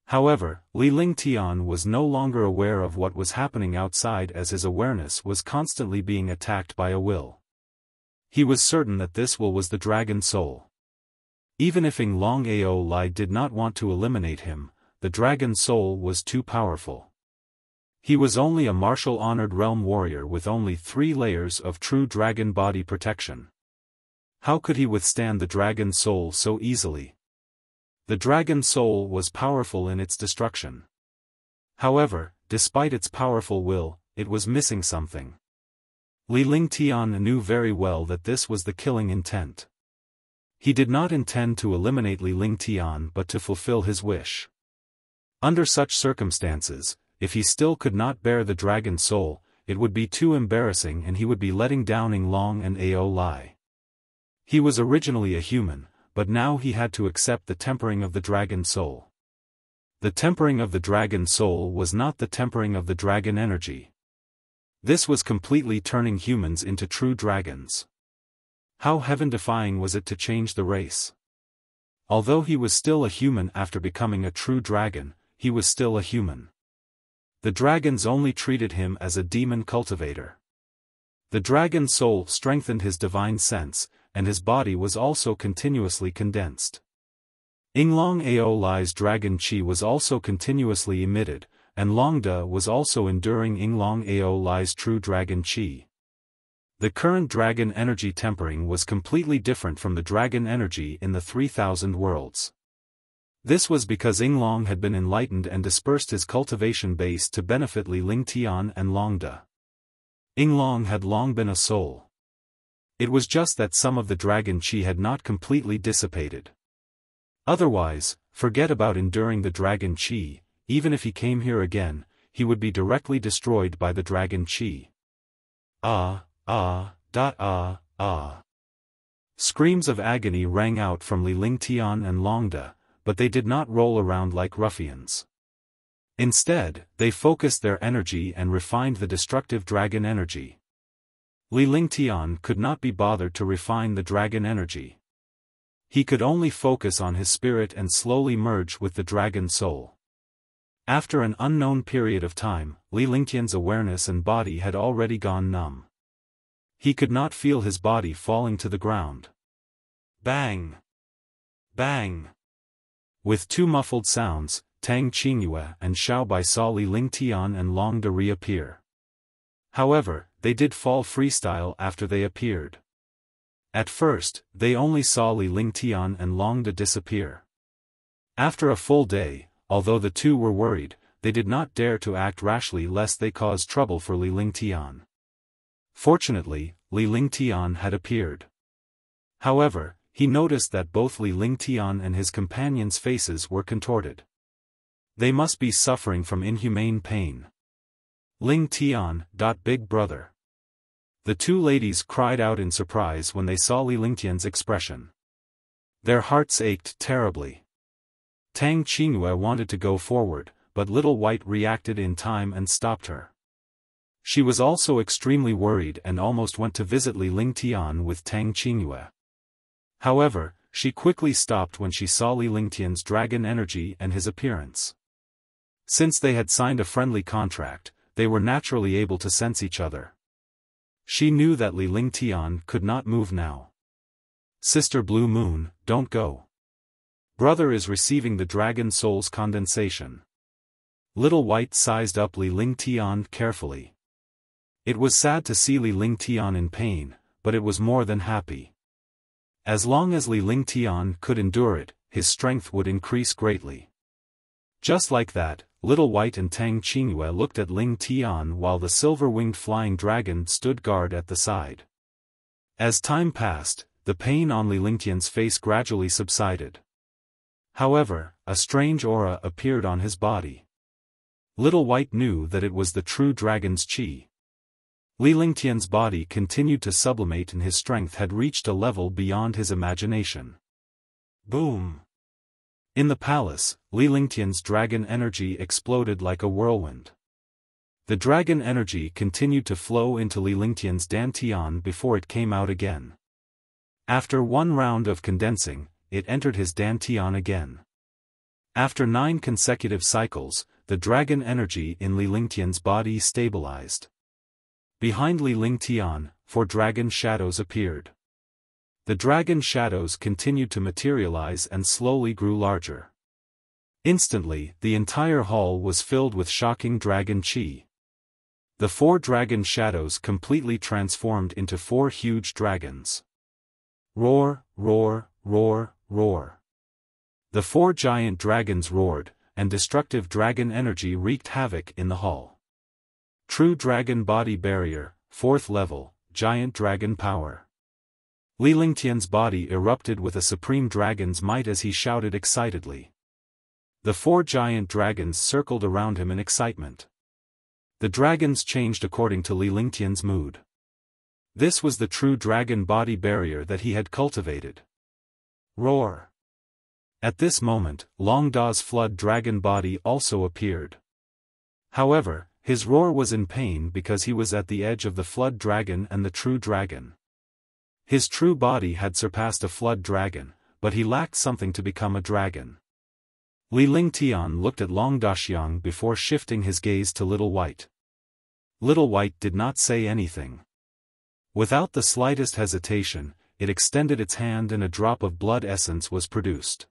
However, Li Lingtian was no longer aware of what was happening outside as his awareness was constantly being attacked by a will. He was certain that this will was the dragon soul. Even if Ing Long Ao Lai did not want to eliminate him, the dragon soul was too powerful. He was only a martial-honored realm warrior with only 3 layers of true dragon body protection. How could he withstand the dragon soul so easily? The dragon soul was powerful in its destruction. However, despite its powerful will, it was missing something. Li Lingtian knew very well that this was the killing intent. He did not intend to eliminate Li Lingtian but to fulfill his wish. Under such circumstances, if he still could not bear the dragon soul, it would be too embarrassing and he would be letting down Ing Long and Ao Lai. He was originally a human, but now he had to accept the tempering of the dragon soul. The tempering of the dragon soul was not the tempering of the dragon energy. This was completely turning humans into true dragons. How heaven-defying was it to change the race? Although he was still a human after becoming a true dragon, he was still a human. The dragons only treated him as a demon cultivator. The dragon soul strengthened his divine sense, and his body was also continuously condensed. Ing Long Ao Lai's dragon chi was also continuously emitted, and Longda was also enduring Ing Long Ao Lai's true dragon chi. The current dragon energy tempering was completely different from the dragon energy in the 3,000 worlds. This was because Ing Long had been enlightened and dispersed his cultivation base to benefit Li Lingtian and Longda. Ing Long had long been a soul. It was just that some of the dragon chi had not completely dissipated. Otherwise, forget about enduring the dragon chi, even if he came here again, he would be directly destroyed by the dragon chi. Screams of agony rang out from Li Lingtian and Longda, but they did not roll around like ruffians. Instead, they focused their energy and refined the destructive dragon energy. Li Lingtian could not be bothered to refine the dragon energy. He could only focus on his spirit and slowly merge with the dragon soul. After an unknown period of time, Li Lingtian's awareness and body had already gone numb. He could not feel his body falling to the ground. Bang! Bang! With 2 muffled sounds, Tang Qingyue and Xiaobai saw Li Lingtian and Longda reappear. However, they did fall freestyle after they appeared. At first, they only saw Li Lingtian and Longda disappear. After a full day, although the 2 were worried, they did not dare to act rashly lest they cause trouble for Li Lingtian. Fortunately, Li Lingtian had appeared. However, he noticed that both Li Lingtian and his companions' faces were contorted. They must be suffering from inhumane pain. Lingtian, big brother. The 2 ladies cried out in surprise when they saw Li Lingtian's expression. Their hearts ached terribly. Tang Qingyue wanted to go forward, but Little White reacted in time and stopped her. She was also extremely worried and almost went to visit Li Lingtian with Tang Qingyue. However, she quickly stopped when she saw Li Lingtian's dragon energy and his appearance. Since they had signed a friendly contract, they were naturally able to sense each other. She knew that Li Lingtian could not move now. Sister Blue Moon, don't go. Brother is receiving the dragon soul's condensation. Little White sized up Li Lingtian carefully. It was sad to see Li Lingtian in pain, but it was more than happy. As long as Li Lingtian could endure it, his strength would increase greatly. Just like that, Little White and Tang Qingyue looked at Lingtian while the silver-winged flying dragon stood guard at the side. As time passed, the pain on Li Lingtian's face gradually subsided. However, a strange aura appeared on his body. Little White knew that it was the true dragon's qi. Li Lingtian's body continued to sublimate and his strength had reached a level beyond his imagination. Boom! In the palace, Li Lingtian's dragon energy exploded like a whirlwind. The dragon energy continued to flow into Li Lingtian's dantian before it came out again. After one round of condensing, it entered his dantian again. After 9 consecutive cycles, the dragon energy in Li Lingtian's body stabilized. Behind Li Lingtian, 4 dragon shadows appeared. The dragon shadows continued to materialize and slowly grew larger. Instantly, the entire hall was filled with shocking dragon qi. The 4 dragon shadows completely transformed into 4 huge dragons. Roar, roar, roar, roar. The 4 giant dragons roared, and destructive dragon energy wreaked havoc in the hall. True Dragon Body Barrier, 4th level, Giant Dragon Power. Li Lingtian's body erupted with a supreme dragon's might as he shouted excitedly. The 4 giant dragons circled around him in excitement. The dragons changed according to Li Lingtian's mood. This was the true dragon body barrier that he had cultivated. Roar! At this moment, Long Da's flood dragon body also appeared. However, his roar was in pain because he was at the edge of the flood dragon and the true dragon. His true body had surpassed a flood dragon, but he lacked something to become a dragon. Li Lingtian looked at Long Daxiang before shifting his gaze to Little White. Little White did not say anything. Without the slightest hesitation, it extended its hand and a drop of blood essence was produced.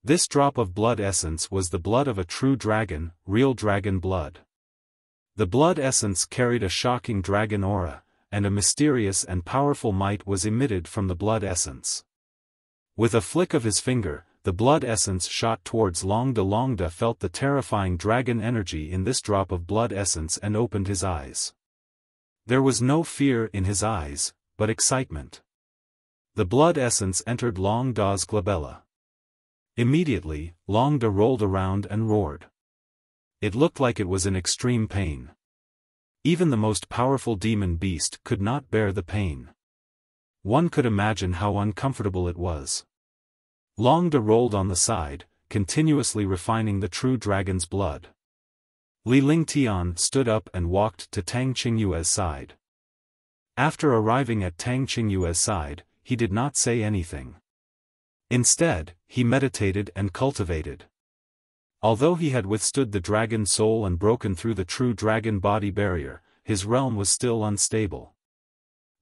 This drop of blood essence was the blood of a true dragon, real dragon blood. The blood essence carried a shocking dragon aura, and a mysterious and powerful might was emitted from the blood essence. With a flick of his finger, the blood essence shot towards Longda. Longda felt the terrifying dragon energy in this drop of blood essence and opened his eyes. There was no fear in his eyes, but excitement. The blood essence entered Long Da's glabella. Immediately, Long Da rolled around and roared. It looked like it was in extreme pain. Even the most powerful demon beast could not bear the pain. One could imagine how uncomfortable it was. Long Da rolled on the side, continuously refining the true dragon's blood. Li Lingtian stood up and walked to Tang Qingyue's side. After arriving at Tang Qingyue's side, he did not say anything. Instead, he meditated and cultivated. Although he had withstood the dragon soul and broken through the true dragon body barrier, his realm was still unstable.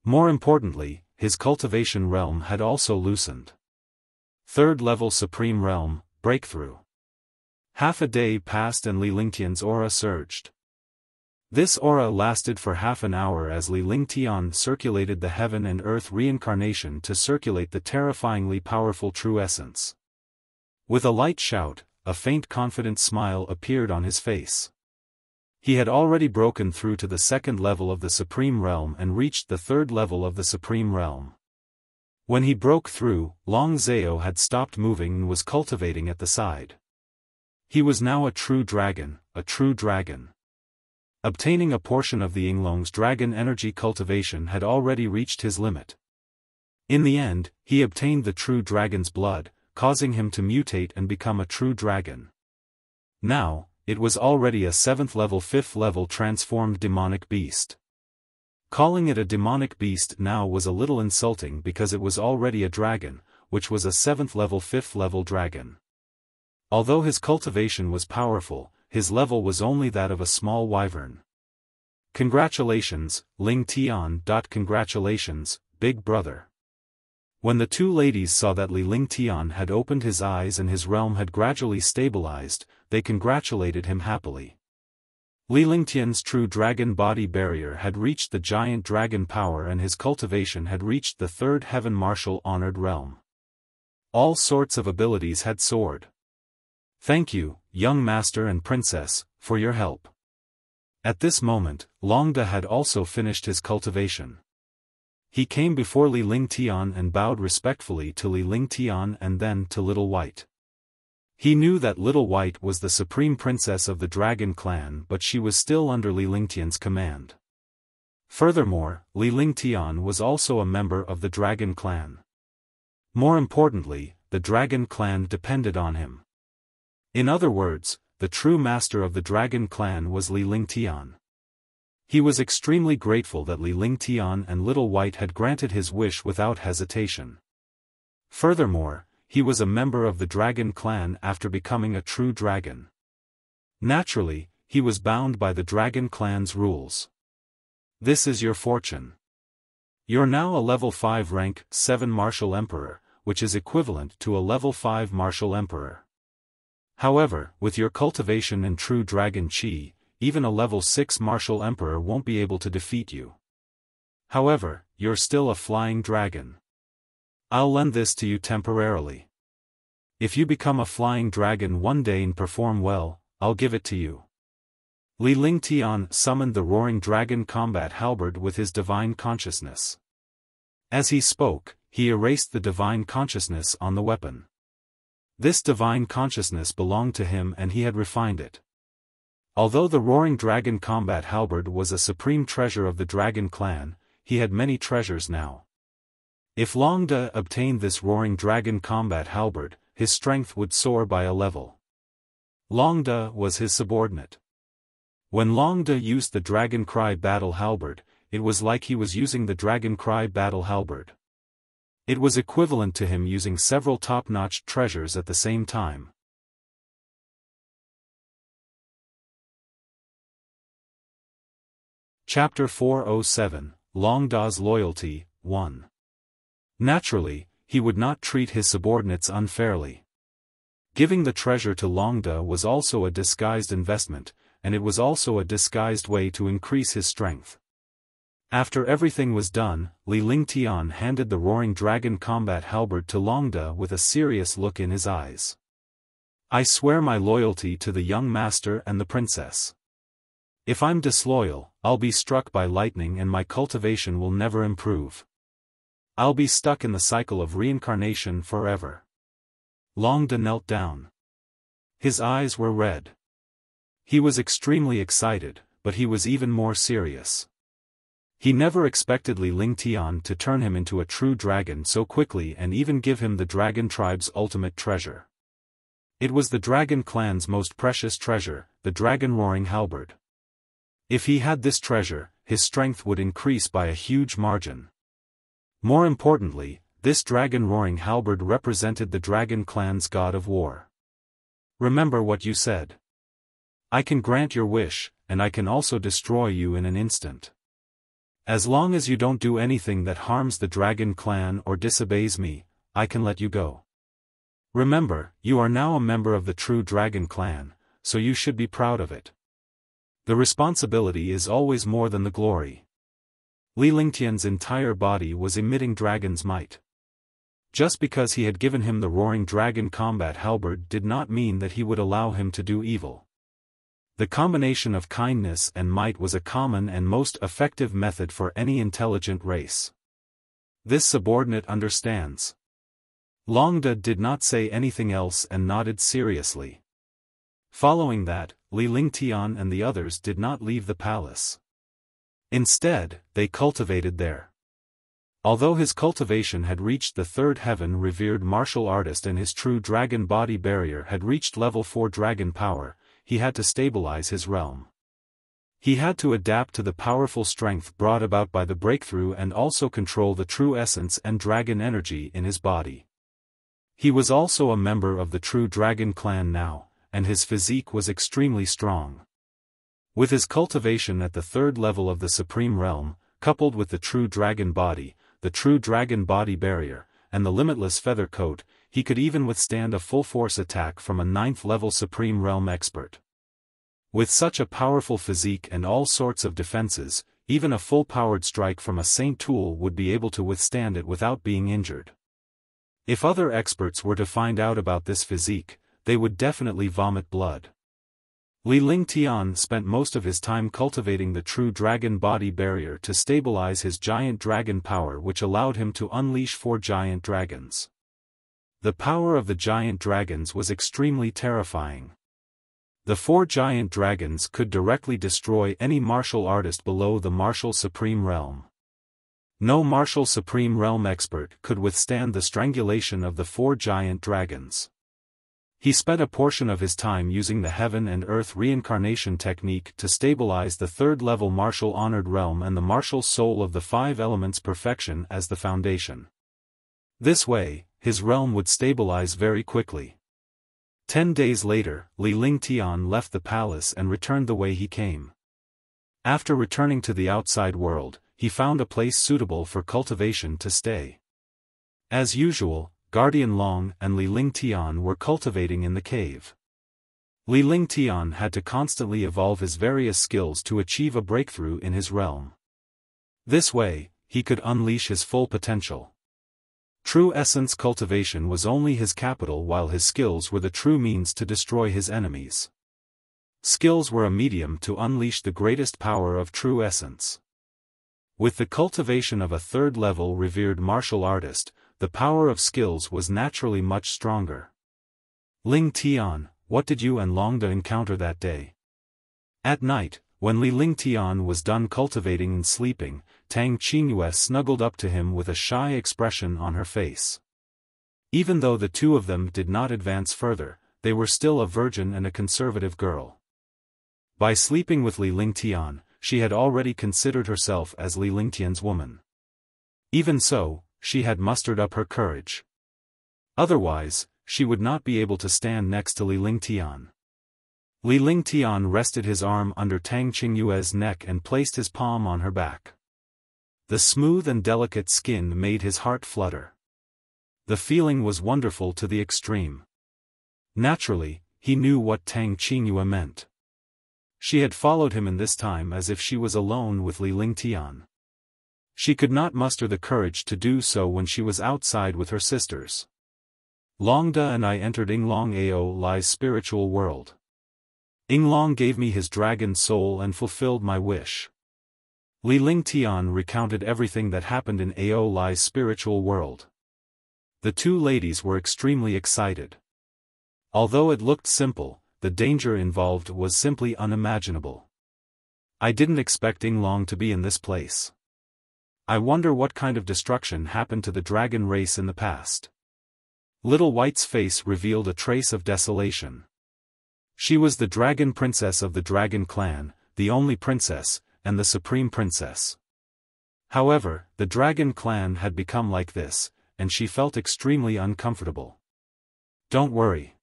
More importantly, his cultivation realm had also loosened. 3rd level Supreme Realm, Breakthrough. Half a day passed and Li Lingtian's aura surged. This aura lasted for half an hour as Li Lingtian circulated the heaven and earth reincarnation to circulate the terrifyingly powerful true essence. With a light shout, a faint confident smile appeared on his face. He had already broken through to the 2nd level of the Supreme Realm and reached the 3rd level of the Supreme Realm. When he broke through, Long Zhao had stopped moving and was cultivating at the side. He was now a true dragon, a true dragon. Obtaining a portion of the Yinglong's dragon energy cultivation had already reached his limit. In the end, he obtained the true dragon's blood, causing him to mutate and become a true dragon. Now, it was already a 7th level 5th level transformed demonic beast. Calling it a demonic beast now was a little insulting because it was already a dragon, which was a 7th level 5th level dragon. Although his cultivation was powerful, his level was only that of a small wyvern. Congratulations, Ling Tian. Congratulations, big brother. When the 2 ladies saw that Li Lingtian had opened his eyes and his realm had gradually stabilized, they congratulated him happily. Li Lingtian's true dragon body barrier had reached the giant dragon power and his cultivation had reached the 3rd heaven martial honored realm. All sorts of abilities had soared. Thank you, young master and princess, for your help. At this moment, Longda had also finished his cultivation. He came before Li Lingtian and bowed respectfully to Li Lingtian and then to Little White. He knew that Little White was the supreme princess of the dragon clan, but she was still under Li Lingtian's command. Furthermore, Li Lingtian was also a member of the dragon clan. More importantly, the dragon clan depended on him. In other words, the true master of the dragon clan was Li Lingtian. He was extremely grateful that Li Lingtian and Little White had granted his wish without hesitation. Furthermore, he was a member of the dragon clan after becoming a true dragon. Naturally, he was bound by the dragon clan's rules. This is your fortune. You're now a level 5 rank 7 martial emperor, which is equivalent to a level 5 martial emperor. However, with your cultivation and true dragon chi, even a level 6 martial emperor won't be able to defeat you. However, you're still a flying dragon. I'll lend this to you temporarily. If you become a flying dragon one day and perform well, I'll give it to you. Li Lingtian summoned the roaring dragon combat halberd with his divine consciousness. As he spoke, he erased the divine consciousness on the weapon. This divine consciousness belonged to him and he had refined it. Although the roaring dragon combat halberd was a supreme treasure of the dragon clan, he had many treasures now. If Longda obtained this roaring dragon combat halberd, his strength would soar by a level. Longda was his subordinate. When Longda used the Dragon Cry battle halberd, it was like he was using the Dragon Cry battle halberd. It was equivalent to him using several top-notch treasures at the same time. Chapter 407, Longda's Loyalty, 1. Naturally, he would not treat his subordinates unfairly. Giving the treasure to Longda was also a disguised investment, and it was also a disguised way to increase his strength. After everything was done, Li Lingtian handed the roaring dragon combat halberd to Longda with a serious look in his eyes. I swear my loyalty to the young master and the princess. If I'm disloyal, I'll be struck by lightning and my cultivation will never improve. I'll be stuck in the cycle of reincarnation forever. Longda knelt down. His eyes were red. He was extremely excited, but he was even more serious. He never expected Li Lingtian to turn him into a true dragon so quickly and even give him the dragon tribe's ultimate treasure. It was the dragon clan's most precious treasure, the dragon roaring halberd. If he had this treasure, his strength would increase by a huge margin. More importantly, this dragon roaring halberd represented the dragon clan's god of war. Remember what you said. I can grant your wish, and I can also destroy you in an instant. As long as you don't do anything that harms the dragon clan or disobeys me, I can let you go. Remember, you are now a member of the true dragon clan, so you should be proud of it. The responsibility is always more than the glory. Li Lingtian's entire body was emitting dragon's might. Just because he had given him the roaring dragon combat halberd did not mean that he would allow him to do evil. The combination of kindness and might was a common and most effective method for any intelligent race. This subordinate understands. Longda did not say anything else and nodded seriously. Following that, Li Lingtian and the others did not leave the palace. Instead, they cultivated there. Although his cultivation had reached the third heaven, revered martial artist and his true dragon body barrier had reached level 4 dragon power, he had to stabilize his realm. He had to adapt to the powerful strength brought about by the breakthrough and also control the true essence and dragon energy in his body. He was also a member of the true dragon clan now, and his physique was extremely strong. With his cultivation at the third level of the supreme realm, coupled with the true dragon body, the true dragon body barrier, and the limitless feather coat, he could even withstand a full-force attack from a 9th level supreme realm expert. With such a powerful physique and all sorts of defenses, even a full-powered strike from a saint tool would be able to withstand it without being injured. If other experts were to find out about this physique, they would definitely vomit blood. Li Lingtian spent most of his time cultivating the true dragon body barrier to stabilize his giant dragon power, which allowed him to unleash 4 giant dragons. The power of the giant dragons was extremely terrifying. The 4 giant dragons could directly destroy any martial artist below the martial supreme realm. No martial supreme realm expert could withstand the strangulation of the 4 giant dragons. He spent a portion of his time using the heaven and earth reincarnation technique to stabilize the 3rd level martial honored realm and the martial soul of the 5 elements perfection as the foundation. This way, his realm would stabilize very quickly. 10 days later, Li Lingtian left the palace and returned the way he came. After returning to the outside world, he found a place suitable for cultivation to stay. As usual, Guardian Long and Li Lingtian were cultivating in the cave. Li Lingtian had to constantly evolve his various skills to achieve a breakthrough in his realm. This way, he could unleash his full potential. True essence cultivation was only his capital, while his skills were the true means to destroy his enemies. Skills were a medium to unleash the greatest power of true essence. With the cultivation of a 3rd level revered martial artist, the power of skills was naturally much stronger. Ling Tian, what did you and Longda encounter that day? At night, when Li Lingtian was done cultivating and sleeping, Tang Qingyue snuggled up to him with a shy expression on her face. Even though the 2 of them did not advance further, they were still a virgin and a conservative girl. By sleeping with Li Lingtian, she had already considered herself as Li Lingtian's woman. Even so, she had mustered up her courage. Otherwise, she would not be able to stand next to Li Lingtian. Li Lingtian rested his arm under Tang Qingyue's neck and placed his palm on her back. The smooth and delicate skin made his heart flutter. The feeling was wonderful to the extreme. Naturally, he knew what Tang Qingyue meant. She had followed him in this time as if she was alone with Li Lingtian. She could not muster the courage to do so when she was outside with her sisters. Longda and I entered Yinglong Ao Lai's spiritual world. Yinglong gave me his dragon soul and fulfilled my wish. Li Lingtian recounted everything that happened in Ao Lai's spiritual world. The 2 ladies were extremely excited. Although it looked simple, the danger involved was simply unimaginable. I didn't expect Yinglong to be in this place. I wonder what kind of destruction happened to the dragon race in the past. Little White's face revealed a trace of desolation. She was the dragon princess of the dragon clan, the only princess, and the supreme princess. However, the dragon clan had become like this, and she felt extremely uncomfortable. Don't worry.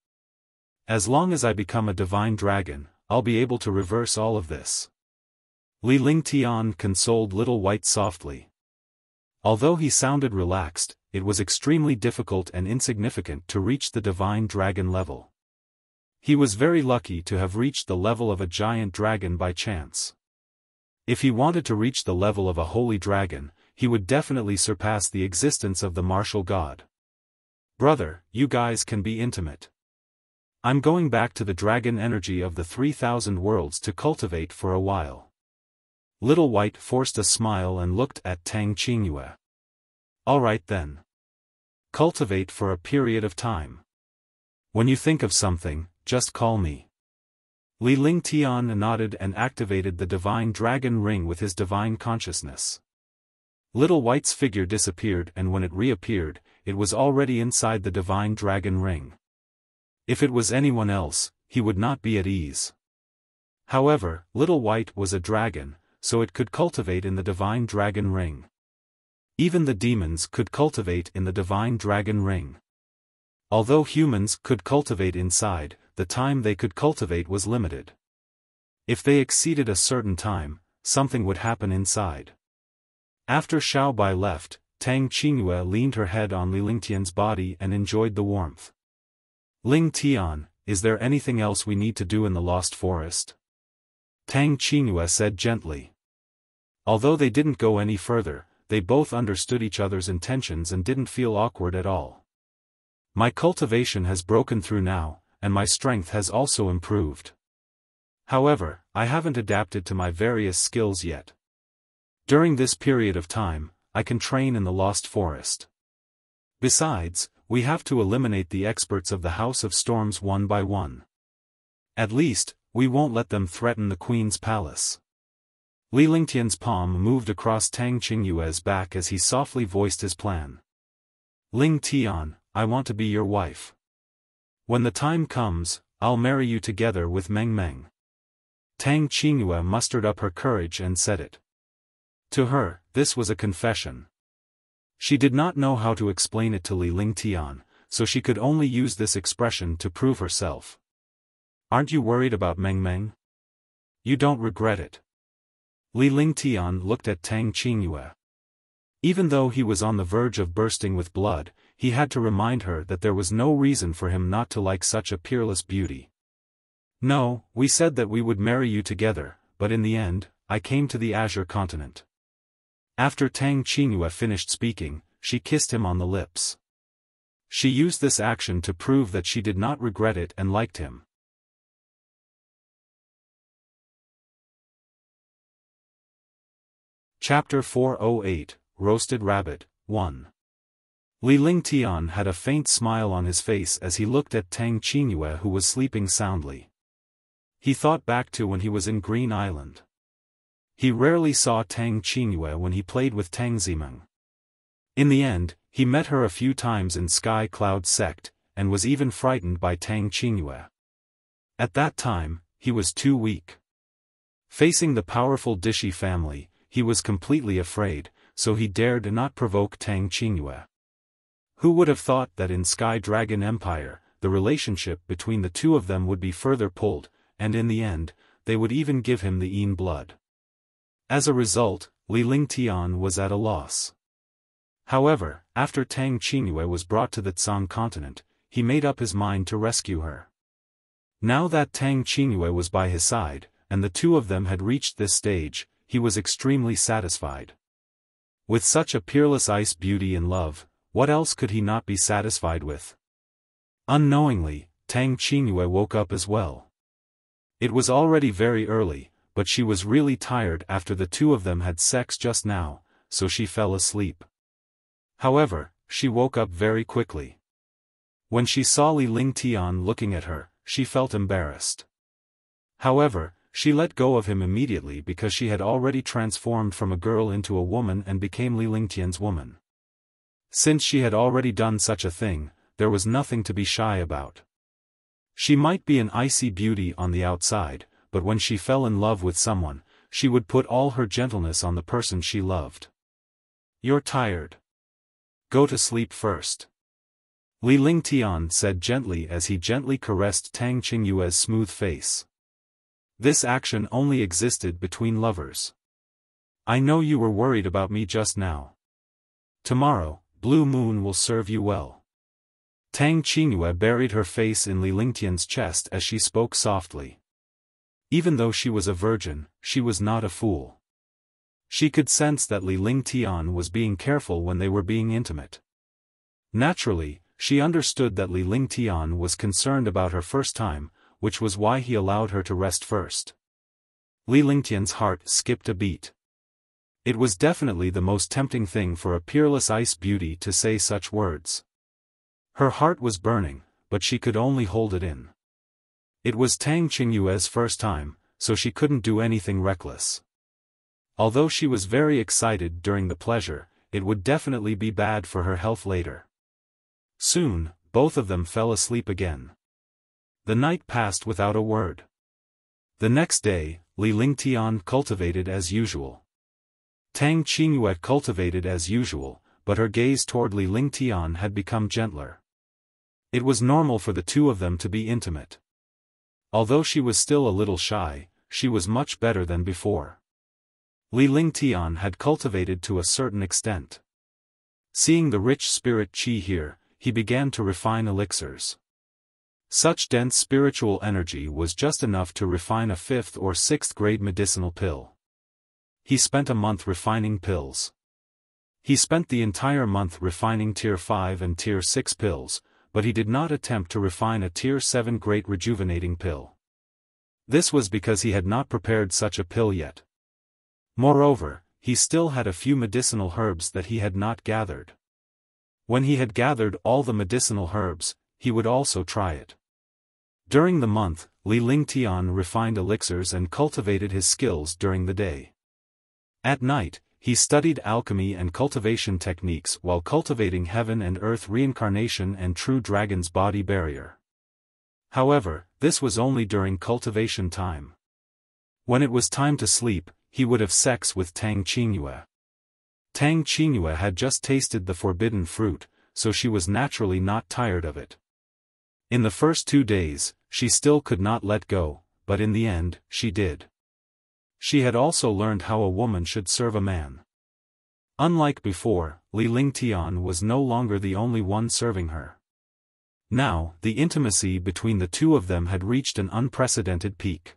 As long as I become a divine dragon, I'll be able to reverse all of this. Li Lingtian consoled Little White softly. Although he sounded relaxed, it was extremely difficult and insignificant to reach the divine dragon level. He was very lucky to have reached the level of a giant dragon by chance. If he wanted to reach the level of a holy dragon, he would definitely surpass the existence of the martial god. Brother, you guys can be intimate. I'm going back to the dragon energy of the 3,000 worlds to cultivate for a while. Little White forced a smile and looked at Tang Qingyue. Alright then. Cultivate for a period of time. When you think of something, just call me. Li Lingtian nodded and activated the divine dragon ring with his divine consciousness. Little White's figure disappeared, and when it reappeared, it was already inside the divine dragon ring. If it was anyone else, he would not be at ease. However, Little White was a dragon, so it could cultivate in the divine dragon ring. Even the demons could cultivate in the divine dragon ring. Although humans could cultivate inside, the time they could cultivate was limited. If they exceeded a certain time, something would happen inside. After Xiaobai left, Tang Qingyue leaned her head on Li Lingtian's body and enjoyed the warmth. Ling Tian, is there anything else we need to do in the Lost Forest? Tang Qingyue said gently. Although they didn't go any further, they both understood each other's intentions and didn't feel awkward at all. My cultivation has broken through now, and my strength has also improved. However, I haven't adapted to my various skills yet. During this period of time, I can train in the Lost Forest. Besides, we have to eliminate the experts of the House of Storms one by one. At least, we won't let them threaten the Queen's palace. Li Lingtian's palm moved across Tang Qingyue's back as he softly voiced his plan. Ling Tian, I want to be your wife. When the time comes, I'll marry you together with Meng Meng. Tang Qingyue mustered up her courage and said it. To her, this was a confession. She did not know how to explain it to Li Lingtian, so she could only use this expression to prove herself. Aren't you worried about Meng Meng? You don't regret it. Li Lingtian looked at Tang Qingyue. Even though he was on the verge of bursting with blood, he had to remind her that there was no reason for him not to like such a peerless beauty. No, we said that we would marry you together, but in the end, I came to the Azure continent. After Tang Qingyue finished speaking, she kissed him on the lips. She used this action to prove that she did not regret it and liked him. Chapter 408, Roasted Rabbit, 1. Li Lingtian had a faint smile on his face as he looked at Tang Qingyue, who was sleeping soundly. He thought back to when he was in Green Island. He rarely saw Tang Qingyue when he played with Tang Zimeng. In the end, he met her a few times in Sky Cloud Sect, and was even frightened by Tang Qingyue. At that time, he was too weak. Facing the powerful Dishi family, he was completely afraid, so he dared not provoke Tang Qingyue. Who would have thought that in Sky Dragon Empire, the relationship between the two of them would be further pulled, and in the end, they would even give him the Yin blood. As a result, Li Lingtian was at a loss. However, after Tang Qingyue was brought to the Tsang continent, he made up his mind to rescue her. Now that Tang Qingyue was by his side, and the two of them had reached this stage, he was extremely satisfied. With such a peerless ice beauty in love, what else could he not be satisfied with? Unknowingly, Tang Qingyue woke up as well. It was already very early, but she was really tired after the two of them had sex just now, so she fell asleep. However, she woke up very quickly. When she saw Li Lingtian looking at her, she felt embarrassed. However, she let go of him immediately because she had already transformed from a girl into a woman and became Li Lingtian's woman. Since she had already done such a thing, there was nothing to be shy about. She might be an icy beauty on the outside, but when she fell in love with someone, she would put all her gentleness on the person she loved. You're tired. Go to sleep first. Li Lingtian said gently as he gently caressed Tang Qingyue's smooth face. This action only existed between lovers. I know you were worried about me just now. Tomorrow, Blue Moon will serve you well. Tang Qingyue buried her face in Li Lingtian's chest as she spoke softly. Even though she was a virgin, she was not a fool. She could sense that Li Lingtian was being careful when they were being intimate. Naturally, she understood that Li Lingtian was concerned about her first time, which was why he allowed her to rest first. Li Lingtian's heart skipped a beat. It was definitely the most tempting thing for a peerless ice beauty to say such words. Her heart was burning, but she could only hold it in. It was Tang Qingyue's first time, so she couldn't do anything reckless. Although she was very excited during the pleasure, it would definitely be bad for her health later. Soon, both of them fell asleep again. The night passed without a word. The next day, Li Lingtian cultivated as usual. Tang Qingyue cultivated as usual, but her gaze toward Li Lingtian had become gentler. It was normal for the two of them to be intimate. Although she was still a little shy, she was much better than before. Li Lingtian had cultivated to a certain extent. Seeing the rich spirit qi here, he began to refine elixirs. Such dense spiritual energy was just enough to refine a 5th or 6th grade medicinal pill. He spent a month refining pills. He spent the entire month refining Tier 5 and Tier 6 pills, but he did not attempt to refine a Tier 7 great rejuvenating pill. This was because he had not prepared such a pill yet. Moreover, he still had a few medicinal herbs that he had not gathered. When he had gathered all the medicinal herbs, he would also try it. During the month, Li Lingtian refined elixirs and cultivated his skills during the day. At night, he studied alchemy and cultivation techniques while cultivating heaven and earth reincarnation and true dragon's body barrier. However, this was only during cultivation time. When it was time to sleep, he would have sex with Tang Qingyue. Tang Qingyue had just tasted the forbidden fruit, so she was naturally not tired of it. In the first 2 days, she still could not let go, but in the end, she did. She had also learned how a woman should serve a man. Unlike before, Li Lingtian was no longer the only one serving her. Now, the intimacy between the two of them had reached an unprecedented peak.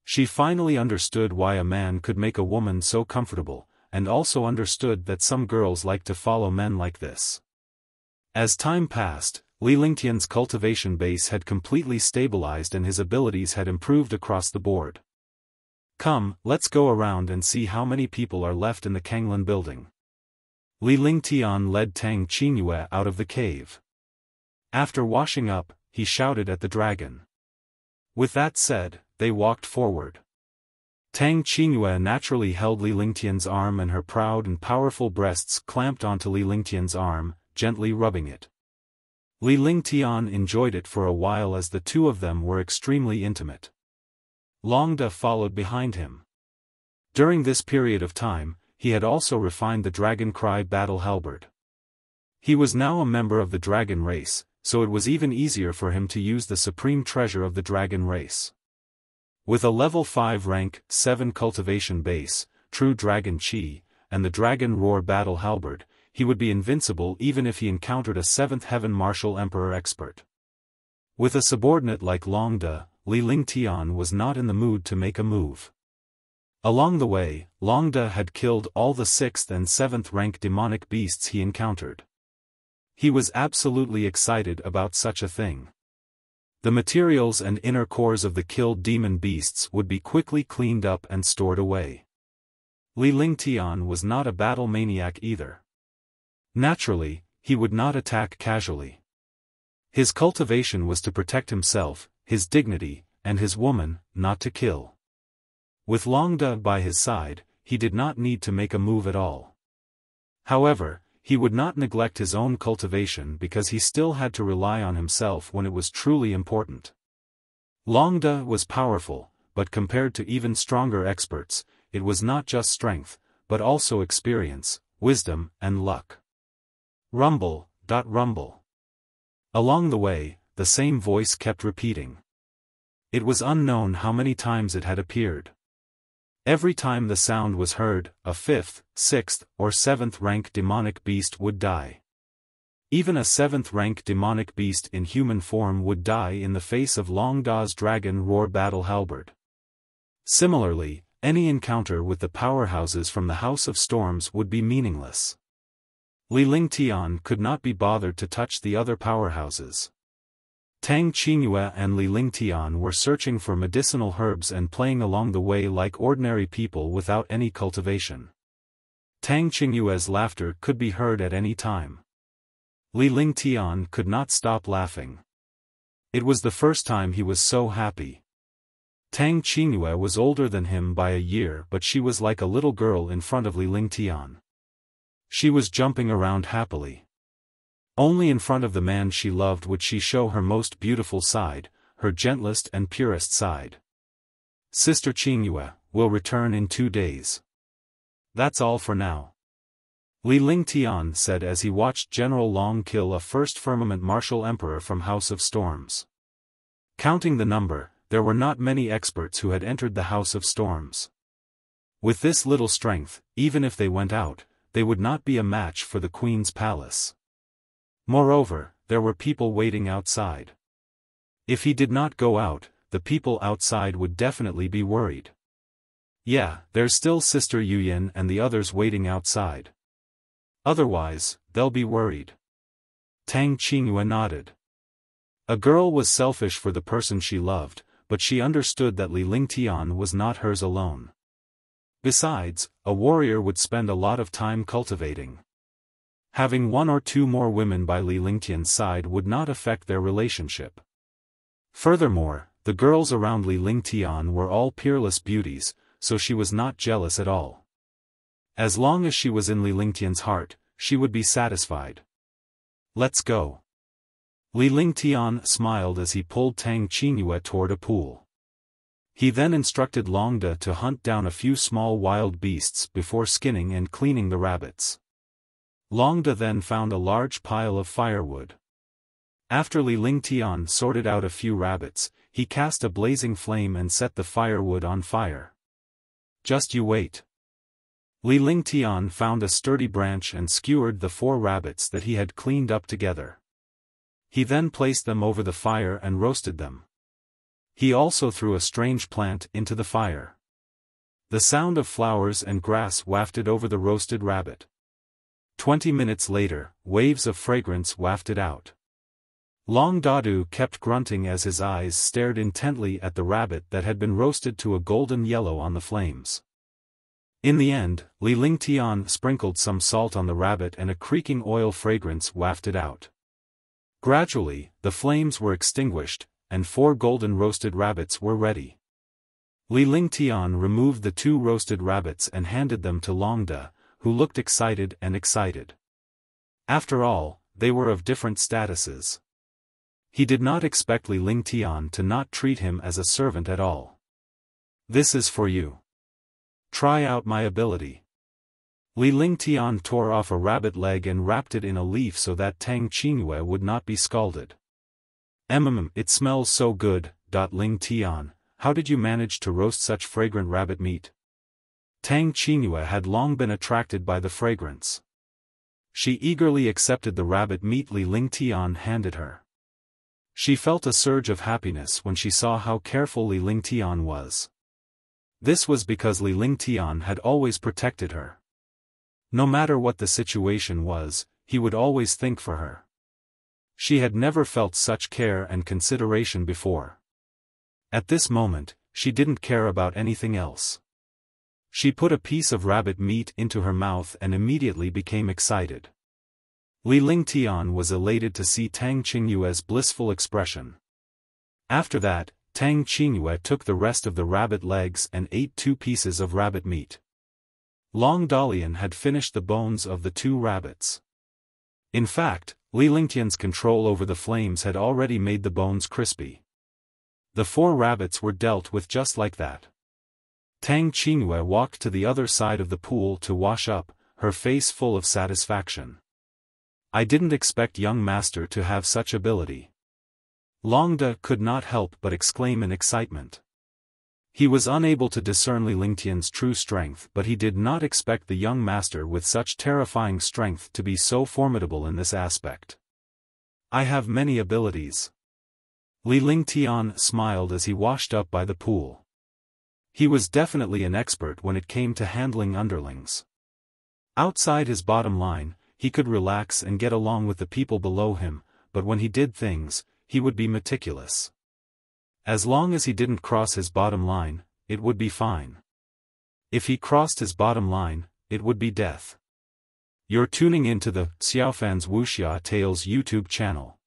She finally understood why a man could make a woman so comfortable, and also understood that some girls like to follow men like this. As time passed, Li Lingtian's cultivation base had completely stabilized and his abilities had improved across the board. Come, let's go around and see how many people are left in the Kanglin building. Li Lingtian led Tang Qingyue out of the cave. After washing up, he shouted at the dragon. With that said, they walked forward. Tang Qingyue naturally held Li Lingtian's arm and her proud and powerful breasts clamped onto Li Lingtian's arm, gently rubbing it. Li Lingtian enjoyed it for a while as the two of them were extremely intimate. Longda followed behind him. During this period of time, he had also refined the Dragon Cry battle halberd. He was now a member of the dragon race, so it was even easier for him to use the supreme treasure of the dragon race. With a level 5 rank 7 cultivation base, true dragon chi, and the dragon roar battle halberd, he would be invincible even if he encountered a 7th heaven martial emperor expert. With a subordinate like Longda, Li Lingtian was not in the mood to make a move. Along the way, Longda had killed all the 6th and 7th rank demonic beasts he encountered. He was absolutely excited about such a thing. The materials and inner cores of the killed demon beasts would be quickly cleaned up and stored away. Li Lingtian was not a battle maniac either. Naturally, he would not attack casually. His cultivation was to protect himself, his dignity, and his woman, not to kill. With Longda by his side, he did not need to make a move at all. However, he would not neglect his own cultivation because he still had to rely on himself when it was truly important. Longda was powerful, but compared to even stronger experts, it was not just strength, but also experience, wisdom, and luck. Rumble, rumble. Along the way, the same voice kept repeating. It was unknown how many times it had appeared. Every time the sound was heard, a 5th, 6th, or 7th rank demonic beast would die. Even a 7th rank demonic beast in human form would die in the face of Longda's dragon roar battle halberd. Similarly, any encounter with the powerhouses from the House of Storms would be meaningless. Li Lingtian could not be bothered to touch the other powerhouses. Tang Qingyue and Li Lingtian were searching for medicinal herbs and playing along the way like ordinary people without any cultivation. Tang Qingyue's laughter could be heard at any time. Li Lingtian could not stop laughing. It was the first time he was so happy. Tang Qingyue was older than him by a year, but she was like a little girl in front of Li Lingtian. She was jumping around happily. Only in front of the man she loved would she show her most beautiful side, her gentlest and purest side. Sister Qingyue will return in 2 days. That's all for now. Li Lingtian said as he watched General Long kill a first firmament martial emperor from House of Storms. Counting the number, there were not many experts who had entered the House of Storms. With this little strength, even if they went out, they would not be a match for the Queen's palace. Moreover, there were people waiting outside. If he did not go out, the people outside would definitely be worried. Yeah, there's still Sister Yuyin and the others waiting outside. Otherwise, they'll be worried. Tang Qingyue nodded. A girl was selfish for the person she loved, but she understood that Li Lingtian was not hers alone. Besides, a warrior would spend a lot of time cultivating. Having one or two more women by Li Lingtian's side would not affect their relationship. Furthermore, the girls around Li Lingtian were all peerless beauties, so she was not jealous at all. As long as she was in Li Lingtian's heart, she would be satisfied. Let's go. Li Lingtian smiled as he pulled Tang Qingyue toward a pool. He then instructed Longde to hunt down a few small wild beasts before skinning and cleaning the rabbits. Longde then found a large pile of firewood. After Li Lingtian sorted out a few rabbits, he cast a blazing flame and set the firewood on fire. Just you wait. Li Lingtian found a sturdy branch and skewered the 4 rabbits that he had cleaned up together. He then placed them over the fire and roasted them. He also threw a strange plant into the fire. The sound of flowers and grass wafted over the roasted rabbit. 20 minutes later, waves of fragrance wafted out. Long Dadu kept grunting as his eyes stared intently at the rabbit that had been roasted to a golden yellow on the flames. In the end, Li Lingtian sprinkled some salt on the rabbit and a creaking oil fragrance wafted out. Gradually, the flames were extinguished, and 4 golden roasted rabbits were ready. Li Lingtian removed the 2 roasted rabbits and handed them to Longde, who looked excited. After all, they were of different statuses. He did not expect Li Lingtian to not treat him as a servant at all. This is for you. Try out my ability. Li Lingtian tore off a rabbit leg and wrapped it in a leaf so that Tang Qingyue would not be scalded. It smells so good, Lingtian, how did you manage to roast such fragrant rabbit meat? Tang Qingyue had long been attracted by the fragrance. She eagerly accepted the rabbit meat Li Lingtian handed her. She felt a surge of happiness when she saw how careful Li Lingtian was. This was because Li Lingtian had always protected her. No matter what the situation was, he would always think for her. She had never felt such care and consideration before. At this moment, she didn't care about anything else. She put a piece of rabbit meat into her mouth and immediately became excited. Li Lingtian was elated to see Tang Qingyue's blissful expression. After that, Tang Qingyue took the rest of the rabbit legs and ate 2 pieces of rabbit meat. Long Dalian had finished the bones of the 2 rabbits. In fact, Li Lingtian's control over the flames had already made the bones crispy. The 4 rabbits were dealt with just like that. Tang Qingyue walked to the other side of the pool to wash up, her face full of satisfaction. I didn't expect young master to have such ability. Longde could not help but exclaim in excitement. He was unable to discern Li Lingtian's true strength, but he did not expect the young master with such terrifying strength to be so formidable in this aspect. I have many abilities. Li Lingtian smiled as he washed up by the pool. He was definitely an expert when it came to handling underlings. Outside his bottom line, he could relax and get along with the people below him, but when he did things, he would be meticulous. As long as he didn't cross his bottom line, it would be fine. If he crossed his bottom line, it would be death. You're tuning into the Xiaofan's Wuxia Tales YouTube channel.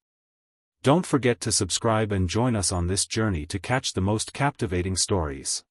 Don't forget to subscribe and join us on this journey to catch the most captivating stories.